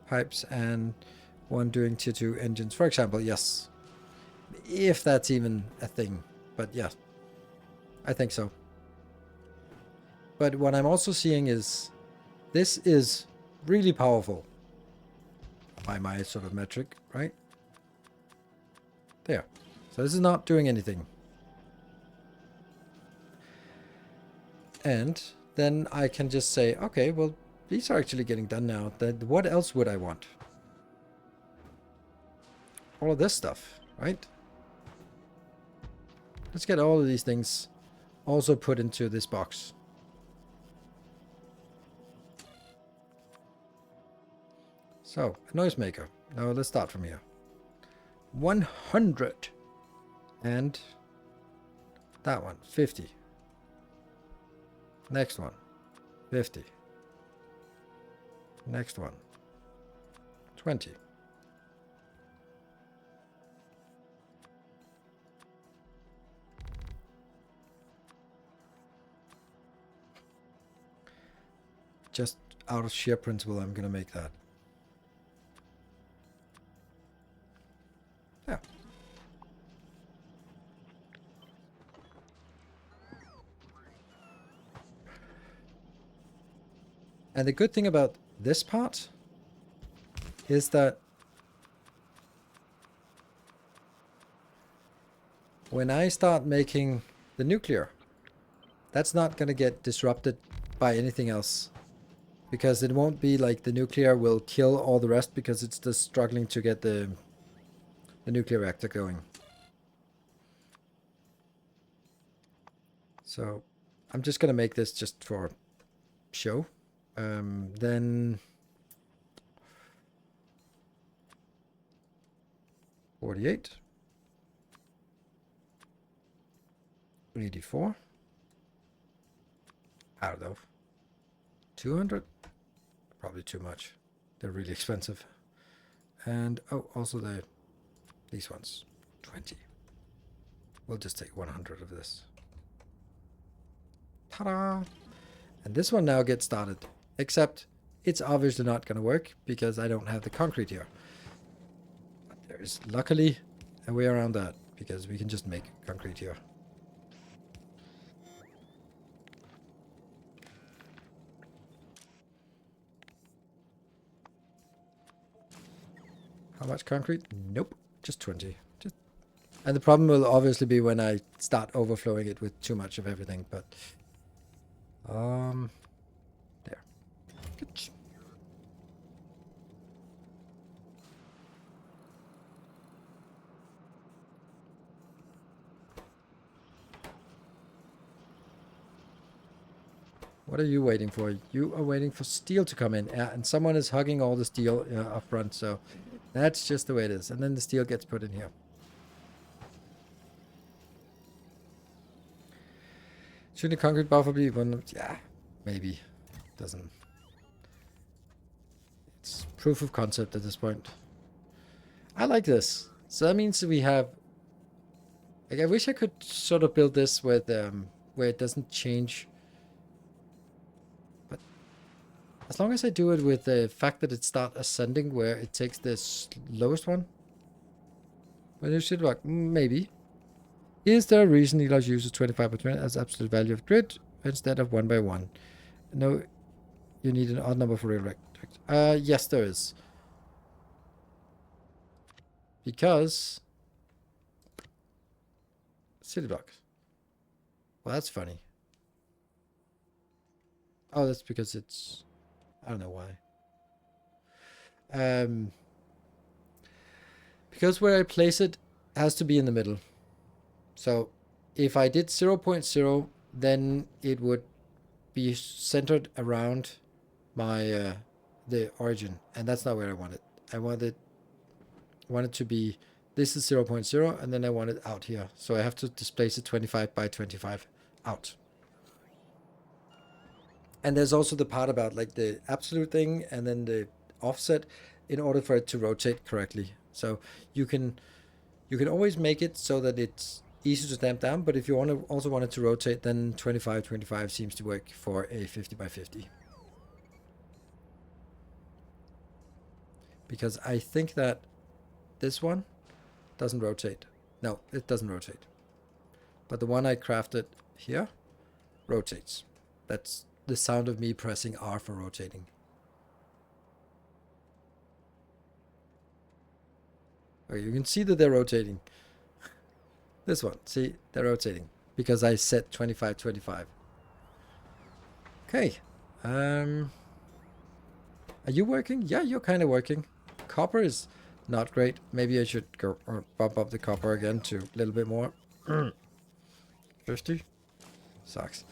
pipes and one doing tier 2 engines, for example? Yes. If that's even a thing. But yeah, I think so. But what I'm also seeing is this is really powerful by my sort of metric, right? There. So this is not doing anything. And then I can just say, okay, well, these are actually getting done now. Then what else would I want? All of this stuff, right? Let's get all of these things also put into this box. So, a noisemaker. Now let's start from here. 100. And that one, 50. Next one, 50. Next one, 20. Just out of sheer principle, I'm going to make that. Yeah. And the good thing about this part is that when I start making the nuclear, that's not going to get disrupted by anything else. Because it won't be like the nuclear will kill all the rest because it's just struggling to get the nuclear reactor going. So I'm just going to make this just for show. Then 48. 84. I don't know. 200. Probably too much. They're really expensive. And oh, also these ones. 20. We'll just take 100 of this. Ta-da! And this one now gets started. Except it's obviously not going to work because I don't have the concrete here. But there is luckily a way around that because we can just make concrete here. How much concrete? Nope, just 20. And the problem will obviously be when I start overflowing it with too much of everything, but there. Good. What are you waiting for? You are waiting for steel to come in. And someone is hugging all the steel up front. So that's just the way it is. And then the steel gets put in here. Should the concrete buffer be one? Yeah, maybe. Doesn't. It's proof of concept at this point. I like this. So that means we have. Like, I wish I could sort of build this with where it doesn't change. But as long as I do it with the fact that it starts ascending, where it takes this lowest one. Well, you should work. Maybe. Is there a reason Nilaus uses 25% as absolute value of grid instead of 1 by 1? No, you need an odd number for real rectangle. Yes, there is. Because city blocks. Well, that's funny. Oh, that's because it's. I don't know why. Because where I place it has to be in the middle. So if I did 0.0, then it would be centered around my the origin, and that's not where I want it. I want it to be, this is 0.0, and then I want it out here. So I have to displace it 25 by 25 out. And there's also the part about like the absolute thing and then the offset in order for it to rotate correctly. So you can always make it so that it's easy to stamp down, but if you also want it to rotate, then 25 seems to work for a 50 by 50. Because I think that this one doesn't rotate. No, it doesn't rotate. But the one I crafted here rotates. That's the sound of me pressing R for rotating. Okay, you can see that they're rotating. This one, see, they're rotating because I set 25. Okay. Are you working? Yeah, you're kind of working. Copper is not great. Maybe I should go or bump up the copper again to a little bit more. 50. Sucks.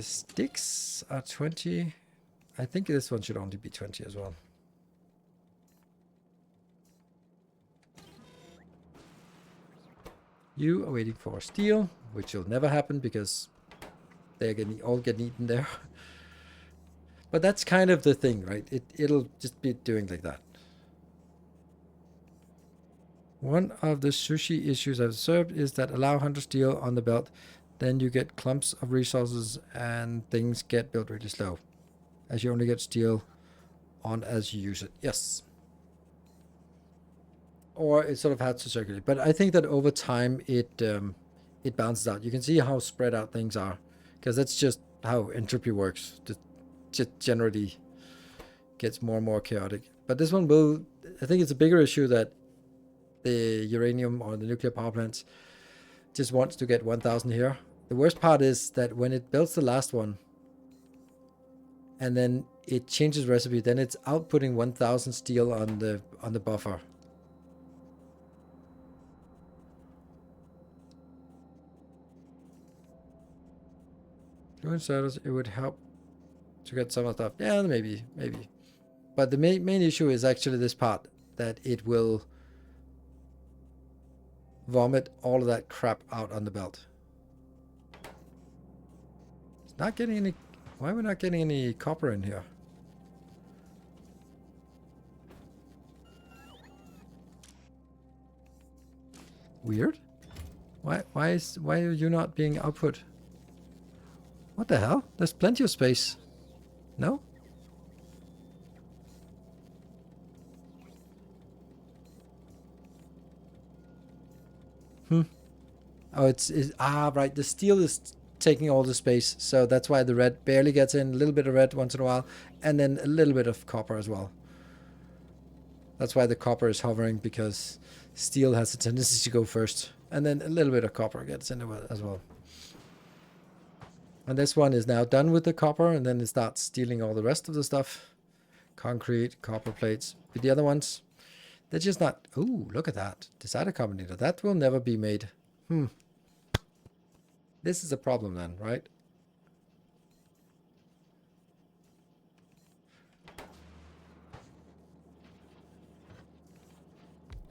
Sticks are 20. I think this one should only be 20 as well. You are waiting for steel, which will never happen because they're all getting eaten there. But that's kind of the thing, right? It'll just be doing like that. One of the sushi issues I've observed is that allow 100 steel on the belt, then you get clumps of resources and things get built really slow, as you only get steel on as you use it. Yes. Or it sort of has to circulate. But I think that over time it balances out. You can see how spread out things are, because that's just how entropy works. It just generally gets more and more chaotic. But this one will, I think it's a bigger issue that the uranium or the nuclear power plants just wants to get 1000 here. The worst part is that when it builds the last one and then it changes recipe, then it's outputting 1000 steel on the buffer. It would help to get some of the stuff. Yeah, maybe. But the main issue is actually this part, that it will vomit all of that crap out on the belt. It's not getting any. Why are we not getting any copper in here? Weird. Why are you not being output? What the hell? There's plenty of space. No? Oh, it's right. The steel is taking all the space, so that's why the red barely gets in. A little bit of red once in a while, and then a little bit of copper as well. That's why the copper is hovering, because steel has a tendency to go first, and then a little bit of copper gets in as well. And this one is now done with the copper, and then it starts stealing all the rest of the stuff. Concrete, copper plates. But the other ones, they're just not. Ooh, look at that. Decider combinator. That will never be made. This is a problem then, right?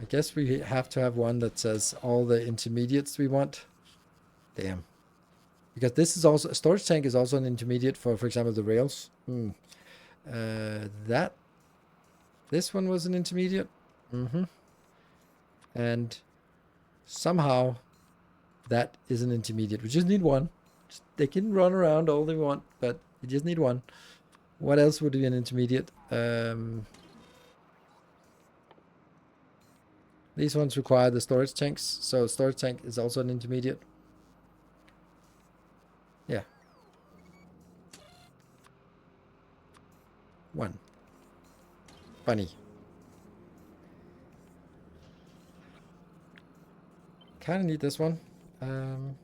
guess we have to have one that says all the intermediates we want. Damn. Because this is also, a storage tank is also an intermediate for example, the rails. This one was an intermediate. And somehow that is an intermediate. We just need one. They can run around all they want, but we just need one. What else would be an intermediate? These ones require the storage tanks, so storage tank is also an intermediate. Yeah. One. Funny. Kinda need this one. And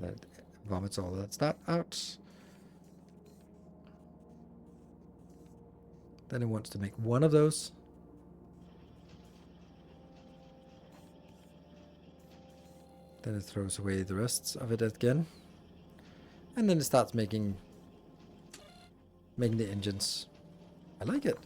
then it vomits all of that stuff out. Then it wants to make one of those. Then it throws away the rest of it again. And then it starts making the engines. I like it.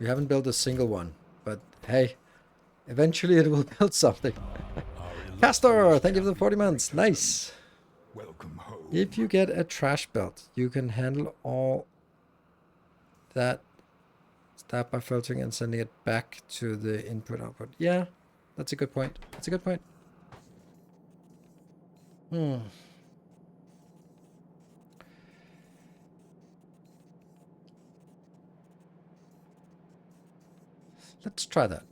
We haven't built a single one, but hey, eventually it will build something. Castor, thank you for the 40 months. Nice. Welcome home. If you get a trash belt, you can handle all that stuff by filtering and sending it back to the input output. Yeah, that's a good point. That's a good point. Let's try that.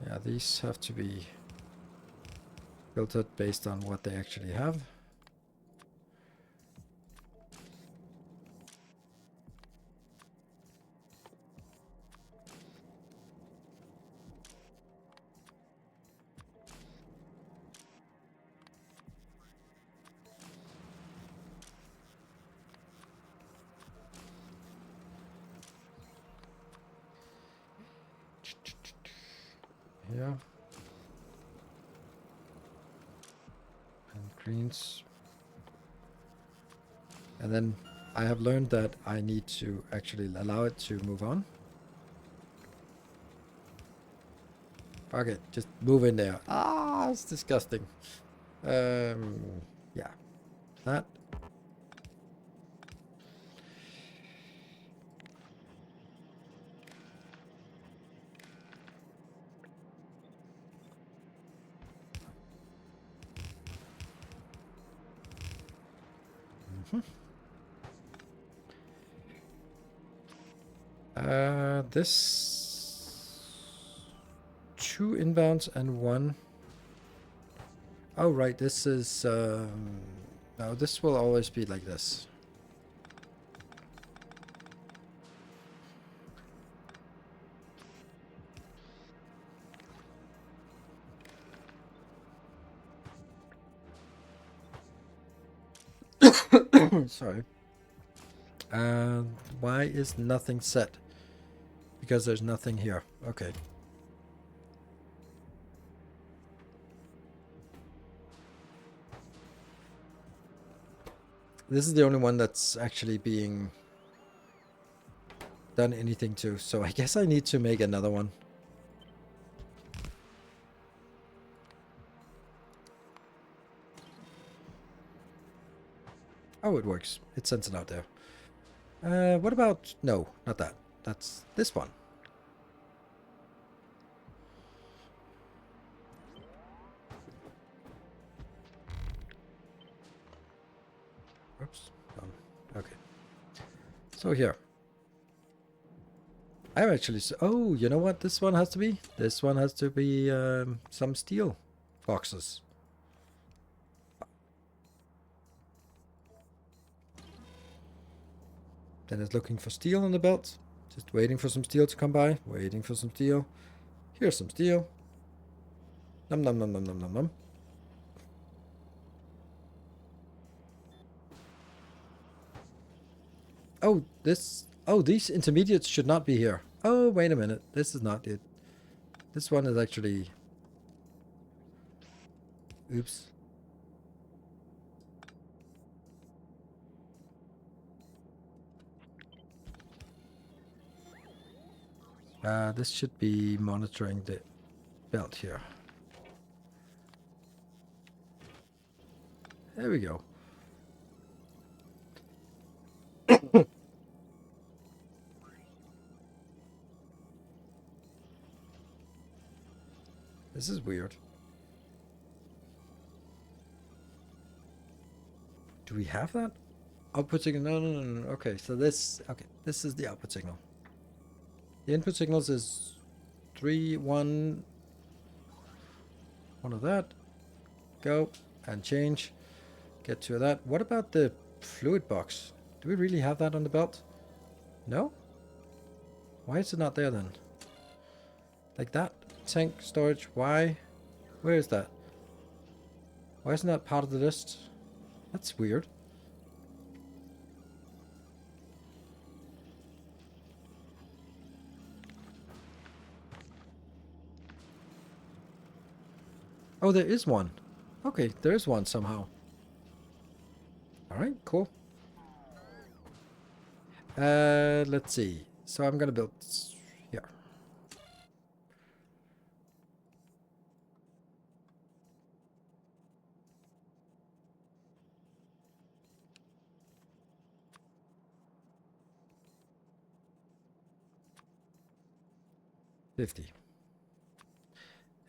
Yeah, these have to be filtered based on what they actually have. Yeah. And greens. And then I have learned that I need to actually allow it to move on. Fuck it, just move in there. Ah, it's disgusting. Yeah. That. This 2 inbounds and 1. Oh right, this is no, this will always be like this. Sorry. Why is nothing set? Because there's nothing here. Okay. This is the only one that's actually being done anything to, so I guess I need to make another one. Oh, it works. It sends it out there. What about... No, not that. That's this one. Oops. Okay. So here. I'm actually... Oh, you know what this one has to be? This one has to be some steel boxes. Then it's looking for steel on the belt. Just waiting for some steel to come by. Waiting for some steel. Here's some steel. Num num num num num num num. Oh, this... Oh, these intermediates should not be here. Oh, wait a minute. This is not it. This one is actually... Oops. This should be monitoring the belt here. There we go. This is weird. Do we have that? Output signal? No, no, no, no. Okay, so this... Okay, this is the output signal. The input signals is 3, 1... One of that. Go. And change. Get to that. What about the fluid box? Do we really have that on the belt? No? Why is it not there then? Like that? Tank storage. Why? Where is that? Why isn't that part of the list? That's weird. Oh, there is one. Okay, there is one somehow. Alright, cool. Let's see. So I'm gonna build here. $50.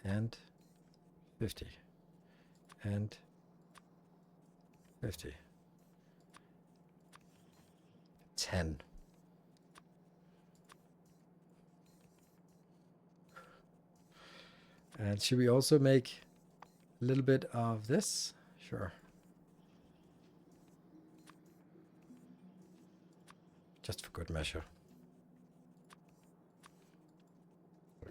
And 50. And 50. 10. And should we also make a little bit of this? Sure. Just for good measure.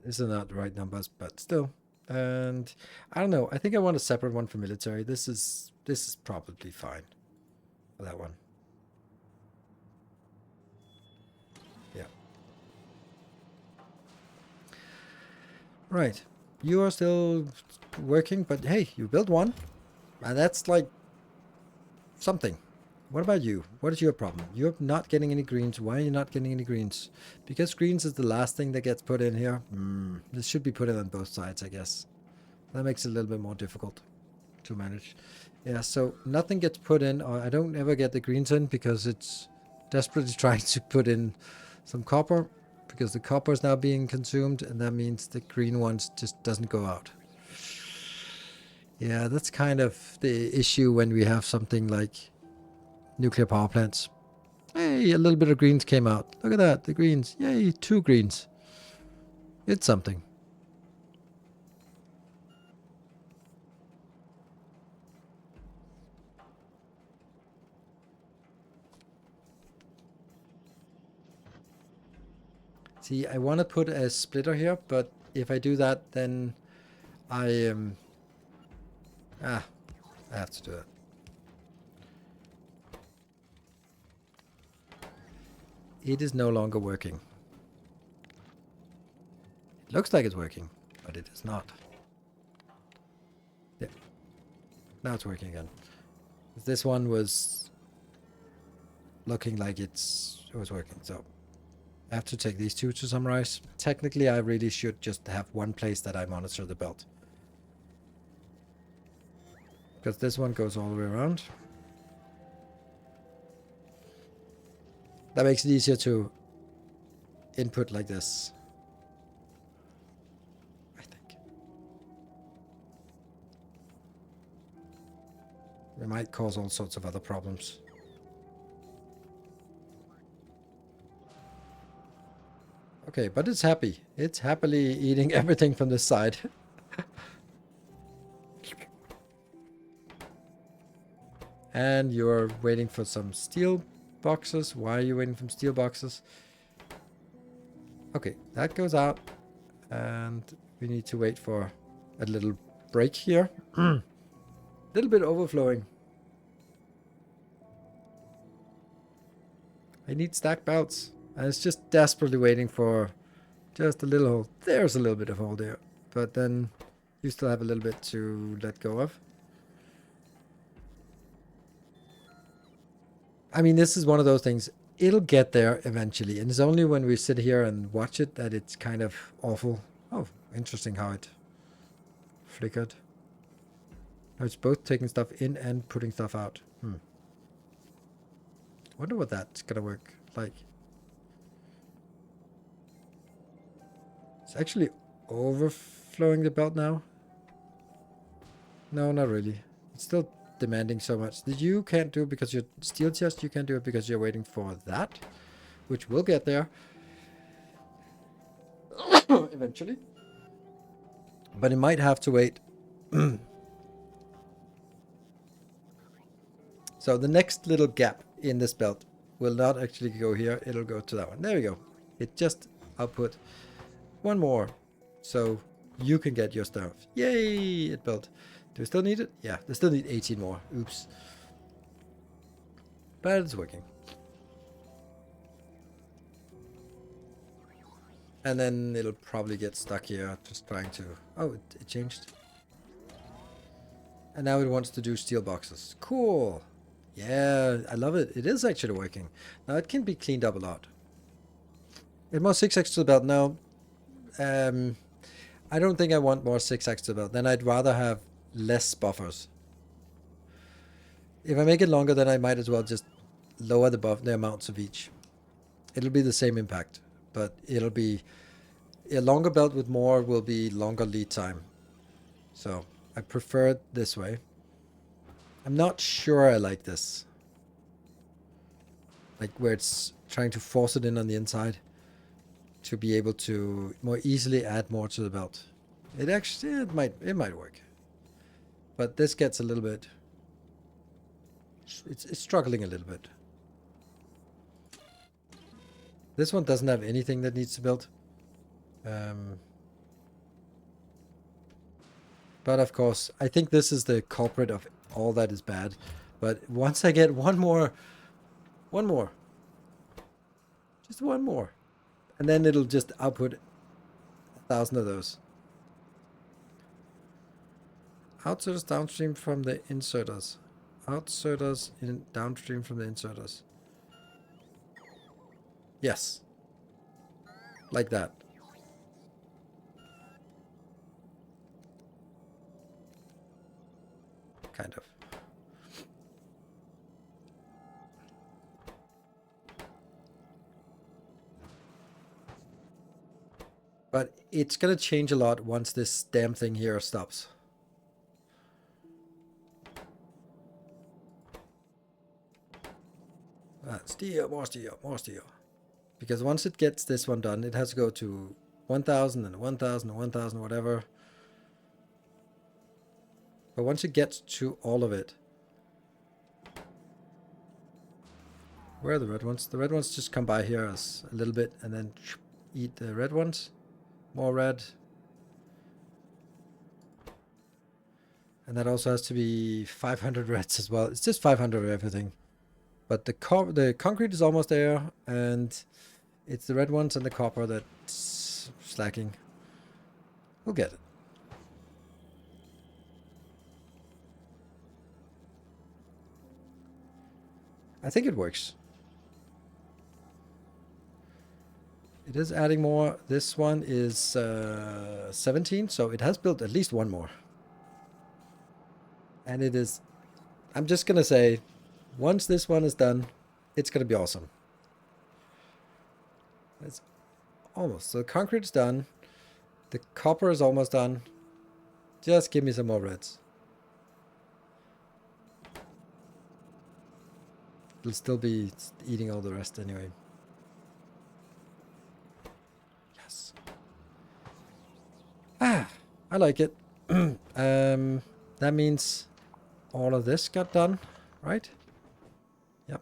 These are not the right numbers, but still. And I don't know. I think I want a separate one for military. This is probably fine for that one. Yeah. Right. You are still working, but hey, you built one. And that's like something. What about you? What is your problem? You're not getting any greens. Why are you not getting any greens? Because greens is the last thing that gets put in here. This should be put in on both sides, I guess. That makes it a little bit more difficult to manage. Yeah, so nothing gets put in, or I don't ever get the greens in because it's desperately trying to put in some copper, because the copper is now being consumed, and that means the green ones just doesn't go out. Yeah, that's kind of the issue when we have something like nuclear power plants. Hey, a little bit of greens came out. Look at that, the greens. Yay, 2 greens. It's something. See, I want to put a splitter here, but if I do that, then I have to do it. It is no longer working. It looks like it's working, but it is not. Yeah. Now it's working again. This one was looking like it was working, so I have to take these two to summarize. Technically, I really should just have one place that I monitor the belt. Because this one goes all the way around. That makes it easier to input like this, I think. It might cause all sorts of other problems. Okay, but it's happy. It's happily eating everything from this side. And you're waiting for some steel boxes. Why are you waiting for steel boxes? Okay, that goes out. And we need to wait for a little break here. A little bit overflowing. I need stack belts. And it's just desperately waiting for just a little hole. There's a little bit of hole there. But then you still have a little bit to let go of. I mean, this is one of those things. It'll get there eventually. And it's only when we sit here and watch it that it's kind of awful. Oh, interesting how it flickered. Now it's both taking stuff in and putting stuff out. Wonder what that's gonna work like. It's actually overflowing the belt now. No, not really. It's still demanding so much. You can't do it because you're steel chest. You can't do it because you're waiting for that, which will get there eventually. But it might have to wait. So the next little gap in this belt will not actually go here. It'll go to that one. There we go. It just output one more. So you can get your stuff. Yay! It built. Do we still need it? Yeah, they still need 18 more. Oops. But it's working. And then it'll probably get stuck here just trying to... Oh, it changed. And now it wants to do steel boxes. Cool. Yeah, I love it. It is actually working. Now it can be cleaned up a lot. It more 6x to the belt. No. I don't think I want more 6x to the belt. Then I'd rather have less buffers. If I make it longer, then I might as well just lower the amounts of each. It'll be the same impact, but it'll be a longer belt with more will be longer lead time. So I prefer it this way. I'm not sure I like this. Like where it's trying to force it in on the inside to be able to more easily add more to the belt. It actually, it might work. But this gets a little bit, it's struggling a little bit. This one doesn't have anything that needs to build. But of course, I think this is the culprit of all that is bad. But once I get one more, just one more, and then it'll just output 1,000 of those. Outserters downstream from the inserters. Outserters in downstream from the inserters. Yes. Like that. Kind of. But it's going to change a lot once this damn thing here stops. Steel, more steel, more steel. Because once it gets this one done, it has to go to 1,000 and 1,000 and 1,000, whatever. But once it gets to all of it... Where are the red ones? The red ones just come by here as a little bit and then eat the red ones. More red. And that also has to be 500 reds as well. It's just 500 of everything. But the concrete is almost there, and it's the red ones and the copper that's slacking. We'll get it. I think it works. It is adding more. This one is 17, so it has built at least one more. And it is, I'm just going to say, once this one is done, it's going to be awesome. It's almost. So the concrete is done. The copper is almost done. Just give me some more reds. It'll still be eating all the rest anyway. Yes. Ah, I like it. That means all of this got done, right? Yep.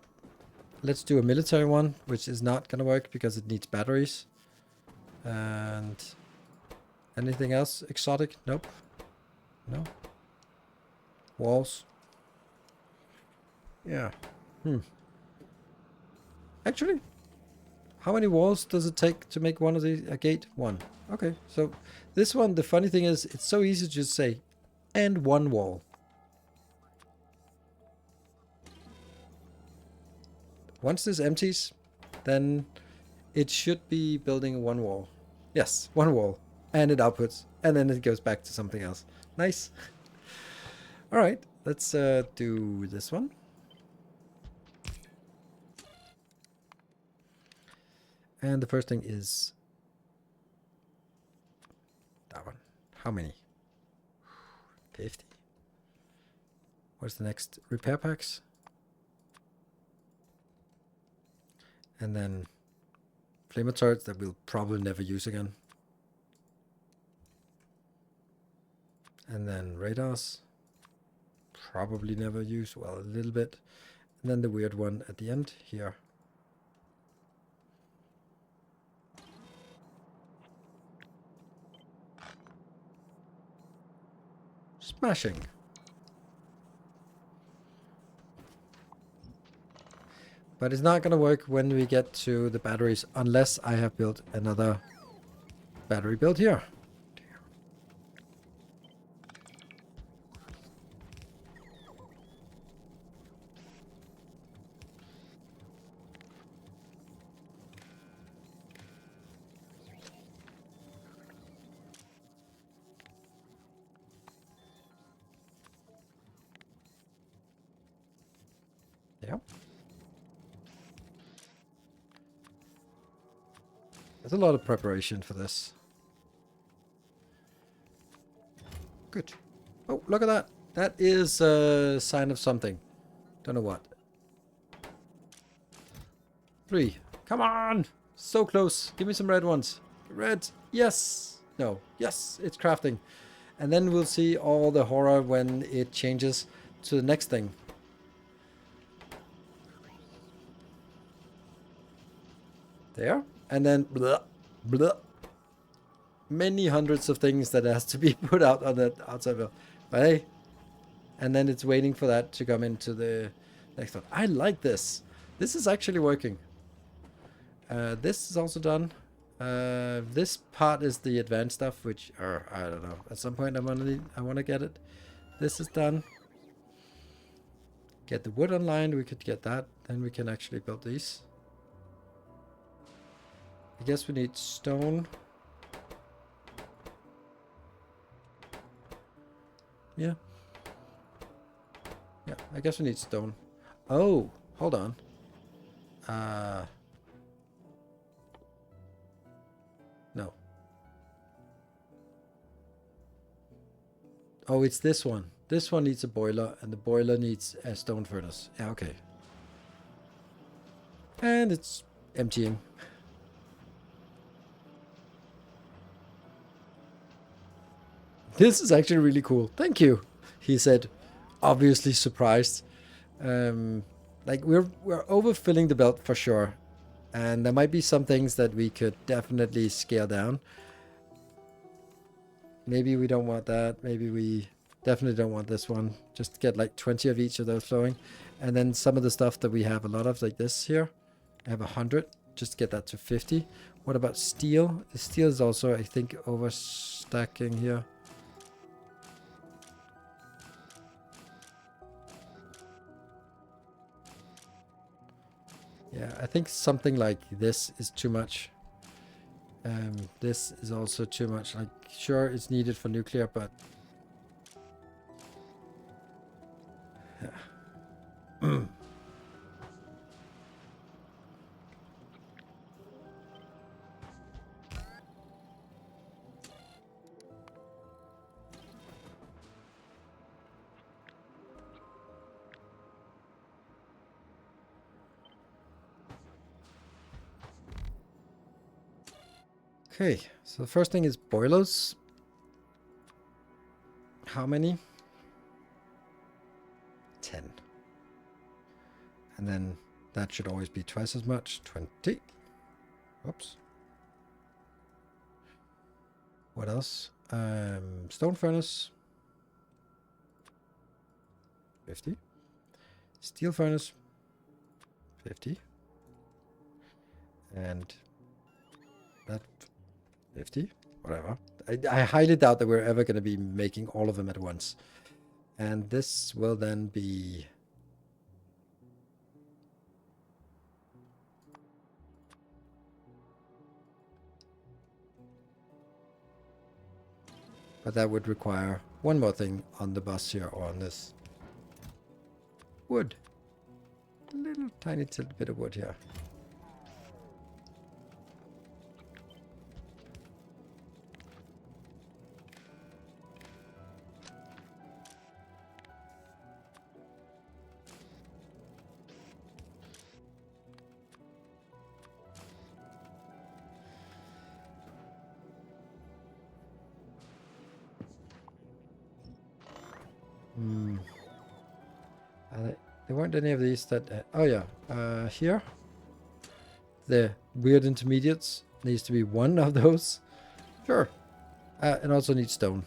Let's do a military one, which is not going to work because it needs batteries. And anything else exotic? Nope. No. Walls. Yeah. Actually, how many walls does it take to make one of these? A gate? One. Okay, so this one, the funny thing is, it's so easy to just say, and one wall. Once this empties, then it should be building one wall. Yes, one wall. And it outputs. And then it goes back to something else. Nice. All right, let's do this one. And the first thing is that one. How many? 50. What's the next? Repair packs. And then flamer turrets that we'll probably never use again. And then radars. Probably never use. Well, a little bit. And then the weird one at the end here. Smashing. But it's not going to work when we get to the batteries unless I have built another battery build here. Yeah. There's a lot of preparation for this. Good. Oh, look at that. That is a sign of something. Don't know what. 3. Come on! So close. Give me some red ones. Red. Yes. No. Yes. It's crafting. And then we'll see all the horror when it changes to the next thing. There. And then blah, blah. Many hundreds of things that has to be put out on that outside bill. But hey. And then it's waiting for that to come into the next one. I like this. This is actually working. This is also done. This part is the advanced stuff, which I don't know. At some point I want to get it. This is done. Get the wood online. We could get that. Then we can actually build these. I guess we need stone. Yeah. Yeah, I guess we need stone. Oh, hold on. No. Oh, it's this one. This one needs a boiler, and the boiler needs a stone furnace. Yeah, okay. And it's emptying. This is actually really cool. Thank you, he said, obviously surprised. Like we're overfilling the belt for sure, and there might be some things that we could definitely scale down. Maybe we don't want that. Maybe we definitely don't want this one. Just get like 20 of each of those flowing, and then some of the stuff that we have a lot of, like this here, I have 100. Just get that to 50. What about steel? The steel is also, I think, overstacking here. Yeah, I think something like this is too much. This is also too much. Like, sure, it's needed for nuclear, but yeah. Okay, so the first thing is boilers. How many? 10. And then that should always be twice as much. 20. Oops. What else? Stone furnace. 50. Steel furnace. 50. And that 50. Whatever. I highly doubt that we're ever going to be making all of them at once. And this will then be... But that would require one more thing on the bus here, or on this. Wood. A little tiny bit of wood here. There weren't any of these that... oh yeah, here. The weird intermediates. Needs to be one of those. Sure. And also need stone.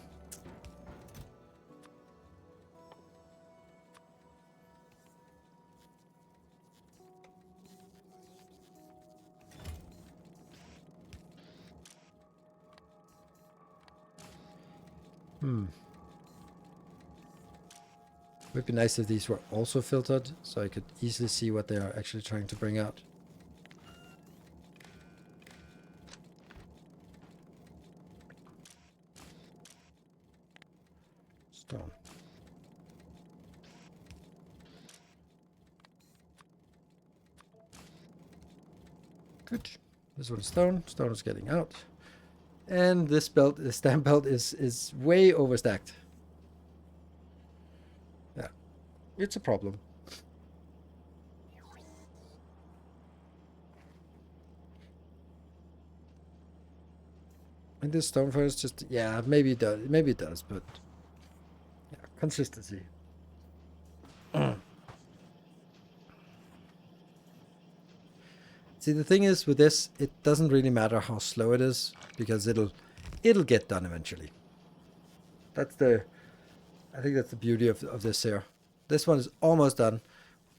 Would be nice if these were also filtered, so I could easily see what they are actually trying to bring out. Stone. Good. This one's stone. Stone is getting out. And this belt, the stamp belt, is way overstacked. Yeah. It's a problem. And this stone furnace just, yeah, maybe it does. Maybe it does, but yeah, consistency. See, the thing is with this, it doesn't really matter how slow it is, because it'll get done eventually. That's the, I think that's the beauty of this here. This one is almost done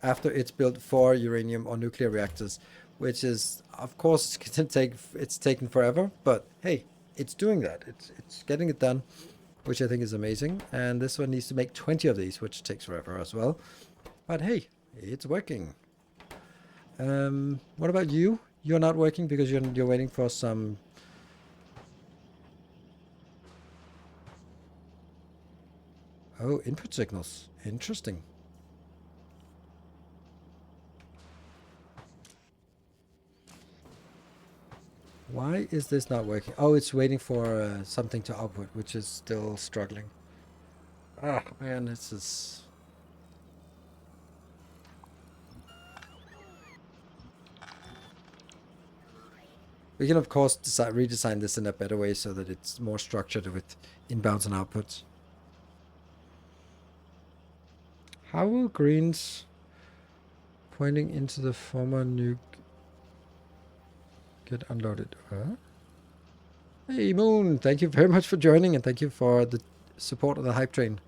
after it's built for uranium or nuclear reactors, which is, of course, it's taken forever, but hey, it's doing that. It's getting it done, which I think is amazing. And this one needs to make 20 of these, which takes forever as well. But hey, it's working. What about you? You're not working because you're waiting for some... Oh, input signals. Interesting. Why is this not working? Oh, it's waiting for something to output, which is still struggling. Ah, man, this is... We can, of course, redesign this in a better way so that it's more structured with inbounds and outputs. How will greens pointing into the former nuke get unloaded? Hey, Moon, thank you very much for joining, and thank you for the support of the hype train.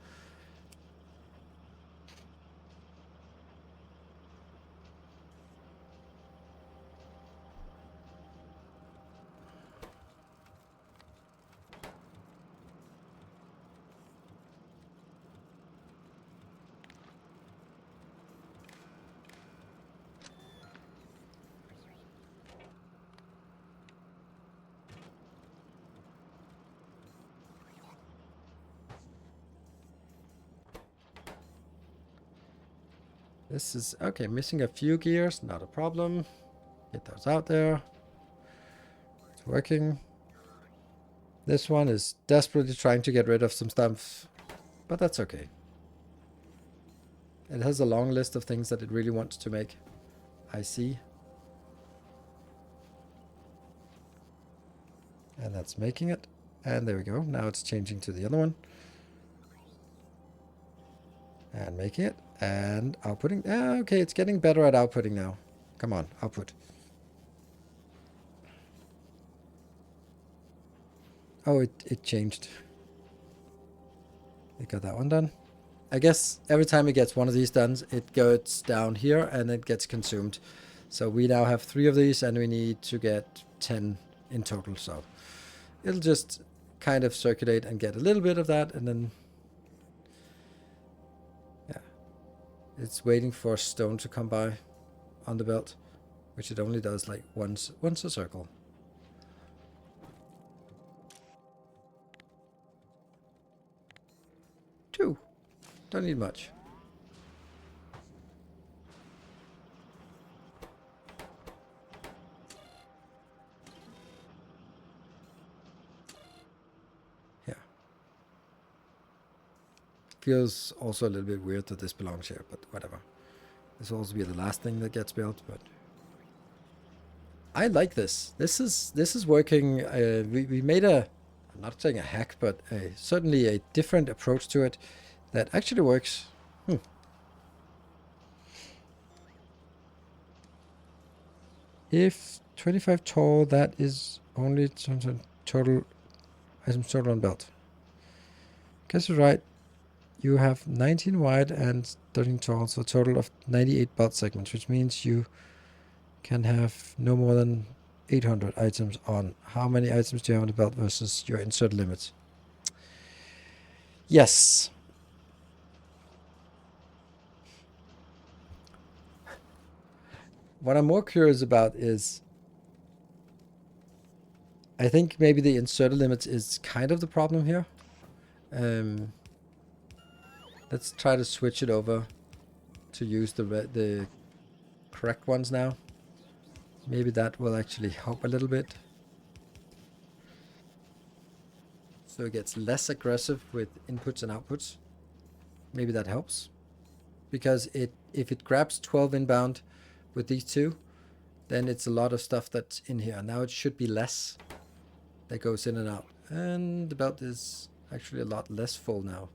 This is, okay, missing a few gears, not a problem. Get those out there. It's working. This one is desperately trying to get rid of some stuff, but that's okay. It has a long list of things that it really wants to make. I see. And that's making it. And there we go. Now it's changing to the other one. And making it. And outputting. Okay, it's getting better at outputting now. Come on, output. Oh, it changed. It got that one done. I guess every time it gets one of these done, it goes down here and it gets consumed. So we now have 3 of these and we need to get 10 in total. So it'll just kind of circulate and get a little bit of that, and then yeah, it's waiting for stone to come by on the belt, which it only does like once a circle. Two. Don't need much. Yeah. Feels also a little bit weird that this belongs here, but whatever. This will also be the last thing that gets built, but I like this. This is working. We made a, I'm not saying a hack, but certainly a different approach to it that actually works. If 25 tall, that is only total items total on belt. Guess you're right. You have 19 wide and 13 tall, so a total of 98 belt segments, which means you can have no more than 800 items on. How many items do you have on the belt versus your insert limits? Yes. What I'm more curious about is, I think maybe the inserter limits is kind of the problem here. Let's try to switch it over to use the correct ones now. Maybe that will actually help a little bit. So it gets less aggressive with inputs and outputs. Maybe that helps. Because if it grabs 12 inbound with these two, then it's a lot of stuff that's in here. Now it should be less that goes in and out. And the belt is actually a lot less full now.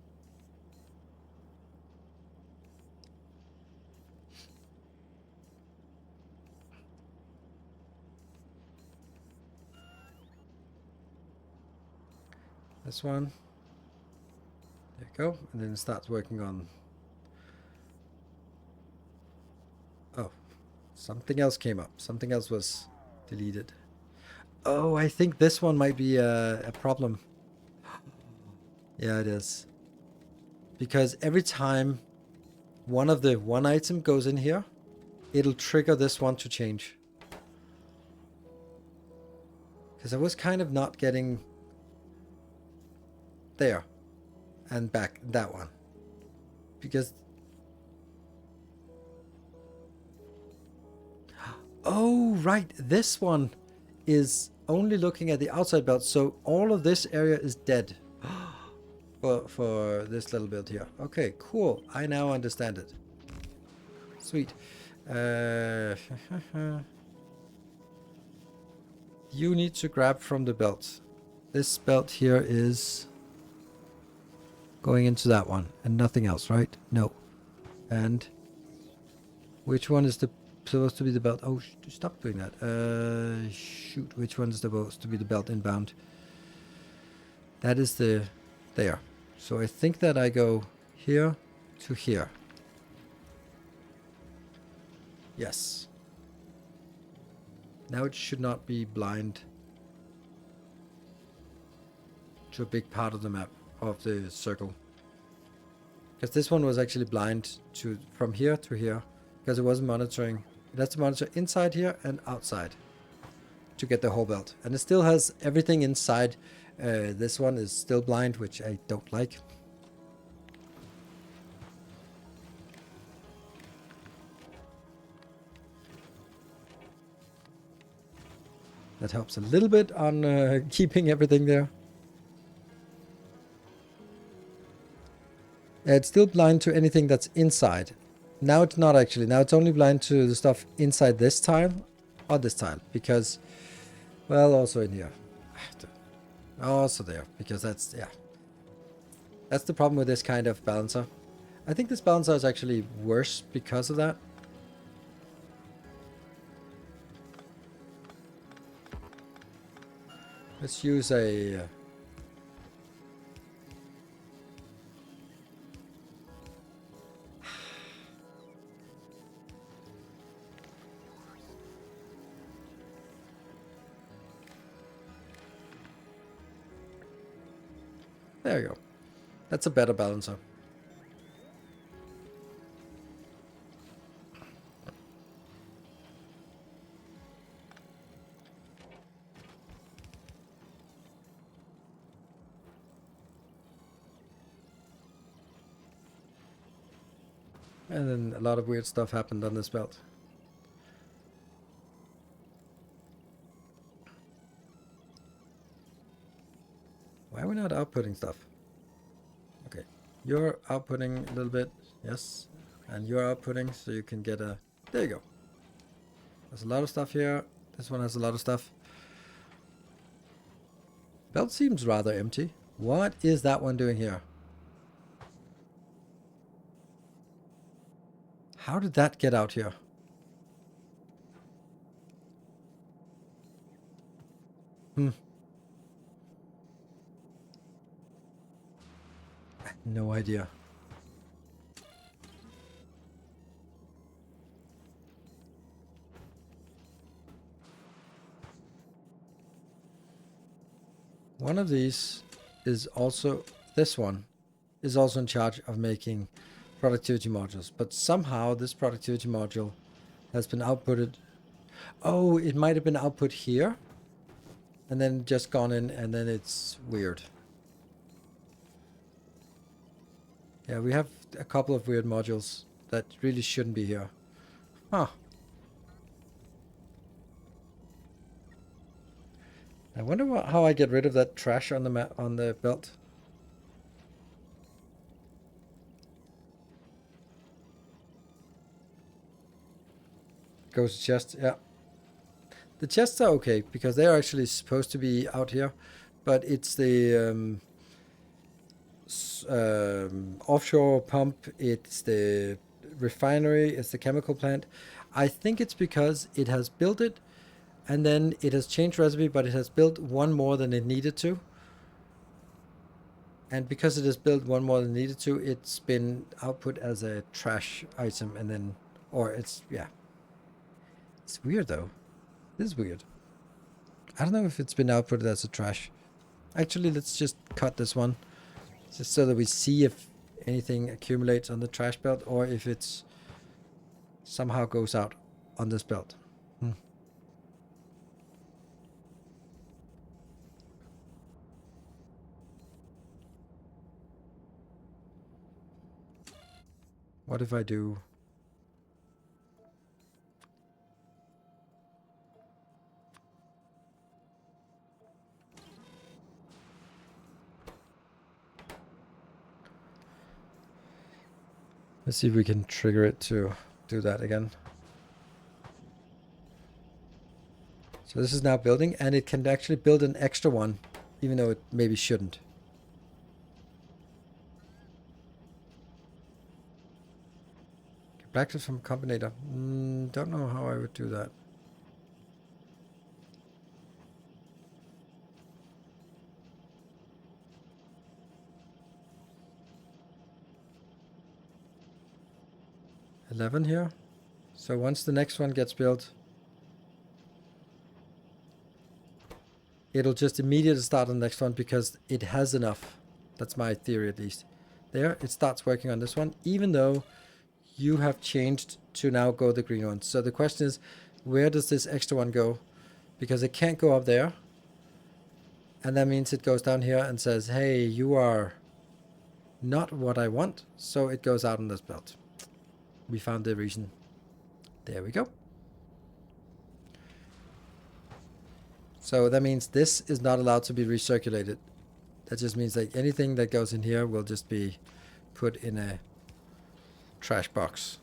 This one. There you go. And then it starts working on... Oh, something else came up. Something else was deleted. Oh, I think this one might be a problem. Yeah, it is. Because every time one of the one item goes in here, it'll trigger this one to change. Because I was kind of not getting... There. And back. That one. Because... Oh, right. This one is only looking at the outside belt. So all of this area is dead. For this little bit here. Okay, cool. I now understand it. Sweet. You need to grab from the belt. This belt here is going into that one and nothing else, right? No. And which one is supposed to be the belt? Oh, stop doing that. Shoot, which one is supposed to be the belt inbound? That is the... There. So I think that I go here to here. Yes. Now it should not be blind to a big part of the map, of the circle. Because this one was actually blind to from here to here, because it wasn't monitoring. It has to monitor inside here and outside to get the whole belt. And it still has everything inside. This one is still blind, which I don't like. That helps a little bit on keeping everything there. It's still blind to anything that's inside. Now it's not actually. Now it's only blind to the stuff inside this tile or this tile. Because, well, also in here. Also there. Because that's, yeah. That's the problem with this kind of balancer. I think this balancer is actually worse because of that. Let's use a... There you go. That's a better balancer. And then a lot of weird stuff happened on this belt. Why are we not outputting stuff? Okay, you're outputting a little bit, yes. And you're outputting so you can get a... There you go. There's a lot of stuff here. This one has a lot of stuff. Belt seems rather empty. What is that one doing here? How did that get out here? No idea. One of these is also, this one is also in charge of making productivity modules, but somehow this productivity module has been outputted. Oh, it might have been output here and then just gone in, and then it's weird. Yeah, we have a couple of weird modules that really shouldn't be here. Huh. I wonder how I get rid of that trash on the on the belt. Goes to chest, yeah. The chests are okay because they are actually supposed to be out here, but it's the offshore pump, it's the refinery, it's the chemical plant. I think it's because it has built it and then it has changed recipe, but it has built one more than it needed to. And because it has built one more than it needed to, it's been output as a trash item, and then, or it's, yeah. It's weird though. This is weird. I don't know if it's been outputted as a trash. Actually, let's just cut this one. Just so that we see if anything accumulates on the trash belt or if it's somehow goes out on this belt. What if I do... Let's see if we can trigger it to do that again. So this is now building, and it can actually build an extra one, even though it maybe shouldn't. Back to from combinator. Don't know how I would do that. $11 here. So once the next one gets built, it'll just immediately start on the next one because it has enough. That's my theory at least. There, it starts working on this one, even though you have changed to now go the green one. So the question is, where does this extra one go? Because it can't go up there. And that means it goes down here and says, hey, you are not what I want. So it goes out on this belt. We found the reason. There we go. So that means this is not allowed to be recirculated. That just means that anything that goes in here will just be put in a trash box.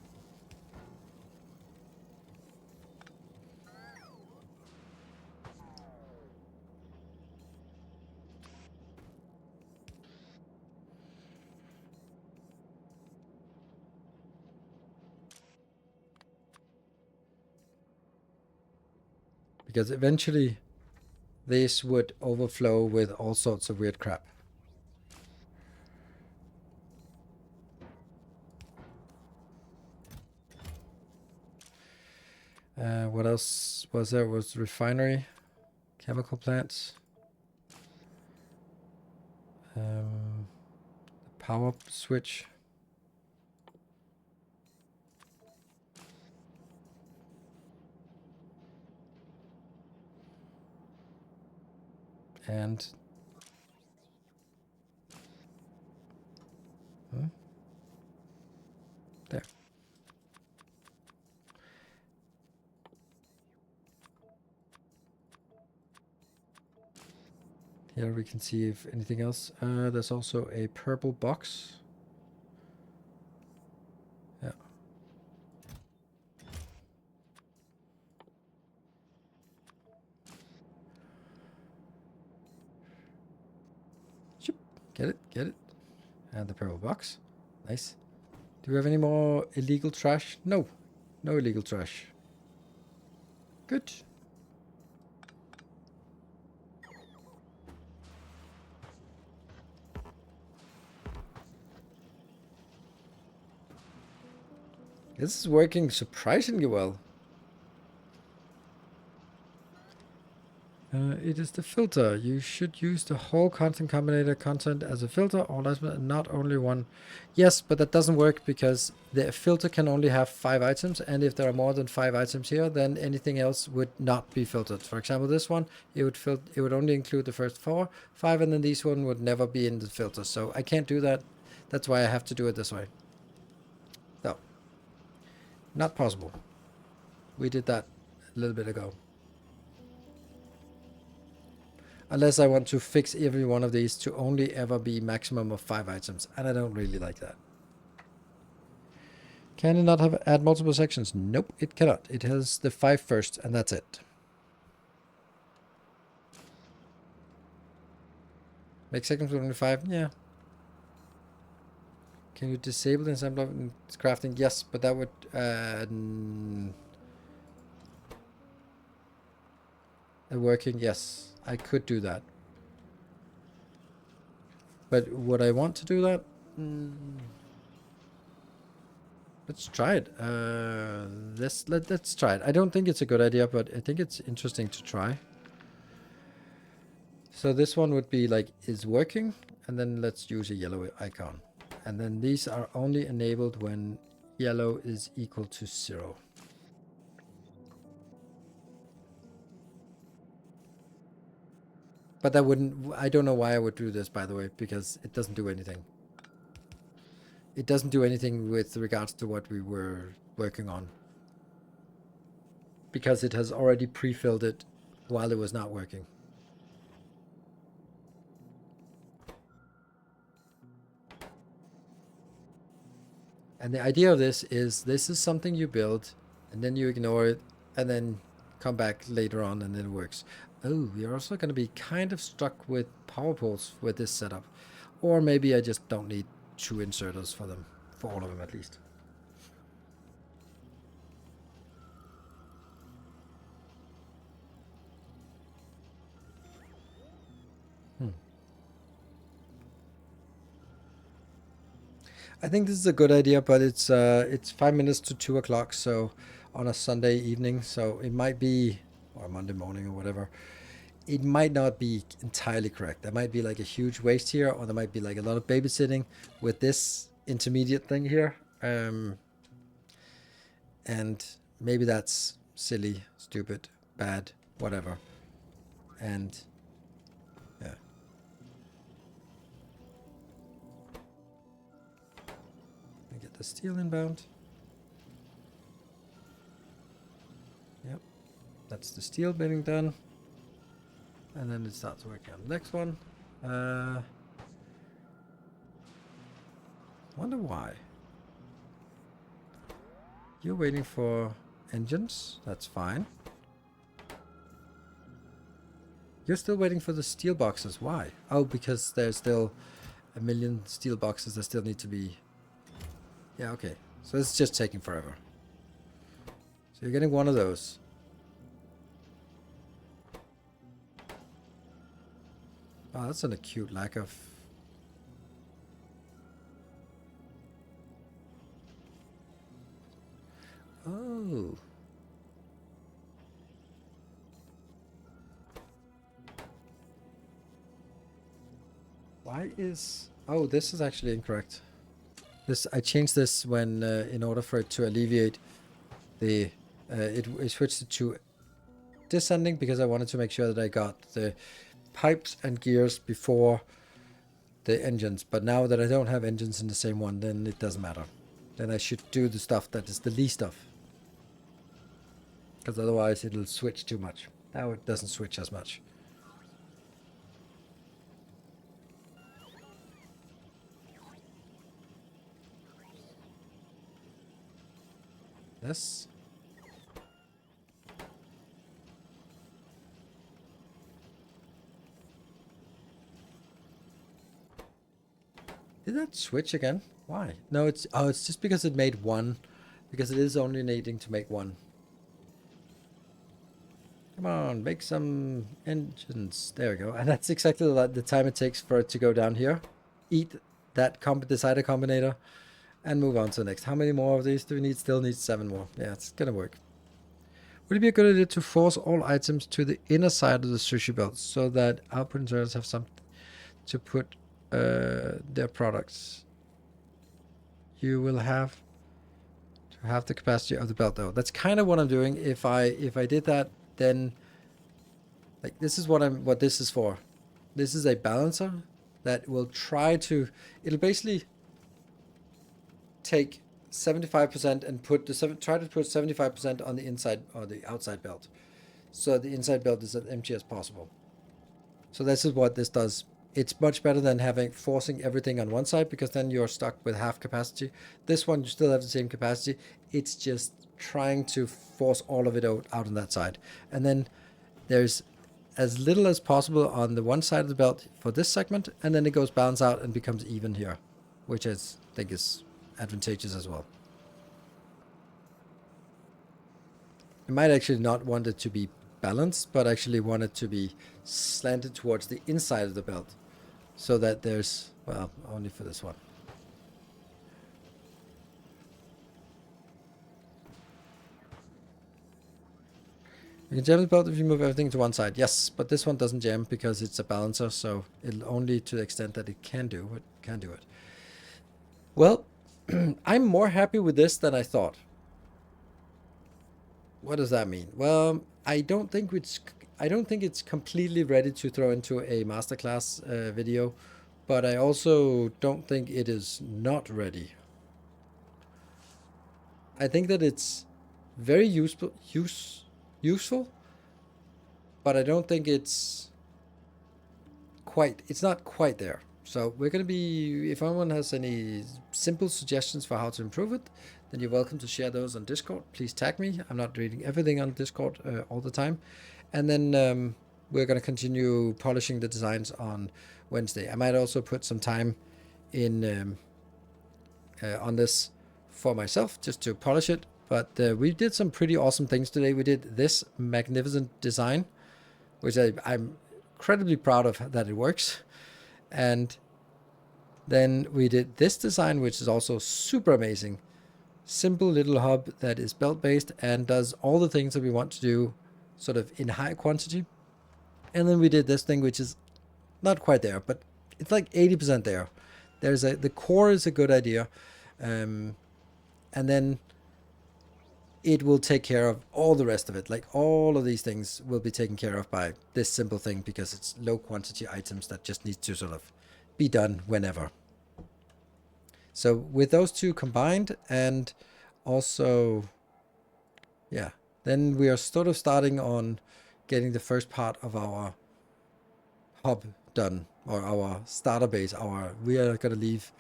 Because eventually this would overflow with all sorts of weird crap. What else was there? Was refinery, chemical plants, power switch. And there. Here we can see if anything else. There's also a purple box. Yeah. Get it, get it. And the purple box. Nice. Do we have any more illegal trash? No. No illegal trash. Good. This is working surprisingly well. It is the filter. You should use the whole content combinator content as a filter, or not only one. Yes, but that doesn't work because the filter can only have 5 items, and if there are more than 5 items here, then anything else would not be filtered. For example, this one, it would only include the first 5, and then these one would never be in the filter. So I can't do that. That's why I have to do it this way. No, not possible. We did that a little bit ago. Unless I want to fix every one of these to only ever be maximum of 5 items. And I don't really like that. Can it not add multiple sections? Nope, it cannot. It has the 5 first, and that's it. Make sections with only 5? Yeah. Can you disable the assembly of crafting? Yes, but that would... working? Yes, I could do that. But would I want to do that? Let's try it. Let's try it. I don't think it's a good idea, but I think it's interesting to try. So this one would be like, is working, and then let's use a yellow icon. And then these are only enabled when yellow is equal to 0. But that wouldn't, I don't know why I would do this, by the way, because it doesn't do anything. It doesn't do anything with regards to what we were working on. Because it has already pre-filled it while it was not working. And the idea of this is something you build, and then you ignore it, and then come back later on, and then it works. Oh, we're also going to be kind of stuck with power poles with this setup. Or maybe I just don't need 2 inserters for them, for all of them at least. I think this is a good idea, but it's 5 minutes to 2 o'clock, so on a Sunday evening, so it might be, or Monday morning or whatever, it might not be entirely correct. There might be like a huge waste here, or there might be like a lot of babysitting with this intermediate thing here. And maybe that's silly, stupid, bad, whatever. And yeah. I get the steel inbound. Yep. That's the steel being done. And then it starts working on the next one. Wonder why. You're waiting for engines. That's fine. You're still waiting for the steel boxes. Why? Oh, because there's still a million steel boxes that still need to be... Yeah, okay. So it's just taking forever. So you're getting one of those. Oh, that's an acute lack of... Oh. Why is... Oh, this is actually incorrect. This I changed this when, in order for it to alleviate the... it switched it to descending because I wanted to make sure that I got the pipes and gears before the engines. But now that I don't have engines in the same one, then it doesn't matter. Then I should do the stuff that is the least of. Because otherwise it'll switch too much. Now it doesn't switch as much. This. Did that switch again? Why? No, it's... Oh, it's just because it made one. Because it is only needing to make one. Come on, make some engines. There we go. And that's exactly the time it takes for it to go down here. Eat that decider combinator. And move on to the next. How many more of these do we need? Still need 7 more. Yeah, it's gonna work. Would it be a good idea to force all items to the inner side of the sushi belt so that output internals have something to put their products? You will have to have the capacity of the belt though. That's kind of what I'm doing. If I did that, then like this is what this is for. This is a balancer that will try to... It'll basically take 75% and try to put 75% on the inside or the outside belt, so the inside belt is as empty as possible. So this is what this does. It's much better than forcing everything on one side, because then you're stuck with half capacity. This one you still have the same capacity. It's just trying to force all of it out on that side, and then there's as little as possible on the one side of the belt for this segment, and then it goes balance out and becomes even here, which I think is advantageous as well. You might actually not want it to be balanced, but actually want it to be slanted towards the inside of the belt, so that there's, well, only for this one. You can jam the belt if you move everything to one side. Yes, but this one doesn't jam because it's a balancer, so it'll only to the extent that it can do it. Well, I'm more happy with this than I thought. What does that mean? Well, I don't think it's completely ready to throw into a masterclass video, but I also don't think it is not ready. I think that it's very useful, but I don't think it's not quite there. So we're going to be, if anyone has any simple suggestions for how to improve it, then you're welcome to share those on Discord. Please tag me. I'm not reading everything on Discord all the time. And then we're going to continue polishing the designs on Wednesday. I might also put some time in on this for myself, just to polish it. But we did some pretty awesome things today. We did this magnificent design, which I'm incredibly proud of that it works. And then we did this design, which is also super amazing. Simple little hub that is belt based and does all the things that we want to do sort of in high quantity. And then we did this thing, which is not quite there, but it's like 80% there. The core is a good idea. And then it will take care of all the rest of it. Like all of these things will be taken care of by this simple thing, because it's low quantity items that just need to sort of be done whenever. So with those two combined, and also, yeah, then we are sort of starting on getting the first part of our hub done, or our starter base. We're gonna leave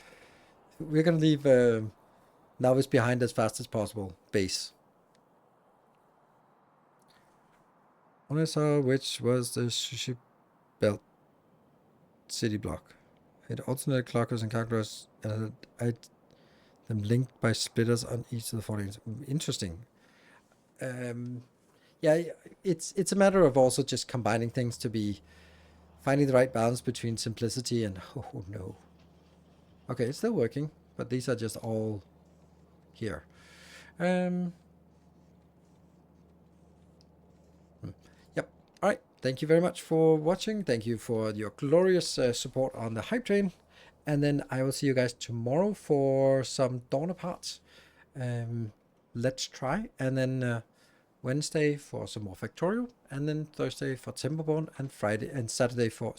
Novice behind as fast as possible base. Only saw which was the sushi belt city block. It alternated clockers and calculators, and I them linked by splitters on each of the 14. Interesting. Yeah, it's a matter of also just combining things to be finding the right balance between simplicity and oh no. Okay, it's still working, but these are just all here. Yep. All right. Thank you very much for watching. Thank you for your glorious support on the hype train. And then I will see you guys tomorrow for some Dawner parts. Let's try. And then Wednesday for some more Factorio. And then Thursday for Timberborn. And Friday and Sunday for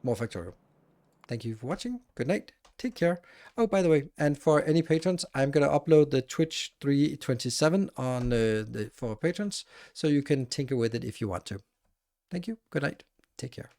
more Factorio. Thank you for watching. Good night. Take care. Oh, by the way, and for any patrons, I'm going to upload the Twitch 327 on for patrons, so you can tinker with it if you want to. Thank you. Good night. Take care.